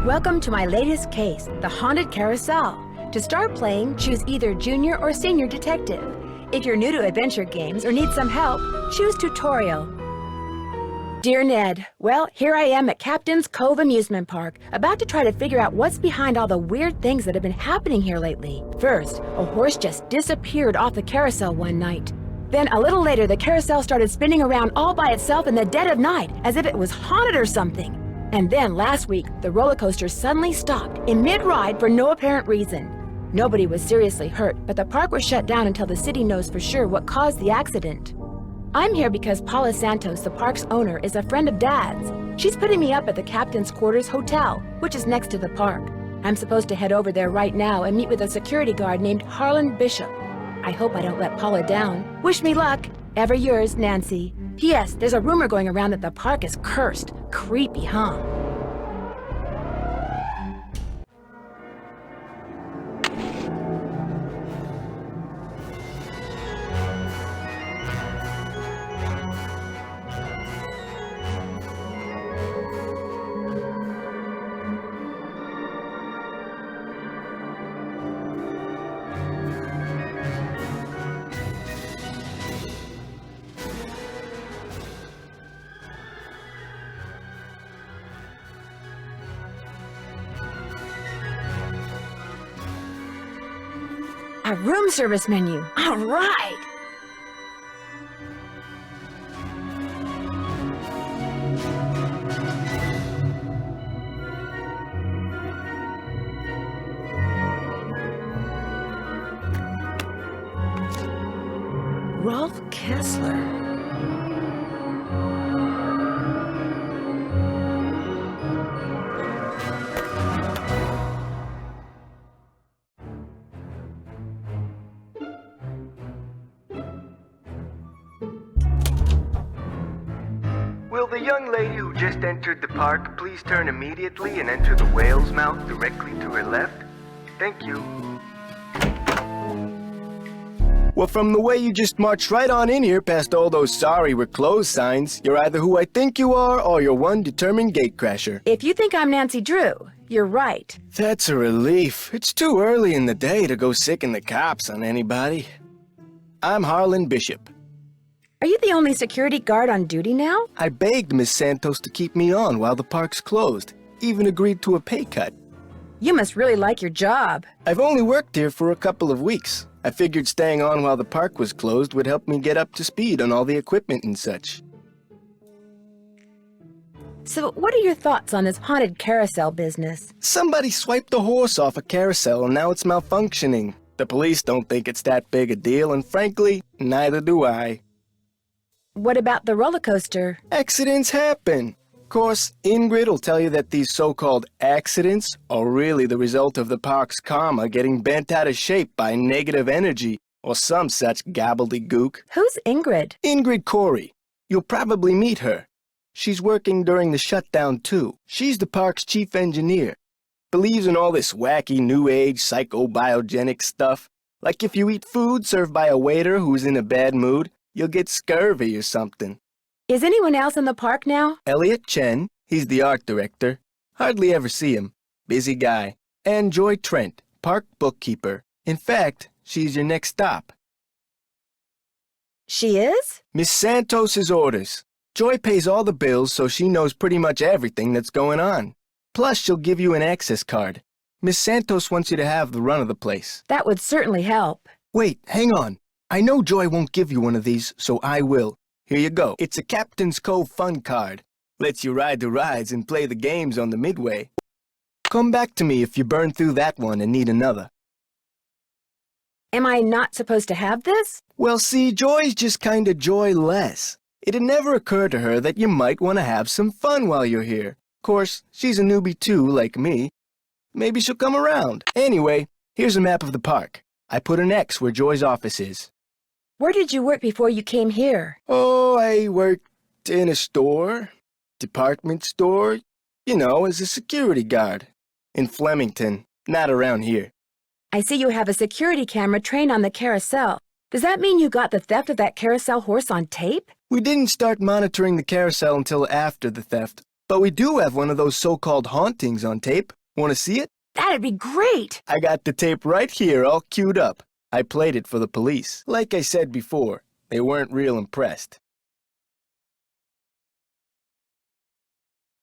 Welcome to my latest case, the Haunted Carousel. To start playing, choose either Junior or Senior Detective. If you're new to adventure games or need some help, choose Tutorial. Dear Ned, well, here I am at Captain's Cove Amusement Park, about to try to figure out what's behind all the weird things that have been happening here lately. First, a horse just disappeared off the carousel one night. Then a little later, the carousel started spinning around all by itself in the dead of night, as if it was haunted or something. And then last week, the roller coaster suddenly stopped in mid-ride for no apparent reason. Nobody was seriously hurt, but the park was shut down until the city knows for sure what caused the accident. I'm here because Paula Santos, the park's owner, is a friend of Dad's. She's putting me up at the Captain's Quarters Hotel, which is next to the park. I'm supposed to head over there right now and meet with a security guard named Harlan Bishop. I hope I don't let Paula down. Wish me luck. Ever yours, Nancy. P.S. There's a rumor going around that the park is cursed. Creepy, huh? A room service menu. All right. Rolf Kessler. Will the young lady who just entered the park please turn immediately and enter the whale's mouth directly to her left? Thank you. Well, from the way you just marched right on in here past all those sorry we're closed signs, you're either who I think you are or you're one determined gatecrasher. If you think I'm Nancy Drew, you're right. That's a relief. It's too early in the day to go sicken the cops on anybody. I'm Harlan Bishop. Are you the only security guard on duty now? I begged Miss Santos to keep me on while the park's closed, even agreed to a pay cut. You must really like your job. I've only worked here for a couple of weeks. I figured staying on while the park was closed would help me get up to speed on all the equipment and such. So what are your thoughts on this haunted carousel business? Somebody swiped a horse off a carousel and now it's malfunctioning. The police don't think it's that big a deal, and frankly, neither do I. What about the roller coaster? Accidents happen. Of course, Ingrid will tell you that these so-called accidents are really the result of the park's karma getting bent out of shape by negative energy or some such gobbledygook. Who's Ingrid? Ingrid Corey. You'll probably meet her. She's working during the shutdown, too. She's the park's chief engineer. Believes in all this wacky new age psychobiogenic stuff. Like if you eat food served by a waiter who's in a bad mood, you'll get scurvy or something. Is anyone else in the park now? Elliot Chen, he's the art director. Hardly ever see him. Busy guy. And Joy Trent, park bookkeeper. In fact, she's your next stop. She is? Miss Santos's orders. Joy pays all the bills, so she knows pretty much everything that's going on. Plus, she'll give you an access card. Miss Santos wants you to have the run of the place. That would certainly help. Wait, hang on. I know Joy won't give you one of these, so I will. Here you go. It's a Captain's Cove fun card. Lets you ride the rides and play the games on the midway. Come back to me if you burn through that one and need another. Am I not supposed to have this? Well, see, Joy's just kinda joyless. It'd never occur to her that you might want to have some fun while you're here. Of course, she's a newbie too, like me. Maybe she'll come around. Anyway, here's a map of the park. I put an X where Joy's office is. Where did you work before you came here? Oh, I worked in a store, department store, you know, as a security guard. In Flemington, not around here. I see you have a security camera trained on the carousel. Does that mean you got the theft of that carousel horse on tape? We didn't start monitoring the carousel until after the theft, but we do have one of those so-called hauntings on tape. Want to see it? That'd be great! I got the tape right here, all queued up. I played it for the police. Like I said before, they weren't real impressed.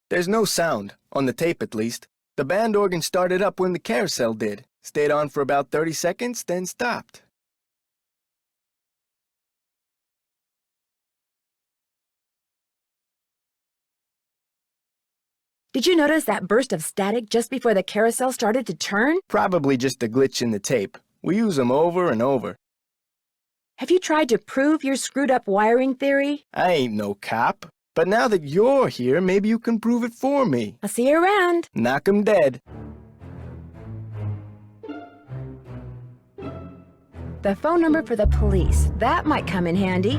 There's no sound, on the tape at least. The band organ started up when the carousel did. Stayed on for about 30 seconds, then stopped. Did you notice that burst of static just before the carousel started to turn? Probably just a glitch in the tape. We use them over and over. Have you tried to prove your screwed-up wiring theory? I ain't no cop. But now that you're here, maybe you can prove it for me. I'll see you around. Knock 'em dead. The phone number for the police. That might come in handy.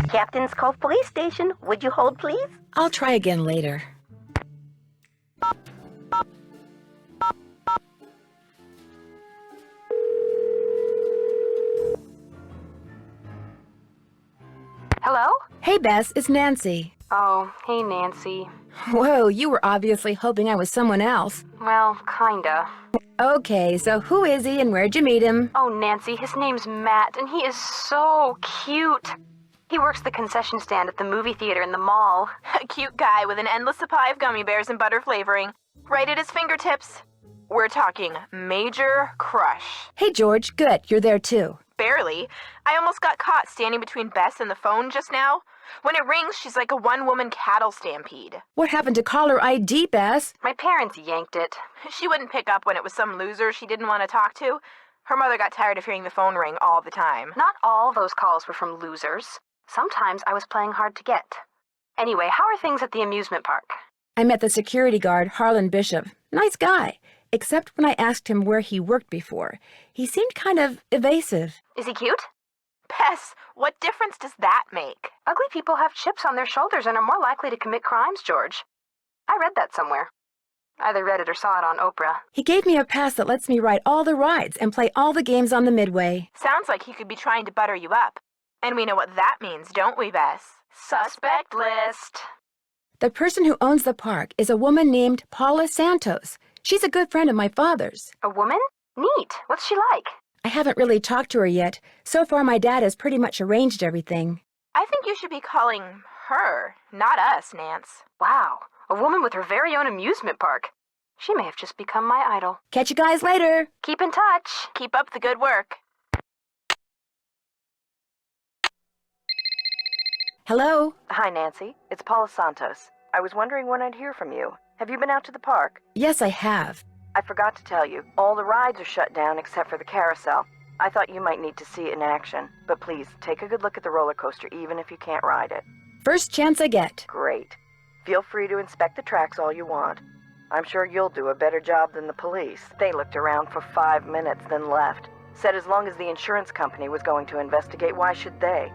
Captain's Cove Police Station. Would you hold, please? I'll try again later. Hello? Hey, Bess, it's Nancy. Oh, hey, Nancy. Whoa, you were obviously hoping I was someone else. Well, kinda. Okay, so who is he and where'd you meet him? Oh, Nancy, his name's Matt, and he is so cute. He works the concession stand at the movie theater in the mall. A cute guy with an endless supply of gummy bears and butter flavoring, right at his fingertips. We're talking major crush. Hey, George, good, you're there too. Barely. I almost got caught standing between Bess and the phone just now. When it rings, she's like a one-woman cattle stampede. What happened to caller ID, Bess? My parents yanked it. She wouldn't pick up when it was some loser she didn't want to talk to. Her mother got tired of hearing the phone ring all the time. Not all those calls were from losers. Sometimes I was playing hard to get. Anyway, how are things at the amusement park? I met the security guard, Harlan Bishop. Nice guy. Except when I asked him where he worked before. He seemed kind of evasive. Is he cute? Bess, what difference does that make? Ugly people have chips on their shoulders and are more likely to commit crimes, George. I read that somewhere. Either read it or saw it on Oprah. He gave me a pass that lets me ride all the rides and play all the games on the Midway. Sounds like he could be trying to butter you up. And we know what that means, don't we, Bess? Suspect list. The person who owns the park is a woman named Paula Santos. She's a good friend of my father's. A woman? Neat. What's she like? I haven't really talked to her yet. So far, my dad has pretty much arranged everything. I think you should be calling her, not us, Nance. Wow, a woman with her very own amusement park. She may have just become my idol. Catch you guys later. Keep in touch. Keep up the good work. Hello? Hi, Nancy. It's Paula Santos. I was wondering when I'd hear from you. Have you been out to the park? Yes, I have. I forgot to tell you. All the rides are shut down except for the carousel. I thought you might need to see it in action. But please, take a good look at the roller coaster even if you can't ride it. First chance I get. Great. Feel free to inspect the tracks all you want. I'm sure you'll do a better job than the police. They looked around for 5 minutes, then left. Said as long as the insurance company was going to investigate, why should they?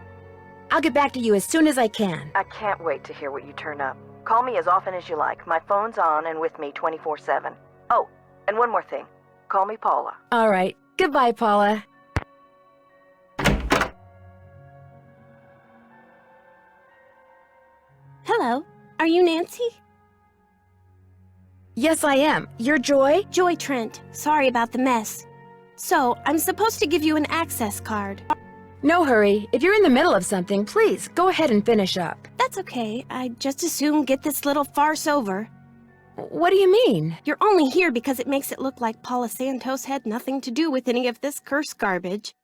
I'll get back to you as soon as I can. I can't wait to hear what you turn up. Call me as often as you like. My phone's on and with me 24/7. Oh, and one more thing. Call me Paula. All right. Goodbye, Paula. Hello. Are you Nancy? Yes, I am. You're Joy? Joy Trent. Sorry about the mess. So, I'm supposed to give you an access card. No hurry. If you're in the middle of something, please, go ahead and finish up. That's okay. I'd just as soon get this little farce over. What do you mean? You're only here because it makes it look like Paula Santos had nothing to do with any of this cursed garbage.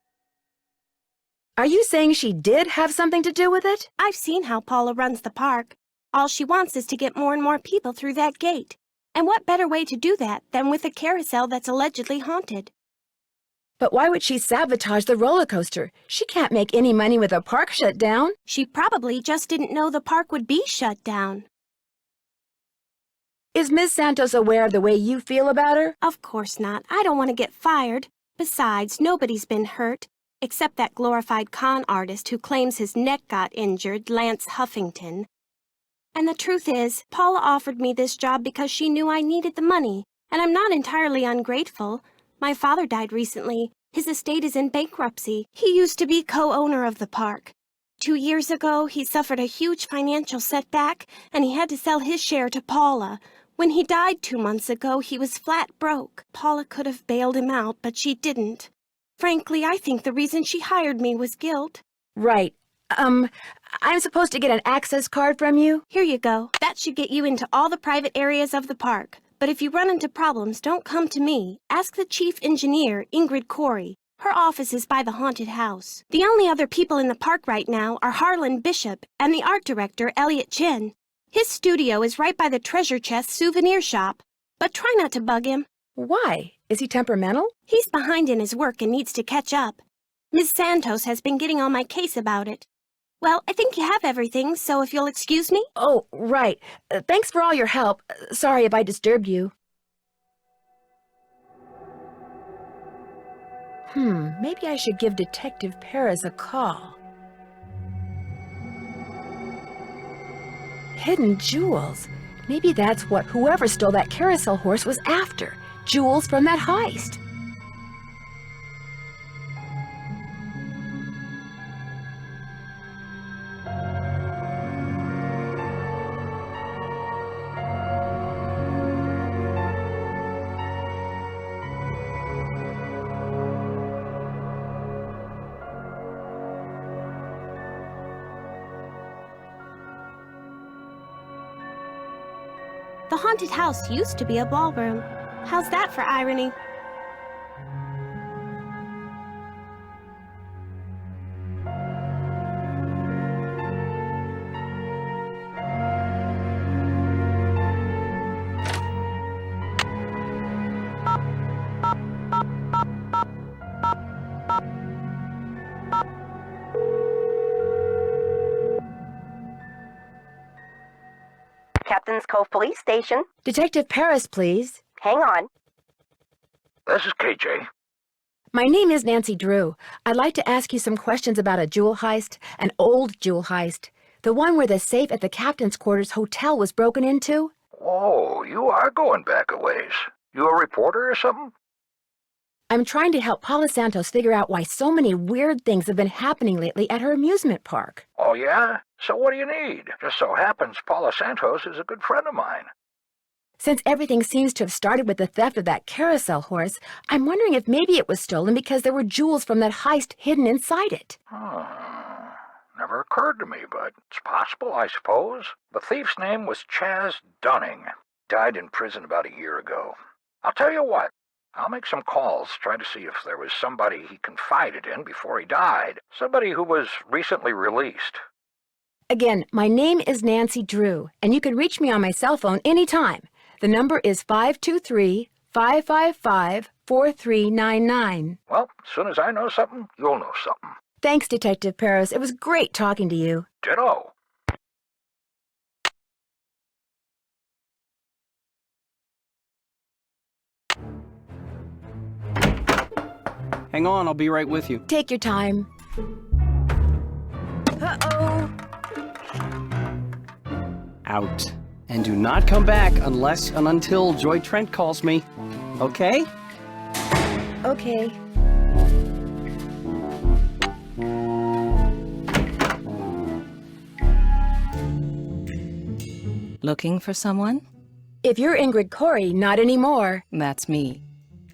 Are you saying she did have something to do with it? I've seen how Paula runs the park. All she wants is to get more and more people through that gate. And what better way to do that than with a carousel that's allegedly haunted? But why would she sabotage the roller coaster? She can't make any money with a park shut down. She probably just didn't know the park would be shut down. Is Miss Santos aware of the way you feel about her? Of course not. I don't want to get fired. Besides, nobody's been hurt, except that glorified con artist who claims his neck got injured, Lance Huffington. And the truth is, Paula offered me this job because she knew I needed the money, and I'm not entirely ungrateful. My father died recently. His estate is in bankruptcy. He used to be co-owner of the park. 2 years ago, he suffered a huge financial setback, and he had to sell his share to Paula. When he died 2 months ago, he was flat broke. Paula could have bailed him out, but she didn't. Frankly, I think the reason she hired me was guilt. Right. I'm supposed to get an access card from you? Here you go. That should get you into all the private areas of the park. But if you run into problems, don't come to me. Ask the chief engineer, Ingrid Corey. Her office is by the haunted house. The only other people in the park right now are Harlan Bishop and the art director, Elliot Chin. His studio is right by the treasure chest souvenir shop. But try not to bug him. Why? Is he temperamental? He's behind in his work and needs to catch up. Ms. Santos has been getting on my case about it. Well, I think you have everything, so if you'll excuse me? Oh, right. Thanks for all your help. Sorry if I disturbed you. Maybe I should give Detective Paris a call. Hidden jewels. Maybe that's what whoever stole that carousel horse was after. Jewels from that heist. The haunted house used to be a ballroom. How's that for irony? Captain's Cove Police Station. Detective Paris, please. Hang on. This is KJ. My name is Nancy Drew. I'd like to ask you some questions about a jewel heist, an old jewel heist. The one where the safe at the captain's quarters hotel was broken into. Oh, you are going back a ways. You a reporter or something? I'm trying to help Paula Santos figure out why so many weird things have been happening lately at her amusement park. Oh, yeah? So what do you need? Just so happens Paula Santos is a good friend of mine. Since everything seems to have started with the theft of that carousel horse, I'm wondering if maybe it was stolen because there were jewels from that heist hidden inside it. Never occurred to me, but it's possible, I suppose. The thief's name was Chaz Dunning. Died in prison about a year ago. I'll tell you what. I'll make some calls, try to see if there was somebody he confided in before he died. Somebody who was recently released. Again, my name is Nancy Drew, and you can reach me on my cell phone anytime. The number is 523-555-4399. Well, as soon as I know something, you'll know something. Thanks, Detective Paris. It was great talking to you. Ditto. Hang on, I'll be right with you. Take your time. Uh-oh. Out. And do not come back unless and until Joy Trent calls me. Okay? Okay. Looking for someone? If you're Ingrid Corey, not anymore. That's me.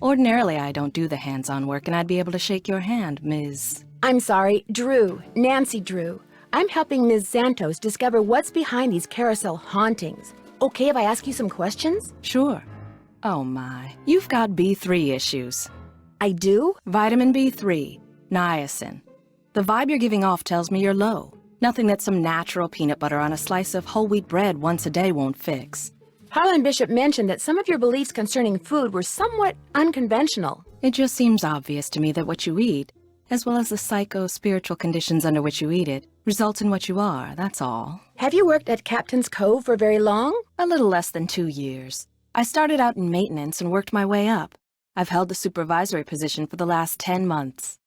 Ordinarily, I don't do the hands-on work, and I'd be able to shake your hand, Ms. I'm sorry, Drew. Nancy Drew. I'm helping Ms. Santos discover what's behind these carousel hauntings. Okay if I ask you some questions? Sure. Oh my. You've got B3 issues. I do? Vitamin B3. Niacin. The vibe you're giving off tells me you're low. Nothing that some natural peanut butter on a slice of whole wheat bread once a day won't fix. Harlan Bishop mentioned that some of your beliefs concerning food were somewhat unconventional. It just seems obvious to me that what you eat, as well as the psycho-spiritual conditions under which you eat it, results in what you are, that's all. Have you worked at Captain's Cove for very long? A little less than 2 years. I started out in maintenance and worked my way up. I've held the supervisory position for the last 10 months.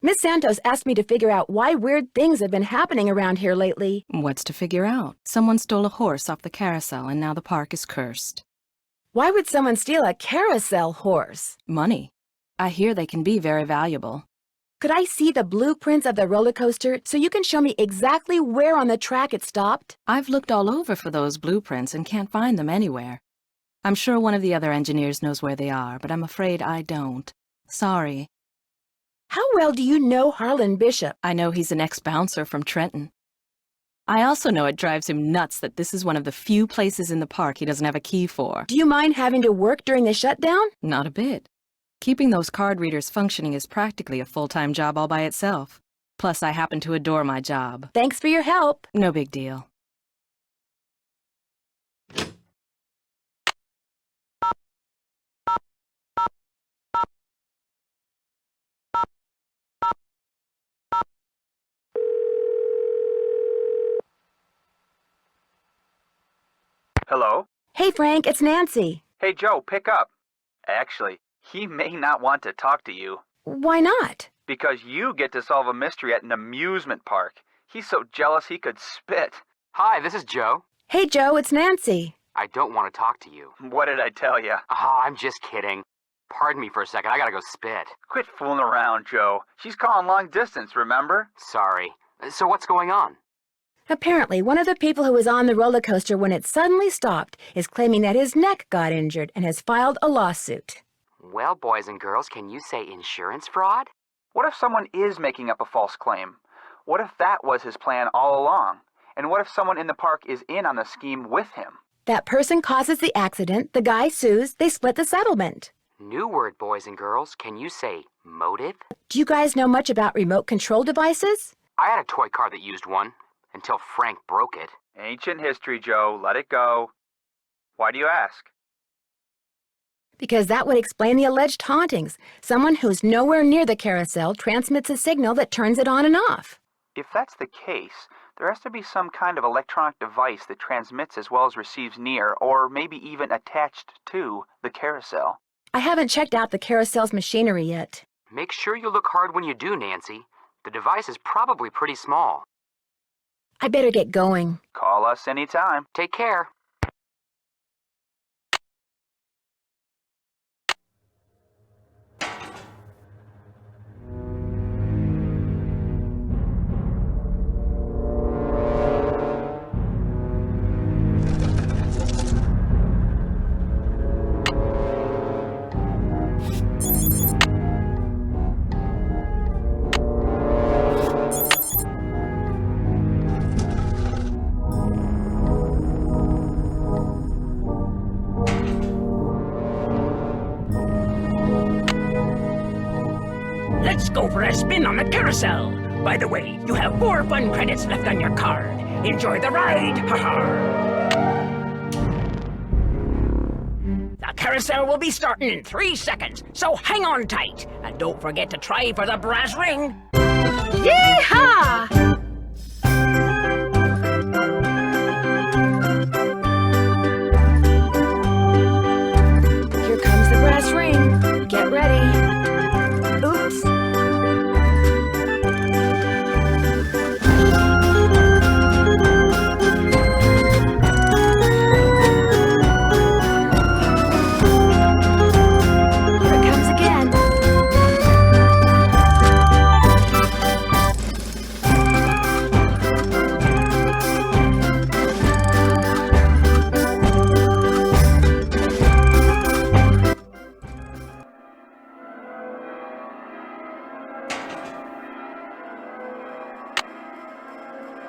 Miss Santos asked me to figure out why weird things have been happening around here lately. What's to figure out? Someone stole a horse off the carousel and now the park is cursed. Why would someone steal a carousel horse? Money. I hear they can be very valuable. Could I see the blueprints of the roller coaster so you can show me exactly where on the track it stopped? I've looked all over for those blueprints and can't find them anywhere. I'm sure one of the other engineers knows where they are, but I'm afraid I don't. Sorry. How well do you know Harlan Bishop? I know he's an ex-bouncer from Trenton. I also know it drives him nuts that this is one of the few places in the park he doesn't have a key for. Do you mind having to work during the shutdown? Not a bit. Keeping those card readers functioning is practically a full-time job all by itself. Plus, I happen to adore my job. Thanks for your help. No big deal. Hello? Hey, Frank, it's Nancy. Hey, Joe, pick up. Actually, he may not want to talk to you. Why not? Because you get to solve a mystery at an amusement park. He's so jealous he could spit. Hi, this is Joe. Hey, Joe, it's Nancy. I don't want to talk to you. What did I tell you? I'm just kidding. Pardon me for a second, I gotta go spit. Quit fooling around, Joe. She's calling long distance, remember? Sorry. So what's going on? Apparently, one of the people who was on the roller coaster when it suddenly stopped is claiming that his neck got injured and has filed a lawsuit. Well, boys and girls, can you say insurance fraud? What if someone is making up a false claim? What if that was his plan all along? And what if someone in the park is in on the scheme with him? That person causes the accident, the guy sues, they split the settlement. New word, boys and girls. Can you say motive? Do you guys know much about remote control devices? I had a toy car that used one, until Frank broke it. Ancient history, Joe. Let it go. Why do you ask? Because that would explain the alleged hauntings. Someone who's nowhere near the carousel transmits a signal that turns it on and off. If that's the case, there has to be some kind of electronic device that transmits as well as receives near, or maybe even attached to, the carousel. I haven't checked out the carousel's machinery yet. Make sure you look hard when you do, Nancy. The device is probably pretty small. I better get going. Call us anytime. Take care. Let's go for a spin on the carousel. By the way, you have 4 fun credits left on your card. Enjoy the ride, haha. The carousel will be starting in 3 seconds, so hang on tight. And don't forget to try for the brass ring. Yeehaw! Here comes the brass ring. Get ready. Oops.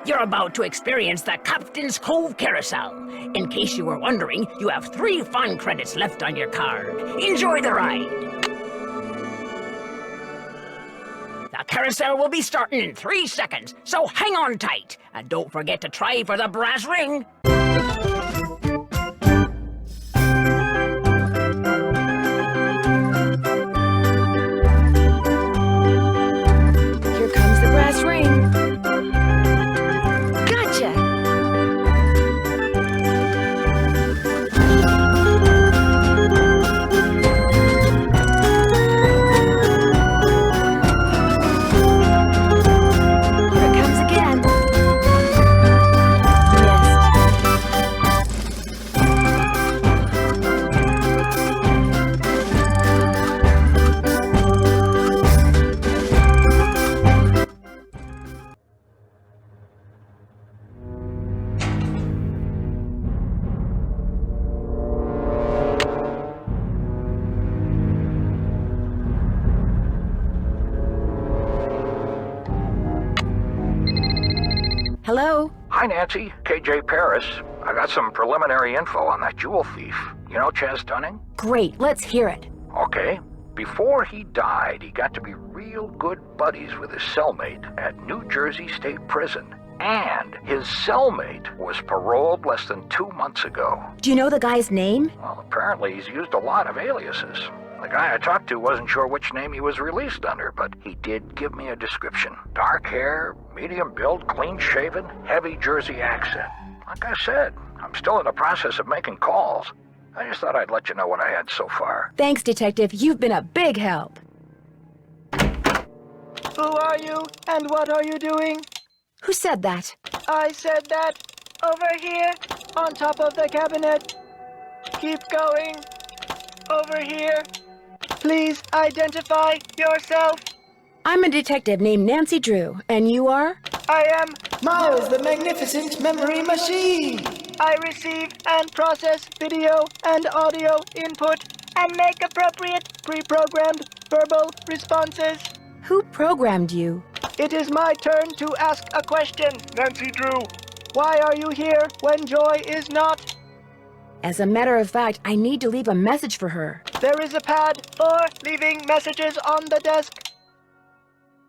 You're about to experience the Captain's Cove Carousel. In case you were wondering, you have 3 fun credits left on your card. Enjoy the ride. The carousel will be starting in 3 seconds, so hang on tight. And don't forget to try for the brass ring. Here comes the brass ring. Hello? Hi, Nancy. KJ Paris. I got some preliminary info on that jewel thief. You know Chaz Dunning? Great, let's hear it. Okay. Before he died, he got to be real good buddies with his cellmate at New Jersey State Prison. And his cellmate was paroled less than 2 months ago. Do you know the guy's name? Well, apparently he's used a lot of aliases. The guy I talked to wasn't sure which name he was released under, but he did give me a description. Dark hair, medium build, clean-shaven, heavy Jersey accent. Like I said, I'm still in the process of making calls. I just thought I'd let you know what I had so far. Thanks, Detective. You've been a big help. Who are you, and what are you doing? Who said that? I said that. Over here, on top of the cabinet. Keep going. Over here. Please identify yourself. I'm a detective named Nancy Drew, and you are? I am Miles, the Magnificent Memory Machine. I receive and process video and audio input and make appropriate pre-programmed verbal responses. Who programmed you? It is my turn to ask a question, Nancy Drew. Why are you here when Joy is not? As a matter of fact, I need to leave a message for her. There is a pad for leaving messages on the desk.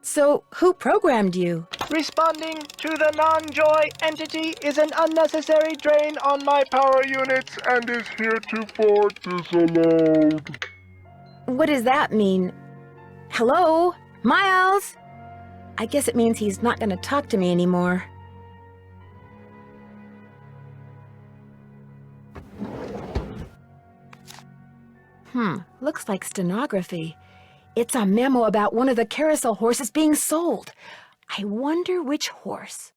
So, who programmed you? Responding to the non-Joy entity is an unnecessary drain on my power units and is heretofore disallowed. What does that mean? Hello? Miles? I guess it means he's not going to talk to me anymore. Looks like stenography. It's a memo about one of the carousel horses being sold. I wonder which horse.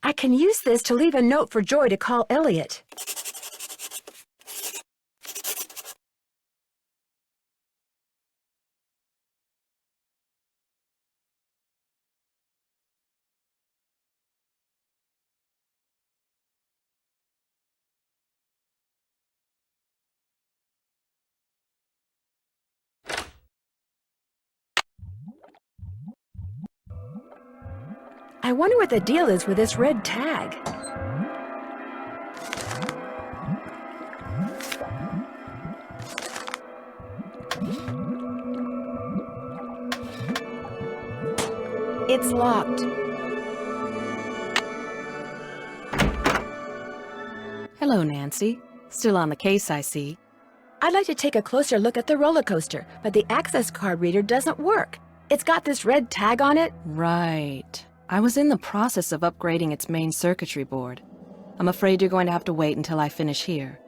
I can use this to leave a note for Joy to call Elliot. I wonder what the deal is with this red tag. It's locked. Hello, Nancy. Still on the case, I see. I'd like to take a closer look at the roller coaster, but the access card reader doesn't work. It's got this red tag on it. Right. I was in the process of upgrading its main circuitry board. I'm afraid you're going to have to wait until I finish here.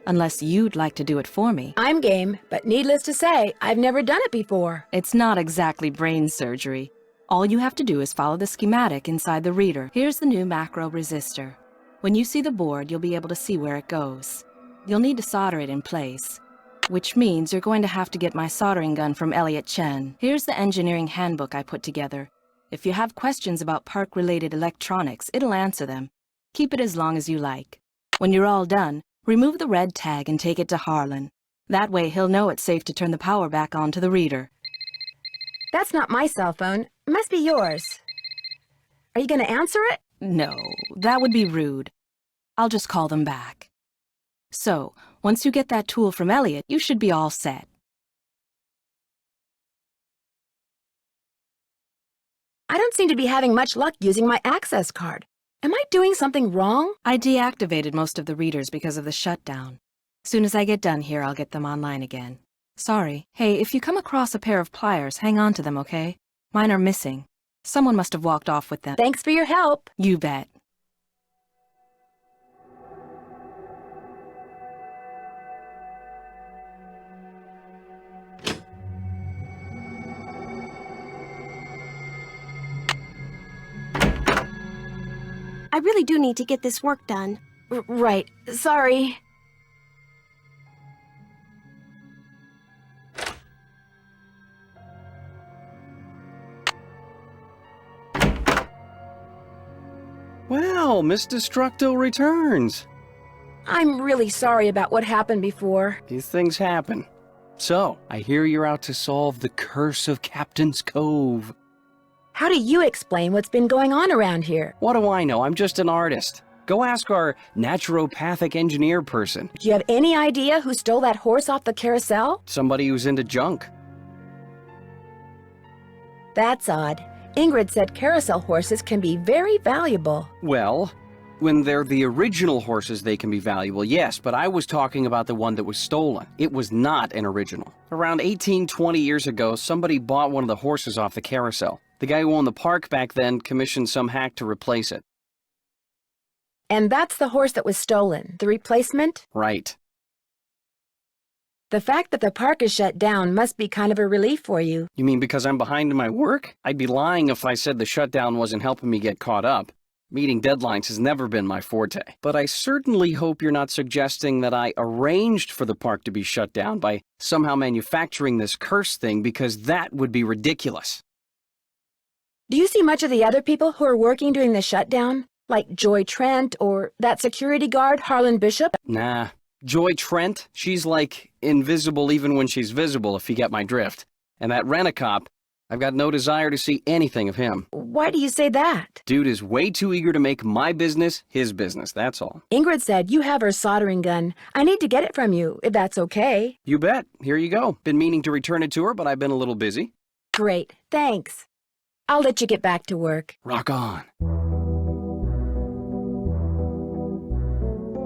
Unless you'd like to do it for me. I'm game, but needless to say, I've never done it before. It's not exactly brain surgery. All you have to do is follow the schematic inside the reader. Here's the new macro resistor. When you see the board, you'll be able to see where it goes. You'll need to solder it in place, which means you're going to have to get my soldering gun from Elliot Chen. Here's the engineering handbook I put together. If you have questions about park-related electronics, it'll answer them. Keep it as long as you like. When you're all done, remove the red tag and take it to Harlan. That way he'll know it's safe to turn the power back on to the reader. That's not my cell phone. It must be yours. Are you going to answer it? No, that would be rude. I'll just call them back. So, once you get that tool from Elliot, you should be all set. I don't seem to be having much luck using my access card. Am I doing something wrong? I deactivated most of the readers because of the shutdown. Soon as I get done here, I'll get them online again. Sorry. Hey, if you come across a pair of pliers, hang on to them, okay? Mine are missing. Someone must have walked off with them. Thanks for your help. You bet. I really do need to get this work done. Right. Sorry. Well, Miss Destructo returns. I'm really sorry about what happened before. These things happen. So, I hear you're out to solve the curse of Captain's Cove. How do you explain what's been going on around here? What do I know? I'm just an artist. Go ask our naturopathic engineer person. Do you have any idea who stole that horse off the carousel? Somebody who's into junk. That's odd. Ingrid said carousel horses can be very valuable. Well, when they're the original horses, they can be valuable, yes, but I was talking about the one that was stolen. It was not an original. Around 20 years ago, somebody bought one of the horses off the carousel. The guy who owned the park back then commissioned some hack to replace it. And that's the horse that was stolen, the replacement? Right. The fact that the park is shut down must be kind of a relief for you. You mean because I'm behind in my work? I'd be lying if I said the shutdown wasn't helping me get caught up. Meeting deadlines has never been my forte. But I certainly hope you're not suggesting that I arranged for the park to be shut down by somehow manufacturing this curse thing, because that would be ridiculous. Do you see much of the other people who are working during the shutdown? Like Joy Trent or that security guard, Harlan Bishop? Nah. Joy Trent, she's like invisible even when she's visible, if you get my drift. And that rent-a-cop, I've got no desire to see anything of him. Why do you say that? Dude is way too eager to make my business his business, that's all. Ingrid said you have her soldering gun. I need to get it from you, if that's okay. You bet. Here you go. Been meaning to return it to her, but I've been a little busy. Great, thanks. I'll let you get back to work. Rock on.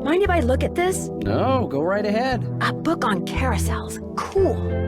Mind if I look at this? No, go right ahead. A book on carousels. Cool.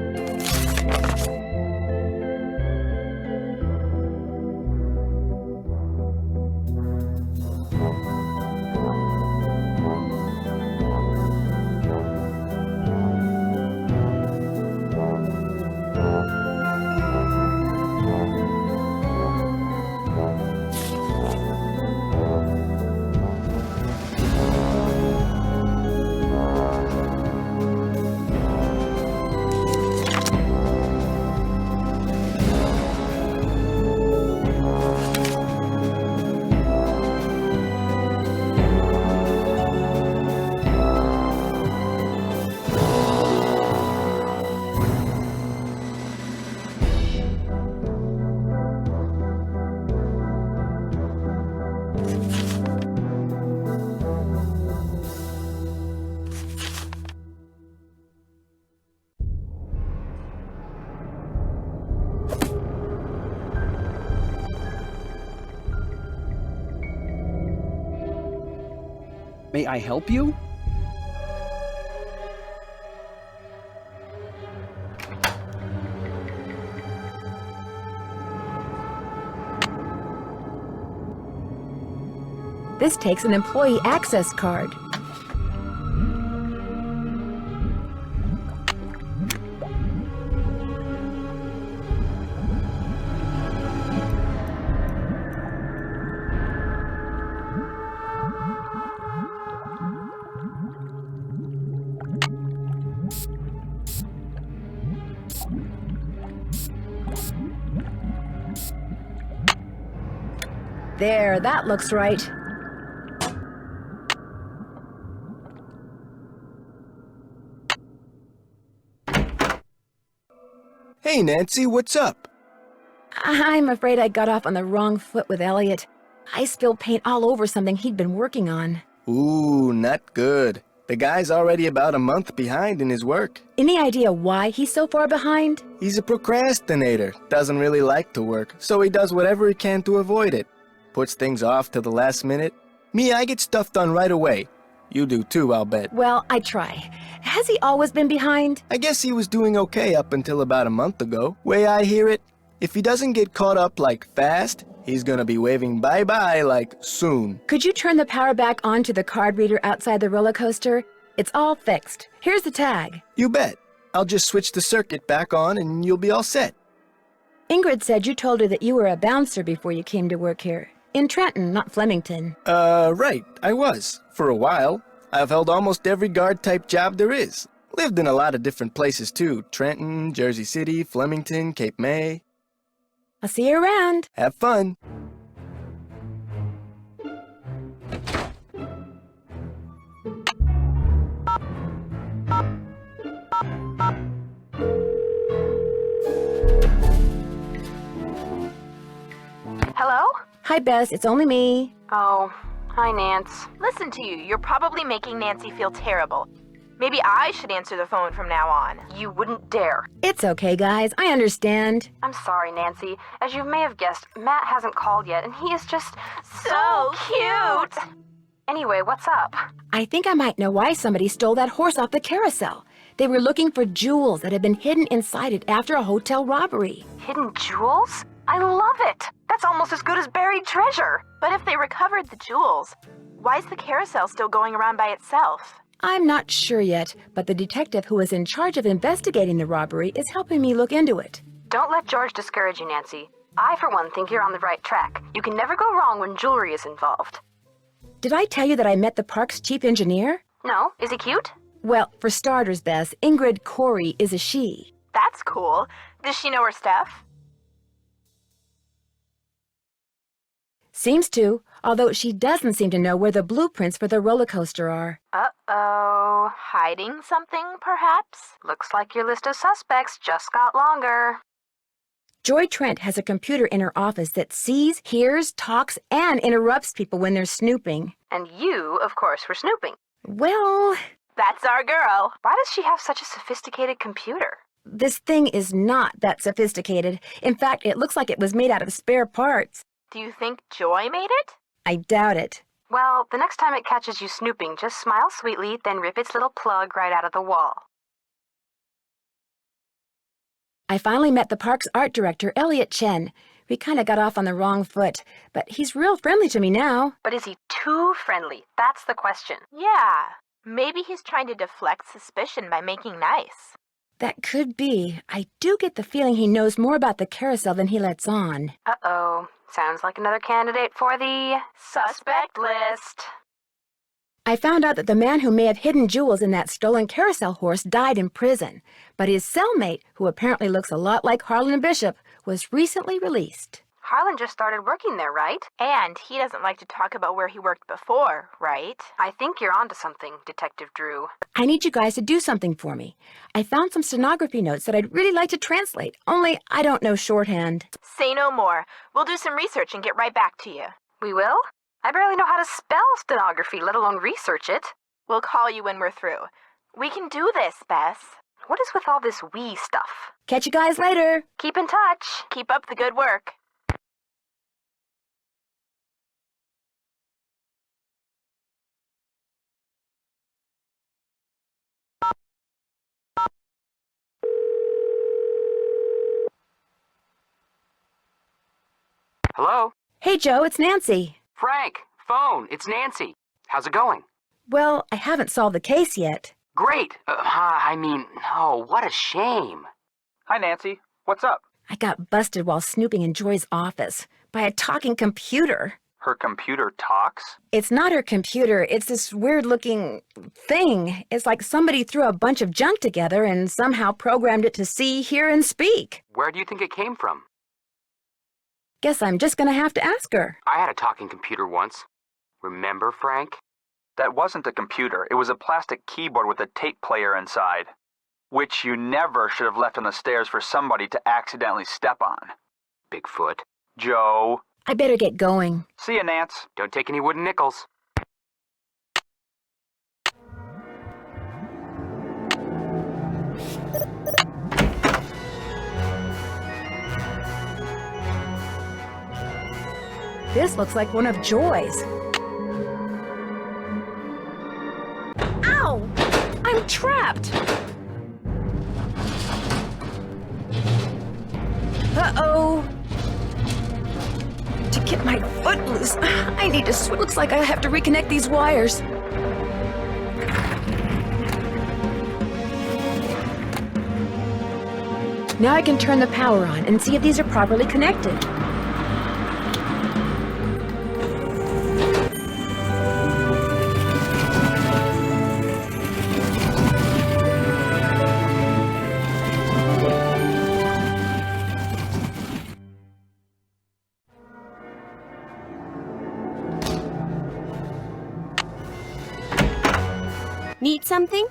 May I help you? This takes an employee access card. There, that looks right. Hey, Nancy, what's up? I'm afraid I got off on the wrong foot with Elliot. I spilled paint all over something he'd been working on. Ooh, not good. The guy's already about a month behind in his work. Any idea why he's so far behind? He's a procrastinator. Doesn't really like to work, so he does whatever he can to avoid it. Puts things off to the last minute. Me, I get stuff done right away. You do too, I'll bet. Well, I try. Has he always been behind? I guess he was doing okay up until about a month ago. Way I hear it, if he doesn't get caught up like fast, he's gonna be waving bye-bye like soon. Could you turn the power back on to the card reader outside the roller coaster? It's all fixed. Here's the tag. You bet. I'll just switch the circuit back on and you'll be all set. Ingrid said you told her that you were a bouncer before you came to work here. In Trenton, not Flemington. Right. I was. For a while. I've held almost every guard-type job there is. Lived in a lot of different places, too. Trenton, Jersey City, Flemington, Cape May. I'll see you around. Have fun. Hi, Bess. It's only me. Oh, hi, Nance. Listen to you. You're probably making Nancy feel terrible. Maybe I should answer the phone from now on. You wouldn't dare. It's okay, guys. I understand. I'm sorry, Nancy. As you may have guessed, Matt hasn't called yet, and he is just so cute. Anyway, what's up? I think I might know why somebody stole that horse off the carousel. They were looking for jewels that had been hidden inside it after a hotel robbery. Hidden jewels? I love it. That's almost as good as buried treasure. But if they recovered the jewels, why is the carousel still going around by itself? I'm not sure yet, but the detective who is in charge of investigating the robbery is helping me look into it. Don't let George discourage you, Nancy. I, for one, think you're on the right track. You can never go wrong when jewelry is involved. Did I tell you that I met the park's chief engineer? No? Is he cute? Well, for starters, Bess, Ingrid Corey is a she. That's cool. Does she know her stuff? Seems to, although she doesn't seem to know where the blueprints for the roller coaster are. Uh-oh. Hiding something, perhaps? Looks like your list of suspects just got longer. Joy Trent has a computer in her office that sees, hears, talks, and interrupts people when they're snooping. And you, of course, were snooping. Well... That's our girl. Why does she have such a sophisticated computer? This thing is not that sophisticated. In fact, it looks like it was made out of spare parts. Do you think Joy made it? I doubt it. Well, the next time it catches you snooping, just smile sweetly, then rip its little plug right out of the wall. I finally met the park's art director, Elliot Chen. We kind of got off on the wrong foot, but he's real friendly to me now. But is he too friendly? That's the question. Yeah. Maybe he's trying to deflect suspicion by making nice. That could be. I do get the feeling he knows more about the carousel than he lets on. Uh-oh. Sounds like another candidate for the suspect list. I found out that the man who may have hidden jewels in that stolen carousel horse died in prison, but his cellmate, who apparently looks a lot like Harlan Bishop, was recently released. Harlan just started working there, right? And he doesn't like to talk about where he worked before, right? I think you're onto something, Detective Drew. I need you guys to do something for me. I found some stenography notes that I'd really like to translate, only I don't know shorthand. Say no more. We'll do some research and get right back to you. We will? I barely know how to spell stenography, let alone research it. We'll call you when we're through. We can do this, Bess. What is with all this we stuff? Catch you guys later. Keep in touch. Keep up the good work. Hello? Hey, Joe, it's Nancy. Frank, phone, it's Nancy. How's it going? Well, I haven't solved the case yet. Great. Oh, what a shame. Hi, Nancy. What's up? I got busted while snooping in Joy's office by a talking computer. Her computer talks? It's not her computer. It's this weird-looking thing. It's like somebody threw a bunch of junk together and somehow programmed it to see, hear, and speak. Where do you think it came from? Guess I'm just gonna have to ask her. I had a talking computer once. Remember, Frank? That wasn't a computer. It was a plastic keyboard with a tape player inside, which you never should have left on the stairs for somebody to accidentally step on. Bigfoot. Joe. I better get going. See ya, Nance. Don't take any wooden nickels. This looks like one of Joy's. Ow! I'm trapped! Uh-oh! To get my foot loose, I need to looks like I have to reconnect these wires. Now I can turn the power on and see if these are properly connected. Need something?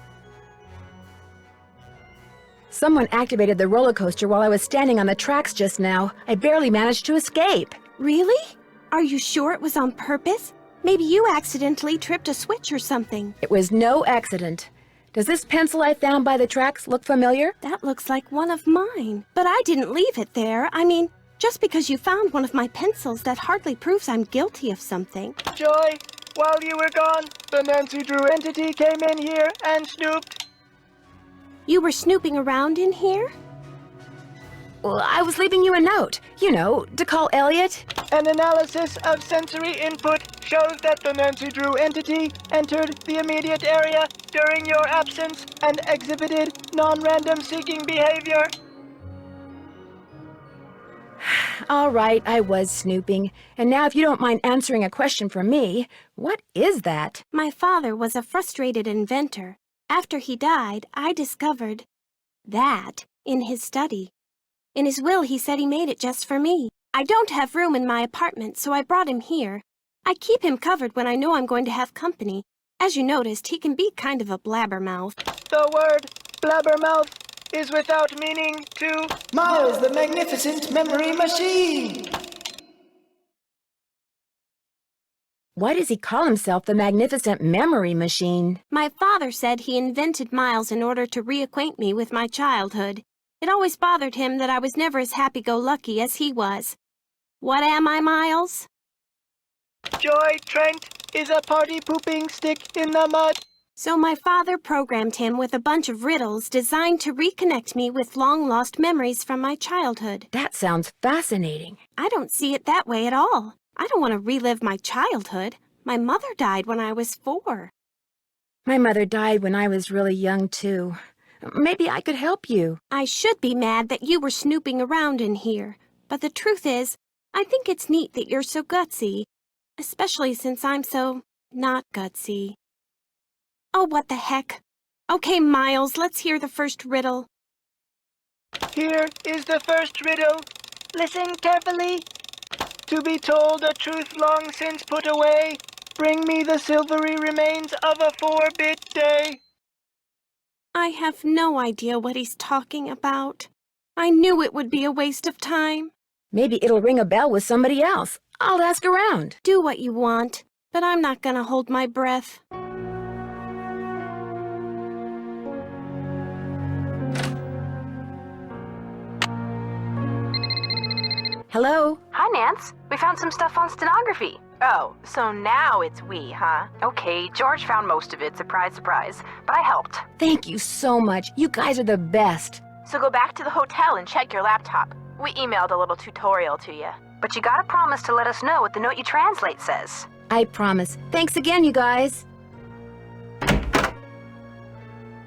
Someone activated the roller coaster while I was standing on the tracks just now. I barely managed to escape. Really? Are you sure it was on purpose? Maybe you accidentally tripped a switch or something. It was no accident. Does this pencil I found by the tracks look familiar? That looks like one of mine. But I didn't leave it there. I mean, just because you found one of my pencils, that hardly proves I'm guilty of something. Joy, while you were gone, the Nancy Drew entity came in here and snooped. You were snooping around in here? Well, I was leaving you a note. You know, to call Elliot. An analysis of sensory input shows that the Nancy Drew entity entered the immediate area during your absence and exhibited non-random seeking behavior. All right, I was snooping. And now if you don't mind answering a question for me, what is that? My father was a frustrated inventor. After he died, I discovered that in his study. In his will, he said he made it just for me. I don't have room in my apartment, so I brought him here. I keep him covered when I know I'm going to have company. As you noticed, he can be kind of a blabbermouth. The word blabbermouth is without meaning to Miles, the magnificent memory machine! Why does he call himself the Magnificent Memory Machine? My father said he invented Miles in order to reacquaint me with my childhood. It always bothered him that I was never as happy-go-lucky as he was. What am I, Miles? Joy Trent is a party-pooping stick in the mud. So my father programmed him with a bunch of riddles designed to reconnect me with long-lost memories from my childhood. That sounds fascinating. I don't see it that way at all. I don't want to relive my childhood. My mother died when I was 4. My mother died when I was really young, too. Maybe I could help you. I should be mad that you were snooping around in here. But the truth is, I think it's neat that you're so gutsy. Especially since I'm so not gutsy. Oh, what the heck. Okay, Miles, let's hear the first riddle. Here is the first riddle. Listen carefully. To be told a truth long since put away, bring me the silvery remains of a 4-bit day. I have no idea what he's talking about. I knew it would be a waste of time. Maybe it'll ring a bell with somebody else. I'll ask around. Do what you want, but I'm not gonna hold my breath. Hello? Hi, Nance. We found some stuff on stenography. Oh, so now it's we, huh? Okay, George found most of it, surprise, surprise. But I helped. Thank you so much. You guys are the best. So go back to the hotel and check your laptop. We emailed a little tutorial to you. But you gotta promise to let us know what the note you translate says. I promise. Thanks again, you guys.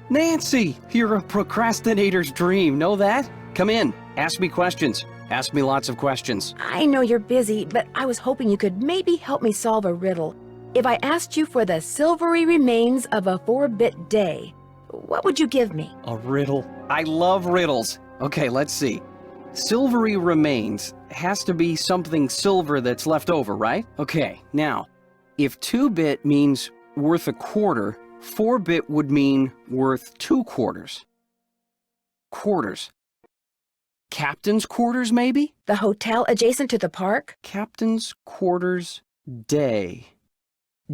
Nancy, you're a procrastinator's dream. Know that? Come in. Ask me questions. Ask me lots of questions. I know you're busy, but I was hoping you could maybe help me solve a riddle. If I asked you for the silvery remains of a 4-bit day, what would you give me? A riddle? I love riddles. Okay, let's see. Silvery remains has to be something silver that's left over, right? Okay, now, if 2-bit means worth a quarter, 4-bit would mean worth 2 quarters. Quarters. Captain's quarters, maybe? The hotel adjacent to the park? Captain's quarters day.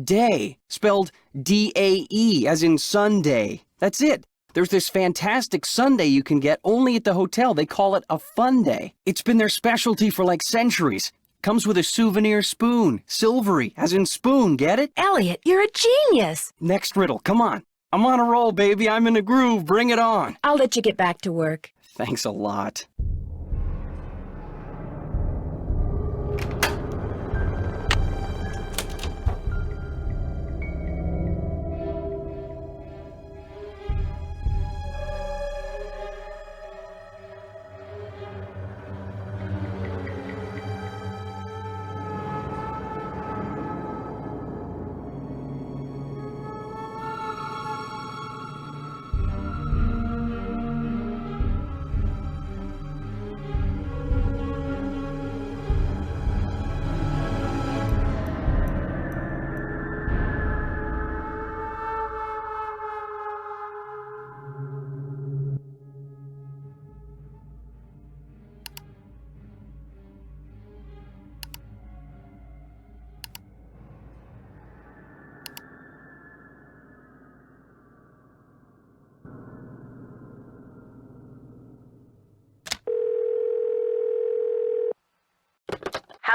Day, spelled D-A-E, as in Sunday. That's it. There's this fantastic sundae you can get only at the hotel. They call it a fun day. It's been their specialty for like centuries. Comes with a souvenir spoon. Silvery, as in spoon, get it? Elliot, you're a genius. Next riddle, come on. I'm on a roll, baby. I'm in a groove. Bring it on. I'll let you get back to work. Thanks a lot.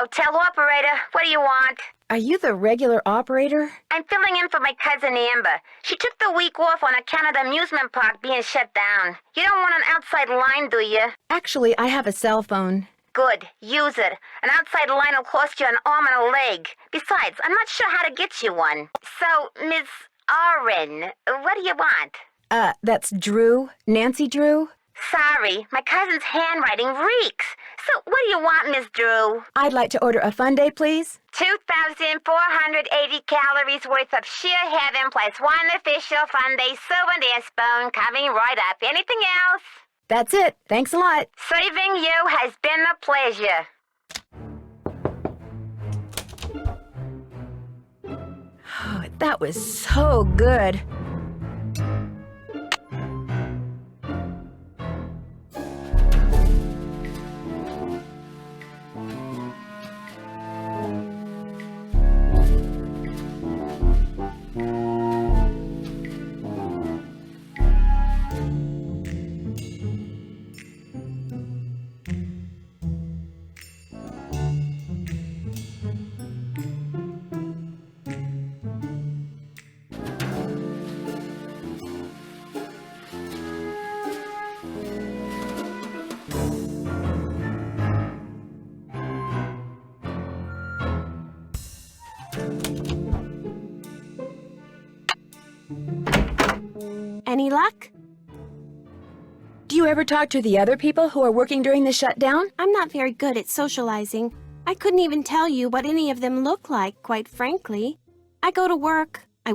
Hotel operator, what do you want? Are you the regular operator? I'm filling in for my cousin Amber. She took the week off on account of the amusement park being shut down. You don't want an outside line, do you? Actually, I have a cell phone. Good. Use it. An outside line will cost you an arm and a leg. Besides, I'm not sure how to get you one. So, Miss Oren, what do you want? That's Drew. Nancy Drew? Sorry, my cousin's handwriting reeks. So, what do you want, Miss Drew? I'd like to order a fun day, please. 2,480 calories worth of sheer heaven plus one official fun day souvenir spoon coming right up. Anything else? That's it. Thanks a lot. Serving you has been a pleasure. Oh, that was so good. Any luck? Do you ever talk to the other people who are working during the shutdown? I'm not very good at socializing. I couldn't even tell you what any of them look like, quite frankly. I go to work, I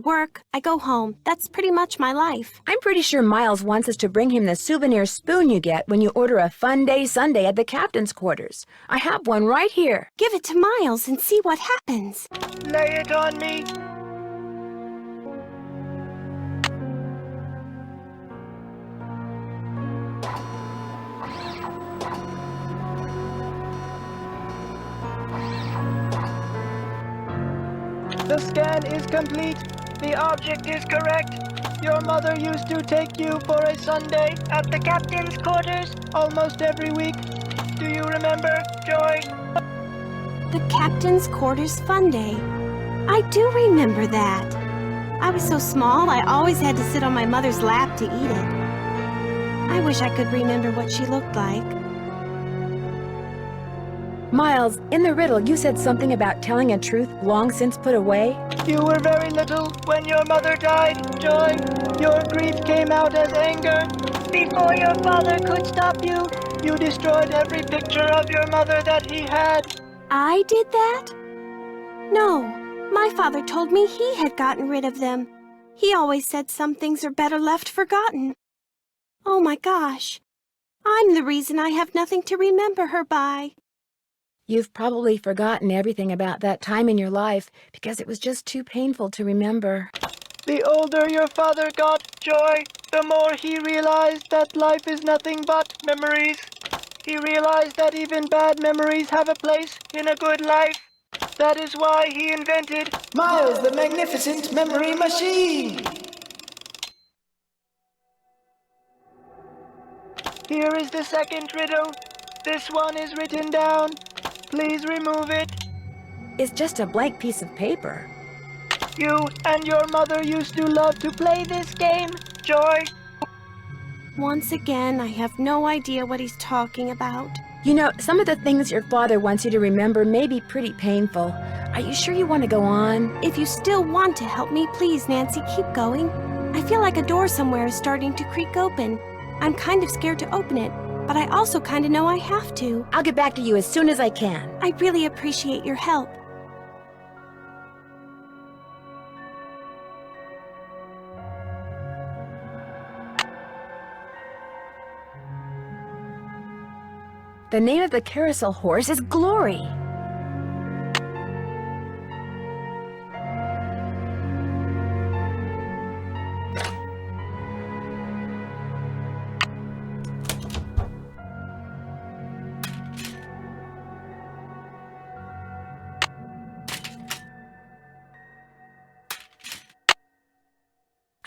go home. That's pretty much my life. I'm pretty sure Miles wants us to bring him the souvenir spoon you get when you order a fun day sundae at the captain's quarters. I have one right here. Give it to Miles and see what happens. Lay it on me. The scan is complete. The object is correct. Your mother used to take you for a sundae at the captain's quarters almost every week. Do you remember, Joy? The captain's quarters fun day. I do remember that. I was so small, I always had to sit on my mother's lap to eat it. I wish I could remember what she looked like. Miles, in the riddle, you said something about telling a truth long since put away. You were very little when your mother died, Joy. Your grief came out as anger. Before your father could stop you, you destroyed every picture of your mother that he had. I did that? No, my father told me he had gotten rid of them. He always said some things are better left forgotten. Oh my gosh, I'm the reason I have nothing to remember her by. You've probably forgotten everything about that time in your life because it was just too painful to remember. The older your father got, Joy, the more he realized that life is nothing but memories. He realized that even bad memories have a place in a good life. That is why he invented Miles the Magnificent Memory Machine. Here is the second riddle. This one is written down. Please remove it. It's just a blank piece of paper. You and your mother used to love to play this game, Joy. Once again, I have no idea what he's talking about. You know, some of the things your father wants you to remember may be pretty painful. Are you sure you want to go on? If you still want to help me, please, Nancy, keep going. I feel like a door somewhere is starting to creak open. I'm kind of scared to open it, but I also kind of know I have to. I'll get back to you as soon as I can. I really appreciate your help. The name of the carousel horse is Glory.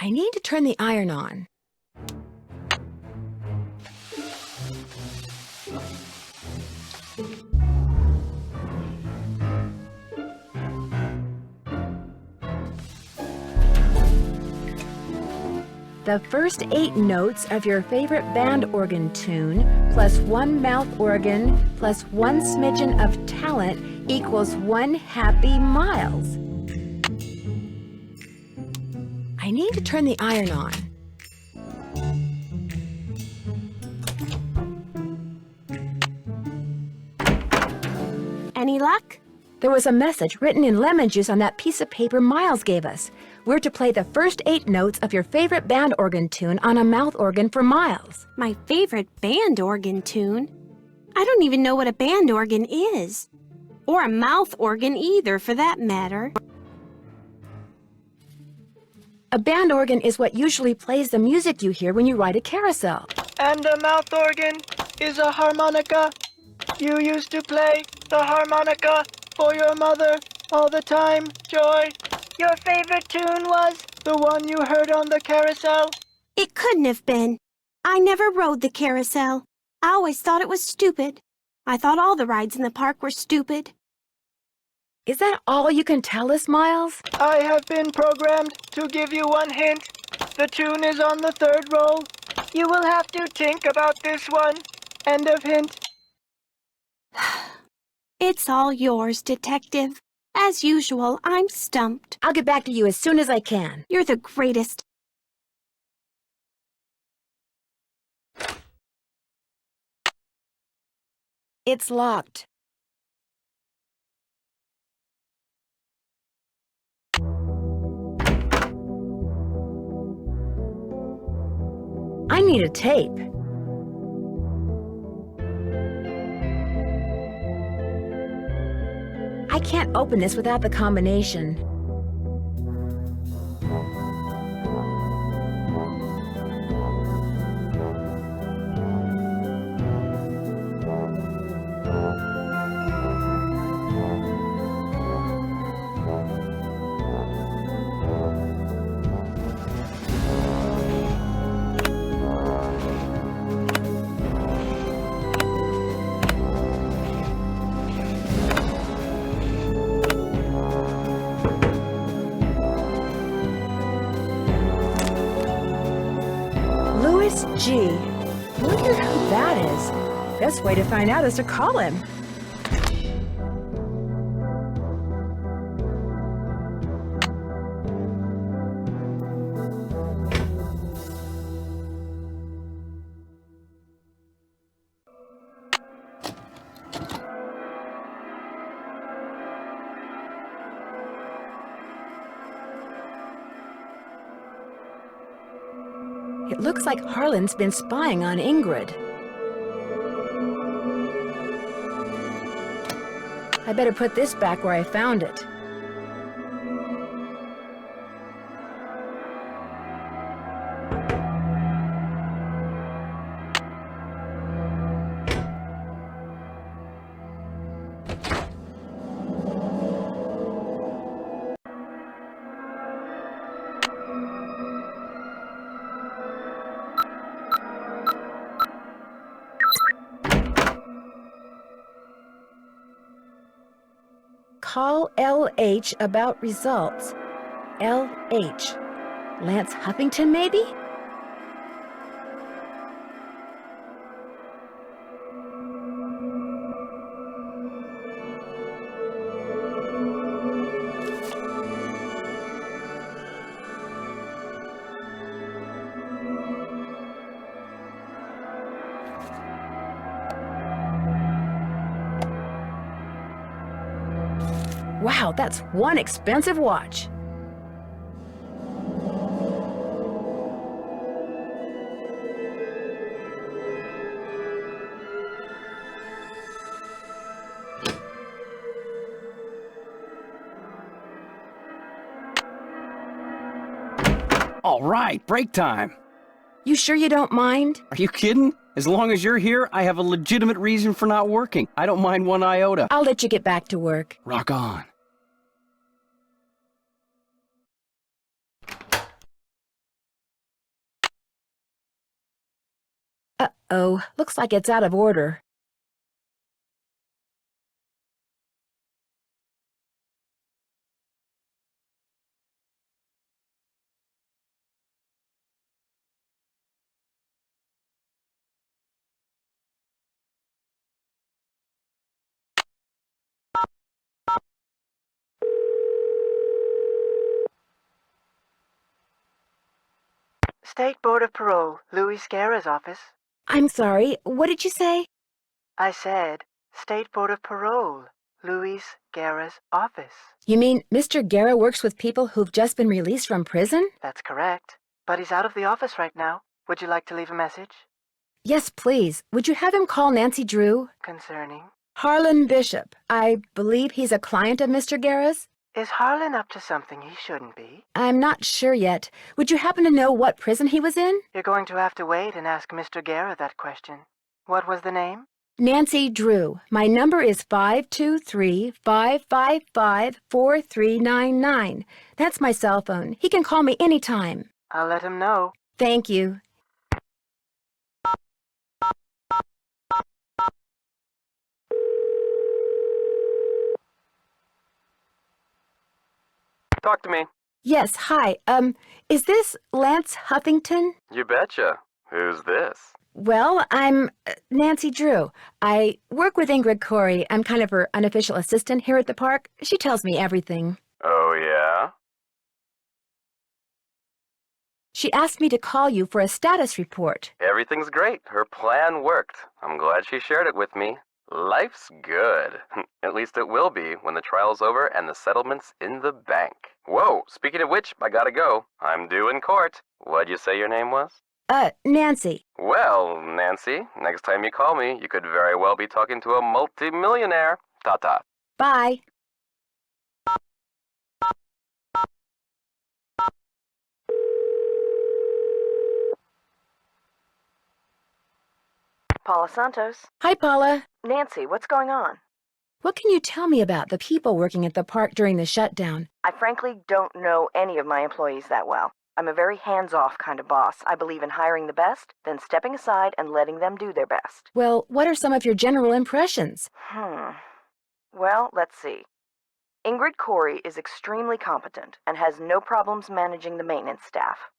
I need to turn the iron on. The first 8 notes of your favorite band organ tune, plus 1 mouth organ, plus 1 smidgen of talent equals 1 happy Miles. I need to turn the iron on. Any luck? There was a message written in lemon juice on that piece of paper Miles gave us. We're to play the first 8 notes of your favorite band organ tune on a mouth organ for Miles. My favorite band organ tune? I don't even know what a band organ is. Or a mouth organ either, for that matter. A band organ is what usually plays the music you hear when you ride a carousel. And a mouth organ is a harmonica. You used to play the harmonica for your mother all the time, Joy. Your favorite tune was the one you heard on the carousel? It couldn't have been. I never rode the carousel. I always thought it was stupid. I thought all the rides in the park were stupid. Is that all you can tell us, Miles? I have been programmed to give you one hint. The tune is on the 3rd roll. You will have to think about this one. End of hint. It's all yours, Detective. As usual, I'm stumped. I'll get back to you as soon as I can. You're the greatest. It's locked. I need a tape. I can't open this without the combination. G. Wonder who that is. Best way to find out is to call him. It looks like Harlan's been spying on Ingrid. I better put this back where I found it. Call LH about results. LH. Lance Huffington, maybe? Wow, that's one expensive watch. All right, break time. You sure you don't mind? Are you kidding? As long as you're here, I have a legitimate reason for not working. I don't mind one iota. I'll let you get back to work. Rock on. Uh-oh, looks like it's out of order. State Board of Parole, Louis Scarra's office. I'm sorry, what did you say? I said, State Board of Parole, Louis Scarra's office. You mean Mr. Guerra works with people who've just been released from prison? That's correct. But he's out of the office right now. Would you like to leave a message? Yes, please. Would you have him call Nancy Drew? Concerning? Harlan Bishop. I believe he's a client of Mr. Guerra's. Is Harlan up to something he shouldn't be? I'm not sure yet. Would you happen to know what prison he was in? You're going to have to wait and ask Mr. Guerra that question. What was the name? Nancy Drew. My number is 523-555-4399. That's my cell phone. He can call me anytime. I'll let him know. Thank you. Talk to me. Yes, hi. Is this Lance Huffington? You betcha. Who's this? Well, I'm Nancy Drew. I work with Ingrid Corey. I'm kind of her unofficial assistant here at the park. She tells me everything. Oh, yeah? She asked me to call you for a status report. Everything's great. Her plan worked. I'm glad she shared it with me. Life's good. At least it will be when the trial's over and the settlement's in the bank. Whoa, speaking of which, I gotta go. I'm due in court. What'd you say your name was? Nancy. Well, Nancy, next time you call me, you could very well be talking to a multi-millionaire. Ta-ta. Bye. Paula Santos. Hi, Paula. Nancy, what's going on? What can you tell me about the people working at the park during the shutdown? I frankly don't know any of my employees that well. I'm a very hands-off kind of boss. I believe in hiring the best, then stepping aside and letting them do their best. Well, what are some of your general impressions? Well, let's see. Ingrid Corey is extremely competent and has no problems managing the maintenance staff.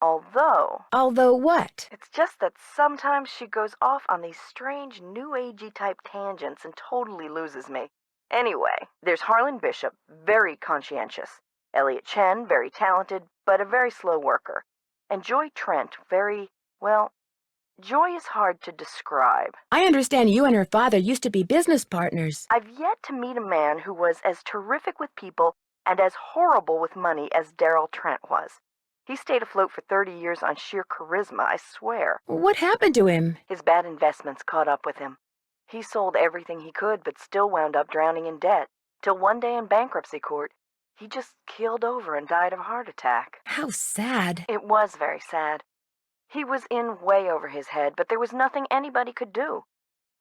Although what? It's just that sometimes she goes off on these strange new agey type tangents and totally loses me. Anyway, there's Harlan Bishop, very conscientious. Elliot Chen, very talented, but a very slow worker. And Joy Trent, Joy is hard to describe. I understand you and her father used to be business partners. I've yet to meet a man who was as terrific with people and as horrible with money as Daryl Trent was. He stayed afloat for 30 years on sheer charisma, I swear. What happened to him? His bad investments caught up with him. He sold everything he could, but still wound up drowning in debt. Till one day in bankruptcy court, he just keeled over and died of a heart attack. How sad. It was very sad. He was in way over his head, but there was nothing anybody could do.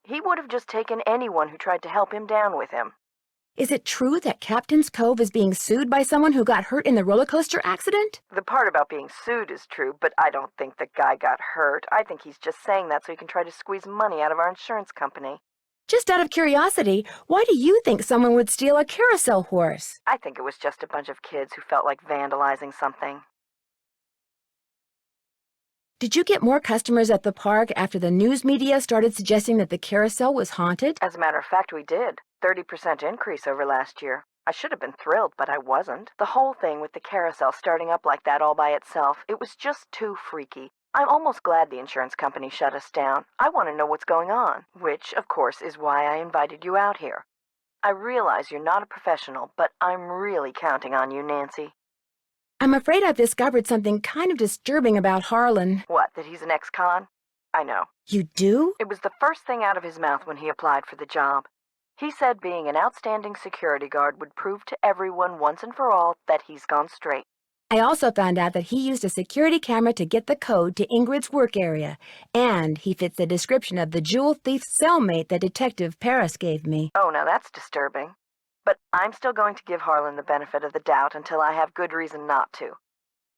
He would have just taken anyone who tried to help him down with him. Is it true that Captain's Cove is being sued by someone who got hurt in the roller coaster accident? The part about being sued is true, but I don't think the guy got hurt. I think he's just saying that so he can try to squeeze money out of our insurance company. Just out of curiosity, why do you think someone would steal a carousel horse? I think it was just a bunch of kids who felt like vandalizing something. Did you get more customers at the park after the news media started suggesting that the carousel was haunted? As a matter of fact, we did. 30% increase over last year. I should have been thrilled, but I wasn't. The whole thing with the carousel starting up like that all by itself, it was just too freaky. I'm almost glad the insurance company shut us down. I want to know what's going on, which, of course, is why I invited you out here. I realize you're not a professional, but I'm really counting on you, Nancy. I'm afraid I've discovered something kind of disturbing about Harlan. What, that he's an ex-con? I know. You do? It was the first thing out of his mouth when he applied for the job. He said being an outstanding security guard would prove to everyone once and for all that he's gone straight. I also found out that he used a security camera to get the code to Ingrid's work area, and he fits the description of the jewel thief's cellmate that Detective Paris gave me. Oh, now that's disturbing. But I'm still going to give Harlan the benefit of the doubt until I have good reason not to.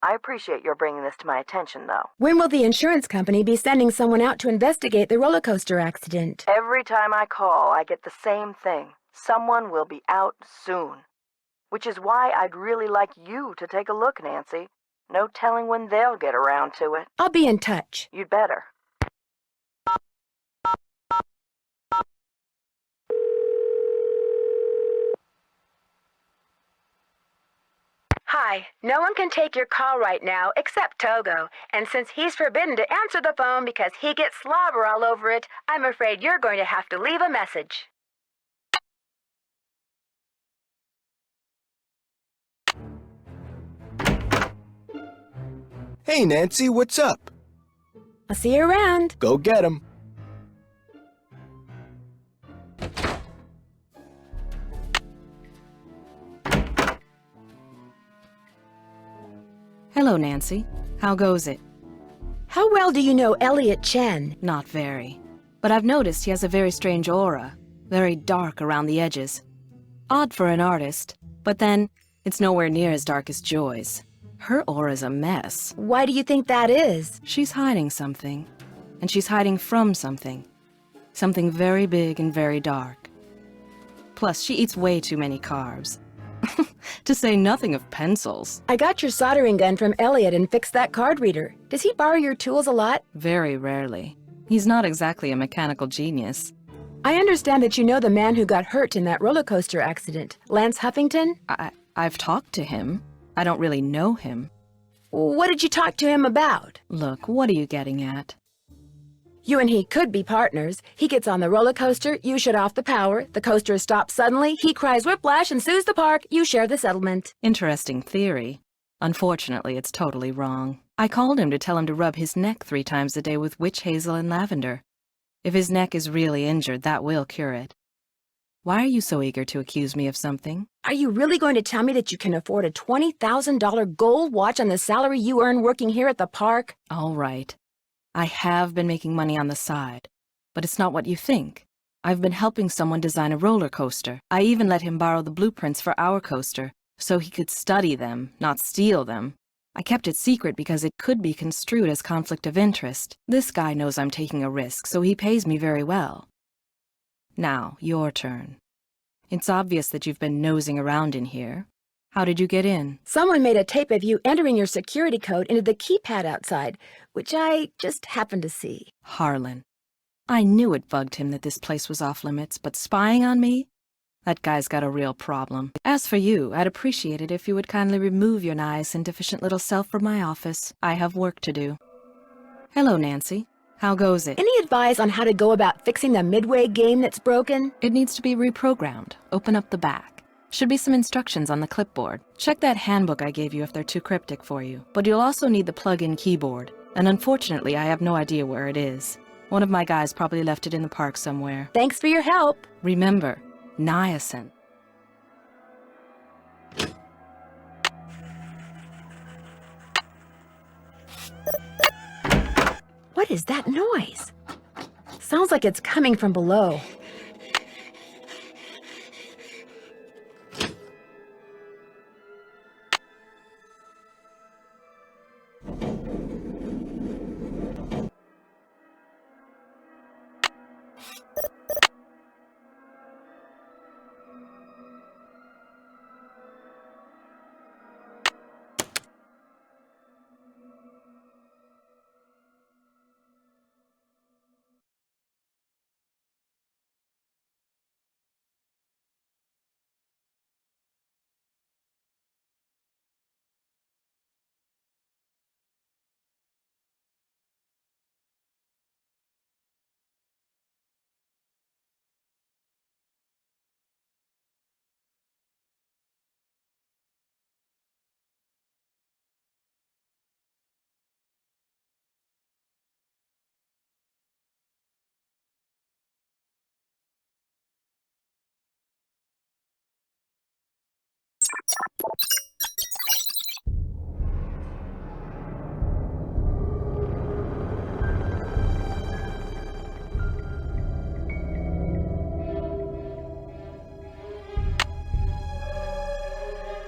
I appreciate your bringing this to my attention, though. When will the insurance company be sending someone out to investigate the roller coaster accident? Every time I call, I get the same thing. Someone will be out soon. Which is why I'd really like you to take a look, Nancy. No telling when they'll get around to it. I'll be in touch. You'd better. Hi, no one can take your call right now except Togo. And since he's forbidden to answer the phone because he gets slobber all over it, I'm afraid you're going to have to leave a message. Hey, Nancy, what's up? I'll see you around. Go get him. Hello, Nancy. How goes it? How well do you know Elliot Chen? Not very. But I've noticed he has a very strange aura. Very dark around the edges. Odd for an artist, but then it's nowhere near as dark as Joy's. Her aura's a mess. Why do you think that is? She's hiding something. And she's hiding from something. Something very big and very dark. Plus, she eats way too many carbs. To say nothing of pencils. I got your soldering gun from Elliot and fixed that card reader. Does he borrow your tools a lot? Very rarely. He's not exactly a mechanical genius. I understand that you know the man who got hurt in that roller coaster accident, Lance Huffington? I've talked to him. I don't really know him. What did you talk to him about? Look, what are you getting at? You and he could be partners. He gets on the roller coaster, you shut off the power, the coaster stops suddenly, he cries whiplash and sues the park, you share the settlement. Interesting theory. Unfortunately, it's totally wrong. I called him to tell him to rub his neck 3 times a day with witch hazel and lavender. If his neck is really injured, that will cure it. Why are you so eager to accuse me of something? Are you really going to tell me that you can afford a $20,000 gold watch on the salary you earn working here at the park? All right. I have been making money on the side, but it's not what you think. I've been helping someone design a roller coaster. I even let him borrow the blueprints for our coaster, so he could study them, not steal them. I kept it secret because it could be construed as conflict of interest. This guy knows I'm taking a risk, so he pays me very well. Now, your turn. It's obvious that you've been nosing around in here. How did you get in? Someone made a tape of you entering your security code into the keypad outside, which I just happened to see. Harlan. I knew it bugged him that this place was off limits, but spying on me? That guy's got a real problem. As for you, I'd appreciate it if you would kindly remove your nice and deficient little self from my office. I have work to do. Hello, Nancy. How goes it? Any advice on how to go about fixing the Midway game that's broken? It needs to be reprogrammed. Open up the back. Should be some instructions on the clipboard. Check that handbook I gave you if they're too cryptic for you. But you'll also need the plug-in keyboard. And unfortunately, I have no idea where it is. One of my guys probably left it in the park somewhere. Thanks for your help. Remember, niacin. What is that noise? Sounds like it's coming from below.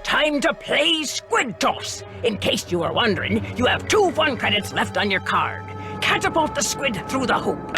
Time to play Squid Toss. In case you were wondering, you have 2 fun credits left on your card. Catapult the squid through the hoop.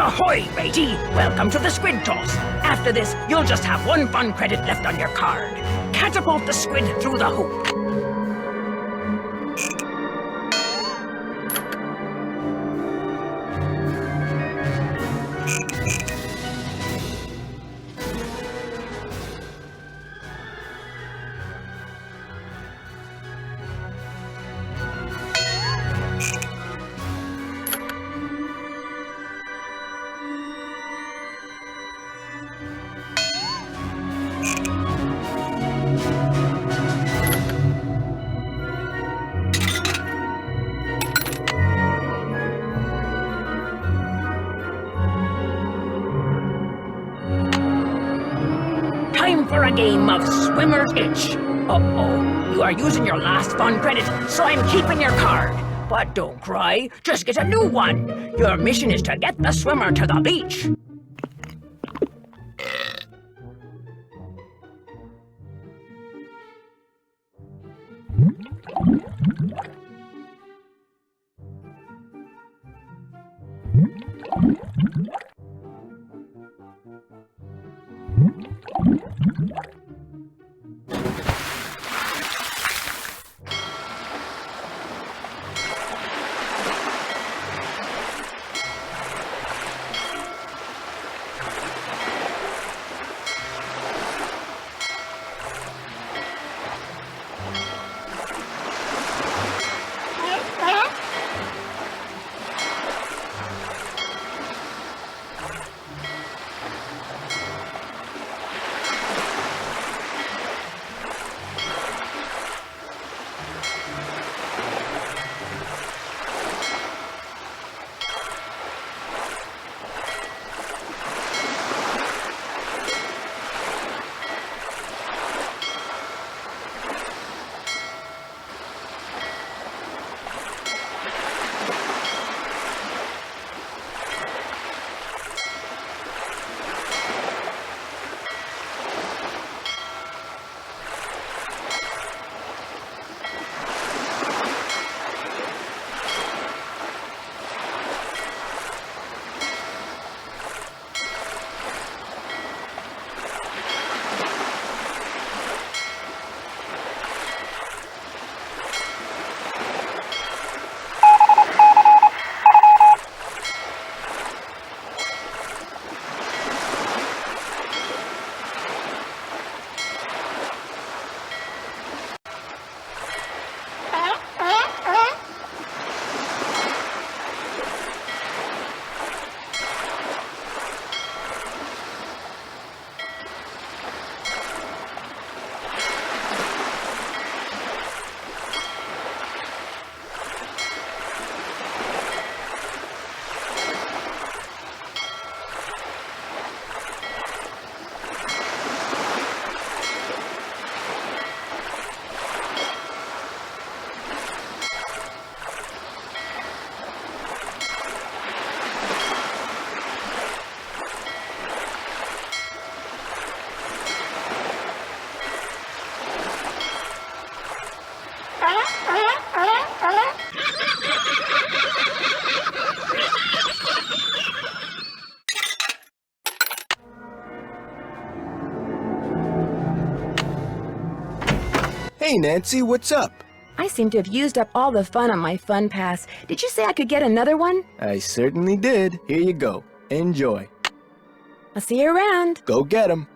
Ahoy, matey! Welcome to the squid toss. After this, you'll just have 1 fun credit left on your card. Catapult the squid through the hoop. Time for a game of Swimmer's Itch. Uh-oh, you are using your last fun credit, so I'm keeping your card. But don't cry, just get a new one. Your mission is to get the swimmer to the beach. Hey, Nancy, what's up? I seem to have used up all the fun on my fun pass. Did you say I could get another one? I certainly did. Here you go. Enjoy. I'll see you around. Go get 'em.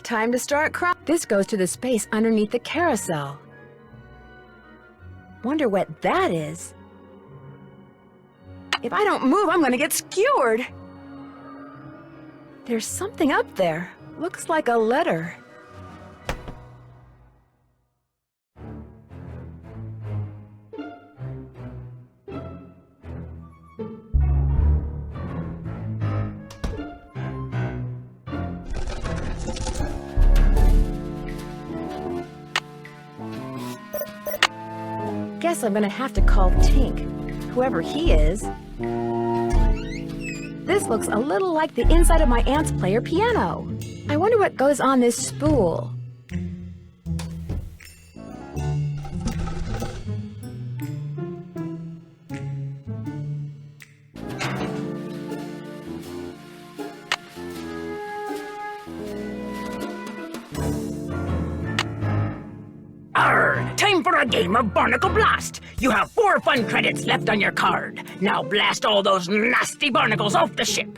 Time to start crying. This goes to the space underneath the carousel. Wonder what that is. If I don't move, I'm gonna get skewered. There's something up there. Looks like a letter. guess I'm gonna have to call Tink, whoever he is. This looks a little like the inside of my aunt's player piano. I wonder what goes on this spool. Time for a game of Barnacle Blast! You have 4 fun credits left on your card. Now blast all those nasty barnacles off the ship.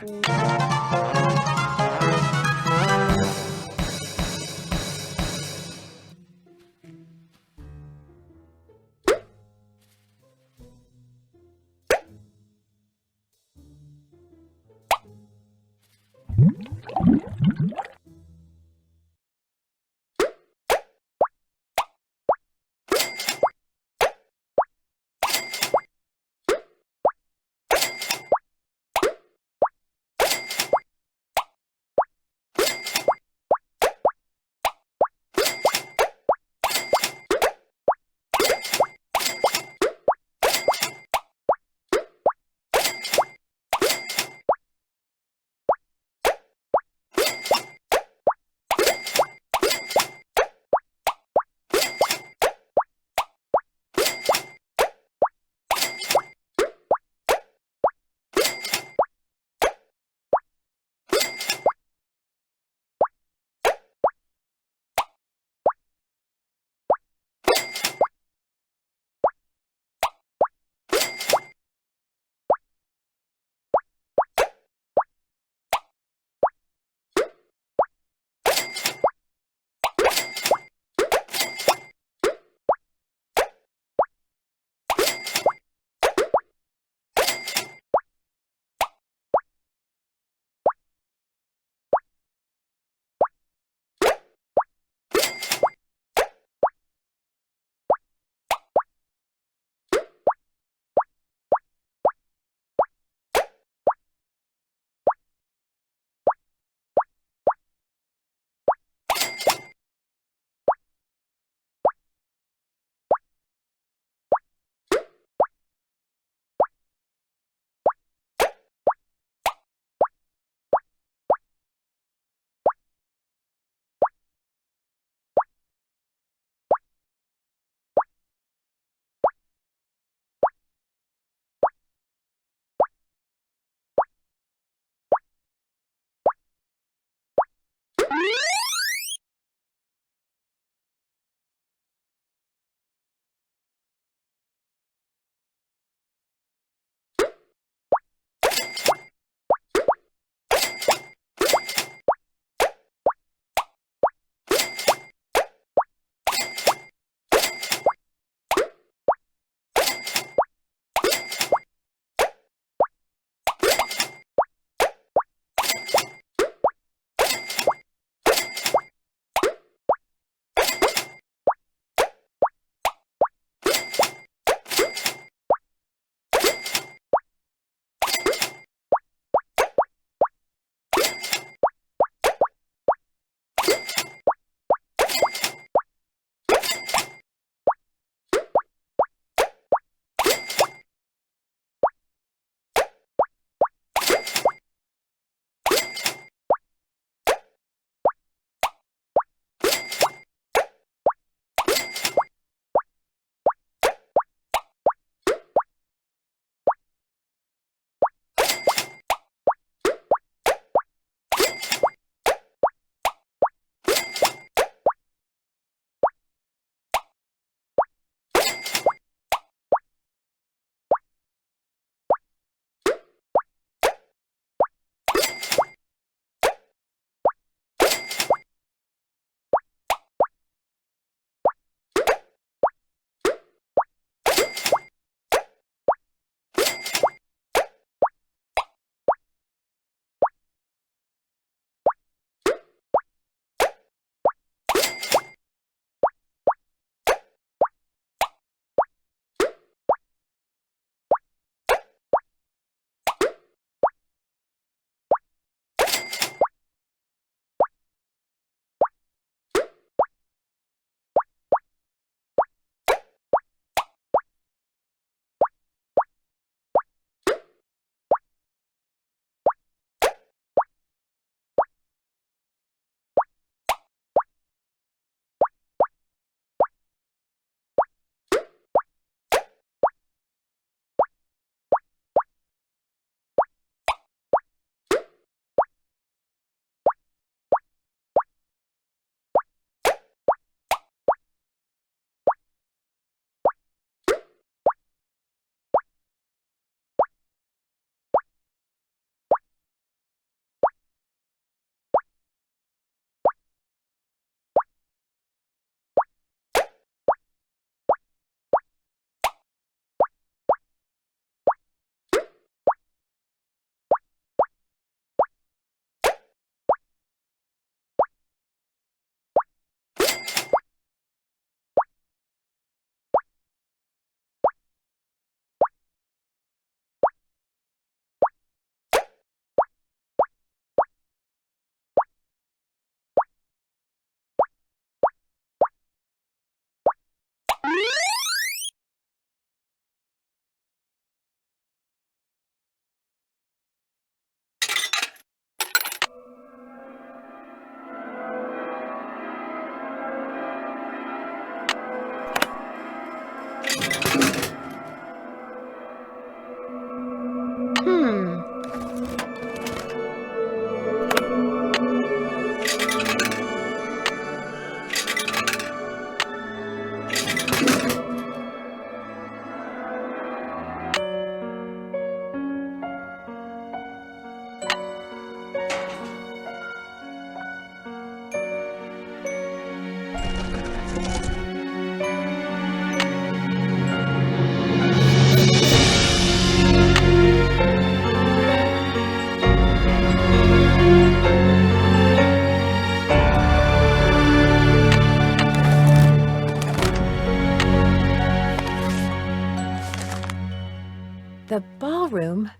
The ballroom?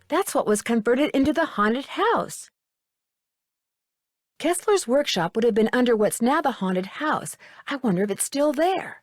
That's what was converted into the haunted house. Kessler's workshop would have been under what's now the haunted house. I wonder if it's still there.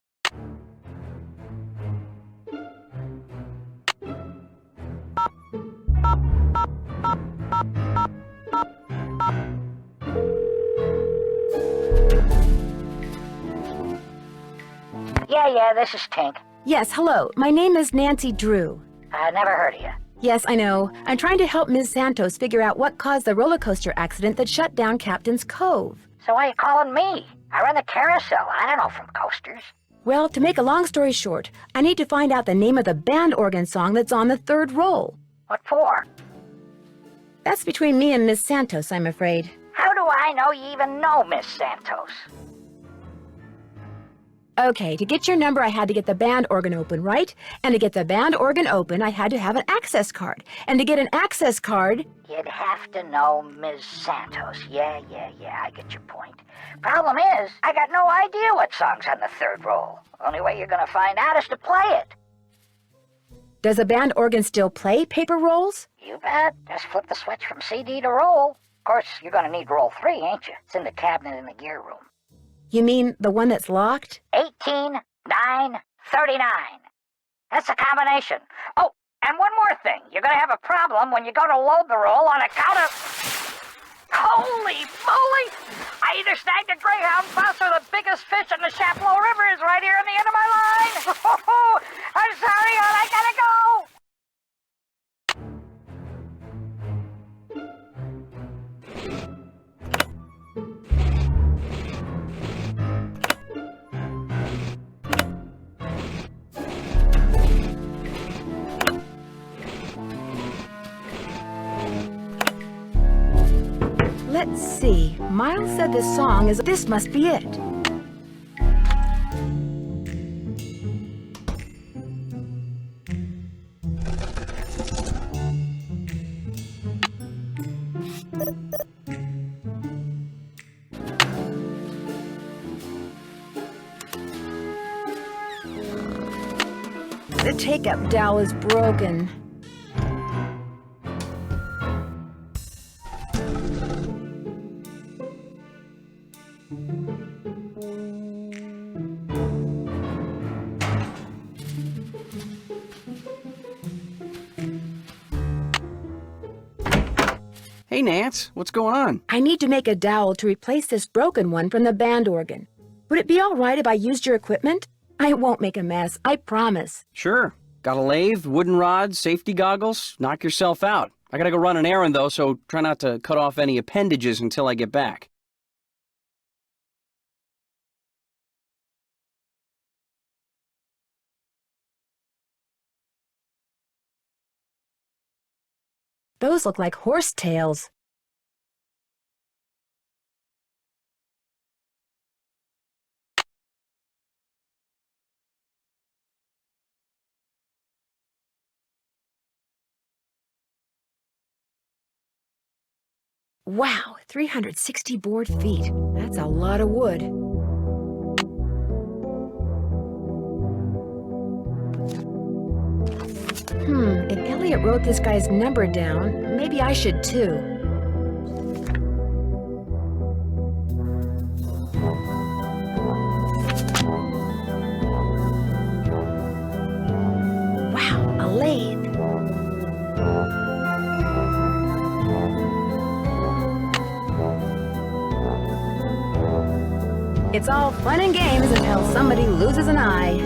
Yeah, this is Tink. Yes, hello. My name is Nancy Drew. I never heard of you. Yes, I know. I'm trying to help Ms. Santos figure out what caused the roller coaster accident that shut down Captain's Cove. So why are you calling me? I run the carousel. I don't know from coasters. Well, to make a long story short, I need to find out the name of the band organ song that's on the third roll. What for? That's between me and Ms. Santos, I'm afraid. How do I know you even know Miss Santos? Okay, to get your number, I had to get the band organ open, right? And to get the band organ open, I had to have an access card. And to get an access card... You'd have to know Ms. Santos. Yeah, I get your point. Problem is, I got no idea what song's on the third roll. Only way you're gonna find out is to play it. Does a band organ still play paper rolls? You bet. Just flip the switch from CD to roll. Of course, you're gonna need roll 3, ain't you? It's in the cabinet in the gear room. You mean the one that's locked? 18, 9, 39. That's a combination. Oh, and one more thing. You're gonna have a problem when you go to load the roll on account of... Holy moly! I either snagged a greyhound bus or the biggest fish in the Chapleau River is right here in the end of my line. I'm sorry, hon, I gotta go. Let's see. Miles said this song is... This must be it. The take-up dowel is broken. Hey, Nance, what's going on? I need to make a dowel to replace this broken one from the band organ. Would it be all right if I used your equipment? I won't make a mess, I promise. Sure. Got a lathe, wooden rods, safety goggles? Knock yourself out. I gotta go run an errand, though, so try not to cut off any appendages until I get back. Those look like horse tails. Wow, 360 board feet. That's a lot of wood. If Elliot wrote this guy's number down, maybe I should too. Wow, a lathe. It's all fun and games until somebody loses an eye.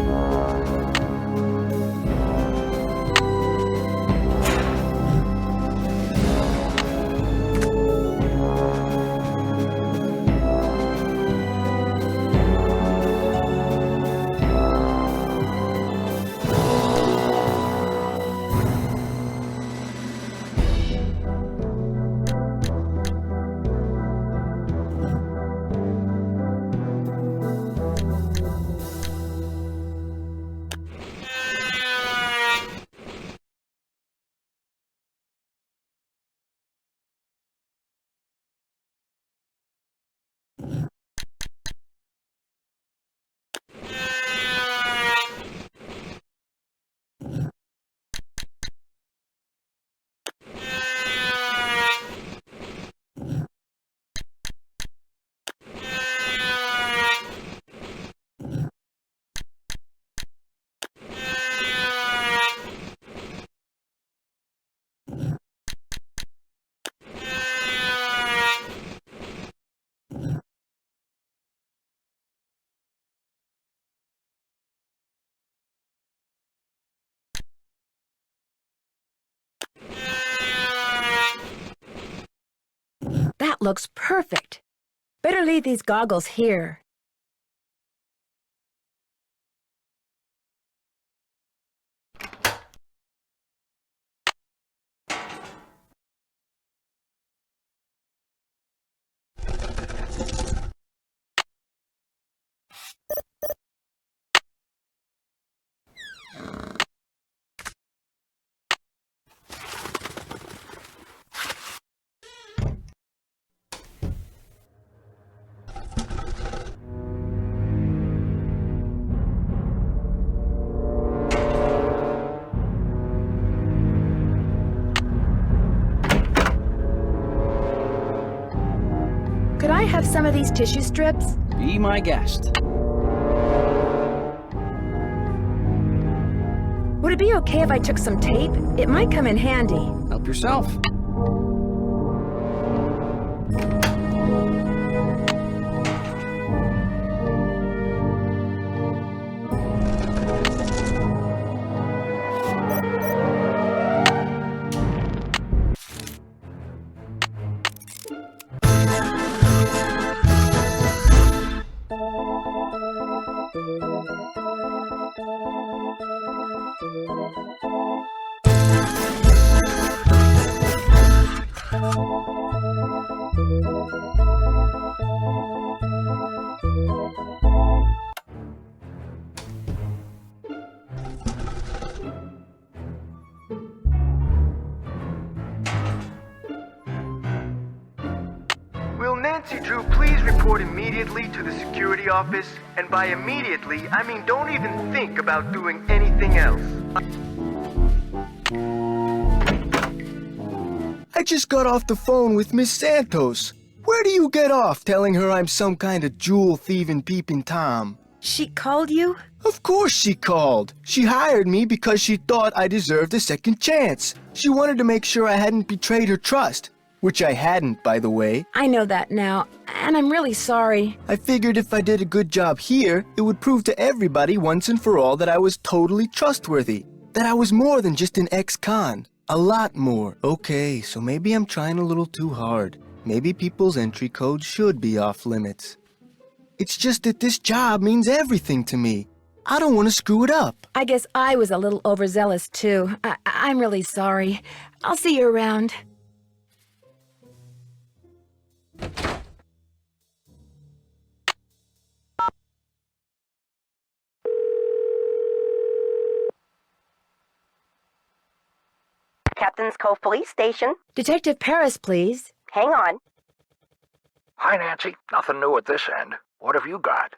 looks perfect. Better leave these goggles here. Could I have some of these tissue strips? Be my guest. Would it be okay if I took some tape? It might come in handy. Help yourself. Will Nancy Drew please report immediately to the security office? And by immediately, I mean don't even think about doing anything else. I just got off the phone with Miss Santos. Where do you get off telling her I'm some kind of jewel-thieving peeping Tom? She called you? Of course she called. She hired me because she thought I deserved a second chance. She wanted to make sure I hadn't betrayed her trust. Which I hadn't, by the way. I know that now, and I'm really sorry. I figured if I did a good job here, it would prove to everybody once and for all that I was totally trustworthy. That I was more than just an ex-con. A lot more. Okay, so maybe I'm trying a little too hard. Maybe people's entry codes should be off limits. It's just that this job means everything to me. I don't want to screw it up. I guess I was a little overzealous, too. I'm really sorry. I'll see you around. Captain's Cove Police Station. Detective Paris, please. Hang on. Hi, Nancy. Nothing new at this end. What have you got?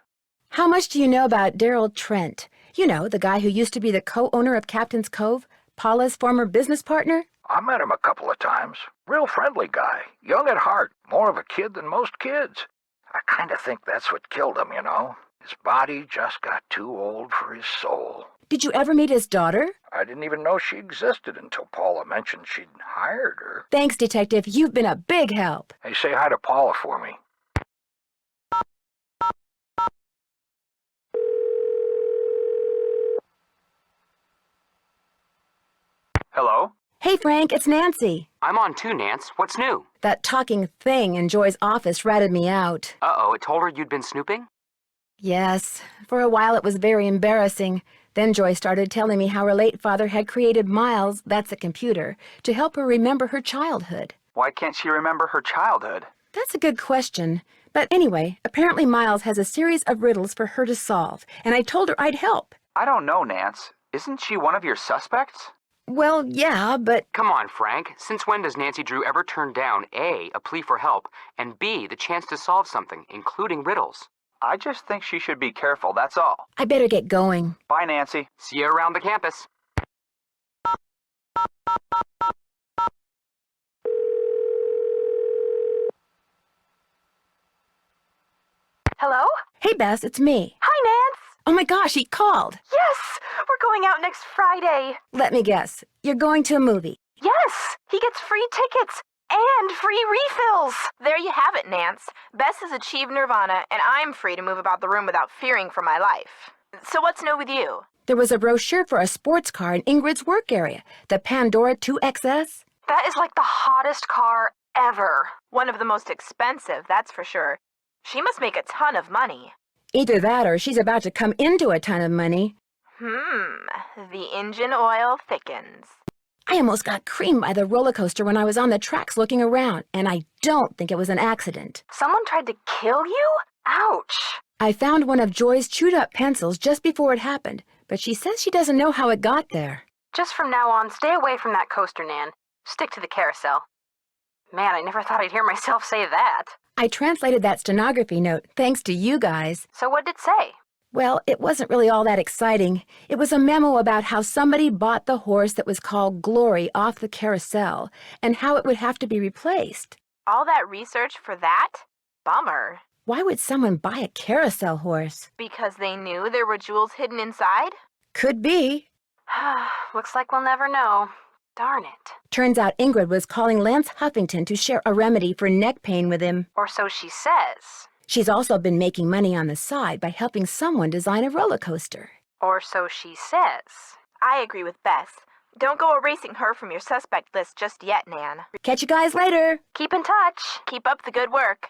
How much do you know about Daryl Trent? You know, the guy who used to be the co-owner of Captain's Cove, Paula's former business partner? I met him a couple of times. Real friendly guy. Young at heart. More of a kid than most kids. I kind of think that's what killed him, you know. His body just got too old for his soul. Did you ever meet his daughter? I didn't even know she existed until Paula mentioned she'd hired her. Thanks, Detective. You've been a big help. Hey, say hi to Paula for me. Hello? Hey, Frank, it's Nancy. I'm on too, Nance. What's new? That talking thing in Joy's office ratted me out. Uh-oh, it told her you'd been snooping? Yes. For a while it was very embarrassing. Then Joy started telling me how her late father had created Miles, that's a computer, to help her remember her childhood. Why can't she remember her childhood? That's a good question. But anyway, apparently Miles has a series of riddles for her to solve, and I told her I'd help. I don't know, Nance. Isn't she one of your suspects? Well, yeah, but... Come on, Frank. Since when does Nancy Drew ever turn down A, a plea for help, and B, the chance to solve something, including riddles? I just think she should be careful, that's all. I better get going. Bye, Nancy. See you around the campus. Hello? Hey, Bess, it's me. Hi, Nance. Oh my gosh, he called. Yes, we're going out next Friday. Let me guess. You're going to a movie. Yes, he gets free tickets and free refills. There you have it, Nance. Bess has achieved nirvana, and I'm free to move about the room without fearing for my life. So what's new with you? There was a brochure for a sports car in Ingrid's work area, the Pandora 2XS. That is like the hottest car ever. One of the most expensive, that's for sure. She must make a ton of money. Either that or she's about to come into a ton of money. The engine oil thickens. I almost got creamed by the roller coaster when I was on the tracks looking around, and I don't think it was an accident. Someone tried to kill you? Ouch. I found one of Joy's chewed-up pencils just before it happened, but she says she doesn't know how it got there. Just from now on, stay away from that coaster, Nan. Stick to the carousel. Man, I never thought I'd hear myself say that. I translated that stenography note thanks to you guys. So what did it say? Well, it wasn't really all that exciting. It was a memo about how somebody bought the horse that was called Glory off the carousel, and how it would have to be replaced. All that research for that? Bummer. Why would someone buy a carousel horse? Because they knew there were jewels hidden inside? Could be. Looks like we'll never know. Darn it. Turns out Ingrid was calling Lance Huffington to share a remedy for neck pain with him. Or so she says. She's also been making money on the side by helping someone design a roller coaster. Or so she says. I agree with Beth. Don't go erasing her from your suspect list just yet, Nan. Catch you guys later. Keep in touch. Keep up the good work.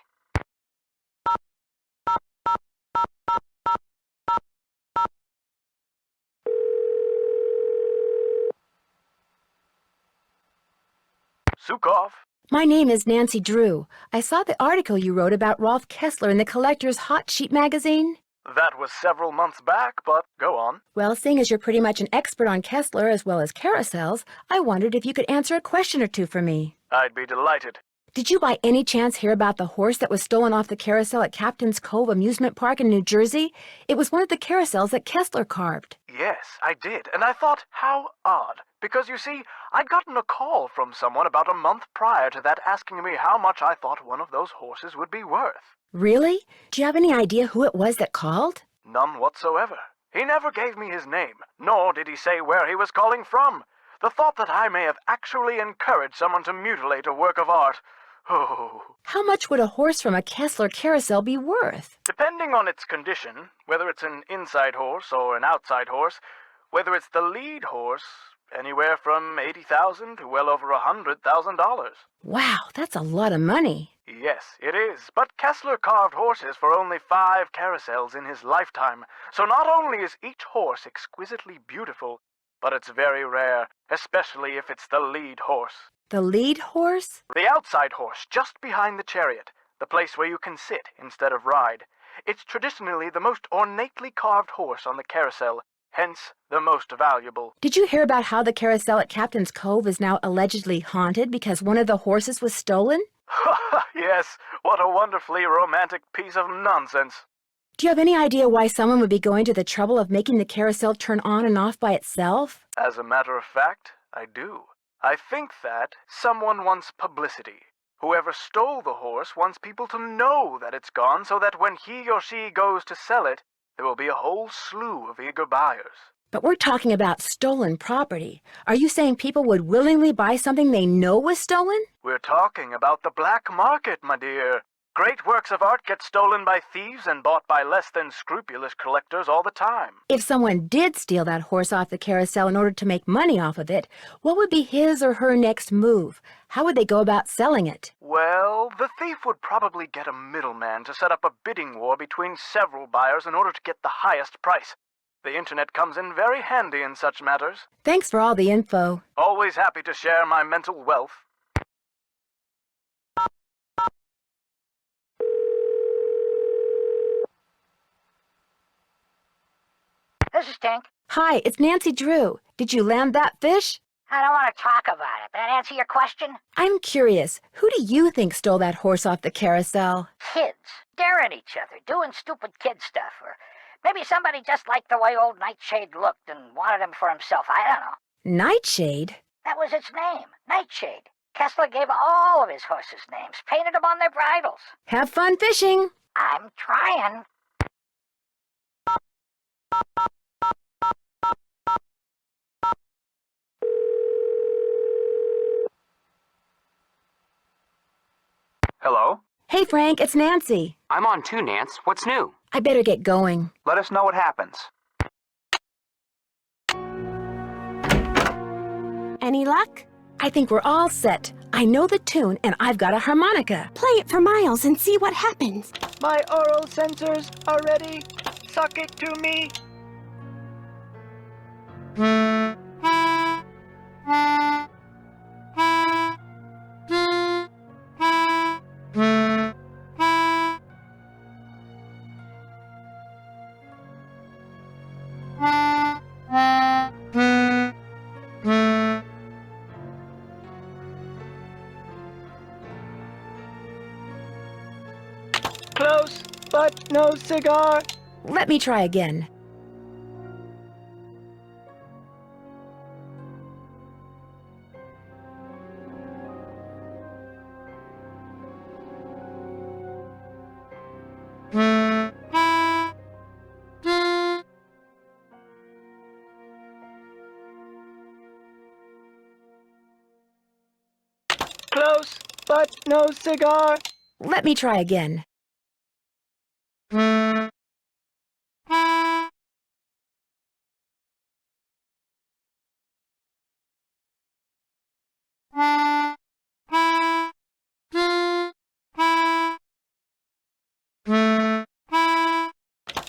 Sukov. My name is Nancy Drew. I saw the article you wrote about Rolf Kessler in the Collector's Hot Sheet magazine. That was several months back, but go on. Well, seeing as you're pretty much an expert on Kessler as well as carousels, I wondered if you could answer a question or two for me. I'd be delighted. Did you by any chance hear about the horse that was stolen off the carousel at Captain's Cove Amusement Park in New Jersey? It was one of the carousels that Kessler carved. Yes, I did, and I thought, how odd. Because, you see, I'd gotten a call from someone about a month prior to that asking me how much I thought one of those horses would be worth. Really? Do you have any idea who it was that called? None whatsoever. He never gave me his name, nor did he say where he was calling from. The thought that I may have actually encouraged someone to mutilate a work of art. Oh. How much would a horse from a Kessler carousel be worth? Depending on its condition, whether it's an inside horse or an outside horse, whether it's the lead horse, anywhere from $80,000 to well over $100,000. Wow, that's a lot of money. Yes, it is. But Kessler carved horses for only 5 carousels in his lifetime. So not only is each horse exquisitely beautiful, but it's very rare, especially if it's the lead horse. The lead horse? The outside horse, just behind the chariot, the place where you can sit instead of ride. It's traditionally the most ornately carved horse on the carousel, hence the most valuable. Did you hear about how the carousel at Captain's Cove is now allegedly haunted because one of the horses was stolen? Yes, what a wonderfully romantic piece of nonsense. Do you have any idea why someone would be going to the trouble of making the carousel turn on and off by itself? As a matter of fact, I do. I think that someone wants publicity. Whoever stole the horse wants people to know that it's gone so that when he or she goes to sell it, there will be a whole slew of eager buyers. But we're talking about stolen property. Are you saying people would willingly buy something they know was stolen? We're talking about the black market, my dear. Great works of art get stolen by thieves and bought by less than scrupulous collectors all the time. If someone did steal that horse off the carousel in order to make money off of it, what would be his or her next move? How would they go about selling it? Well, the thief would probably get a middleman to set up a bidding war between several buyers in order to get the highest price. The internet comes in very handy in such matters. Thanks for all the info. Always happy to share my mental wealth. This is Tink. Hi, it's Nancy Drew. Did you land that fish? I don't want to talk about it. That answer your question? I'm curious. Who do you think stole that horse off the carousel? Kids. Daring each other, doing stupid kid stuff. Or maybe somebody just liked the way old Nightshade looked and wanted him for himself. I don't know. Nightshade? That was its name. Nightshade. Kessler gave all of his horses names, painted them on their bridles. Have fun fishing. I'm trying. Hello? Hey, Frank, it's Nancy. I'm on too, Nance. What's new? I better get going. Let us know what happens. Any luck? I think we're all set. I know the tune, and I've got a harmonica. Play it for Miles and see what happens. My oral sensors are ready. Suck it to me. Close, but no cigar. Let me try again. Close, but no cigar. Let me try again.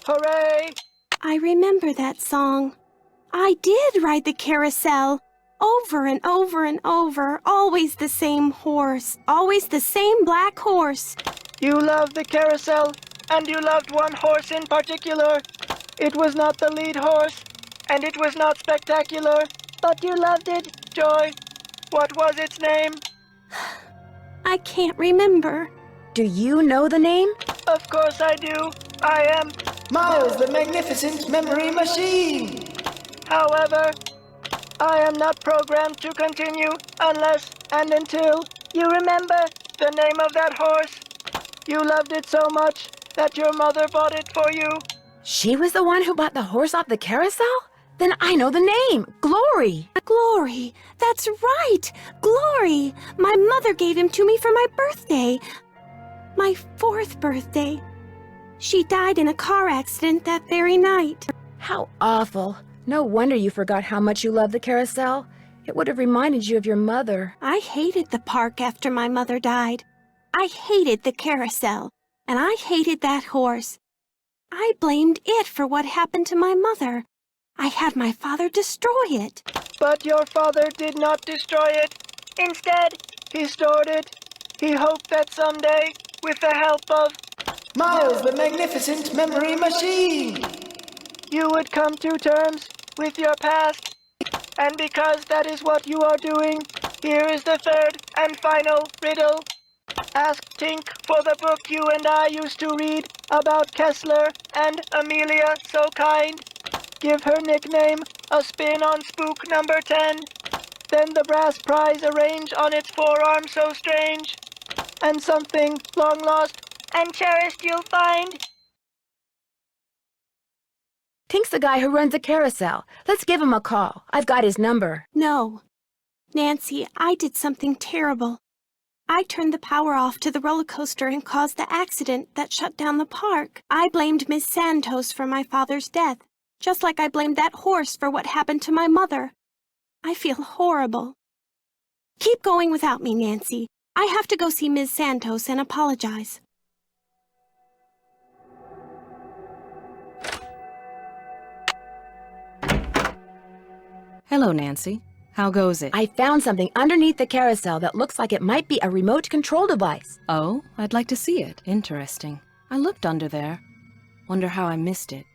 Hooray! I remember that song. I did ride the carousel. Over and over and over. Always the same horse. Always the same black horse. You loved the carousel, and you loved one horse in particular. It was not the lead horse, and it was not spectacular, but you loved it, Joy. What was its name? I can't remember. Do you know the name? Of course I do. I am Miles the Magnificent Memory Machine. However, I am not programmed to continue unless and until you remember the name of that horse. You loved it so much that your mother bought it for you. She was the one who bought the horse off the carousel? Then I know the name. Glory. Glory. That's right. Glory. My mother gave him to me for my birthday. My 4th birthday. She died in a car accident that very night. How awful. No wonder you forgot how much you loved the carousel. It would have reminded you of your mother. I hated the park after my mother died. I hated the carousel, and I hated that horse. I blamed it for what happened to my mother. I had my father destroy it. But your father did not destroy it. Instead, he stored it. He hoped that someday, with the help of Miles the Magnificent Memory Machine, you would come to terms with your past. And because that is what you are doing, here is the third and final riddle. Ask Tink for the book you and I used to read about Kessler and Amelia So Kind. Give her nickname a spin on spook number 10. Then the brass prize arrange on its forearm so strange. And something long lost and cherished you'll find. Tink's the guy who runs the carousel. Let's give him a call. I've got his number. No. Nancy, I did something terrible. I turned the power off to the roller coaster and caused the accident that shut down the park. I blamed Miss Santos for my father's death, just like I blamed that horse for what happened to my mother. I feel horrible. Keep going without me, Nancy. I have to go see Ms. Santos and apologize. Hello, Nancy. How goes it? I found something underneath the carousel that looks like it might be a remote control device. Oh, I'd like to see it. Interesting. I looked under there. Wonder how I missed it.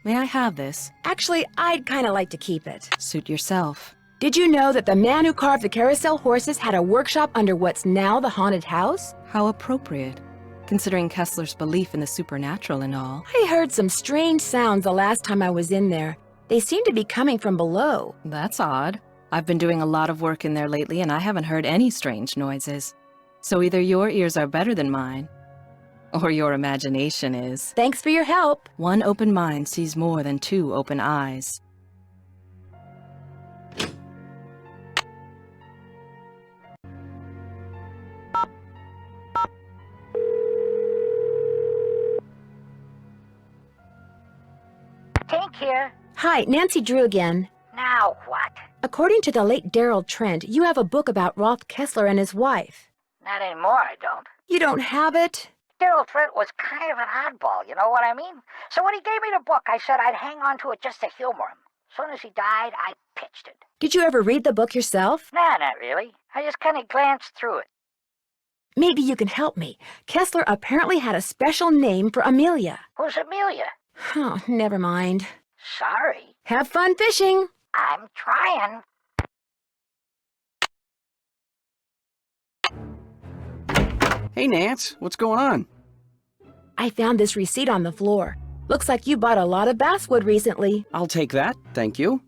May I have this? Actually, I'd kind of like to keep it. Suit yourself. Did you know that the man who carved the carousel horses had a workshop under what's now the haunted house? How appropriate, considering Kessler's belief in the supernatural and all. I heard some strange sounds the last time I was in there. They seem to be coming from below. That's odd. I've been doing a lot of work in there lately, and I haven't heard any strange noises. So either your ears are better than mine, or your imagination is. Thanks for your help. One open mind sees more than 2 open eyes. Tink here. Hi, Nancy Drew again. Now what? According to the late Daryl Trent, you have a book about Rolf Kessler and his wife. Not anymore, I don't. You don't have it? Daryl Trent was kind of an oddball, you know what I mean? So when he gave me the book, I said I'd hang on to it just to humor him. As soon as he died, I pitched it. Did you ever read the book yourself? Nah, not really. I just kind of glanced through it. Maybe you can help me. Kessler apparently had a special name for Amelia. Who's Amelia? Oh, never mind. Sorry. Have fun fishing. I'm trying. Hey, Nance, what's going on? I found this receipt on the floor. Looks like you bought a lot of basswood recently. I'll take that, thank you.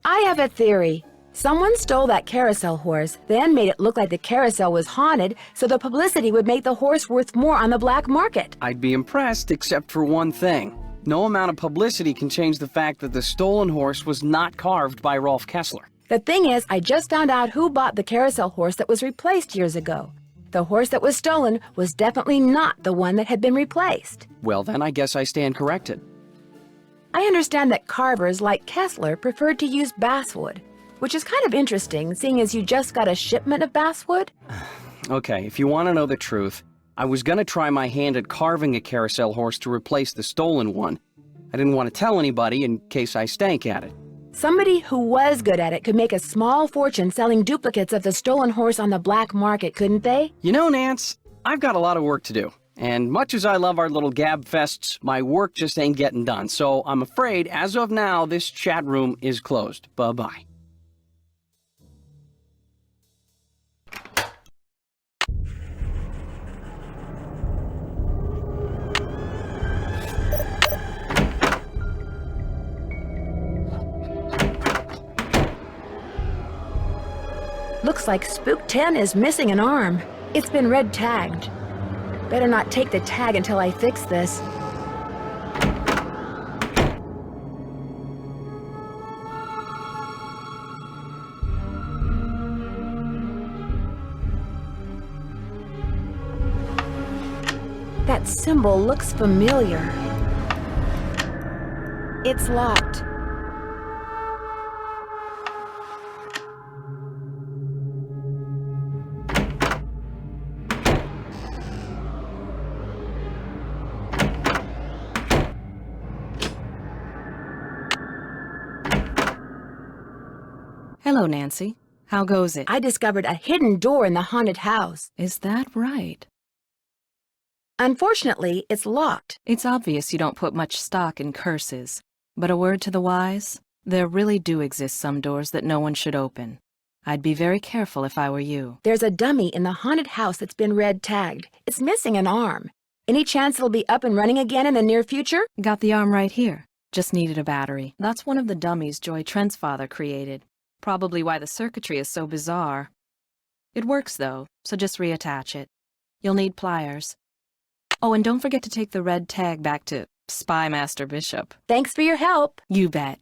I have a theory. Someone stole that carousel horse, then made it look like the carousel was haunted, so the publicity would make the horse worth more on the black market. I'd be impressed except for one thing. No amount of publicity can change the fact that the stolen horse was not carved by Rolf Kessler. The thing is, I just found out who bought the carousel horse that was replaced years ago. The horse that was stolen was definitely not the one that had been replaced. Well, then I guess I stand corrected. I understand that carvers like Kessler preferred to use basswood, which is kind of interesting, seeing as you just got a shipment of basswood. Okay, if you want to know the truth, I was going to try my hand at carving a carousel horse to replace the stolen one. I didn't want to tell anybody in case I stank at it. Somebody who was good at it could make a small fortune selling duplicates of the stolen horse on the black market, couldn't they? You know, Nance, I've got a lot of work to do. And much as I love our little gab fests, my work just ain't getting done. So I'm afraid, as of now, this chat room is closed. Bye-bye. Looks like Spook 10 is missing an arm. It's been red tagged. Better not take the tag until I fix this. That symbol looks familiar. It's locked. Hello, Nancy. How goes it? I discovered a hidden door in the haunted house. Is that right? Unfortunately, it's locked. It's obvious you don't put much stock in curses. But a word to the wise, there really do exist some doors that no one should open. I'd be very careful if I were you. There's a dummy in the haunted house that's been red tagged. It's missing an arm. Any chance it'll be up and running again in the near future? Got the arm right here. Just needed a battery. That's one of the dummies Joy Trent's father created. Probably why the circuitry is so bizarre. It works, though, so just reattach it. You'll need pliers. Oh, and don't forget to take the red tag back to Spy Master Bishop. Thanks for your help. You bet.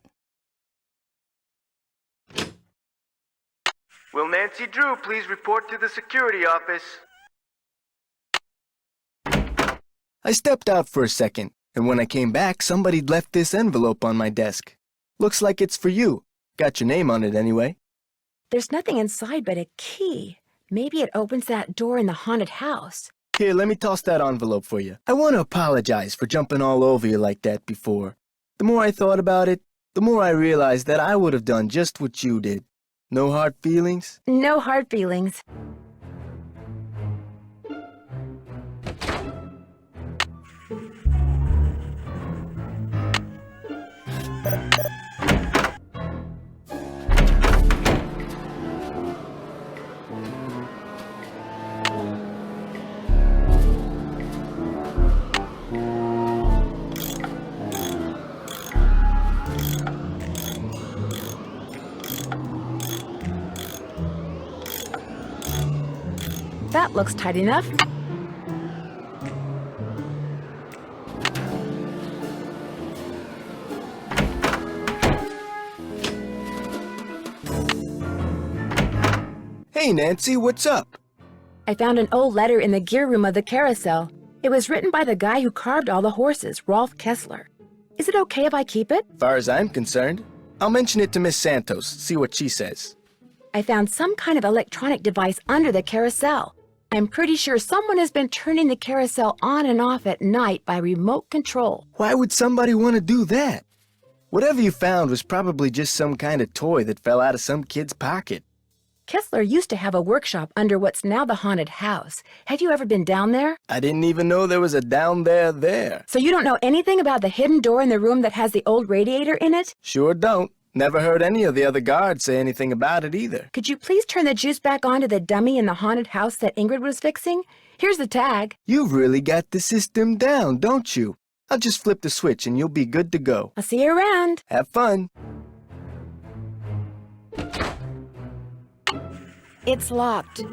Will Nancy Drew please report to the security office? I stepped out for a second, and when I came back, somebody'd left this envelope on my desk. Looks like it's for you. Got your name on it anyway. There's nothing inside but a key. Maybe it opens that door in the haunted house. Here, let me toss that envelope for you. I want to apologize for jumping all over you like that before. The more I thought about it, the more I realized that I would have done just what you did. No hard feelings? No hard feelings. That looks tight enough. Hey, Nancy, what's up? I found an old letter in the gear room of the carousel. It was written by the guy who carved all the horses, Rolf Kessler. Is it okay if I keep it? Far as I'm concerned, I'll mention it to Miss Santos, see what she says. I found some kind of electronic device under the carousel. I'm pretty sure someone has been turning the carousel on and off at night by remote control. Why would somebody want to do that? Whatever you found was probably just some kind of toy that fell out of some kid's pocket. Kessler used to have a workshop under what's now the haunted house. Have you ever been down there? I didn't even know there was a down there. So you don't know anything about the hidden door in the room that has the old radiator in it? Sure don't. Never heard any of the other guards say anything about it either. Could you please turn the juice back on to the dummy in the haunted house that Ingrid was fixing? Here's the tag. You've really got the system down, don't you? I'll just flip the switch and you'll be good to go. I'll see you around. Have fun. It's locked.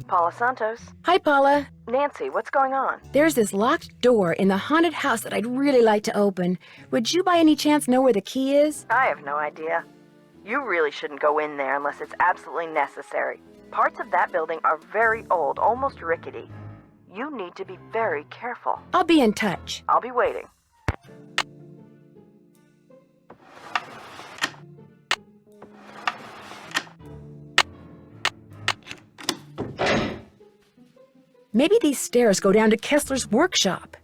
Paula Santos. Hi, Paula. Nancy, what's going on? There's this locked door in the haunted house that I'd really like to open. Would you by any chance know where the key is? I have no idea. You really shouldn't go in there unless it's absolutely necessary. Parts of that building are very old, almost rickety. You need to be very careful. I'll be in touch. I'll be waiting. Maybe these stairs go down to Kessler's workshop.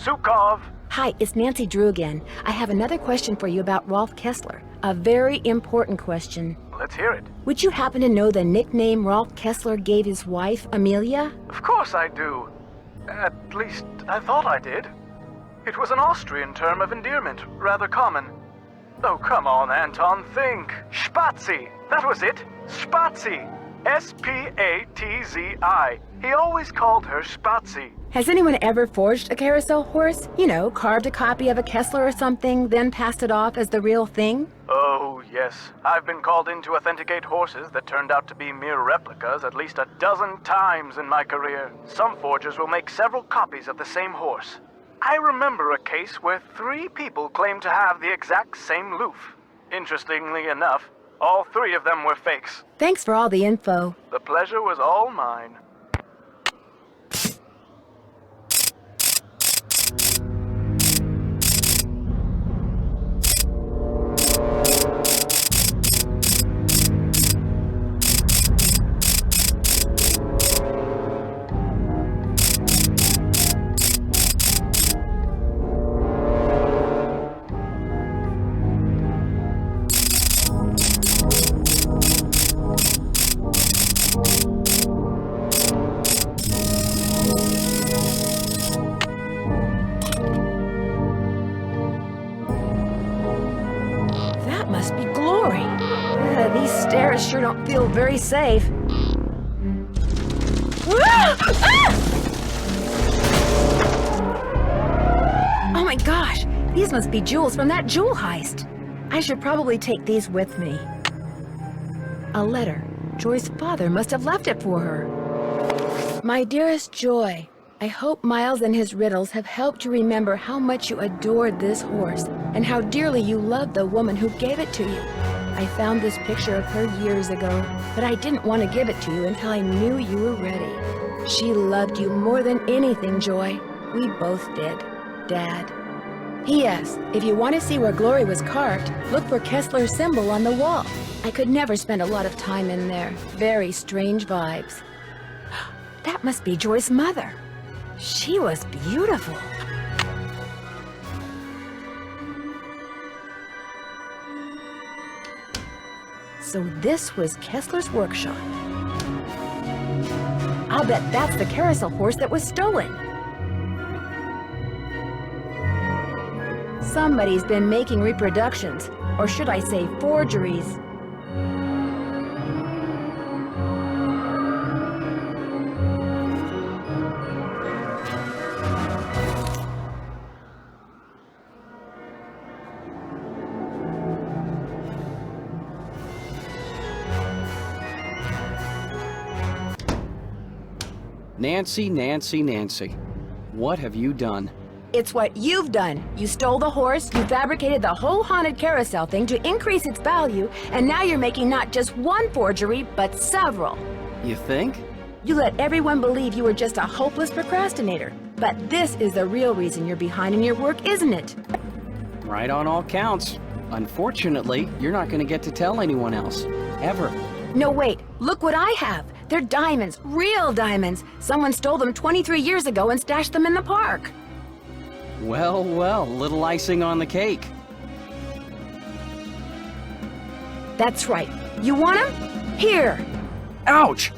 Zukov! Hi, it's Nancy Drew again. I have another question for you about Rolf Kessler. A very important question. Let's hear it. Would you happen to know the nickname Rolf Kessler gave his wife, Amelia? Of course I do. At least, I thought I did. It was an Austrian term of endearment, rather common. Oh, come on, Anton, think. Spatzi! That was it. Spatzi! S-P-A-T-Z-I. He always called her Spatzi. Has anyone ever forged a carousel horse? You know, carved a copy of a Kessler or something, then passed it off as the real thing? Oh, yes. I've been called in to authenticate horses that turned out to be mere replicas at least a dozen times in my career. Some forgers will make several copies of the same horse. I remember a case where 3 people claimed to have the exact same loof. Interestingly enough, all 3 of them were fakes. Thanks for all the info. The pleasure was all mine. Must be Glory. These stairs sure don't feel very safe. Oh my gosh, these must be jewels from that jewel heist. I should probably take these with me. A letter. Joy's father must have left it for her. My dearest Joy, I hope Miles and his riddles have helped you remember how much you adored this horse and how dearly you loved the woman who gave it to you. I found this picture of her years ago, but I didn't want to give it to you until I knew you were ready. She loved you more than anything, Joy. We both did, Dad. P.S. If you want to see where Glory was carved, look for Kessler's symbol on the wall. I could never spend a lot of time in there. Very strange vibes. That must be Joy's mother. She was beautiful. So this was Kessler's workshop. I'll bet that's the carousel horse that was stolen. Somebody's been making reproductions, or should I say forgeries. Nancy, Nancy, Nancy. What have you done? It's what you've done. You stole the horse, you fabricated the whole haunted carousel thing to increase its value, and now you're making not just one forgery, but several. You think? You let everyone believe you were just a hopeless procrastinator. But this is the real reason you're behind in your work, isn't it? Right on all counts. Unfortunately, you're not going to get to tell anyone else. Ever. No, wait. Look what I have. They're diamonds. Real diamonds. Someone stole them 23 years ago and stashed them in the park. Well, well, little icing on the cake. That's right. You want them? Here. Ouch!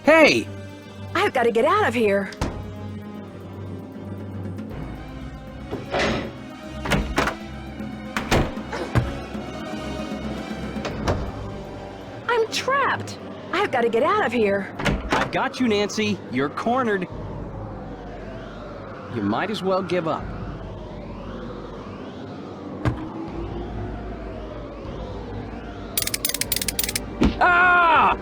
Hey! I've got to get out of here. I'm trapped. I've got to get out of here. I've got you, Nancy. You're cornered. You might as well give up. Ah!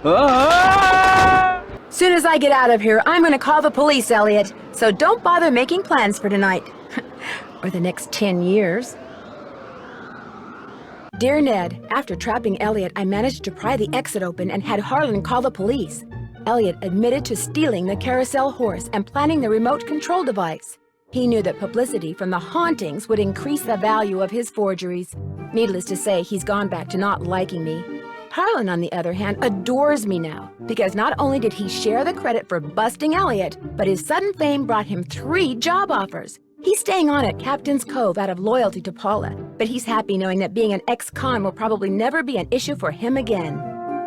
Ah! Soon as I get out of here, I'm going to call the police, Elliot. So don't bother making plans for tonight. Or the next 10 years. Dear Ned, after trapping Elliot, I managed to pry the exit open and had Harlan call the police. Elliot admitted to stealing the carousel horse and planning the remote control device. He knew that publicity from the hauntings would increase the value of his forgeries. Needless to say, he's gone back to not liking me. Harlan, on the other hand, adores me now, because not only did he share the credit for busting Elliot, but his sudden fame brought him 3 job offers. He's staying on at Captain's Cove out of loyalty to Paula, but he's happy knowing that being an ex-con will probably never be an issue for him again.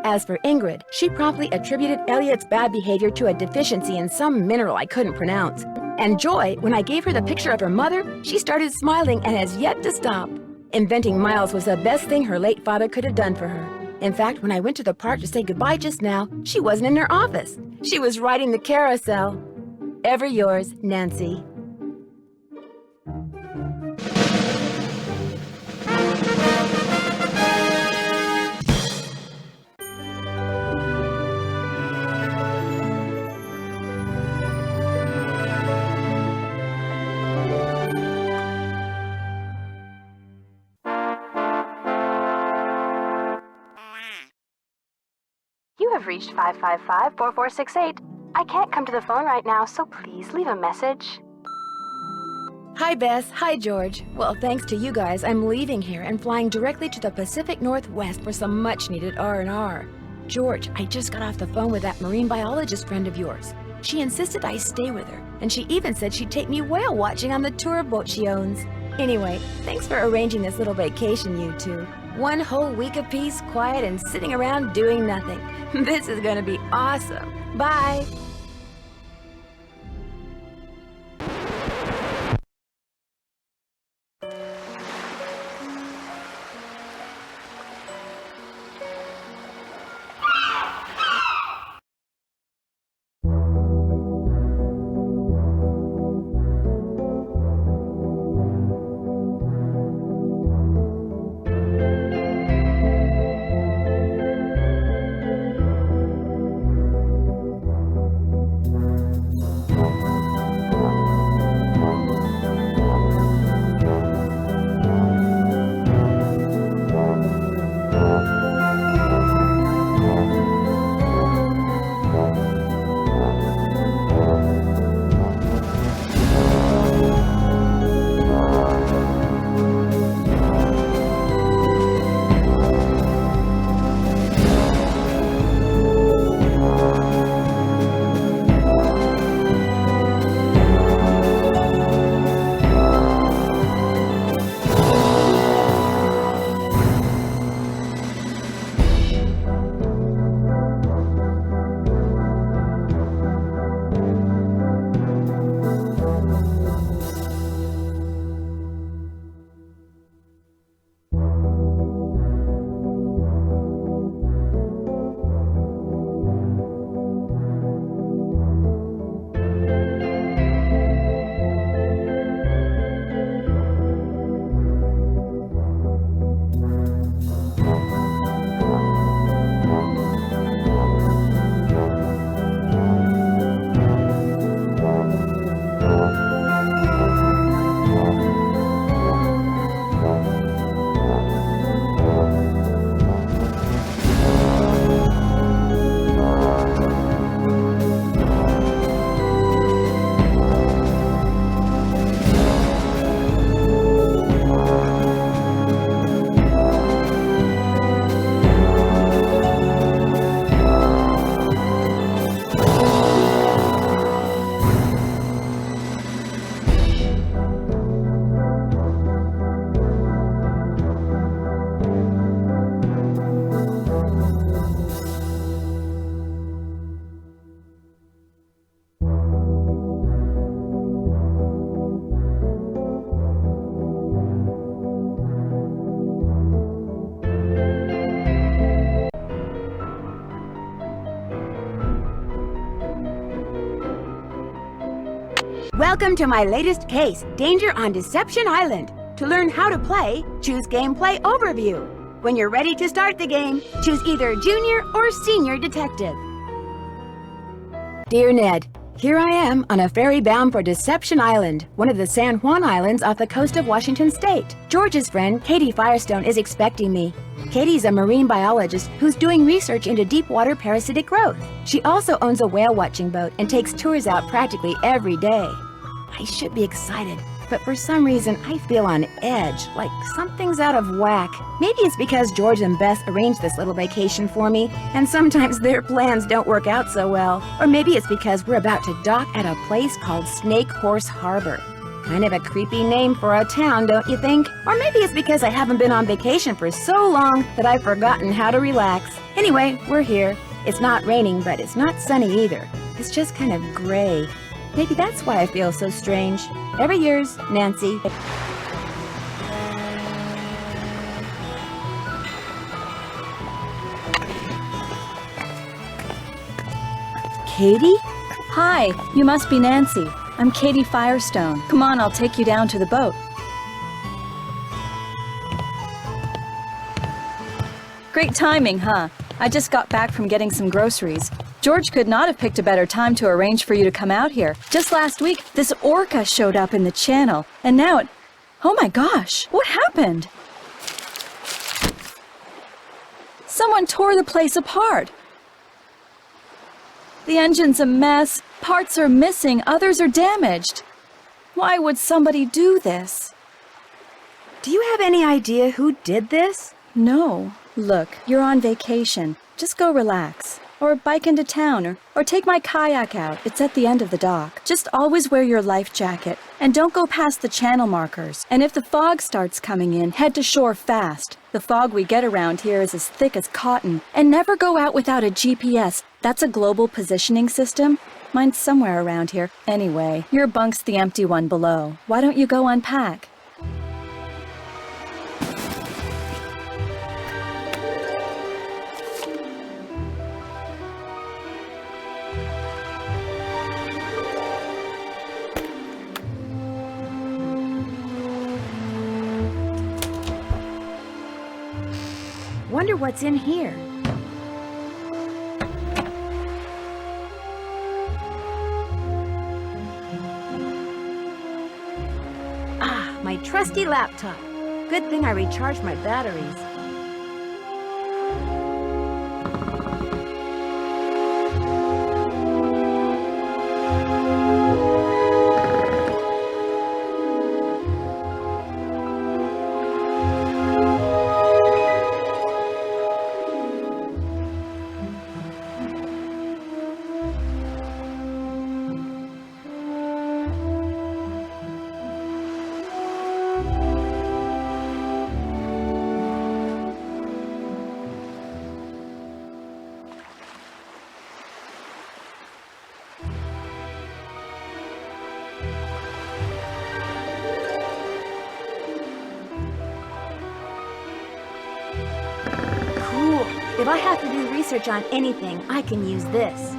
As for Ingrid, she promptly attributed Elliot's bad behavior to a deficiency in some mineral I couldn't pronounce. And Joy, when I gave her the picture of her mother, she started smiling and has yet to stop. Inventing Miles was the best thing her late father could have done for her. In fact, when I went to the park to say goodbye just now, she wasn't in her office. She was riding the carousel. Ever yours, Nancy. You have reached 555-4468. I can't come to the phone right now, so please leave a message. Hi, Bess. Hi, George. Well, thanks to you guys, I'm leaving here and flying directly to the Pacific Northwest for some much-needed R&R. George, I just got off the phone with that marine biologist friend of yours. She insisted I stay with her, and she even said she'd take me whale watching on the tour boat she owns. Anyway, thanks for arranging this little vacation, you two. 1 whole week of peace, quiet, and sitting around doing nothing. This is gonna be awesome. Bye! Welcome to my latest case, Danger on Deception Island. To learn how to play, choose Gameplay Overview. When you're ready to start the game, choose either Junior or Senior Detective. Dear Ned, here I am on a ferry bound for Deception Island, one of the San Juan Islands off the coast of Washington State. George's friend, Katie Firestone, is expecting me. Katie's a marine biologist who's doing research into deep water parasitic growth. She also owns a whale watching boat and takes tours out practically every day. I should be excited, but for some reason I feel on edge, like something's out of whack. Maybe it's because George and Bess arranged this little vacation for me, and sometimes their plans don't work out so well. Or maybe it's because we're about to dock at a place called Snake Horse Harbor. Kind of a creepy name for a town, don't you think? Or maybe it's because I haven't been on vacation for so long that I've forgotten how to relax. Anyway, we're here. It's not raining, but it's not sunny either. It's just kind of gray. Maybe that's why I feel so strange. Ever yours, Nancy. Katie? Hi, you must be Nancy. I'm Katie Firestone. Come on, I'll take you down to the boat. Great timing, huh? I just got back from getting some groceries. George could not have picked a better time to arrange for you to come out here. Just last week, this orca showed up in the channel, and now it... Oh my gosh, what happened? Someone tore the place apart. The engine's a mess, parts are missing, others are damaged. Why would somebody do this? Do you have any idea who did this? No. Look, you're on vacation. Just go relax. Or bike into town, or take my kayak out. It's at the end of the dock. Just always wear your life jacket. And don't go past the channel markers. And if the fog starts coming in, head to shore fast. The fog we get around here is as thick as cotton. And never go out without a GPS. That's a global positioning system. Mine's somewhere around here. Anyway, your bunk's the empty one below. Why don't you go unpack? Wonder what's in here. Ah, my trusty laptop. Good thing I recharged my batteries. If I have to do research on anything, I can use this.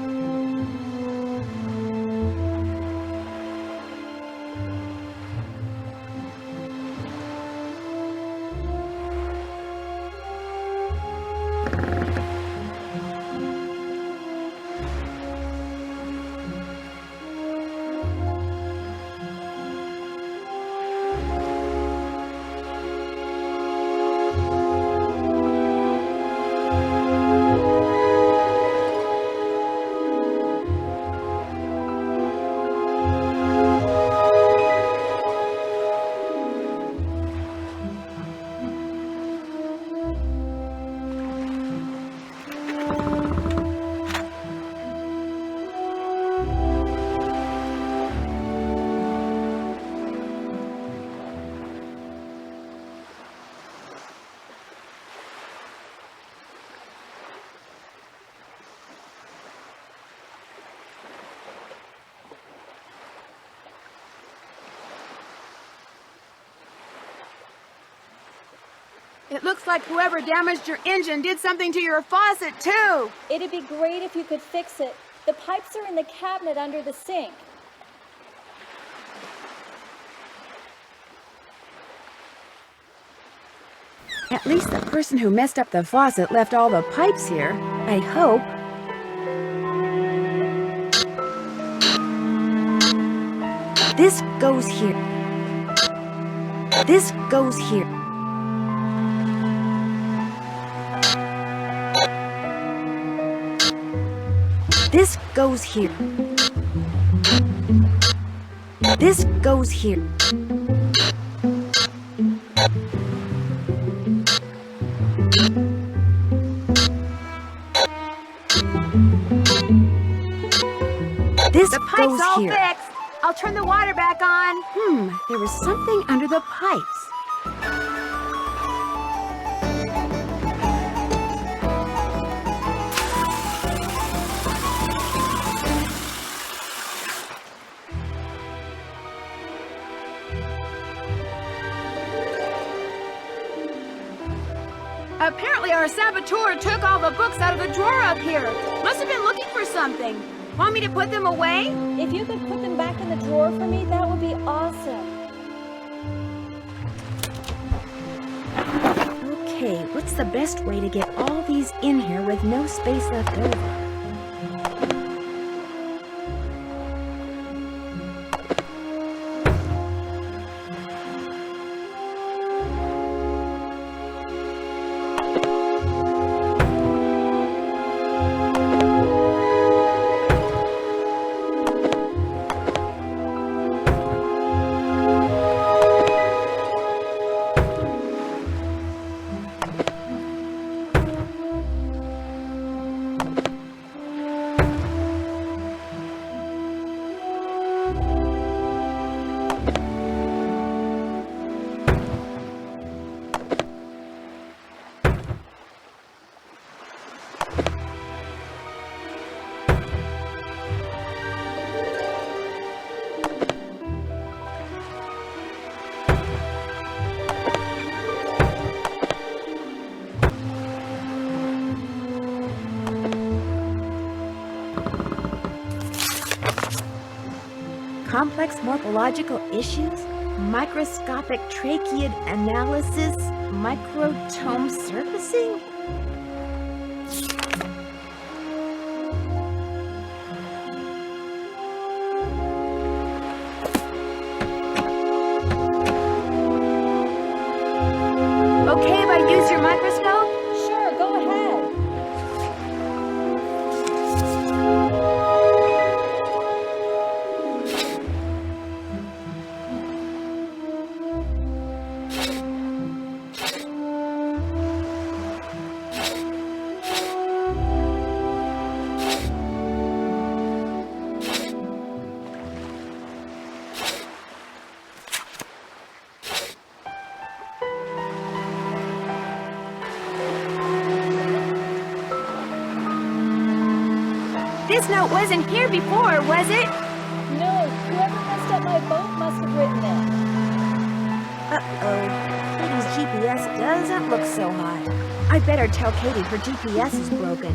It looks like whoever damaged your engine did something to your faucet, too. It'd be great if you could fix it. The pipes are in the cabinet under the sink. At least the person who messed up the faucet left all the pipes here. I hope. This goes here. This goes here. This goes here. This goes here. This The pipe's goes all here. fixed. I'll turn the water back on. There was something under the pipes. Apparently our saboteur took all the books out of the drawer up here. Must have been looking for something. Want me to put them away? If you could put them back in the drawer for me, that would be awesome. Okay, what's the best way to get all these in here with no space left over? Complex morphological issues, microscopic tracheid analysis, microtome surfacing? Okay if I use your microscope? Sure, go ahead. This note wasn't here before, was it? No, whoever messed up my boat must have written it. Uh-oh. Katie's GPS doesn't look so hot. I better tell Katie her GPS is broken.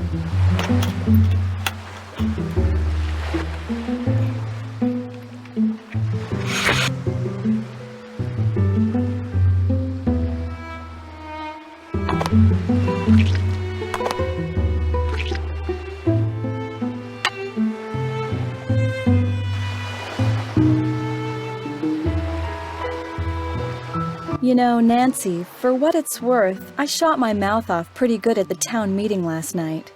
You know, Nancy, for what it's worth, I shot my mouth off pretty good at the town meeting last night.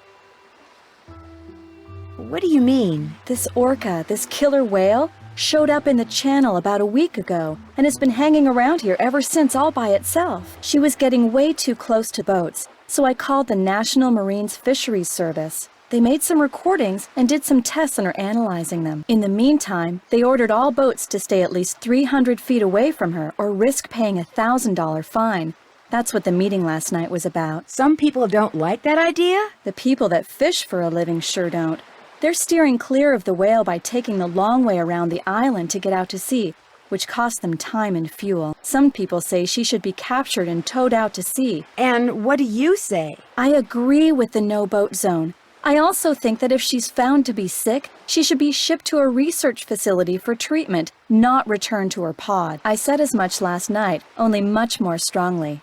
What do you mean? This orca, this killer whale, showed up in the channel about a week ago and has been hanging around here ever since all by itself. She was getting way too close to boats, so I called the National Marines Fisheries Service. They made some recordings and did some tests and are analyzing them. In the meantime, they ordered all boats to stay at least 300 feet away from her or risk paying a $1,000 fine. That's what the meeting last night was about. Some people don't like that idea? The people that fish for a living sure don't. They're steering clear of the whale by taking the long way around the island to get out to sea, which costs them time and fuel. Some people say she should be captured and towed out to sea. And what do you say? I agree with the no-boat zone. I also think that if she's found to be sick, she should be shipped to a research facility for treatment, not returned to her pod. I said as much last night, only much more strongly.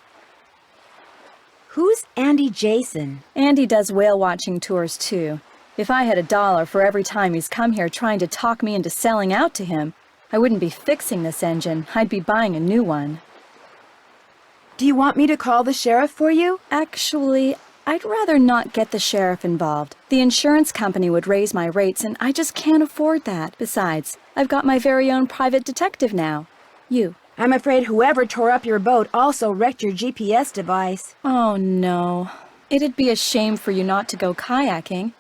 Who's Andy Jason? Andy does whale watching tours too. If I had $1 for every time he's come here trying to talk me into selling out to him, I wouldn't be fixing this engine. I'd be buying a new one. Do you want me to call the sheriff for you? Actually, I'd rather not get the sheriff involved. The insurance company would raise my rates, and I just can't afford that. Besides, I've got my very own private detective now. You. I'm afraid whoever tore up your boat also wrecked your GPS device. Oh, no. It'd be a shame for you not to go kayaking.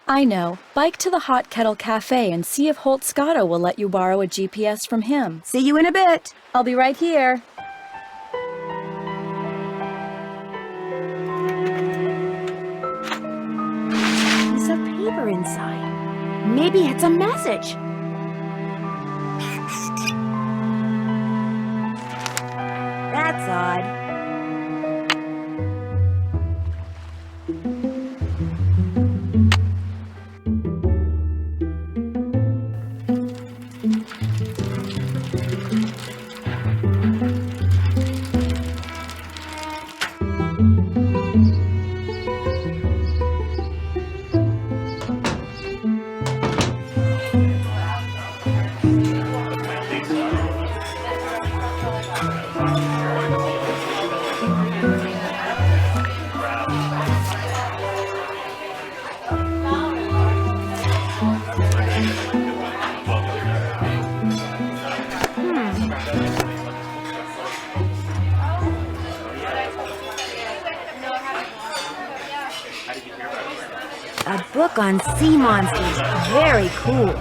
I know. Bike to the Hot Kettle Cafe and see if Holt Scotto will let you borrow a GPS from him. See you in a bit. I'll be right here. Piece of paper inside. Maybe it's a message. That's odd. A book on sea monsters. Very cool.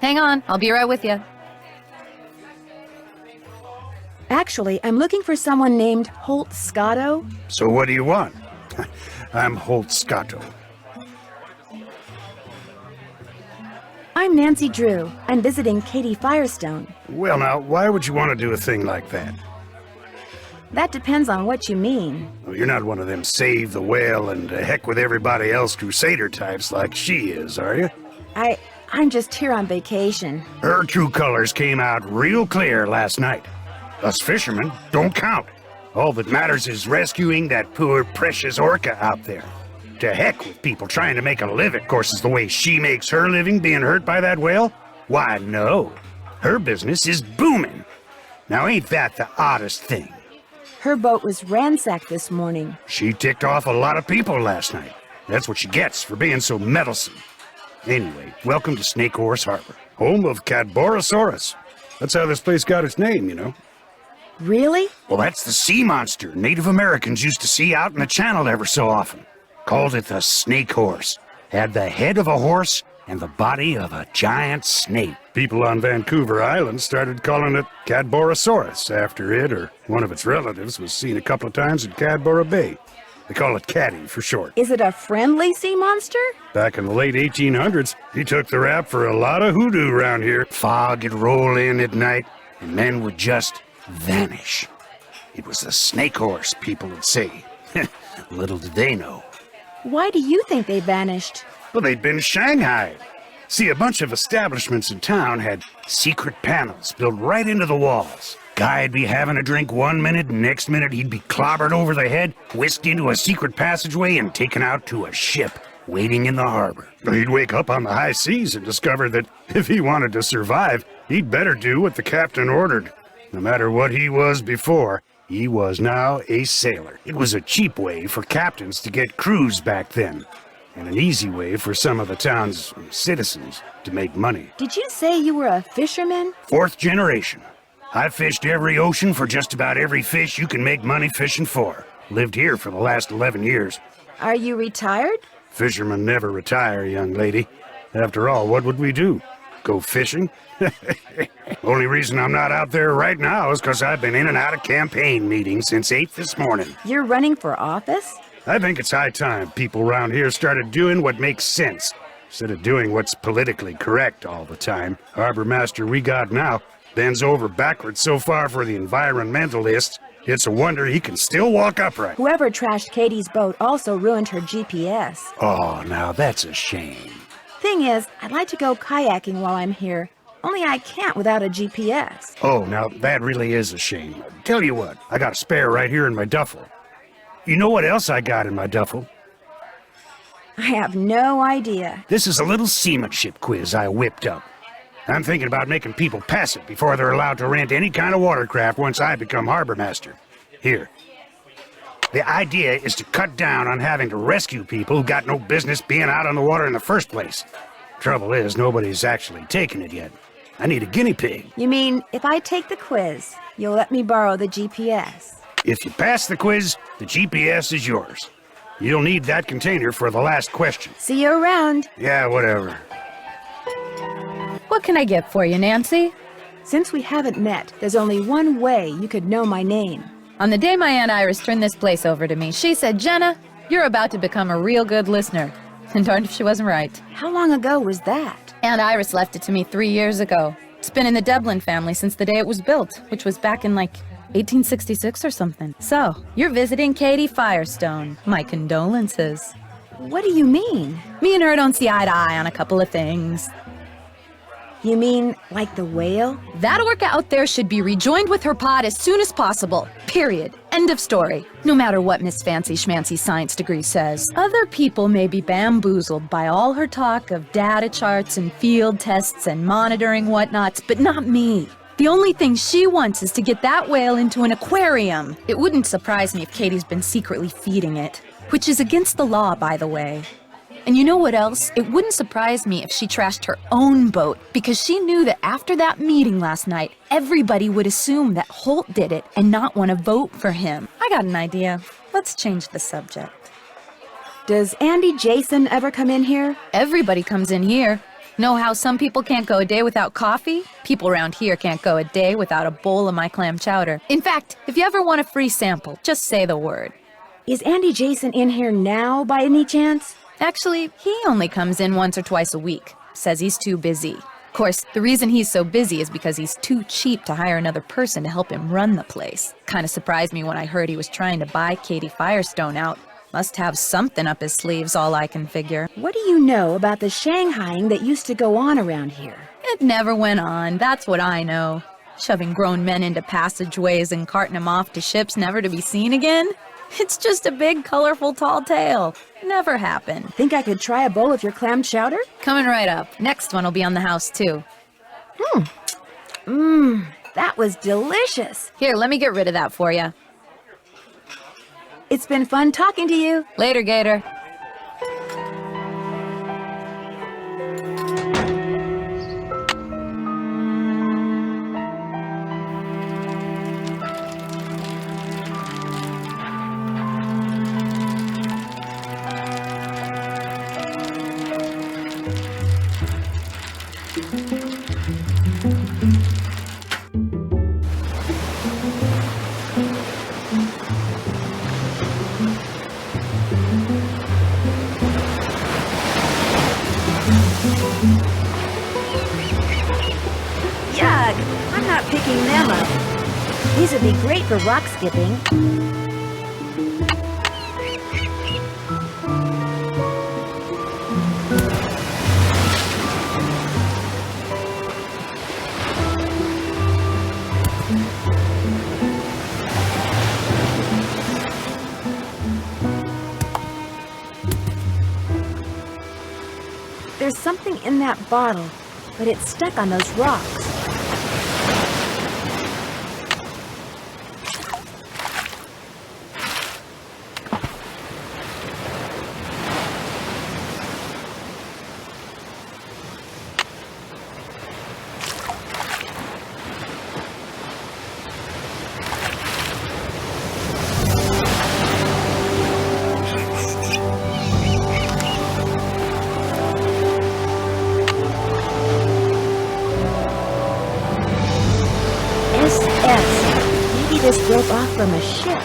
Hang on, I'll be right with you. Actually, I'm looking for someone named Holt Scotto. So what do you want? I'm Holt Scotto. I'm Nancy Drew. I'm visiting Katie Firestone. Well now, why would you want to do a thing like that? That depends on what you mean. Well, you're not one of them save the whale and heck with everybody else crusader types like she is, are you? I'm just here on vacation. Her true colors came out real clear last night. Us fishermen don't count. All that matters is rescuing that poor, precious orca out there. To heck with people trying to make a living. Of course, is the way she makes her living being hurt by that whale? Why, no. Her business is booming. Now, ain't that the oddest thing? Her boat was ransacked this morning. She ticked off a lot of people last night. That's what she gets for being so meddlesome. Anyway, welcome to Snake Horse Harbor, home of Cadborosaurus. That's how this place got its name, you know. Really? Well, that's the sea monster Native Americans used to see out in the channel ever so often. Called it the snake horse. Had the head of a horse and the body of a giant snake. People on Vancouver Island started calling it Cadborosaurus after it or one of its relatives was seen a couple of times at Cadboro Bay. They call it Caddy for short. Is it a friendly sea monster? Back in the late 1800s, he took the rap for a lot of hoodoo around here. Fog would roll in at night, and men would just vanish. It was the snake horse, people would say. Little did they know. Why do you think they vanished? Well, they'd been shanghaied. See, a bunch of establishments in town had secret panels built right into the walls. Guy'd be having a drink one minute, and next minute he'd be clobbered over the head, whisked into a secret passageway, and taken out to a ship waiting in the harbor. He'd wake up on the high seas and discover that if he wanted to survive, he'd better do what the captain ordered. No matter what he was before, he was now a sailor. It was a cheap way for captains to get crews back then, and an easy way for some of the town's citizens to make money. Did you say you were a fisherman? 4th generation. I've fished every ocean for just about every fish you can make money fishing for. Lived here for the last 11 years. Are you retired? Fishermen never retire, young lady. After all, what would we do? Go fishing? Only reason I'm not out there right now is because I've been in and out of campaign meetings since 8 this morning. You're running for office? I think it's high time people around here started doing what makes sense, instead of doing what's politically correct all the time. Harbor master we got now bends over backwards so far for the environmentalists, it's a wonder he can still walk upright. Whoever trashed Katie's boat also ruined her GPS. Oh, now that's a shame. Thing is, I'd like to go kayaking while I'm here. Only I can't without a GPS. Oh, now that really is a shame. Tell you what, I got a spare right here in my duffel. You know what else I got in my duffel? I have no idea. This is a little seamanship quiz I whipped up. I'm thinking about making people pass it before they're allowed to rent any kind of watercraft once I become harbor master. Here. The idea is to cut down on having to rescue people who got no business being out on the water in the first place. Trouble is, nobody's actually taken it yet. I need a guinea pig. You mean, if I take the quiz, you'll let me borrow the GPS? If you pass the quiz, the GPS is yours. You'll need that container for the last question. See you around. Yeah, whatever. What can I get for you, Nancy? Since we haven't met, there's only one way you could know my name. On the day my Aunt Iris turned this place over to me, she said, Jenna, you're about to become a real good listener. And darned if she wasn't right. How long ago was that? Aunt Iris left it to me 3 years ago. It's been in the Devlin family since the day it was built, which was back in, 1866 or something. So, you're visiting Katie Firestone. My condolences. What do you mean? Me and her don't see eye to eye on a couple of things. You mean, like the whale? That orca out there should be rejoined with her pod as soon as possible. Period. End of story. No matter what Miss Fancy Schmancy's science degree says. Other people may be bamboozled by all her talk of data charts and field tests and monitoring whatnots, but not me. The only thing she wants is to get that whale into an aquarium. It wouldn't surprise me if Katie's been secretly feeding it. Which is against the law, by the way. And you know what else? It wouldn't surprise me if she trashed her own boat, because she knew that after that meeting last night, everybody would assume that Holt did it and not want to vote for him. I got an idea. Let's change the subject. Does Andy Jason ever come in here? Everybody comes in here. Know how some people can't go a day without coffee? People around here can't go a day without a bowl of my clam chowder. In fact, if you ever want a free sample, just say the word. Is Andy Jason in here now, by any chance? Actually, he only comes in once or twice a week. Says he's too busy. Of course, the reason he's so busy is because he's too cheap to hire another person to help him run the place. Kinda surprised me when I heard he was trying to buy Katie Firestone out. Must have something up his sleeves, all I can figure. What do you know about the Shanghaiing that used to go on around here? It never went on, that's what I know. Shoving grown men into passageways and carting them off to ships never to be seen again? It's just a big, colorful, tall tale. Never happened. Think I could try a bowl of your clam chowder? Coming right up. Next one will be on the house, too. That was delicious. Here, let me get rid of that for you. It's been fun talking to you. Later, Gator. Yuck! I'm not picking them up. These would be great for rock skipping. There's something in that bottle, but it's stuck on those rocks. Maybe this broke off from a ship.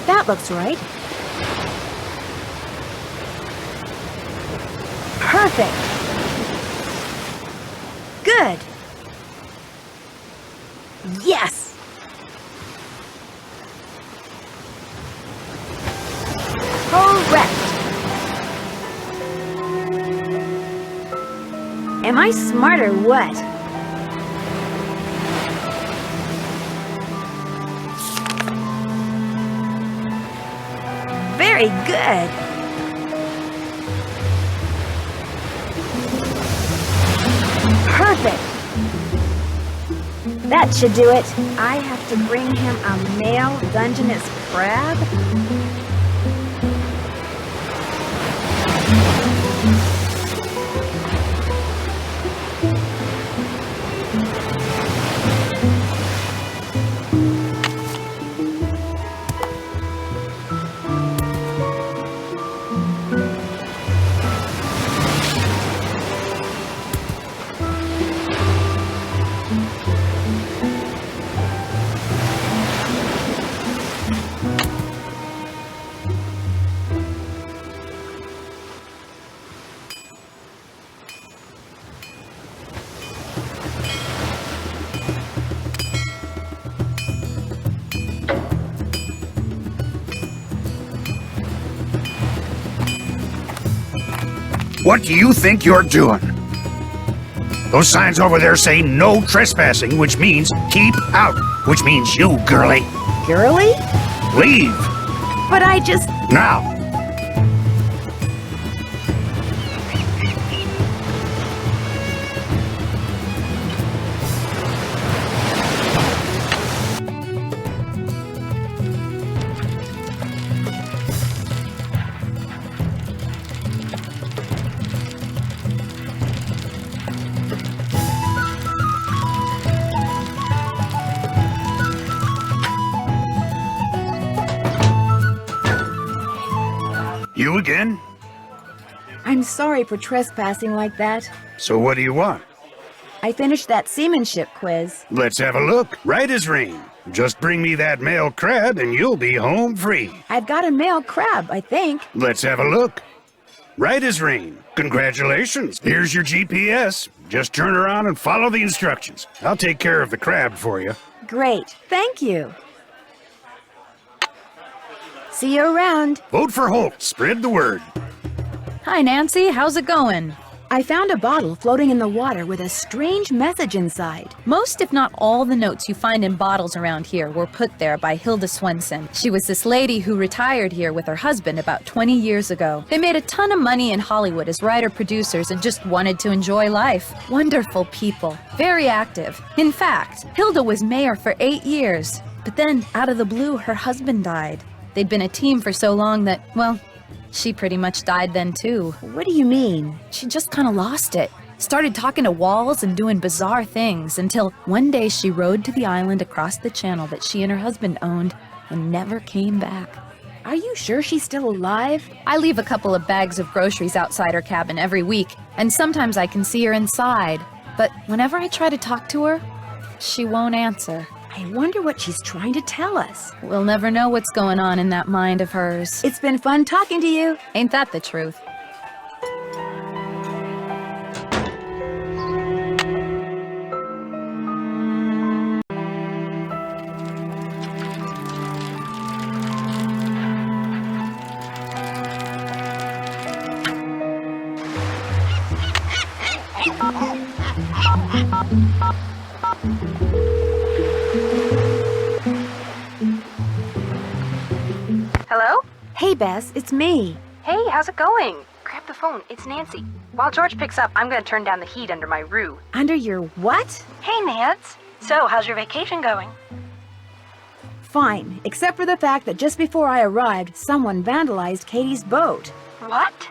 That looks right. Perfect. Good. Yes! Correct! Am I smart or what? Very good! Perfect! That should do it. I have to bring him a male Dungeness crab? What do you think you're doing? Those signs over there say no trespassing, which means keep out, which means you, girlie. Girly? Leave. But I just... Now. You again? I'm sorry for trespassing like that. So what do you want? I finished that seamanship quiz. Let's have a look. Right as rain. Just bring me that male crab and you'll be home free. I've got a male crab, I think. Let's have a look. Right as rain. Congratulations. Here's your GPS. Just turn around and follow the instructions. I'll take care of the crab for you. Great, thank you. See you around. Vote for Holt. Spread the word. Hi, Nancy. How's it going? I found a bottle floating in the water with a strange message inside. Most, if not all, the notes you find in bottles around here were put there by Hilda Swenson. She was this lady who retired here with her husband about 20 years ago. They made a ton of money in Hollywood as writer-producers and just wanted to enjoy life. Wonderful people. Very active. In fact, Hilda was mayor for 8 years. But then, out of the blue, her husband died. They'd been a team for so long that, well, she pretty much died then too. What do you mean? She just kind of lost it. Started talking to walls and doing bizarre things until one day she rode to the island across the channel that she and her husband owned and never came back. Are you sure she's still alive? I leave a couple of bags of groceries outside her cabin every week, and sometimes I can see her inside. But whenever I try to talk to her, she won't answer. I wonder what she's trying to tell us. We'll never know what's going on in that mind of hers. It's been fun talking to you. Ain't that the truth? Hello? Hey, Bess, it's me. Hey, how's it going? Grab the phone. It's Nancy. While George picks up, I'm gonna turn down the heat under my roux. Under your what? Hey, Nance. So, how's your vacation going? Fine, except for the fact that just before I arrived, someone vandalized Katie's boat. What?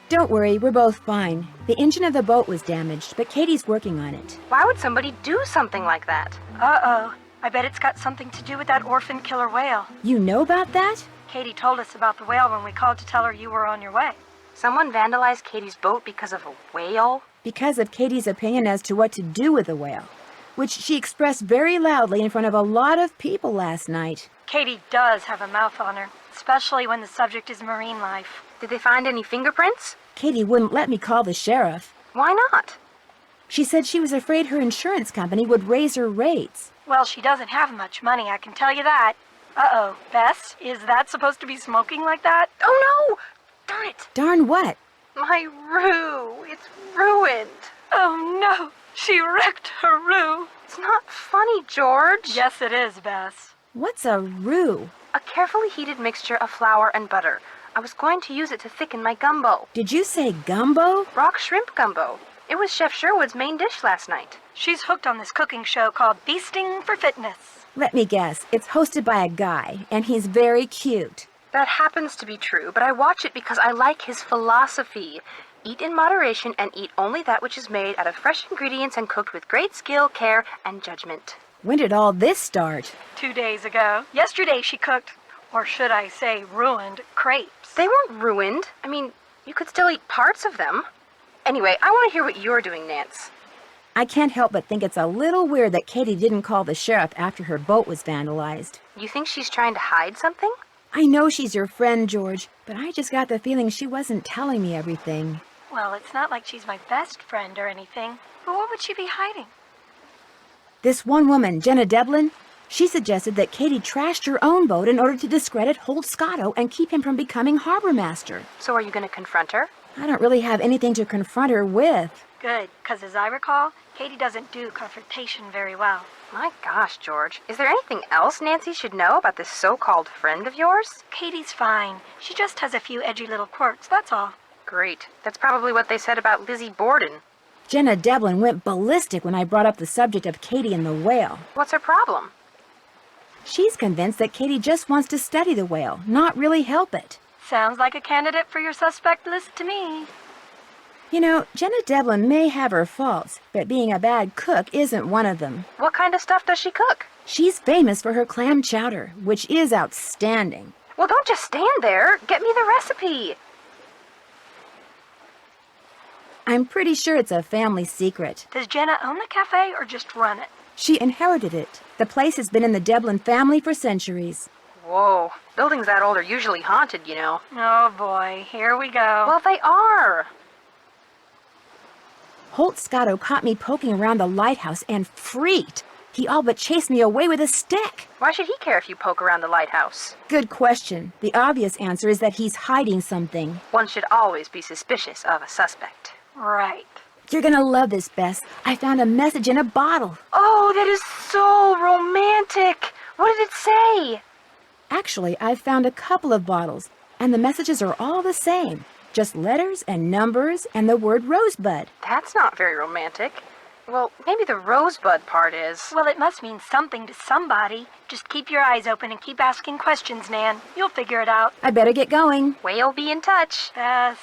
Don't worry, we're both fine. The engine of the boat was damaged, but Katie's working on it. Why would somebody do something like that? Uh-oh. I bet it's got something to do with that orphan killer whale. You know about that? Katie told us about the whale when we called to tell her you were on your way. Someone vandalized Katie's boat because of a whale? Because of Katie's opinion as to what to do with the whale, which she expressed very loudly in front of a lot of people last night. Katie does have a mouth on her, especially when the subject is marine life. Did they find any fingerprints? Katie wouldn't let me call the sheriff. Why not? She said she was afraid her insurance company would raise her rates. Well, she doesn't have much money, I can tell you that. Uh-oh, Bess, is that supposed to be smoking like that? Oh no! Darn it! Darn what? My roux, it's ruined. Oh no, she wrecked her roux. It's not funny, George. Yes, it is, Bess. What's a roux? A carefully heated mixture of flour and butter. I was going to use it to thicken my gumbo. Did you say gumbo? Rock shrimp gumbo. It was Chef Sherwood's main dish last night. She's hooked on this cooking show called Feasting for Fitness. Let me guess, it's hosted by a guy, and he's very cute. That happens to be true, but I watch it because I like his philosophy. Eat in moderation and eat only that which is made out of fresh ingredients and cooked with great skill, care, and judgment. When did all this start? 2 days ago. Yesterday she cooked, or should I say ruined, crepes. They weren't ruined. I mean, you could still eat parts of them. Anyway, I want to hear what you're doing, Nance. I can't help but think it's a little weird that Katie didn't call the sheriff after her boat was vandalized. You think she's trying to hide something? I know she's your friend, George, but I just got the feeling she wasn't telling me everything. Well, it's not like she's my best friend or anything, but what would she be hiding? This one woman, Jenna Devlin, she suggested that Katie trashed her own boat in order to discredit Holt Scotto and keep him from becoming harbor master. So are you going to confront her? I don't really have anything to confront her with. Good, because as I recall, Katie doesn't do confrontation very well. My gosh, George. Is there anything else Nancy should know about this so-called friend of yours? Katie's fine. She just has a few edgy little quirks, that's all. Great. That's probably what they said about Lizzie Borden. Jenna Devlin went ballistic when I brought up the subject of Katie and the whale. What's her problem? She's convinced that Katie just wants to study the whale, not really help it. Sounds like a candidate for your suspect list to me. You know, Jenna Devlin may have her faults, but being a bad cook isn't one of them. What kind of stuff does she cook? She's famous for her clam chowder, which is outstanding. Well, don't just stand there. Get me the recipe. I'm pretty sure it's a family secret. Does Jenna own the cafe or just run it? She inherited it. The place has been in the Devlin family for centuries. Whoa. Buildings that old are usually haunted, you know. Oh boy, here we go. Well, they are. Holt Scotto caught me poking around the lighthouse and freaked. He all but chased me away with a stick. Why should he care if you poke around the lighthouse? Good question. The obvious answer is that he's hiding something. One should always be suspicious of a suspect. Right. You're gonna love this, Bess. I found a message in a bottle. Oh, that is so romantic. What did it say? Actually, I've found a couple of bottles, and the messages are all the same. Just letters and numbers and the word rosebud. That's not very romantic. Well, maybe the rosebud part is. Well, it must mean something to somebody. Just keep your eyes open and keep asking questions, Nan. You'll figure it out. I better get going. Whale be in touch. Bess.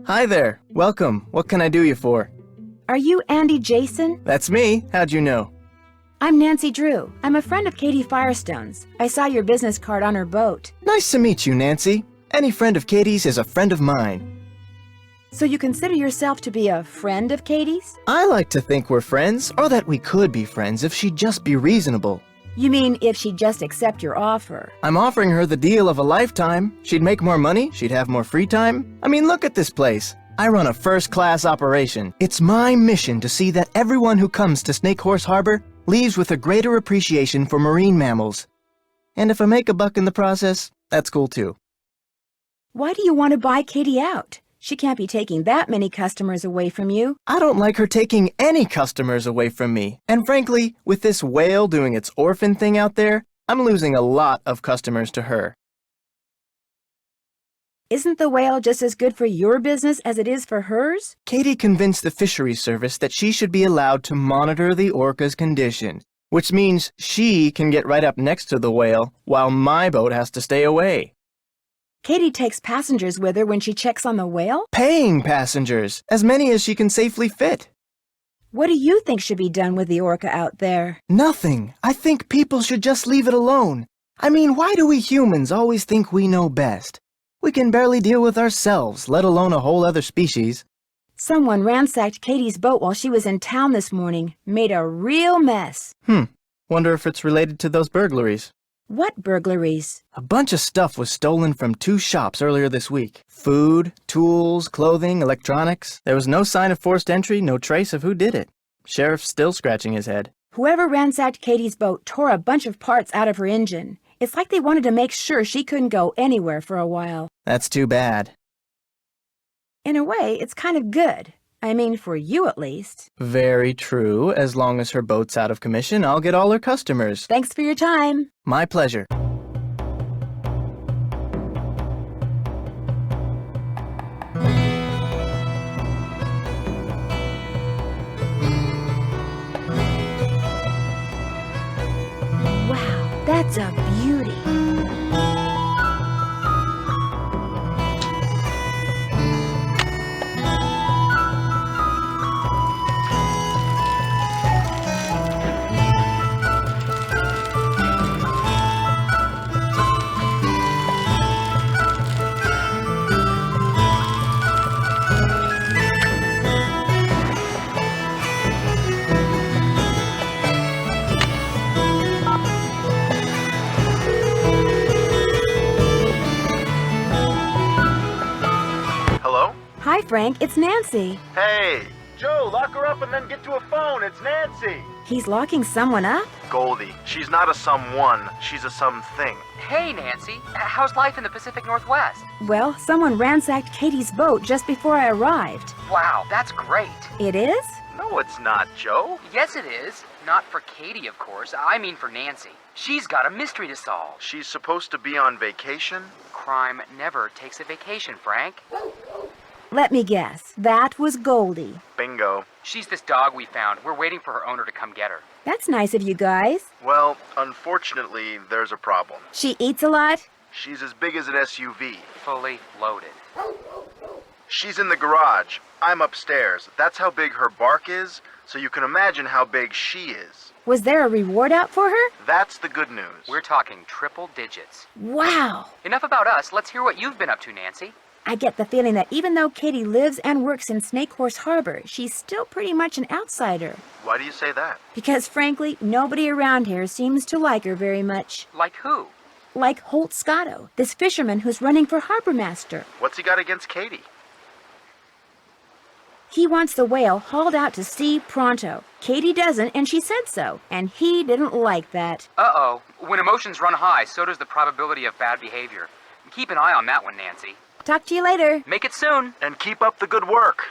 Hi there. Welcome. What can I do you for? Are you Andy Jason? That's me. How'd you know? I'm Nancy Drew. I'm a friend of Katie Firestone's. I saw your business card on her boat. Nice to meet you, Nancy. Any friend of Katie's is a friend of mine. So you consider yourself to be a friend of Katie's? I like to think we're friends, or that we could be friends if she'd just be reasonable. You mean if she'd just accept your offer? I'm offering her the deal of a lifetime. She'd make more money, she'd have more free time. I mean, look at this place. I run a first-class operation. It's my mission to see that everyone who comes to Snake Horse Harbor leaves with a greater appreciation for marine mammals. And if I make a buck in the process, that's cool too. Why do you want to buy Katie out? She can't be taking that many customers away from you. I don't like her taking any customers away from me. And frankly, with this whale doing its orphan thing out there, I'm losing a lot of customers to her. Isn't the whale just as good for your business as it is for hers? Katie convinced the fisheries service that she should be allowed to monitor the orca's condition, which means she can get right up next to the whale while my boat has to stay away. Katie takes passengers with her when she checks on the whale? Paying passengers, as many as she can safely fit. What do you think should be done with the orca out there? Nothing. I think people should just leave it alone. I mean, why do we humans always think we know best? We can barely deal with ourselves, let alone a whole other species. Someone ransacked Katie's boat while she was in town this morning. Made a real mess. Wonder if it's related to those burglaries. What burglaries? A bunch of stuff was stolen from 2 shops earlier this week. Food, tools, clothing, electronics. There was no sign of forced entry, no trace of who did it. Sheriff's still scratching his head. Whoever ransacked Katie's boat tore a bunch of parts out of her engine. It's like they wanted to make sure she couldn't go anywhere for a while. That's too bad. In a way, it's kind of good. I mean, for you at least. Very true. As long as her boat's out of commission, I'll get all her customers. Thanks for your time. My pleasure. Wow, that's a beauty. Hi, Frank. It's Nancy. Hey! Joe, lock her up and then get to a phone. It's Nancy! He's locking someone up? Goldie, she's not a someone. She's a something. Hey, Nancy. How's life in the Pacific Northwest? Well, someone ransacked Katie's boat just before I arrived. Wow, that's great. It is? No, it's not, Joe. Yes, it is. Not for Katie, of course. I mean for Nancy. She's got a mystery to solve. She's supposed to be on vacation? Crime never takes a vacation, Frank. Let me guess. That was Goldie. Bingo. She's this dog we found. We're waiting for her owner to come get her. That's nice of you guys. Well, unfortunately, there's a problem. She eats a lot? She's as big as an SUV. Fully loaded. She's in the garage. I'm upstairs. That's how big her bark is, so you can imagine how big she is. Was there a reward out for her? That's the good news. We're talking triple digits. Wow. Enough about us. Let's hear what you've been up to, Nancy. I get the feeling that even though Katie lives and works in Snake Horse Harbor, she's still pretty much an outsider. Why do you say that? Because frankly, nobody around here seems to like her very much. Like who? Like Holt Scotto, this fisherman who's running for harbor master. What's he got against Katie? He wants the whale hauled out to sea pronto. Katie doesn't, and she said so. And he didn't like that. Uh-oh. When emotions run high, so does the probability of bad behavior. Keep an eye on that one, Nancy. Talk to you later. Make it soon. And keep up the good work.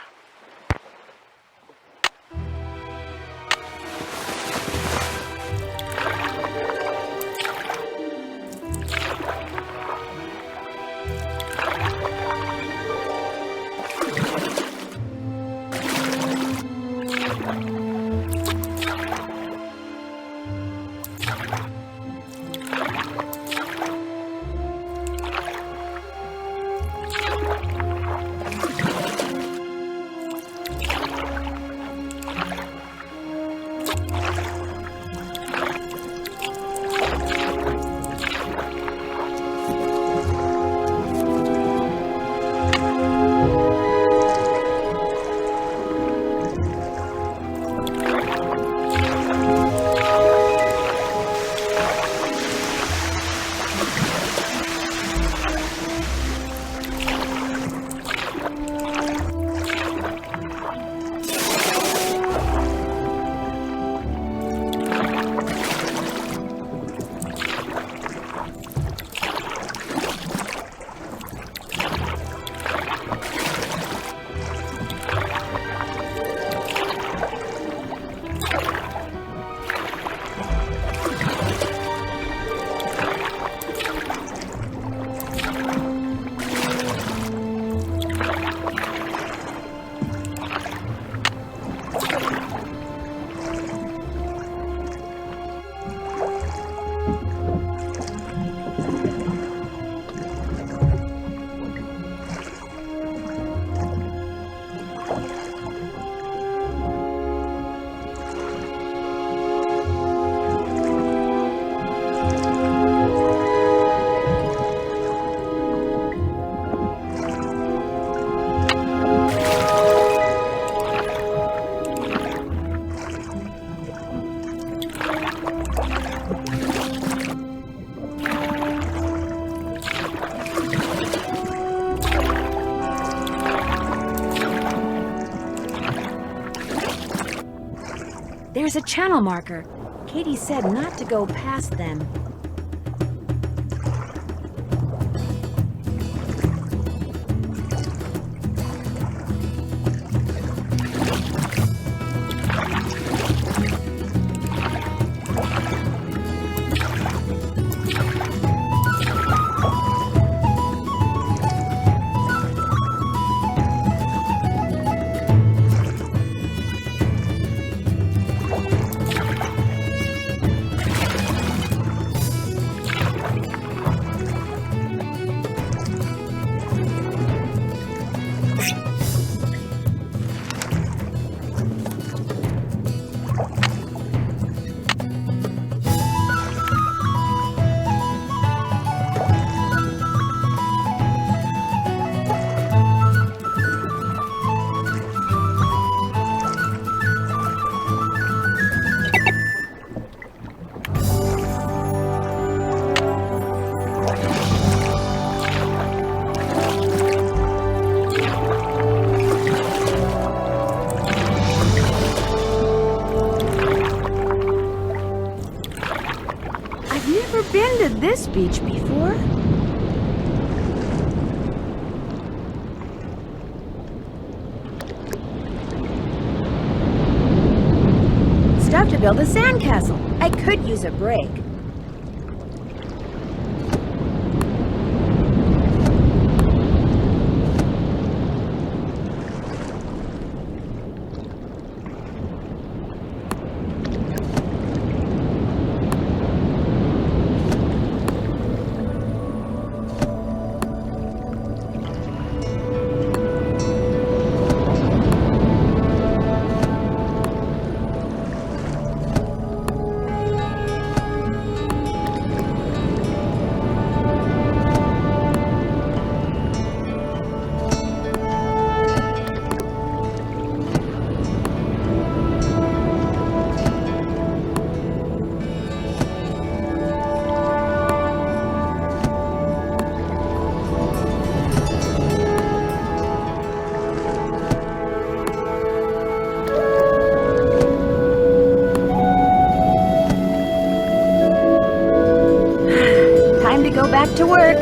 There's a channel marker. Katie said not to go past them. Been to this beach before? Stuff to build a sandcastle. I could use a break. Back to work.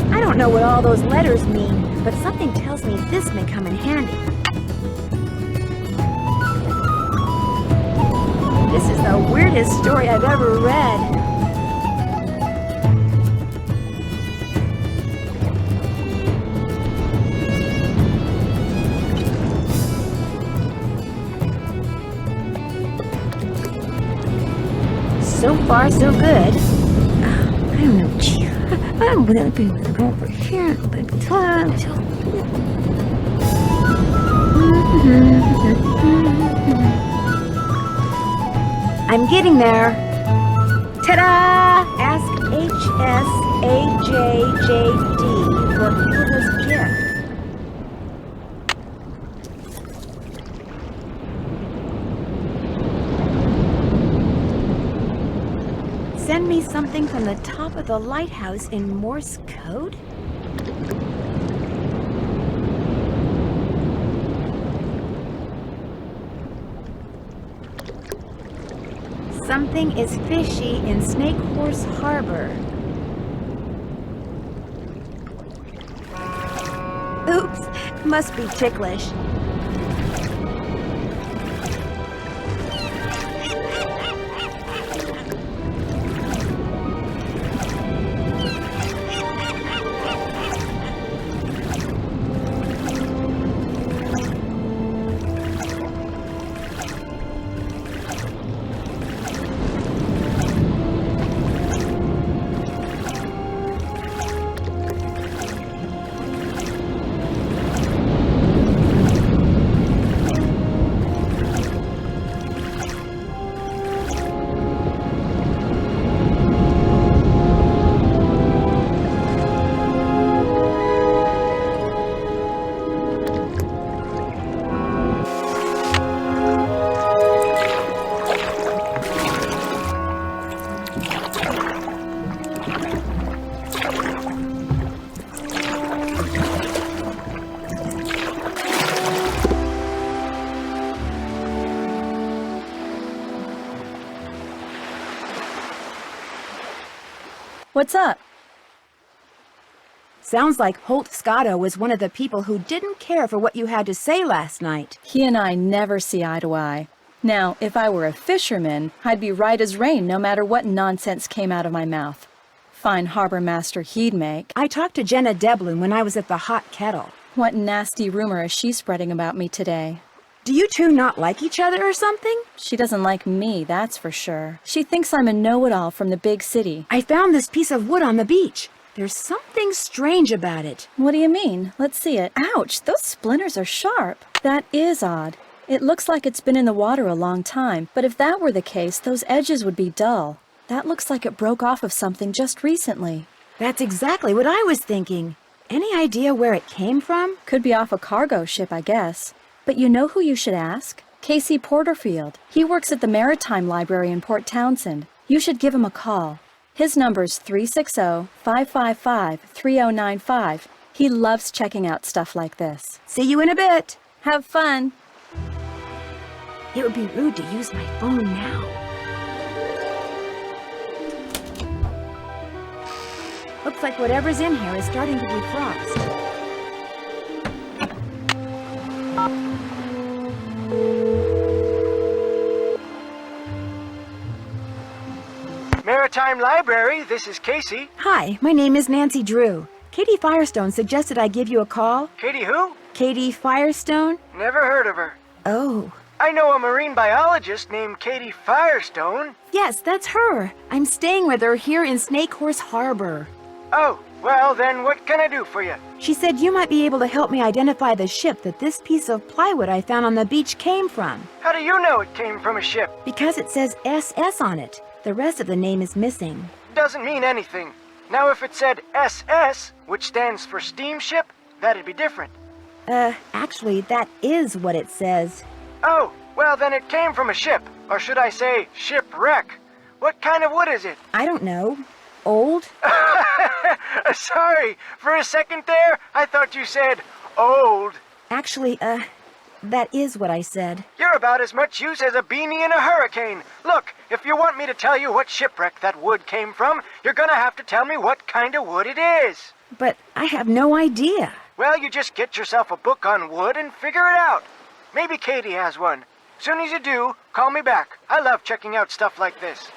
I don't know what all those letters mean, but something tells me this may come in handy. This is the weirdest story I've ever read. So far, so good. I don't know. I'm gonna be over here, but I'm getting there. Ta-da! Ask HSAJJD for Hilda's gift. Send me something from the top of the lighthouse in Morse code? Something is fishy in Snake Horse Harbor. Oops, must be ticklish. What's up? Sounds like Holt Scotto was one of the people who didn't care for what you had to say last night. He and I never see eye to eye. Now, if I were a fisherman, I'd be right as rain no matter what nonsense came out of my mouth. Fine harbor master he'd make. I talked to Jenna Devlin when I was at the Hot Kettle. What nasty rumor is she spreading about me today? Do you two not like each other or something? She doesn't like me, that's for sure. She thinks I'm a know-it-all from the big city. I found this piece of wood on the beach. There's something strange about it. What do you mean? Let's see it. Ouch, those splinters are sharp. That is odd. It looks like it's been in the water a long time, but if that were the case, those edges would be dull. That looks like it broke off of something just recently. That's exactly what I was thinking. Any idea where it came from? Could be off a cargo ship, I guess. But you know who you should ask? Casey Porterfield. He works at the Maritime Library in Port Townsend. You should give him a call. His number's 360-555-3095. He loves checking out stuff like this. See you in a bit. Have fun. It would be rude to use my phone now. Looks like whatever's in here is starting to defrost. Maritime Library, this is Casey. Hi, my name is Nancy Drew. Katie Firestone suggested I give you a call. Katie who? Katie Firestone? Never heard of her. Oh. I know a marine biologist named Katie Firestone. Yes, that's her. I'm staying with her here in Snake Horse Harbor. Oh, well then what can I do for you? She said you might be able to help me identify the ship that this piece of plywood I found on the beach came from. How do you know it came from a ship? Because it says SS on it. The rest of the name is missing. Doesn't mean anything. Now if it said SS, which stands for steamship, that'd be different. Actually, that is what it says. Oh, well then it came from a ship. Or should I say, shipwreck. What kind of wood is it? I don't know. Old? Sorry, for a second there, I thought you said old. Actually, that is what I said. You're about as much use as a beanie in a hurricane. Look, if you want me to tell you what shipwreck that wood came from, you're gonna have to tell me what kind of wood it is. But I have no idea. Well, you just get yourself a book on wood and figure it out. Maybe Katie has one. Soon as you do, call me back. I love checking out stuff like this.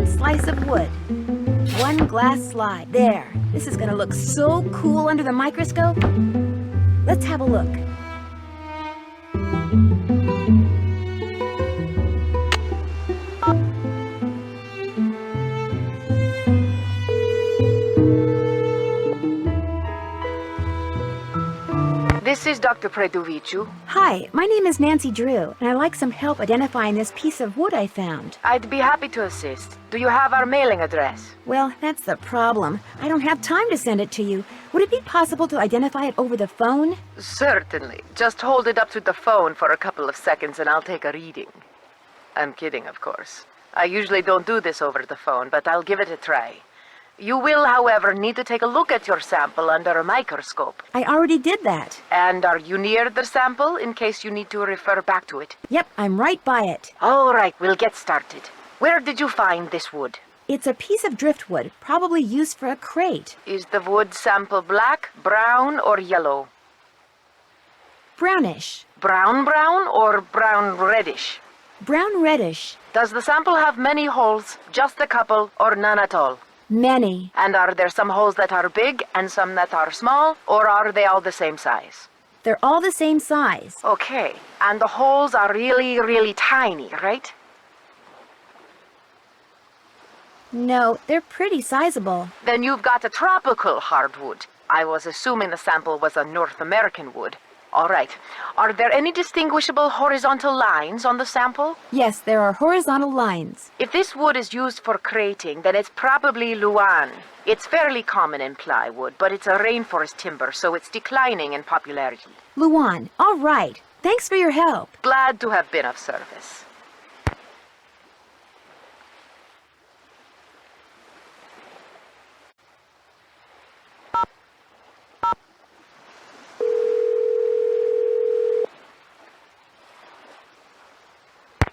Slice of wood. One glass slide. There. This is gonna look so cool under the microscope. Let's have a look. This is Dr. Predoviciu. Hi, my name is Nancy Drew, and I'd like some help identifying this piece of wood I found. I'd be happy to assist. Do you have our mailing address? Well, that's the problem. I don't have time to send it to you. Would it be possible to identify it over the phone? Certainly. Just hold it up to the phone for a couple of seconds and I'll take a reading. I'm kidding, of course. I usually don't do this over the phone, but I'll give it a try. You will, however, need to take a look at your sample under a microscope. I already did that. And are you near the sample in case you need to refer back to it? Yep, I'm right by it. All right, we'll get started. Where did you find this wood? It's a piece of driftwood, probably used for a crate. Is the wood sample black, brown, or yellow? Brownish. Brown or brown reddish? Brown reddish. Does the sample have many holes, just a couple, or none at all? Many. And are there some holes that are big and some that are small, or are they all the same size? They're all the same size. Okay, and the holes are really, really tiny, right? No, they're pretty sizable. Then you've got a tropical hardwood. I was assuming the sample was a North American wood. All right. Are there any distinguishable horizontal lines on the sample? Yes, there are horizontal lines. If this wood is used for crating, then it's probably Luan. It's fairly common in plywood, but it's a rainforest timber, so it's declining in popularity. Luan, all right. Thanks for your help. Glad to have been of service.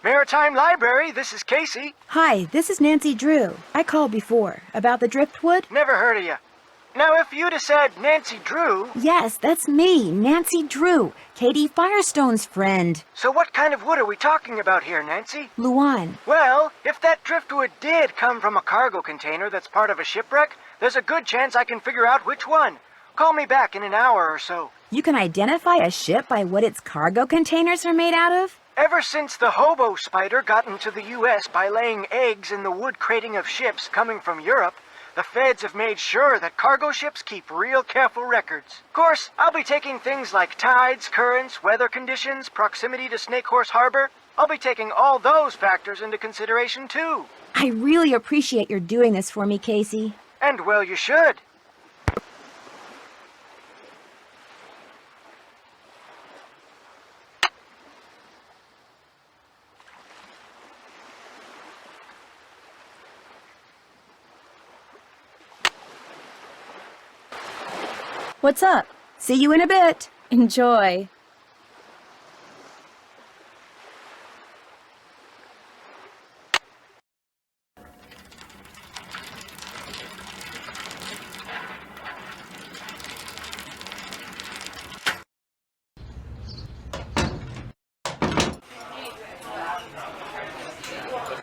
Maritime Library, this is Casey. Hi, this is Nancy Drew. I called before. About the driftwood? Never heard of you. Now, if you'd have said Nancy Drew... Yes, that's me, Nancy Drew, Katie Firestone's friend. So what kind of wood are we talking about here, Nancy? Luan. Well, if that driftwood did come from a cargo container that's part of a shipwreck, there's a good chance I can figure out which one. Call me back in an hour or so. You can identify a ship by what its cargo containers are made out of? Ever since the hobo spider got into the U.S. by laying eggs in the wood crating of ships coming from Europe, the feds have made sure that cargo ships keep real careful records. Of course, I'll be taking things like tides, currents, weather conditions, proximity to Snake Horse Harbor. I'll be taking all those factors into consideration, too. I really appreciate your doing this for me, Casey. And well, you should. What's up? See you in a bit. Enjoy.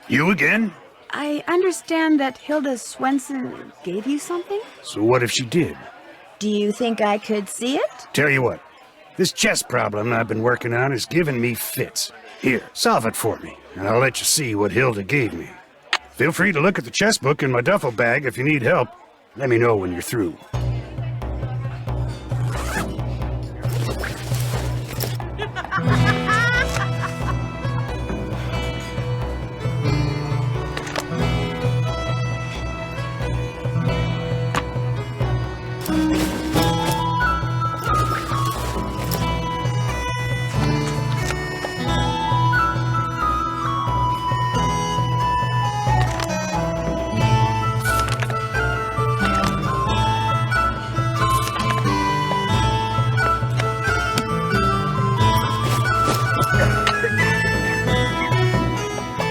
You again? I understand that Hilda Swenson gave you something? So what if she did? Do you think I could see it? Tell you what, this chess problem I've been working on is giving me fits. Here, solve it for me, and I'll let you see what Hilda gave me. Feel free to look at the chess book in my duffel bag if you need help. Let me know when you're through.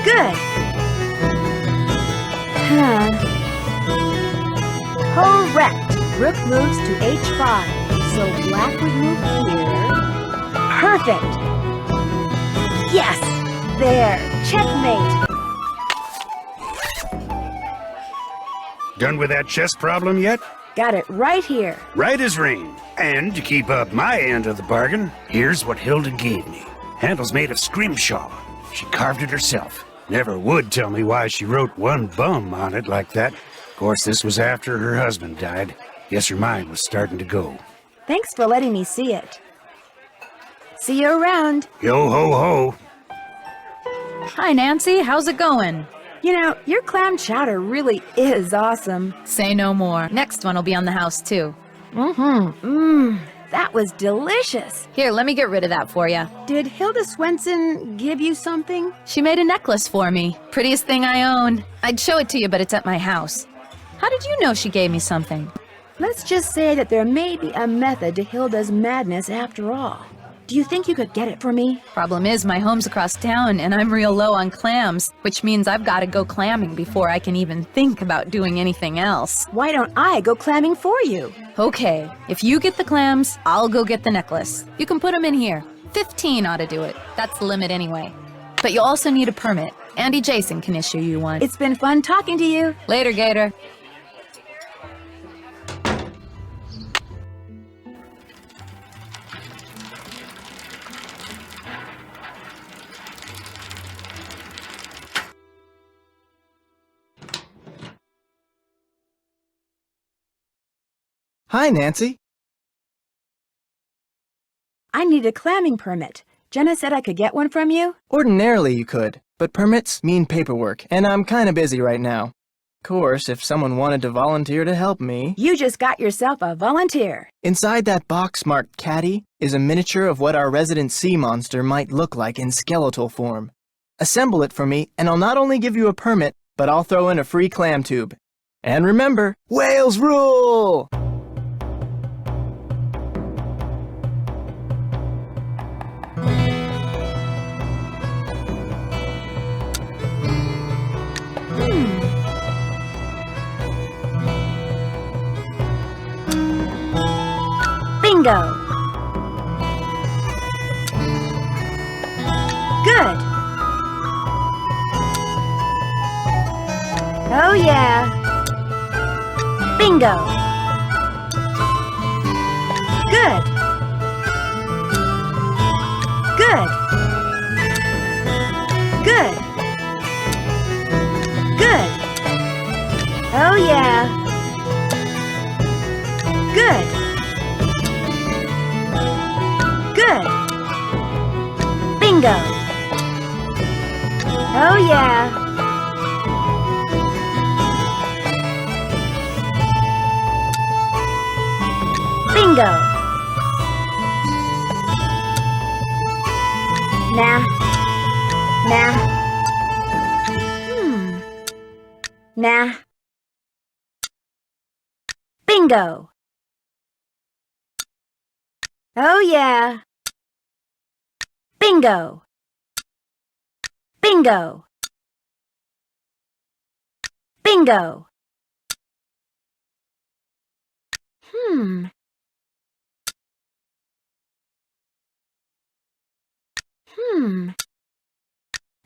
Good. Correct. Rook moves to h5, so black would move here. Perfect. Yes. There. Checkmate. Done with that chess problem yet? Got it right here. Right as rain. And to keep up my end of the bargain, here's what Hilda gave me. Handle's made of scrimshaw. She carved it herself. Never would tell me why she wrote one bum on it like that. Of course, this was after her husband died. Guess her mind was starting to go. Thanks for letting me see it. See you around. Yo ho ho. Hi, Nancy. How's it going? You know, your clam chowder really is awesome. Say no more. Next one will be on the house, too. That was delicious. Here, let me get rid of that for you. Did Hilda Swenson give you something? She made a necklace for me. Prettiest thing I own. I'd show it to you, but it's at my house. How did you know she gave me something? Let's just say that there may be a method to Hilda's madness after all. Do you think you could get it for me? Problem is, my home's across town, and I'm real low on clams, which means I've got to go clamming before I can even think about doing anything else. Why don't I go clamming for you? Okay, if you get the clams, I'll go get the necklace. You can put them in here. 15 ought to do it. That's the limit anyway. But you'll also need a permit. Andy Jason can issue you one. It's been fun talking to you. Later, Gator. Hi, Nancy. I need a clamming permit. Jenna said I could get one from you. Ordinarily you could, but permits mean paperwork, and I'm kinda busy right now. Of course, if someone wanted to volunteer to help me... You just got yourself a volunteer. Inside that box marked Caddy is a miniature of what our resident sea monster might look like in skeletal form. Assemble it for me, and I'll not only give you a permit, but I'll throw in a free clam tube. And remember, whales rule! Bingo! Good! Oh yeah! Bingo! Good! Good! Good! Good! Oh yeah! Good! Good! Bingo! Oh yeah! Bingo! Nah. Nah. Nah. Bingo! Oh yeah! Bingo! Bingo! Bingo!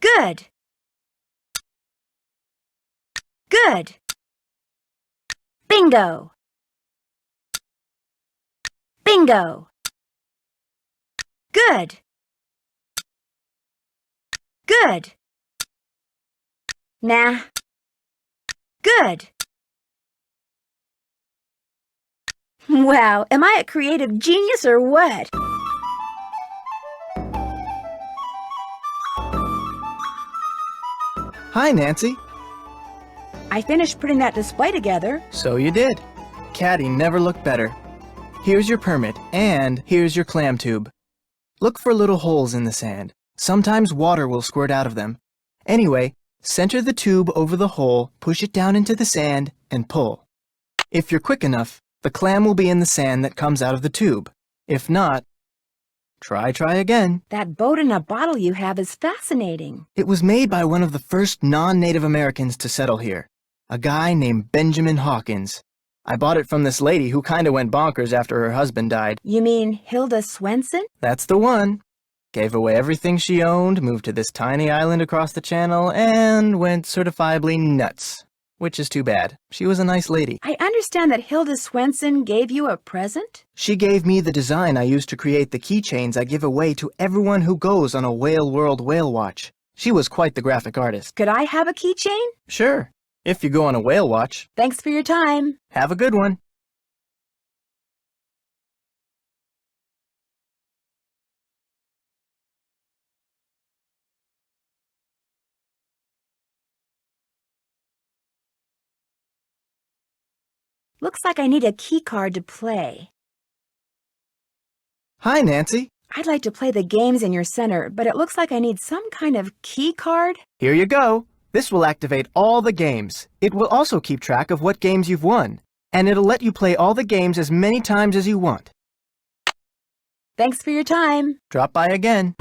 Good! Good! Bingo! Bingo! Good! Good! Nah. Good! Wow, am I a creative genius or what? Hi, Nancy. I finished putting that display together. So you did. Caddy never looked better. Here's your permit, and here's your clam tube. Look for little holes in the sand. Sometimes water will squirt out of them. Anyway, center the tube over the hole, push it down into the sand, and pull. If you're quick enough, the clam will be in the sand that comes out of the tube. If not, try again. That boat in a bottle you have is fascinating. It was made by one of the first non-Native Americans to settle here, a guy named Benjamin Hawkins. I bought it from this lady who kinda went bonkers after her husband died. You mean Hilda Swenson? That's the one. Gave away everything she owned, moved to this tiny island across the channel, and went certifiably nuts. Which is too bad. She was a nice lady. I understand that Hilda Swenson gave you a present? She gave me the design I used to create the keychains I give away to everyone who goes on a Whale World Whale Watch. She was quite the graphic artist. Could I have a keychain? Sure, if you go on a whale watch. Thanks for your time. Have a good one. Looks like I need a key card to play. Hi, Nancy. I'd like to play the games in your center, but it looks like I need some kind of key card. Here you go. This will activate all the games. It will also keep track of what games you've won, and it'll let you play all the games as many times as you want. Thanks for your time. Drop by again.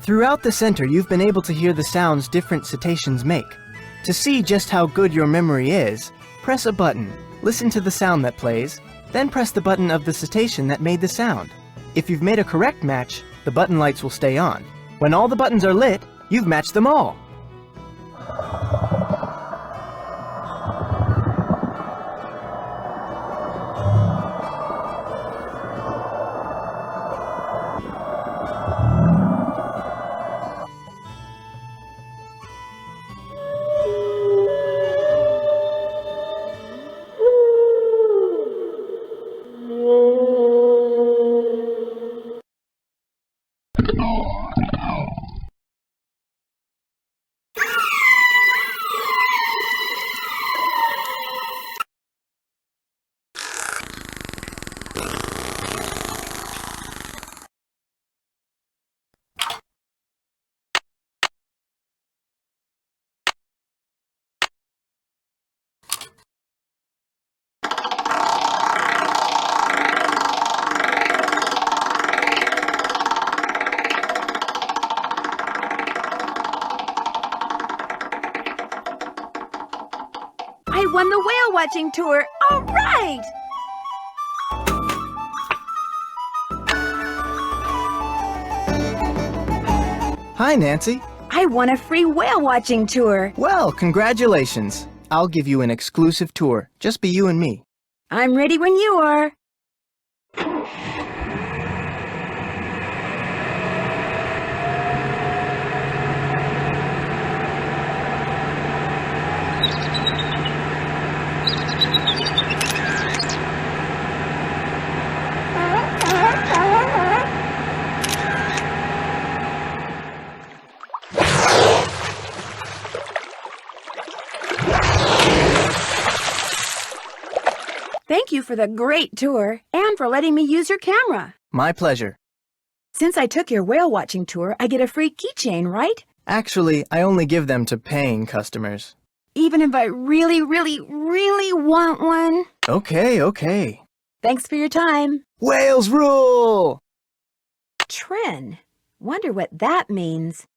Throughout the center, you've been able to hear the sounds different cetaceans make. To see just how good your memory is, press a button, listen to the sound that plays, then press the button of the cetacean that made the sound. If you've made a correct match, the button lights will stay on. When all the buttons are lit, you've matched them all. I won the whale watching tour. All right! Hi, Nancy. I won a free whale watching tour. Well, congratulations. I'll give you an exclusive tour. Just be you and me. I'm ready when you are. Thank you for the great tour and for letting me use your camera. My pleasure. Since I took your whale watching tour, I get a free keychain, right? Actually, I only give them to paying customers. Even if I really, really, really want one? Okay. Thanks for your time. Whales rule! Tren. Wonder what that means.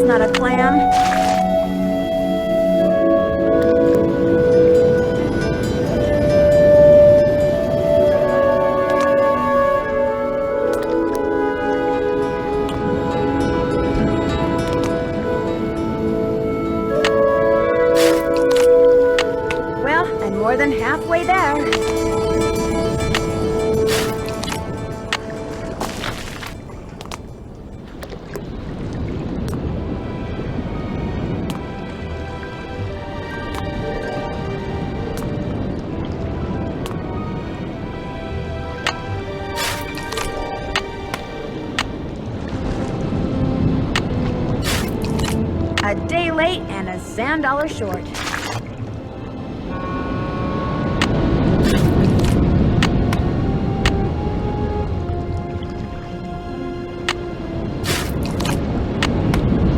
Not a clam. A day late and a sand dollar short.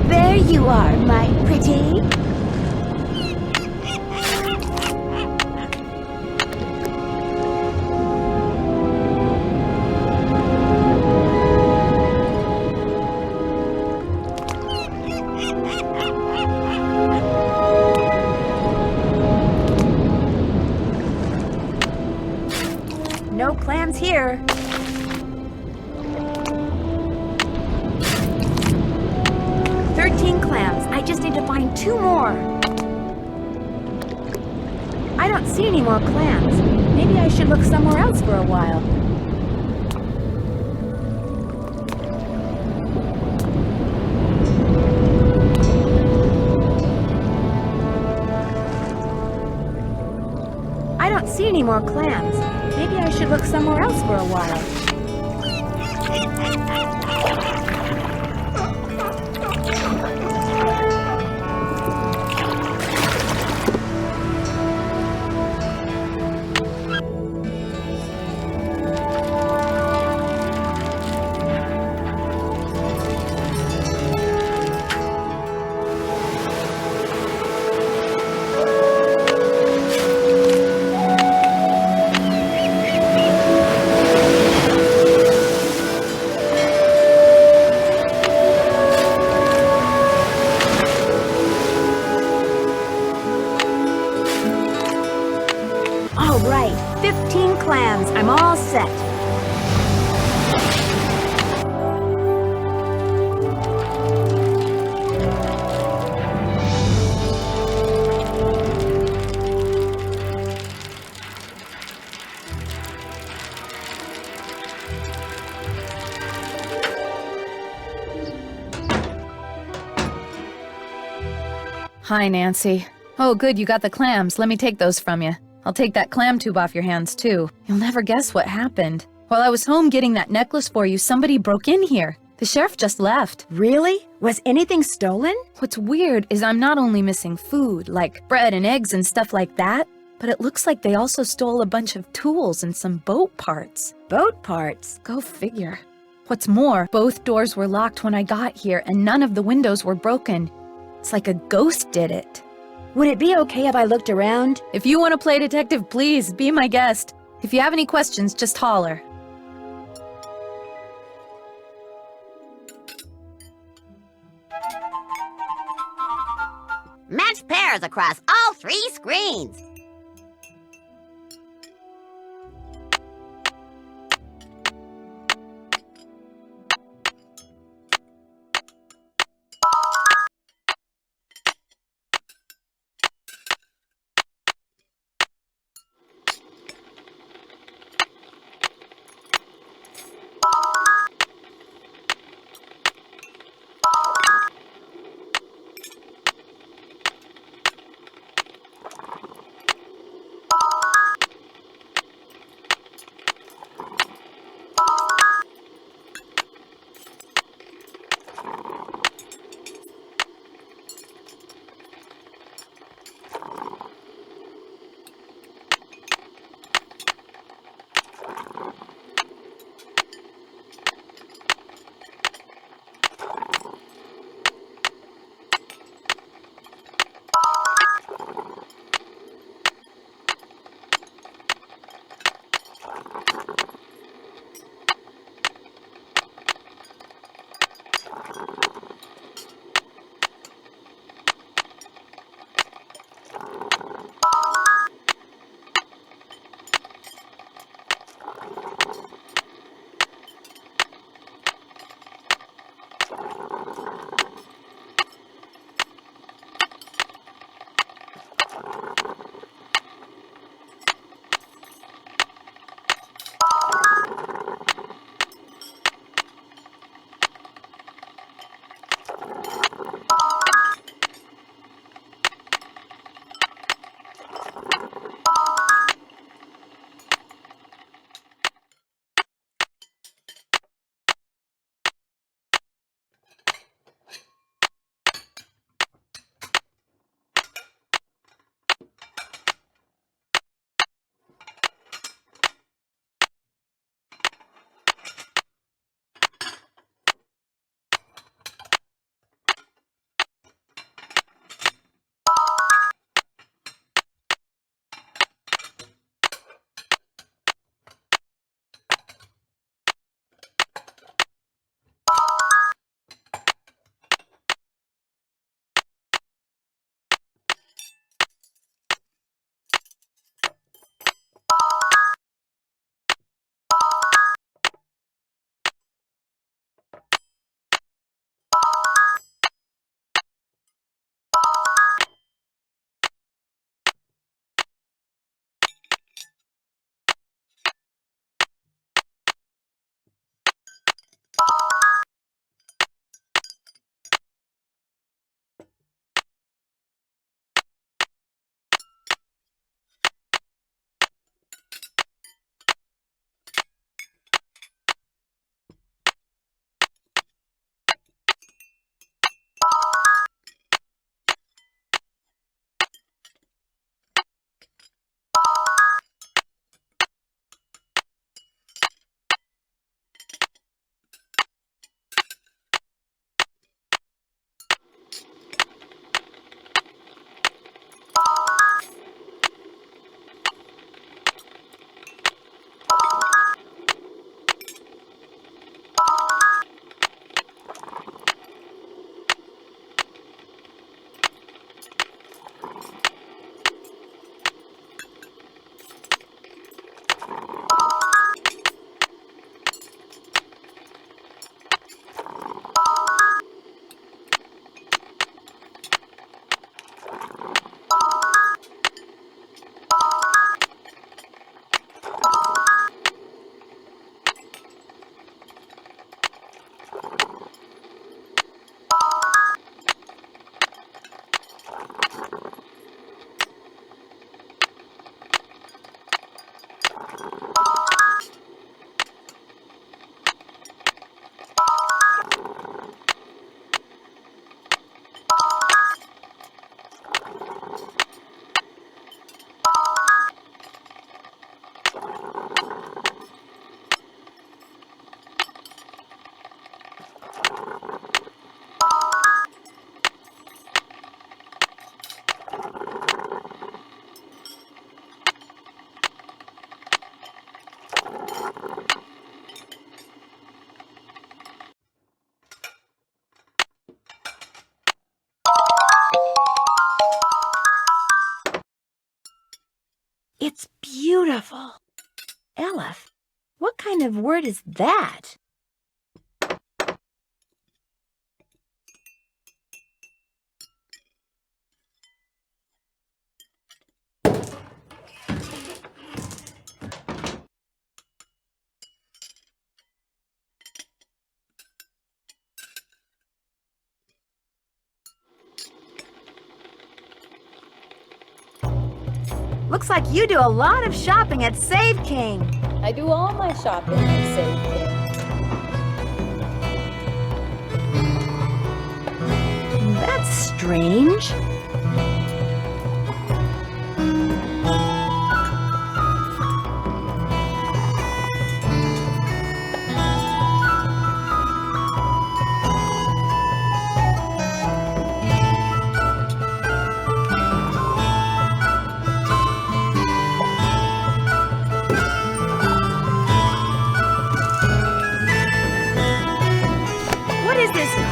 There you are, my pretty. No clams here. Clams. I just need to find 2 more. I don't see any more clams. Maybe I should look somewhere else for a while. I don't see any more clams. Maybe I should look somewhere else for a while. All right, 15 clams. I'm all set. Hi, Nancy. Oh, good, you got the clams. Let me take those from you. I'll take that clam tube off your hands, too. You'll never guess what happened. While I was home getting that necklace for you, somebody broke in here. The sheriff just left. Really? Was anything stolen? What's weird is I'm not only missing food, like bread and eggs and stuff like that, but it looks like they also stole a bunch of tools and some boat parts. Boat parts? Go figure. What's more, both doors were locked when I got here and none of the windows were broken. It's like a ghost did it. Would it be okay if I looked around? If you want to play detective, please, be my guest. If you have any questions, just holler. Match pairs across all 3 screens. beautiful. Elif, what kind of word is that? Looks like you do a lot of shopping at Save King. I do all my shopping at Save King. That's strange.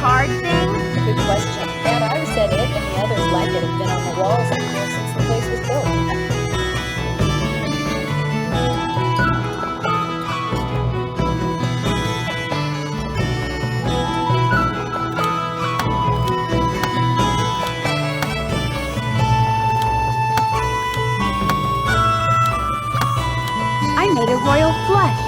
Card thing? Good question. Aunt Iris said it and the others like it have been on the walls up here since the place was built. I made a royal flush.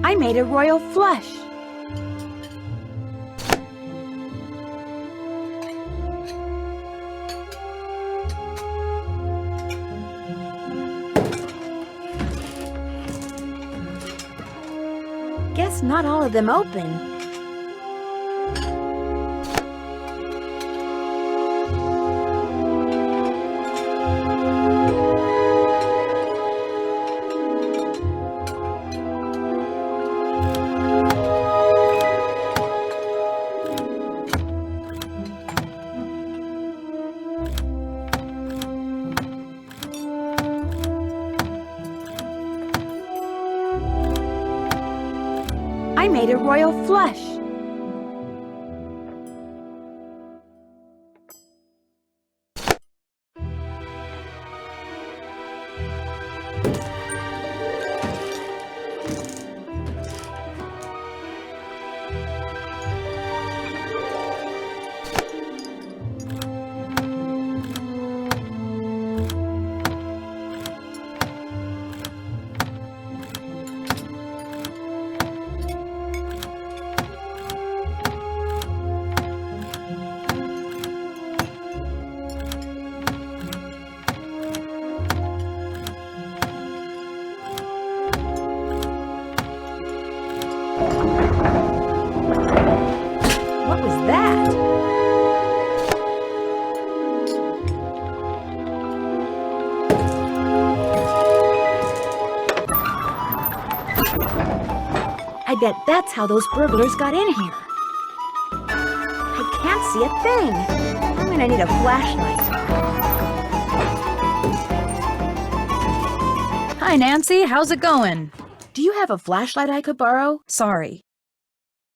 I made a royal flush. Guess not all of them open. I made a royal flush. What was that? I bet that's how those burglars got in here. I can't see a thing. I'm gonna need a flashlight. Hi, Nancy. How's it going? Do you have a flashlight I could borrow? Sorry.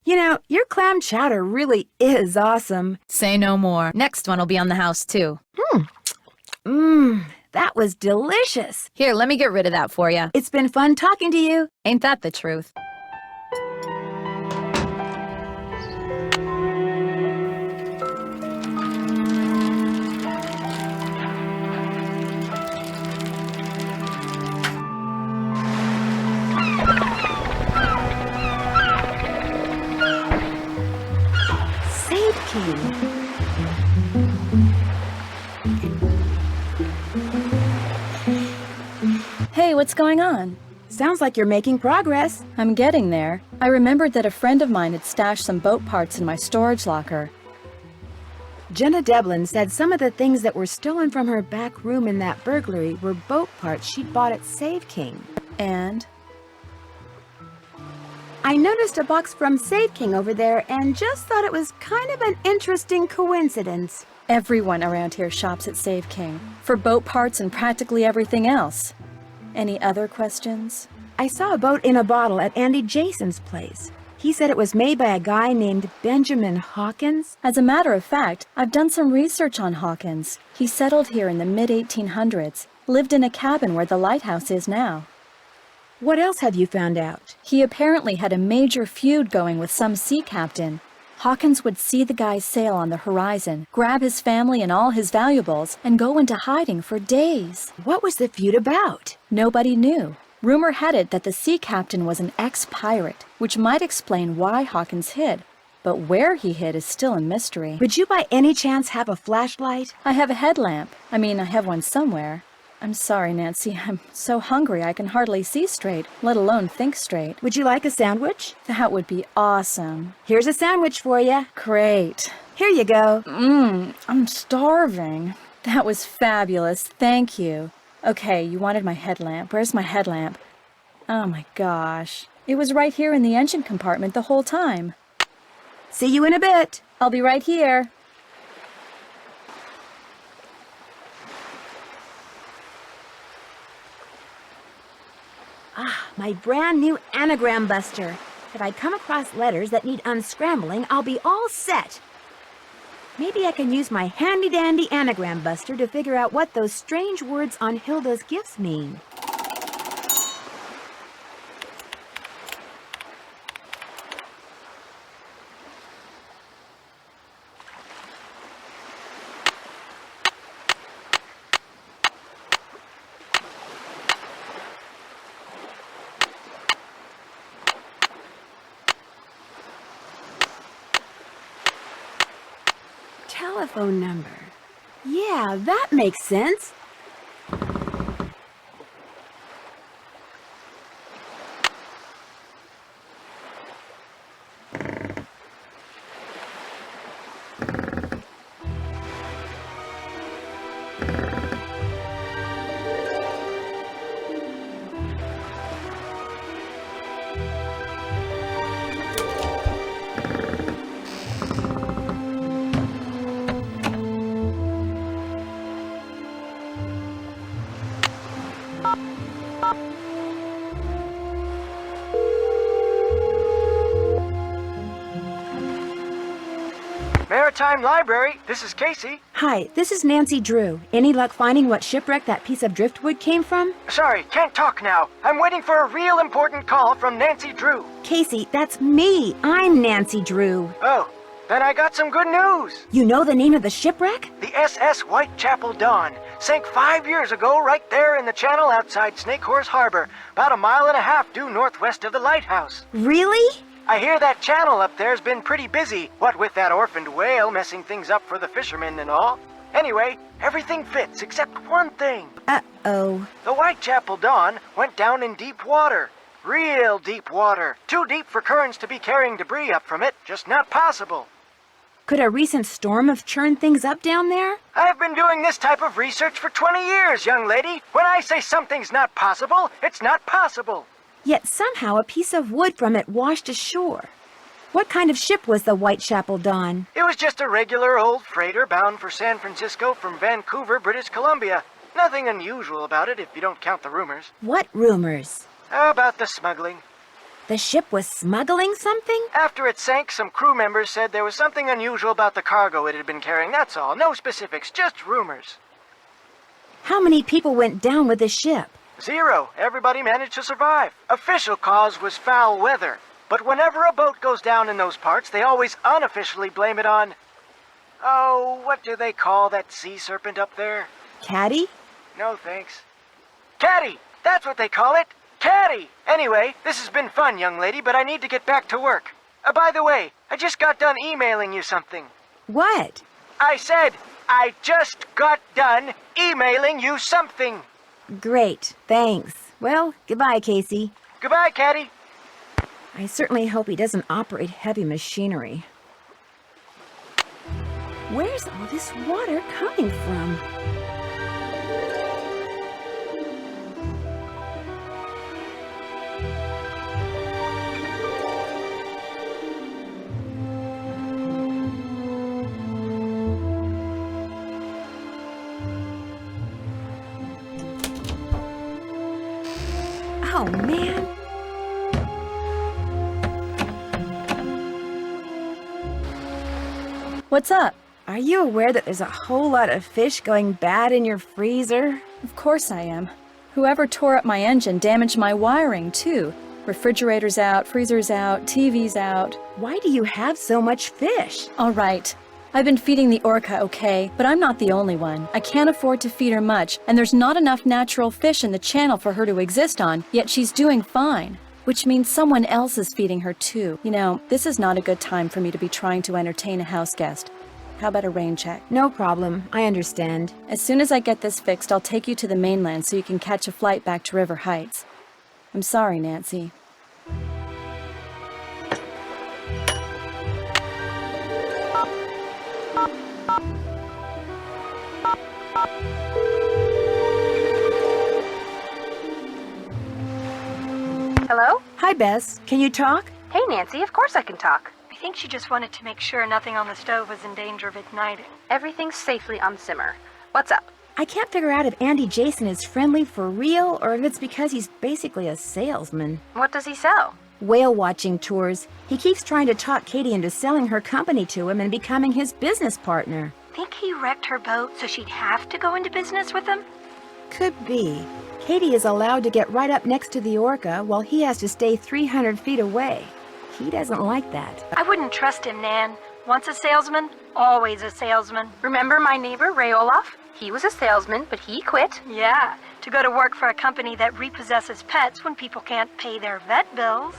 You know, your clam chowder really is awesome. Say no more. Next one will be on the house, too. That was delicious. Here, let me get rid of that for you. It's been fun talking to you. Ain't that the truth? Save King. Hey, what's going on? Sounds like you're making progress. I'm getting there. I remembered that a friend of mine had stashed some boat parts in my storage locker. Jenna Devlin said some of the things that were stolen from her back room in that burglary were boat parts she'd bought at Save King. And? I noticed a box from Save King over there and just thought it was kind of an interesting coincidence. Everyone around here shops at Save King for boat parts and practically everything else. Any other questions? I saw a boat in a bottle at Andy Jason's place. He said it was made by a guy named Benjamin Hawkins. As a matter of fact, I've done some research on Hawkins. He settled here in the mid-1800s, lived in a cabin where the lighthouse is now. What else have you found out? He apparently had a major feud going with some sea captain. Hawkins would see the guy sail on the horizon, grab his family and all his valuables, and go into hiding for days. What was the feud about? Nobody knew. Rumor had it that the sea captain was an ex-pirate, which might explain why Hawkins hid. But where he hid is still a mystery. Would you by any chance have a flashlight? I have a headlamp. I have one somewhere. I'm sorry, Nancy. I'm so hungry I can hardly see straight, let alone think straight. Would you like a sandwich? That would be awesome. Here's a sandwich for you. Great. Here you go. I'm starving. That was fabulous. Thank you. Okay, you wanted my headlamp. Where's my headlamp? Oh my gosh. It was right here in the engine compartment the whole time. See you in a bit. I'll be right here. Ah, my brand new anagram buster. If I come across letters that need unscrambling, I'll be all set. Maybe I can use my handy-dandy anagram buster to figure out what those strange words on Hilda's gifts mean. Telephone number. Yeah, that makes sense. Maritime Library, this is Casey. Hi, this is Nancy Drew. Any luck finding what shipwreck that piece of driftwood came from? Sorry, can't talk now. I'm waiting for a real important call from Nancy Drew. Casey, that's me. I'm Nancy Drew. Oh, then I got some good news. You know the name of the shipwreck? The SS Whitechapel Dawn sank 5 years ago right there in the channel outside Snake Horse Harbor, about 1.5 miles due northwest of the lighthouse. Really? I hear that channel up there's been pretty busy, what with that orphaned whale messing things up for the fishermen and all. Anyway, everything fits except one thing. Uh-oh. The Whitechapel Dawn went down in deep water. Real deep water. Too deep for currents to be carrying debris up from it. Just not possible. Could a recent storm have churned things up down there? I've been doing this type of research for 20 years, young lady. When I say something's not possible, it's not possible. Yet somehow a piece of wood from it washed ashore. What kind of ship was the Whitechapel Dawn? It was just a regular old freighter bound for San Francisco from Vancouver, British Columbia. Nothing unusual about it if you don't count the rumors. What rumors? About the smuggling. The ship was smuggling something? After it sank, some crew members said there was something unusual about the cargo it had been carrying, that's all. No specifics, just rumors. How many people went down with the ship? 0. Everybody managed to survive. Official cause was foul weather. But whenever a boat goes down in those parts, they always unofficially blame it on... Oh, what do they call that sea serpent up there? Caddy? No, thanks. Caddy! That's what they call it! Caddy! Anyway, this has been fun, young lady, but I need to get back to work. By the way, I just got done emailing you something. What? I said, I just got done emailing you something. Great, thanks. Well, goodbye, Casey. Goodbye, Caddy. I certainly hope he doesn't operate heavy machinery. Where's all this water coming from? Oh, man. What's up? Are you aware that there's a whole lot of fish going bad in your freezer? Of course I am. Whoever tore up my engine damaged my wiring, too. Refrigerator's out, freezer's out, TV's out. Why do you have so much fish? All right. I've been feeding the orca okay, but I'm not the only one. I can't afford to feed her much, and there's not enough natural fish in the channel for her to exist on, yet she's doing fine. Which means someone else is feeding her too. You know, this is not a good time for me to be trying to entertain a house guest. How about a rain check? No problem. I understand. As soon as I get this fixed, I'll take you to the mainland so you can catch a flight back to River Heights. I'm sorry, Nancy. Hello? Hi, Bess. Can you talk? Hey, Nancy, of course I can talk. I think she just wanted to make sure nothing on the stove was in danger of igniting. Everything's safely on simmer. What's up? I can't figure out if Andy Jason is friendly for real or if it's because he's basically a salesman. What does he sell? Whale watching tours. He keeps trying to talk Katie into selling her company to him and becoming his business partner. Think he wrecked her boat so she'd have to go into business with him? Could be. Katie is allowed to get right up next to the orca while he has to stay 300 feet away. He doesn't like that. I wouldn't trust him, Nan. Once a salesman, always a salesman. Remember my neighbor, Ray Olaf? He was a salesman, but he quit. Yeah, to go to work for a company that repossesses pets when people can't pay their vet bills.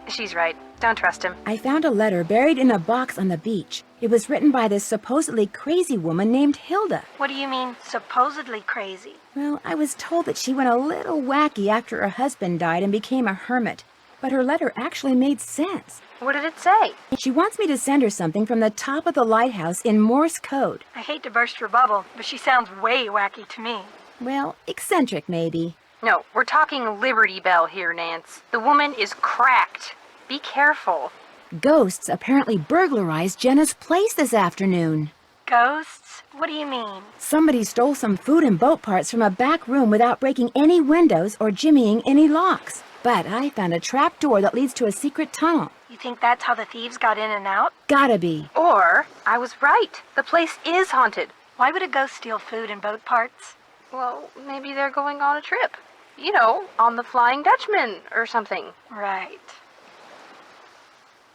She's right. Don't trust him. I found a letter buried in a box on the beach. It was written by this supposedly crazy woman named Hilda. What do you mean, supposedly crazy? Well, I was told that she went a little wacky after her husband died and became a hermit. But her letter actually made sense. What did it say? She wants me to send her something from the top of the lighthouse in Morse code. I hate to burst your bubble, but she sounds way wacky to me. Well, eccentric maybe. No, we're talking Liberty Bell here, Nance. The woman is cracked. Be careful. Ghosts apparently burglarized Jenna's place this afternoon. Ghosts? What do you mean? Somebody stole some food and boat parts from a back room without breaking any windows or jimmying any locks. But I found a trap door that leads to a secret tunnel. You think that's how the thieves got in and out? Gotta be. Or, I was right. The place is haunted. Why would a ghost steal food and boat parts? Well, maybe they're going on a trip. You know, on the Flying Dutchman or something. Right.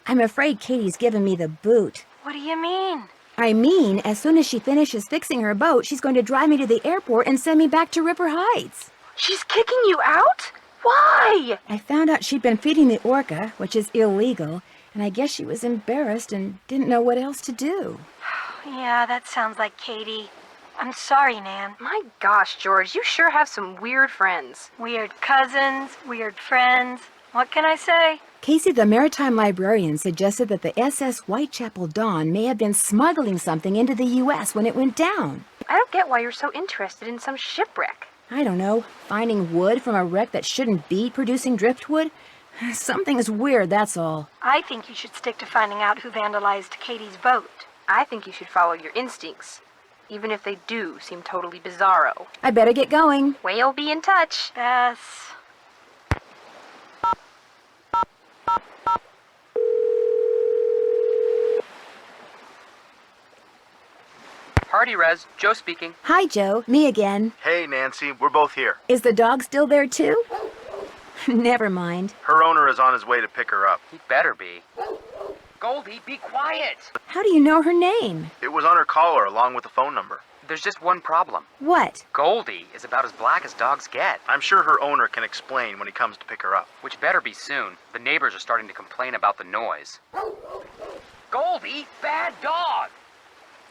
I'm afraid Katie's given me the boot. What do you mean? I mean, as soon as she finishes fixing her boat, she's going to drive me to the airport and send me back to River Heights. She's kicking you out? Why? I found out she'd been feeding the orca, which is illegal, and I guess she was embarrassed and didn't know what else to do. Yeah, that sounds like Katie. I'm sorry, Nan. My gosh, George, you sure have some weird friends. Weird cousins, weird friends. What can I say? Casey, the maritime librarian, suggested that the SS Whitechapel Dawn may have been smuggling something into the U.S. when it went down. I don't get why you're so interested in some shipwreck. I don't know, finding wood from a wreck that shouldn't be producing driftwood? Something's weird, that's all. I think you should stick to finding out who vandalized Katie's boat. I think you should follow your instincts, even if they do seem totally bizarro. I better get going. Whale be in touch. Bess. Party Res, Joe speaking. Hi, Joe. Me again. Hey, Nancy, we're both here. Is the dog still there, too? Never mind. Her owner is on his way to pick her up. He better be. Goldie, be quiet! How do you know her name? It was on her collar along with the phone number. There's just one problem. What? Goldie is about as black as dogs get. I'm sure her owner can explain when he comes to pick her up. Which better be soon. The neighbors are starting to complain about the noise. Goldie, bad dog!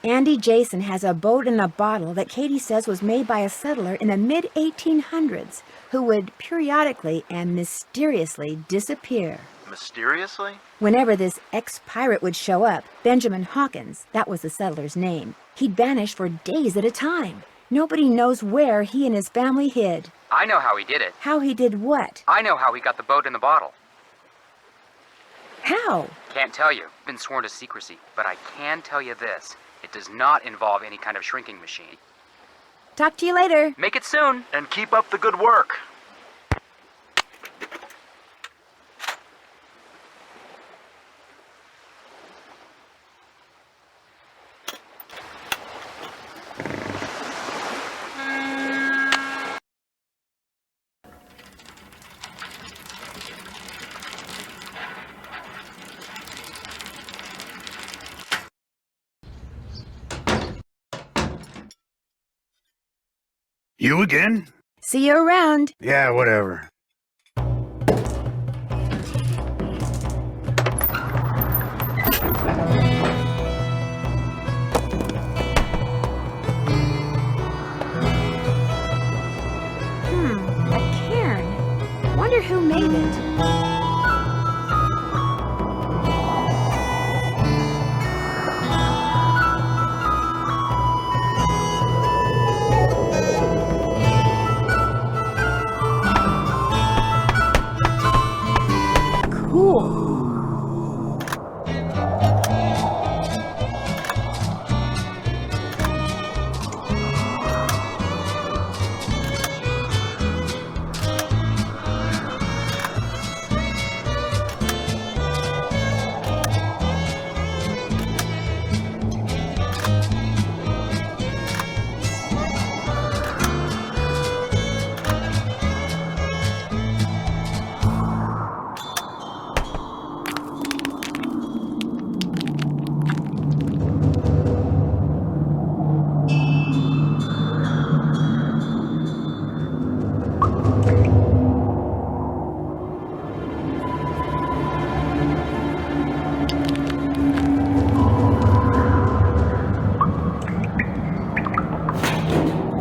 Andy Jason has a boat in a bottle that Katie says was made by a settler in the mid-1800s who would periodically and mysteriously disappear. Mysteriously? Whenever this ex-pirate would show up, Benjamin Hawkins, that was the settler's name, he'd vanish for days at a time. Nobody knows where he and his family hid. I know how he did it. How he did what? I know how he got the boat in the bottle. How? Can't tell you. Been sworn to secrecy. But I can tell you this. It does not involve any kind of shrinking machine. Talk to you later. Make it soon. And keep up the good work. You again? See you around. Yeah, whatever. A cairn. Wonder who made it. Cool.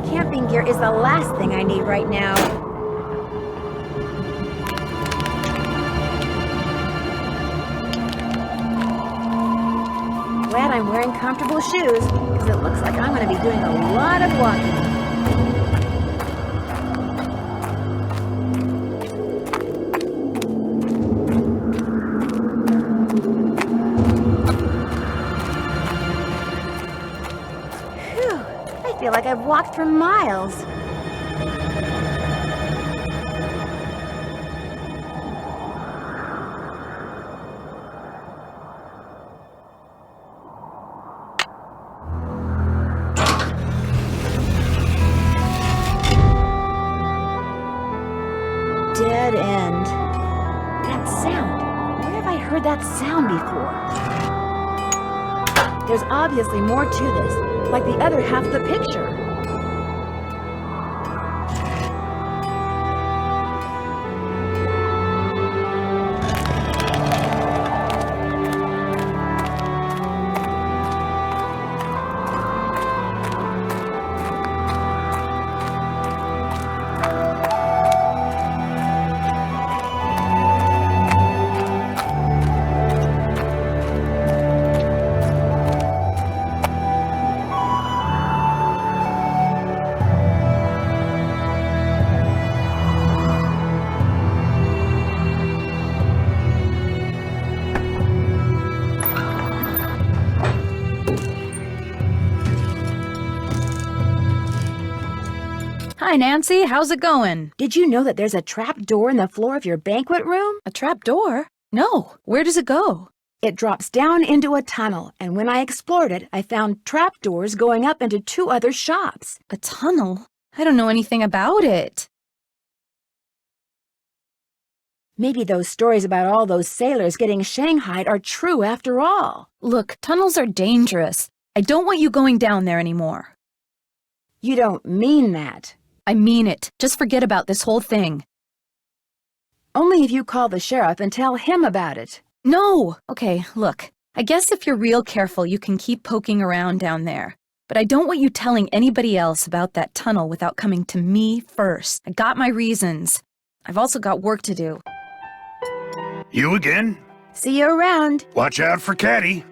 Camping gear is the last thing I need right now. Glad I'm wearing comfortable shoes, because it looks like I'm going to be doing a lot of walking. I feel like I've walked for miles. Dead end. That sound. Where have I heard that sound before? There's obviously more to this, like the other half of the picture. Hi, Nancy. How's it going? Did you know that there's a trap door in the floor of your banquet room? A trap door? No. Where does it go? It drops down into a tunnel, and when I explored it, I found trap doors going up into 2 other shops. A tunnel? I don't know anything about it. Maybe those stories about all those sailors getting shanghaied are true after all. Look, tunnels are dangerous. I don't want you going down there anymore. You don't mean that. I mean it. Just forget about this whole thing. Only if you call the sheriff and tell him about it. No! Okay, look. I guess if you're real careful, you can keep poking around down there. But I don't want you telling anybody else about that tunnel without coming to me first. I got my reasons. I've also got work to do. You again? See you around. Watch out for Caddy.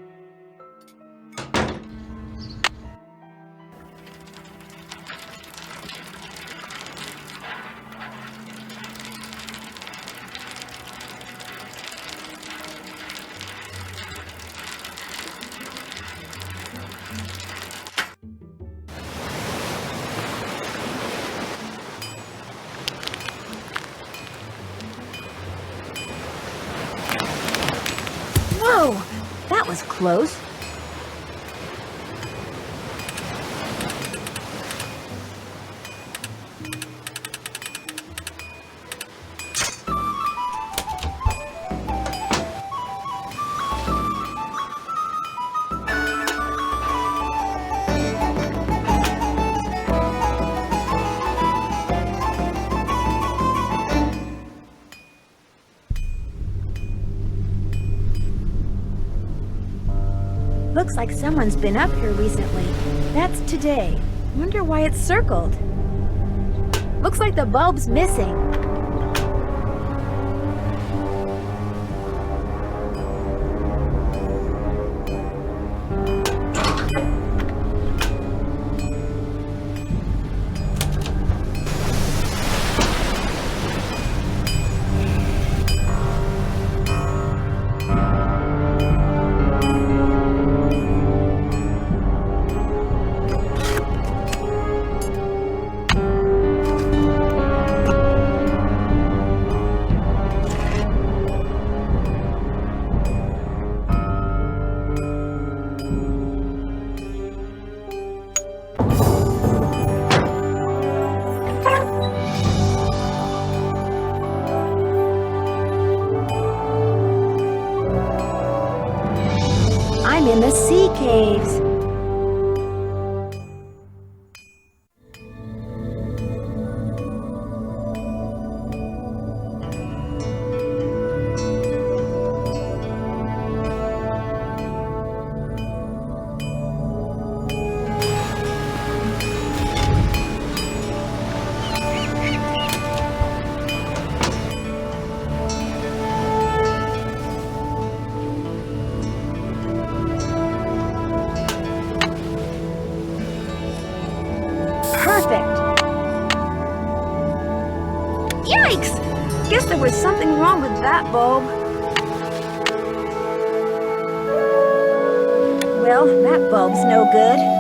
Whoa! That was close. looks like someone's been up here recently. That's today. Wonder why it's circled. Looks like the bulb's missing. I'm in the sea caves. Yikes! Guess there was something wrong with that bulb. Well, that bulb's no good.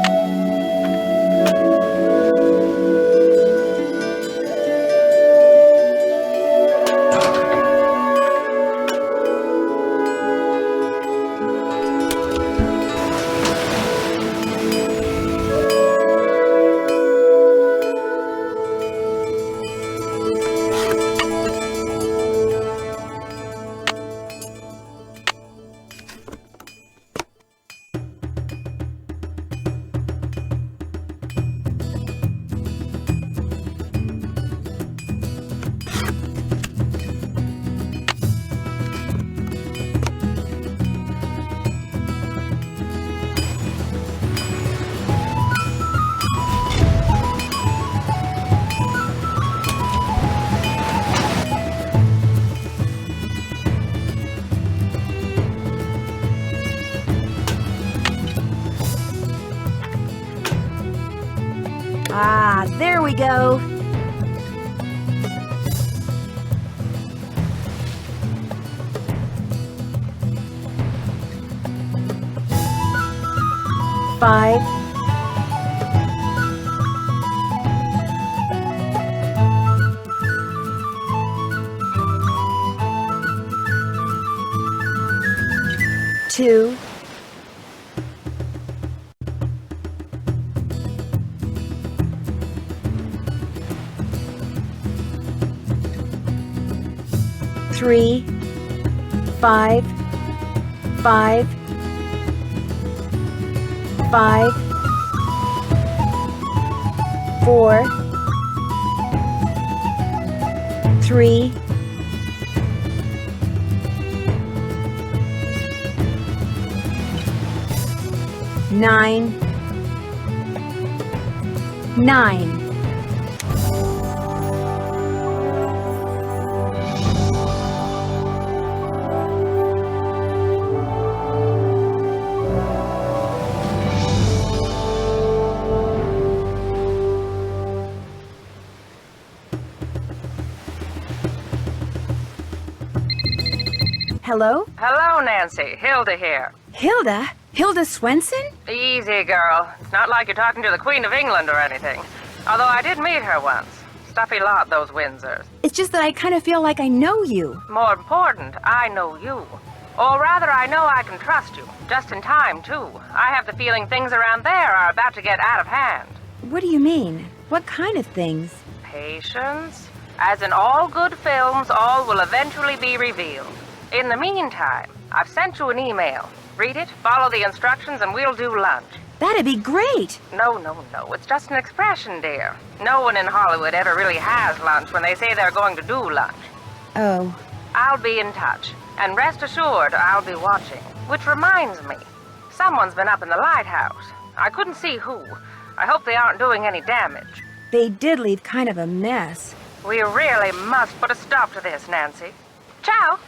Ah, there we go. Five. Two. 3, 5, 5, 5, 4, 3, 9, 9. Hello? Hello, Nancy. Hilda here. Hilda? Hilda Swenson? Easy, girl. It's not like you're talking to the Queen of England or anything. Although I did meet her once. Stuffy lot, those Windsors. It's just that I kind of feel like I know you. More important, I know you. Or rather, I know I can trust you. Just in time, too. I have the feeling things around there are about to get out of hand. What do you mean? What kind of things? Patience. As in all good films, all will eventually be revealed. In the meantime, I've sent you an email. Read it, follow the instructions, and we'll do lunch. That'd be great. No. It's just an expression, dear. No one in Hollywood ever really has lunch when they say they're going to do lunch. Oh. I'll be in touch. And rest assured, I'll be watching. Which reminds me, someone's been up in the lighthouse. I couldn't see who. I hope they aren't doing any damage. They did leave kind of a mess. We really must put a stop to this, Nancy. Ciao!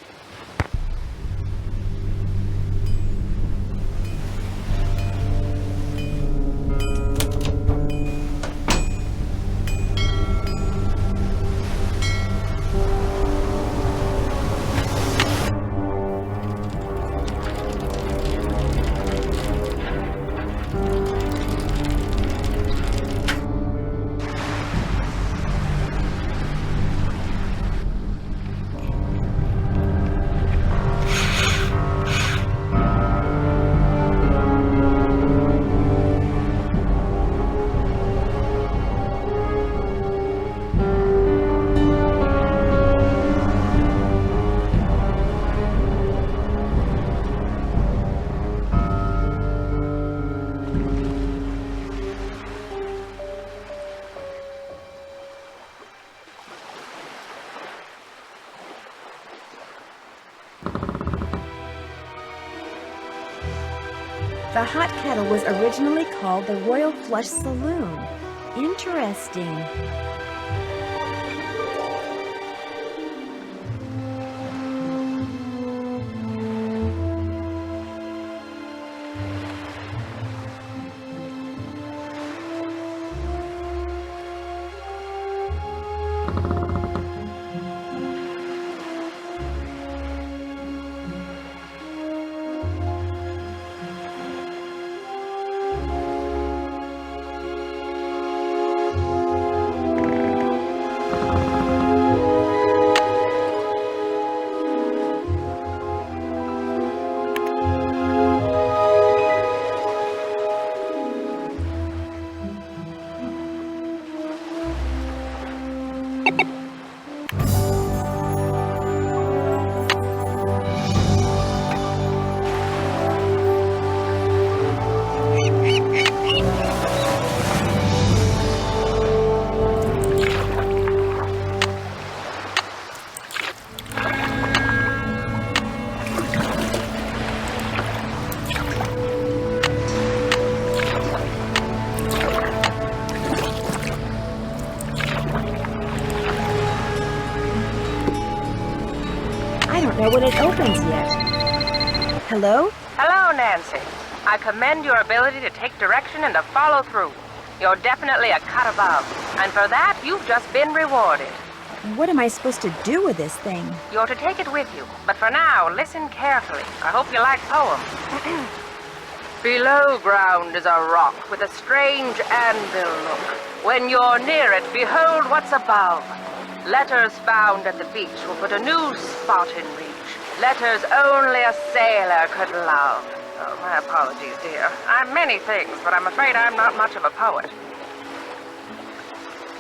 The hot kettle was originally called the Royal Flush Saloon. Interesting. When it opens yet. Hello? Hello, Nancy. I commend your ability to take direction and to follow through. You're definitely a cut above, and for that, you've just been rewarded. What am I supposed to do with this thing? You're to take it with you, but for now, listen carefully. I hope you like poems. Below ground is a rock with a strange anvil look. When you're near it, behold what's above. Letters found at the beach will put a new spot in reach. Letters only a sailor could love. Oh, my apologies, dear. I'm many things, but I'm afraid I'm not much of a poet.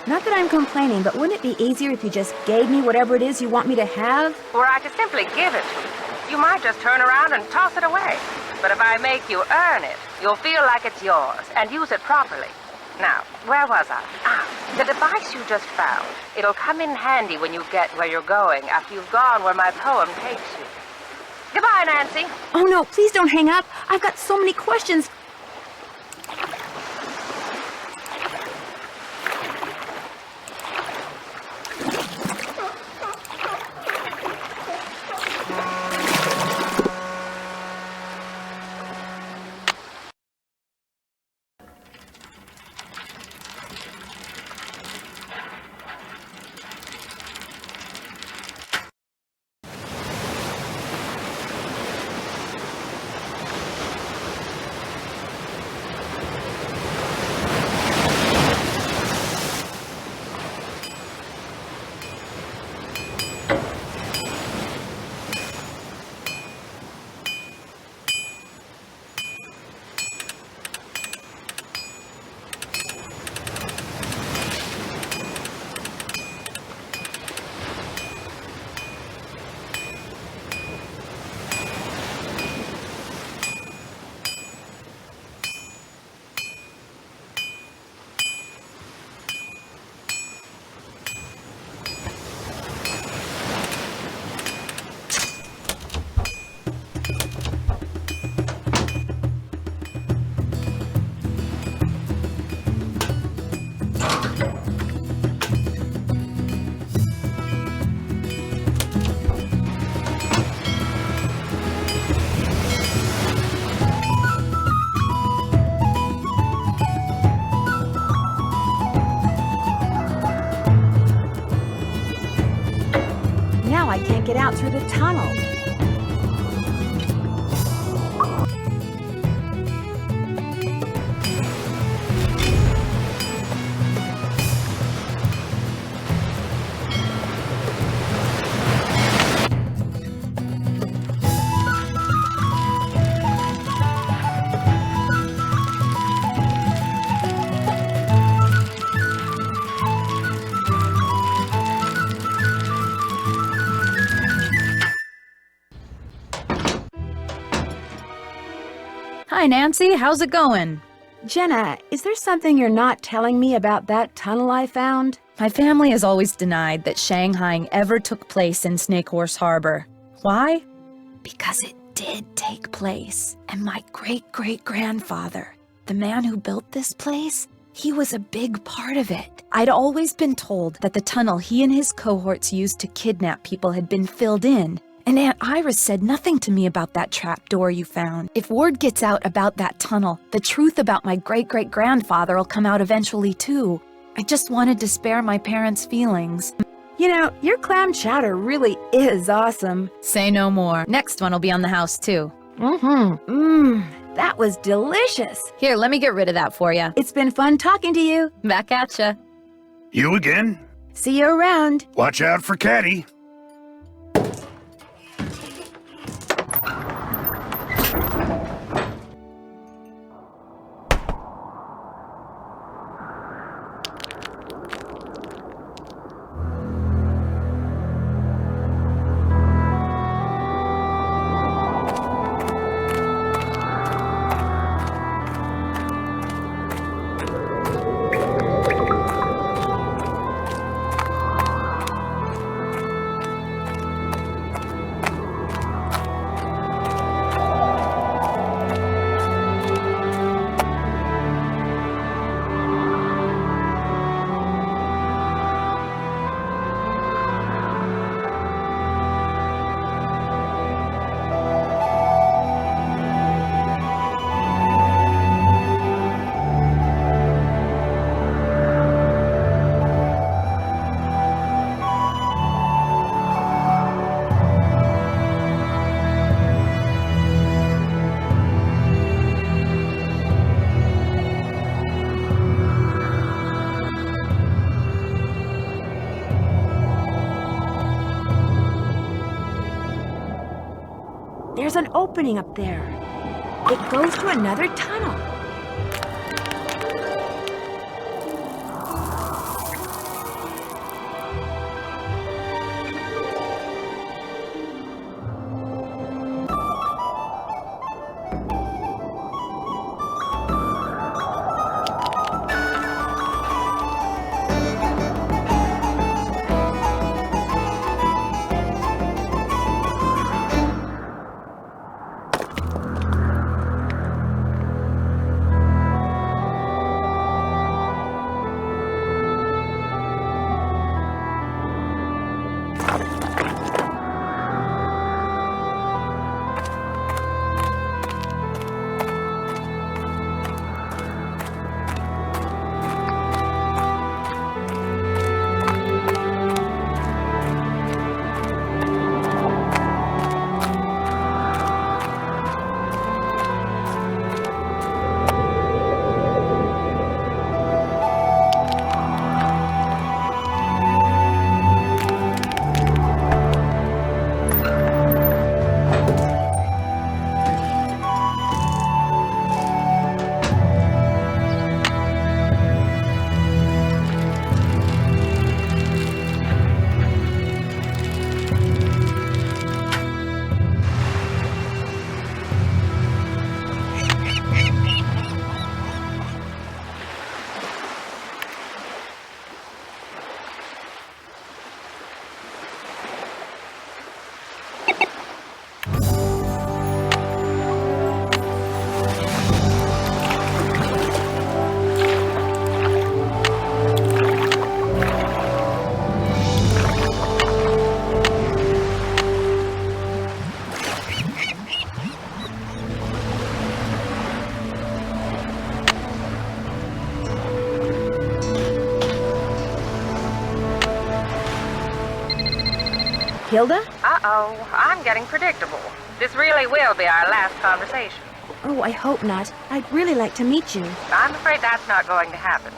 Not that I'm complaining, but wouldn't it be easier if you just gave me whatever it is you want me to have? Were I to simply give it to you, you might just turn around and toss it away. But if I make you earn it, you'll feel like it's yours, and use it properly. Now, where was I? The device you just found. It'll come in handy when you get where you're going after you've gone where my poem takes you. Goodbye, Nancy. Oh no, please don't hang up. I've got so many questions. can't get out through the tunnel. Hi, Nancy. How's it going? Jenna, is there something you're not telling me about that tunnel I found? My family has always denied that Shanghaiing ever took place in Snake Horse Harbor. Why? Because it did take place. And my great-great-grandfather, the man who built this place, he was a big part of it. I'd always been told that the tunnel he and his cohorts used to kidnap people had been filled in. And Aunt Iris said nothing to me about that trap door you found. If word gets out about that tunnel, the truth about my great-great-grandfather will come out eventually too. I just wanted to spare my parents' feelings. You know, your clam chowder really is awesome. Say no more. Next one will be on the house too. That was delicious. Here, let me get rid of that for you. It's been fun talking to you. Back at ya. You again? See you around. Watch out for Caddy. There's an opening up there. It goes to another tunnel. Hilda? Uh-oh, I'm getting predictable. This really will be our last conversation. Oh, I hope not. I'd really like to meet you. I'm afraid that's not going to happen.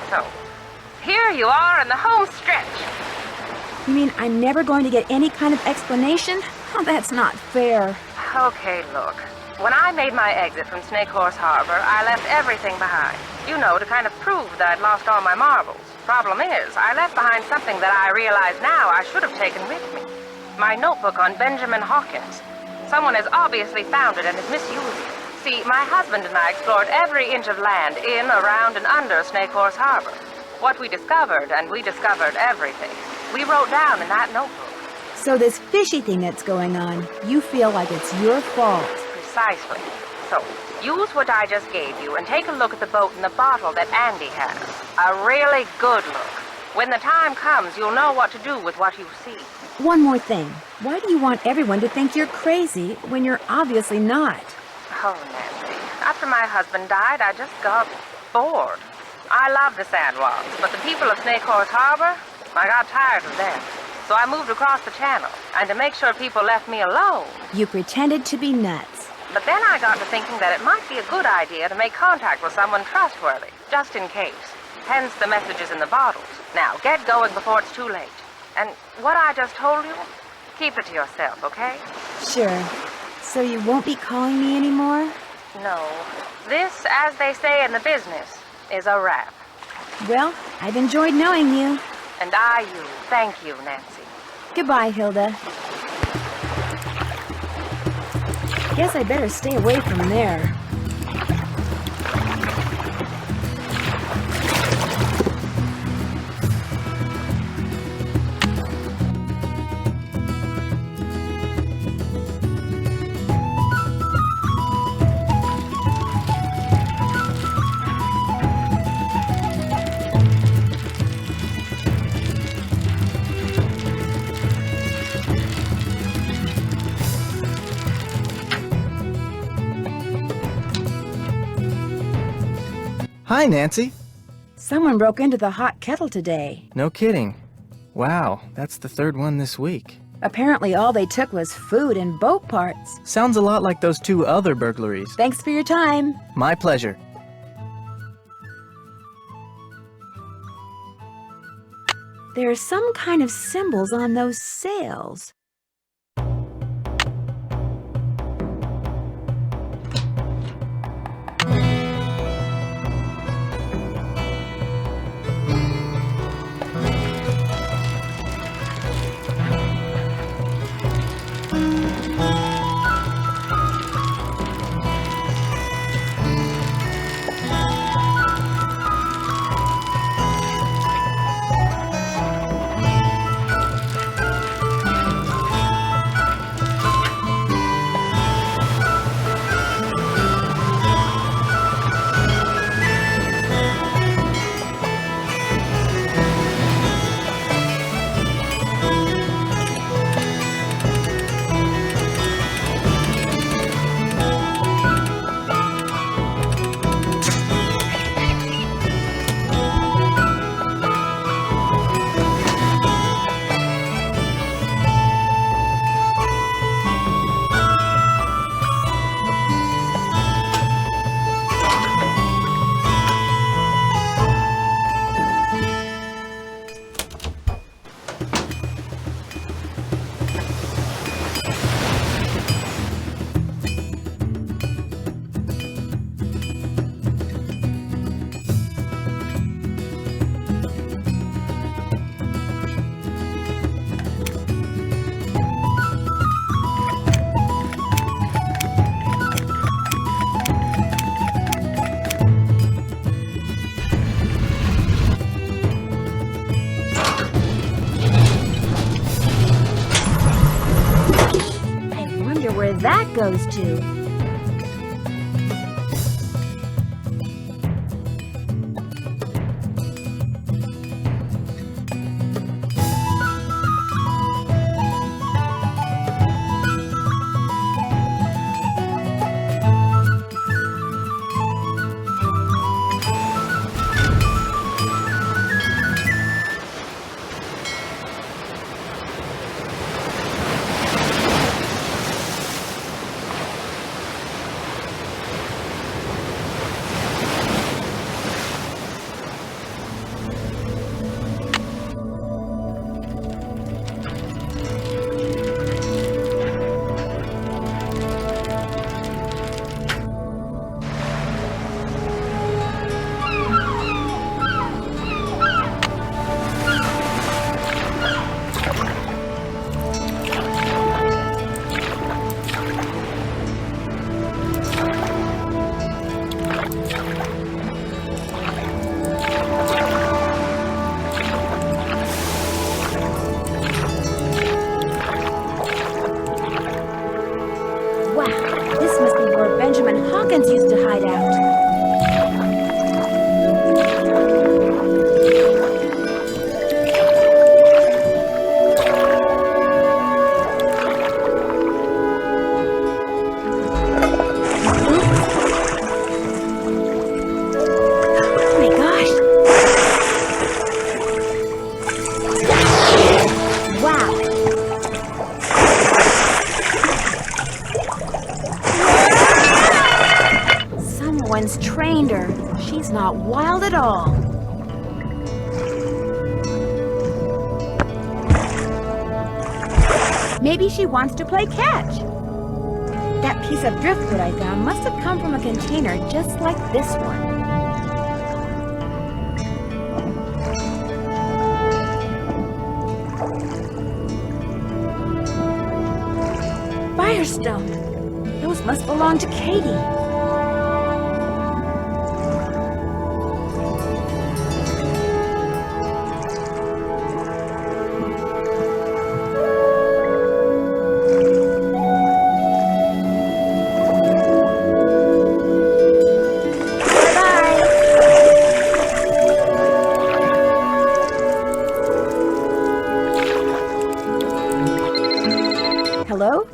So, here you are in the home stretch. You mean I'm never going to get any kind of explanation? Oh, that's not fair. Okay, look. When I made my exit from Snake Horse Harbor, I left everything behind. You know, to kind of prove that I'd lost all my marbles. Problem is, I left behind something that I realize now I should have taken with me. My notebook on Benjamin Hawkins. Someone has obviously found it and is misusing it. See, my husband and I explored every inch of land in, around, and under Snake Horse Harbor. What we discovered, and we discovered everything, we wrote down in that notebook. So this fishy thing that's going on, you feel like it's your fault. Precisely. So, use what I just gave you and take a look at the boat and the bottle that Andy has. A really good look. When the time comes, you'll know what to do with what you see. One more thing. Why do you want everyone to think you're crazy when you're obviously not? Oh, Nancy. After my husband died, I just got bored. I love the Sandwalks, but the people of Snake Horse Harbor, I got tired of them. So I moved across the channel, and to make sure people left me alone. You pretended to be nuts. But then I got to thinking that it might be a good idea to make contact with someone trustworthy, just in case. Hence the messages in the bottles. Now, get going before it's too late. And what I just told you, keep it to yourself, okay? Sure. So you won't be calling me anymore? No. This, as they say in the business, is a wrap. Well, I've enjoyed knowing you. And I you. Thank you, Nancy. Goodbye, Hilda. Guess I better stay away from there. Hi, Nancy. Someone broke into the hot kettle today. No kidding. Wow, that's the third one this week. Apparently all they took was food and boat parts. Sounds a lot like those two other burglaries. Thanks for your time. My pleasure. There are some kind of symbols on those sails. Where that goes to. Dragons used to hide out. Trained her. She's not wild at all. Maybe she wants to play catch. That piece of driftwood I found must have come from a container just like this one. Firestone. Those must belong to Katie.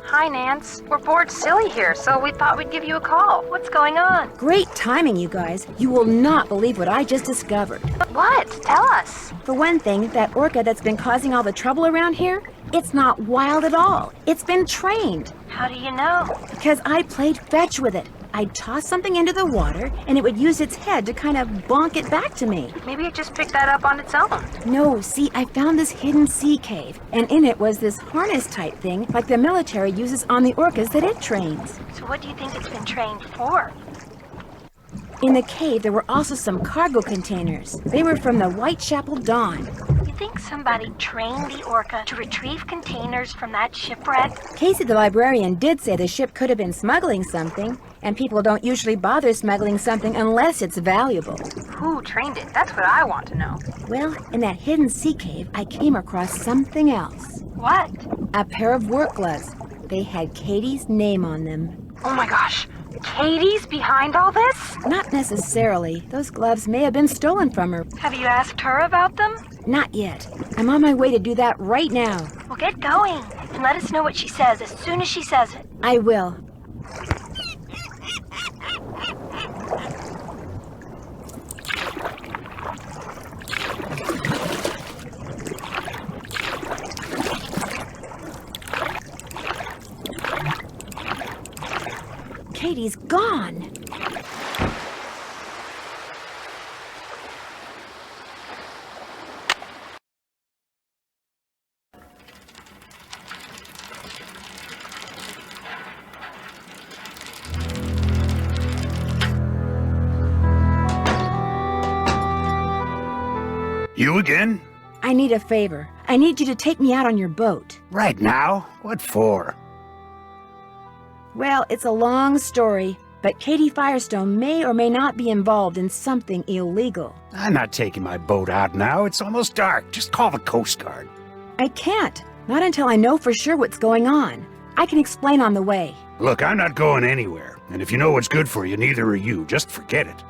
Hi, Nance. We're bored silly here, so we thought we'd give you a call. What's going on? Great timing, you guys. You will not believe what I just discovered. What? Tell us. For one thing, that orca that's been causing all the trouble around here, it's not wild at all. It's been trained. How do you know? Because I played fetch with it. I'd toss something into the water, and it would use its head to kind of bonk it back to me. Maybe it just picked that up on its own. No, see, I found this hidden sea cave, and in it was this harness-type thing like the military uses on the orcas that it trains. So what do you think it's been trained for? In the cave, there were also some cargo containers. They were from the Whitechapel Dawn. You think somebody trained the orca to retrieve containers from that shipwreck? Casey the librarian did say the ship could have been smuggling something, and people don't usually bother smuggling something unless it's valuable. Who trained it? That's what I want to know. Well, in that hidden sea cave, I came across something else. What? A pair of work gloves. They had Katie's name on them. Oh my gosh. Katie's behind all this? Not necessarily. Those gloves may have been stolen from her. Have you asked her about them? Not yet. I'm on my way to do that right now. Well, get going and let us know what she says as soon as she says it. I will. Katie's gone. You again? I need a favor. I need you to take me out on your boat. Right now? What for? Well, it's a long story, but Katie Firestone may or may not be involved in something illegal. I'm not taking my boat out now. It's almost dark. Just call the Coast Guard. I can't. Not until I know for sure what's going on. I can explain on the way. Look, I'm not going anywhere. And if you know what's good for you, neither are you. Just forget it.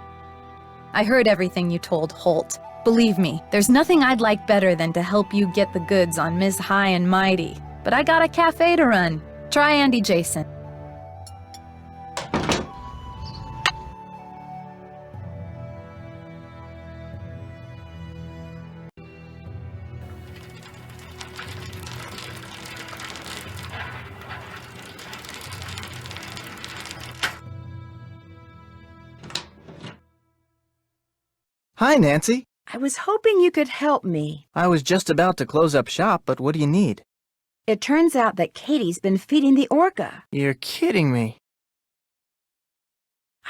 I heard everything you told Holt. Believe me, there's nothing I'd like better than to help you get the goods on Ms. High and Mighty. But I got a cafe to run. Try Andy Jason. Hi, Nancy. I was hoping you could help me. I was just about to close up shop, but what do you need? It turns out that Katie's been feeding the orca. You're kidding me.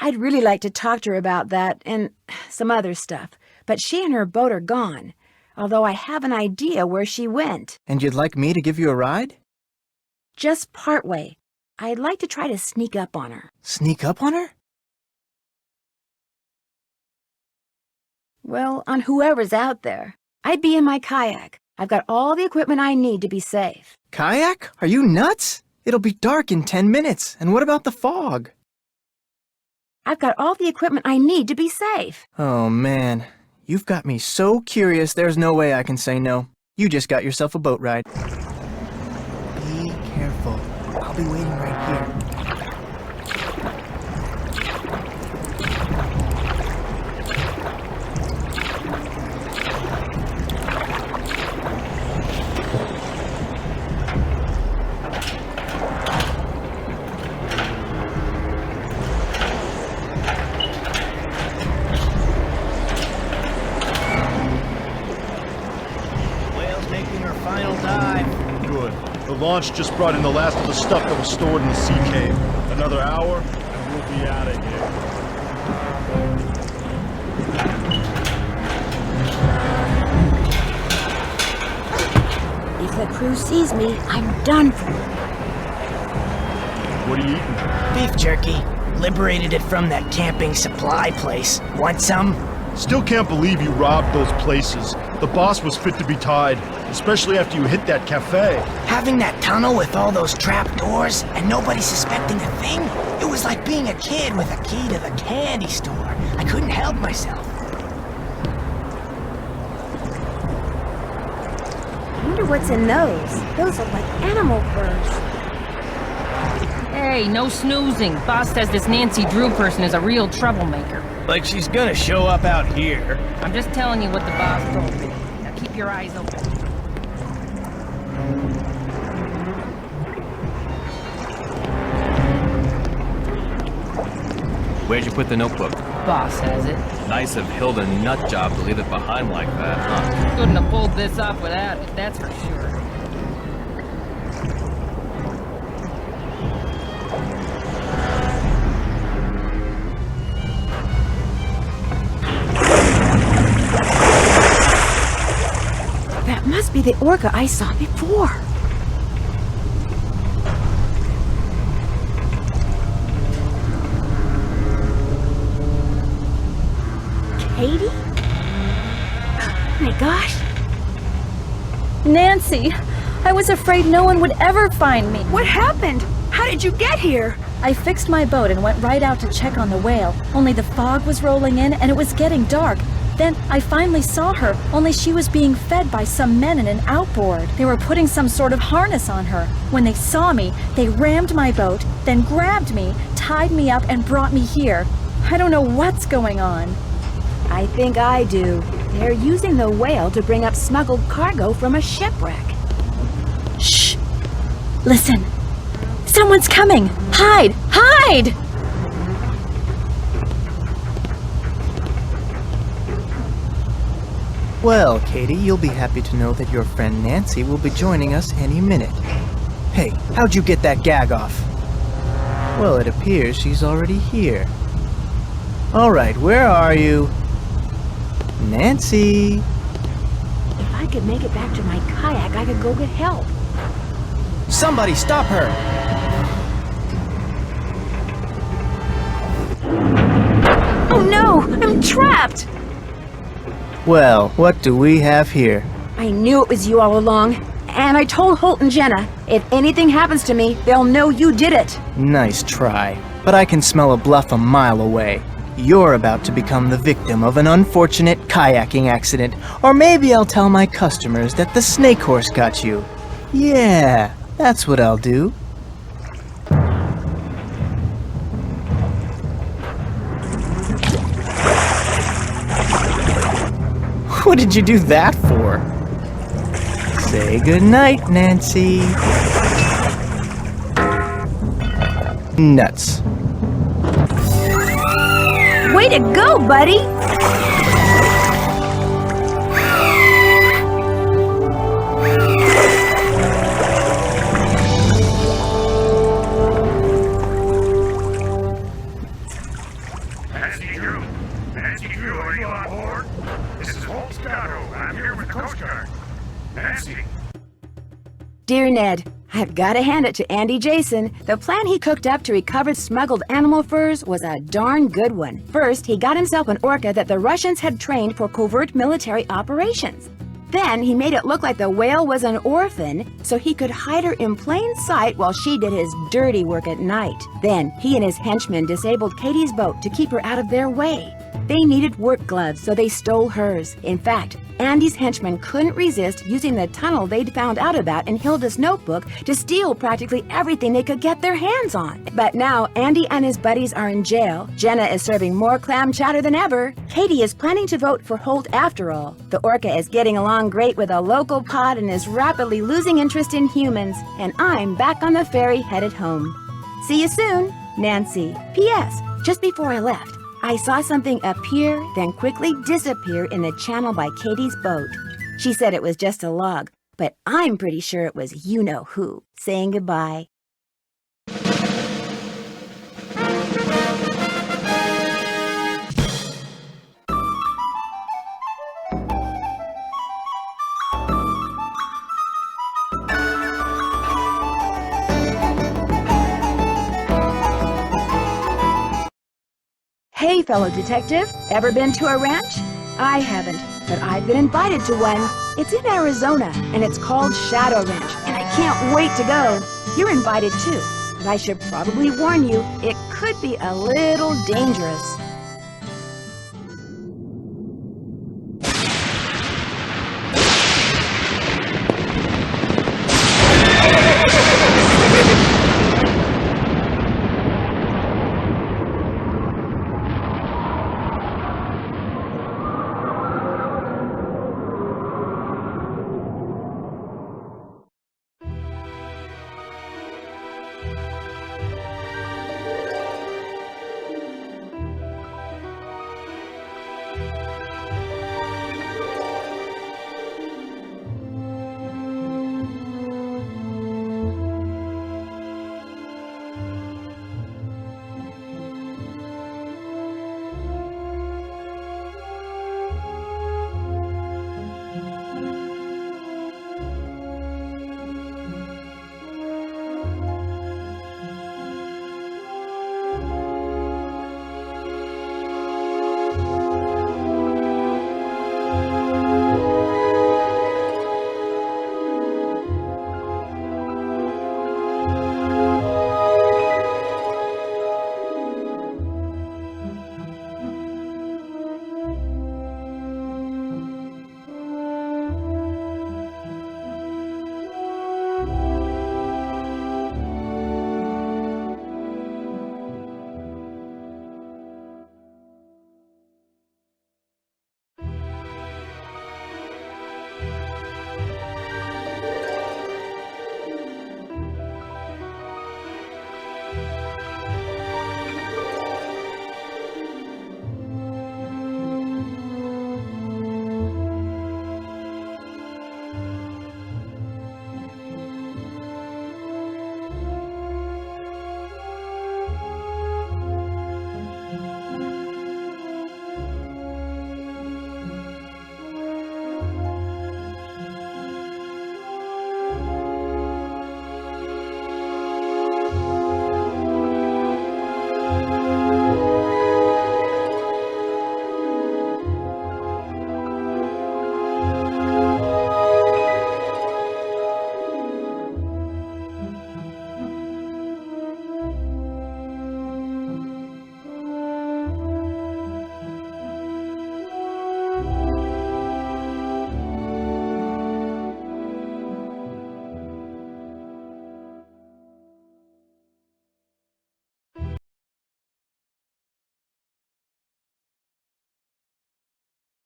I'd really like to talk to her about that and some other stuff, but she and her boat are gone, although I have an idea where she went. And you'd like me to give you a ride? Just partway. I'd like to try to sneak up on her. Sneak up on her? Well, on whoever's out there. I'd be in my kayak. I've got all the equipment I need to be safe. Kayak? Are you nuts? It'll be dark in 10 minutes. And what about the fog? I've got all the equipment I need to be safe. Oh man, you've got me so curious there's no way I can say no. You just got yourself a boat ride. Be careful. I'll be waiting right here. The launch just brought in the last of the stuff that was stored in the sea cave. Another hour, and we'll be out of here. If the crew sees me, I'm done for. What are you eating? Beef jerky. Liberated it from that camping supply place. Want some? Still can't believe you robbed those places. The boss was fit to be tied, especially after you hit that cafe. Having that tunnel with all those trap doors and nobody suspecting a thing? It was like being a kid with a key to the candy store. I couldn't help myself. I wonder what's in those. Those look like animal furs. Hey, no snoozing. Boss says this Nancy Drew person is a real troublemaker. Like she's gonna show up out here. I'm just telling you what the boss told me. Now keep your eyes open. Where'd you put the notebook? Boss has it. Nice of Hilda Nutjob to leave it behind like that, huh? Couldn't have pulled this off without it, that's for sure. That must be the orca I saw before. Katie? Oh my gosh. Nancy, I was afraid no one would ever find me. What happened? How did you get here? I fixed my boat and went right out to check on the whale, only the fog was rolling in and it was getting dark. Then I finally saw her, only she was being fed by some men in an outboard. They were putting some sort of harness on her. When they saw me, they rammed my boat, then grabbed me, tied me up, and brought me here. I don't know what's going on. I think I do. They're using the whale to bring up smuggled cargo from a shipwreck. Shh! Listen. Someone's coming! Hide! Hide! Well, Katie, you'll be happy to know that your friend Nancy will be joining us any minute. Hey, how'd you get that gag off? Well, it appears she's already here. All right, where are you? Nancy! If I could make it back to my kayak, I could go get help. Somebody stop her! Oh no! I'm trapped! Well, what do we have here? I knew it was you all along. And I told Holt and Jenna, if anything happens to me, they'll know you did it. Nice try. But I can smell a bluff a mile away. You're about to become the victim of an unfortunate kayaking accident. Or maybe I'll tell my customers that the snake horse got you. Yeah, that's what I'll do. What did you do that for? Say goodnight, Nancy. Nuts. Way to go, buddy! Nancy Drew, are you on board? This is Holt Scotto. I'm here with the Coast Guard. Nancy. Dear Ned, I've got to hand it to Andy Jason. The plan he cooked up to recover smuggled animal furs was a darn good one. First, he got himself an orca that the Russians had trained for covert military operations. Then he made it look like the whale was an orphan so he could hide her in plain sight while she did his dirty work at night. Then he and his henchmen disabled Katie's boat to keep her out of their way. They needed work gloves, so they stole hers. In fact, Andy's henchmen couldn't resist using the tunnel they'd found out about in Hilda's notebook to steal practically everything they could get their hands on. But now Andy and his buddies are in jail. Jenna is serving more clam chowder than ever. Katie is planning to vote for Holt after all. The orca is getting along great with a local pod and is rapidly losing interest in humans. And I'm back on the ferry headed home. See you soon, Nancy. P.S. Just before I left, I saw something appear, then quickly disappear in the channel by Katie's boat. She said it was just a log, but I'm pretty sure it was you-know-who saying goodbye. Hey, fellow detective, ever been to a ranch? I haven't, but I've been invited to one. It's in Arizona, and it's called Shadow Ranch, and I can't wait to go. You're invited too, but I should probably warn you, it could be a little dangerous.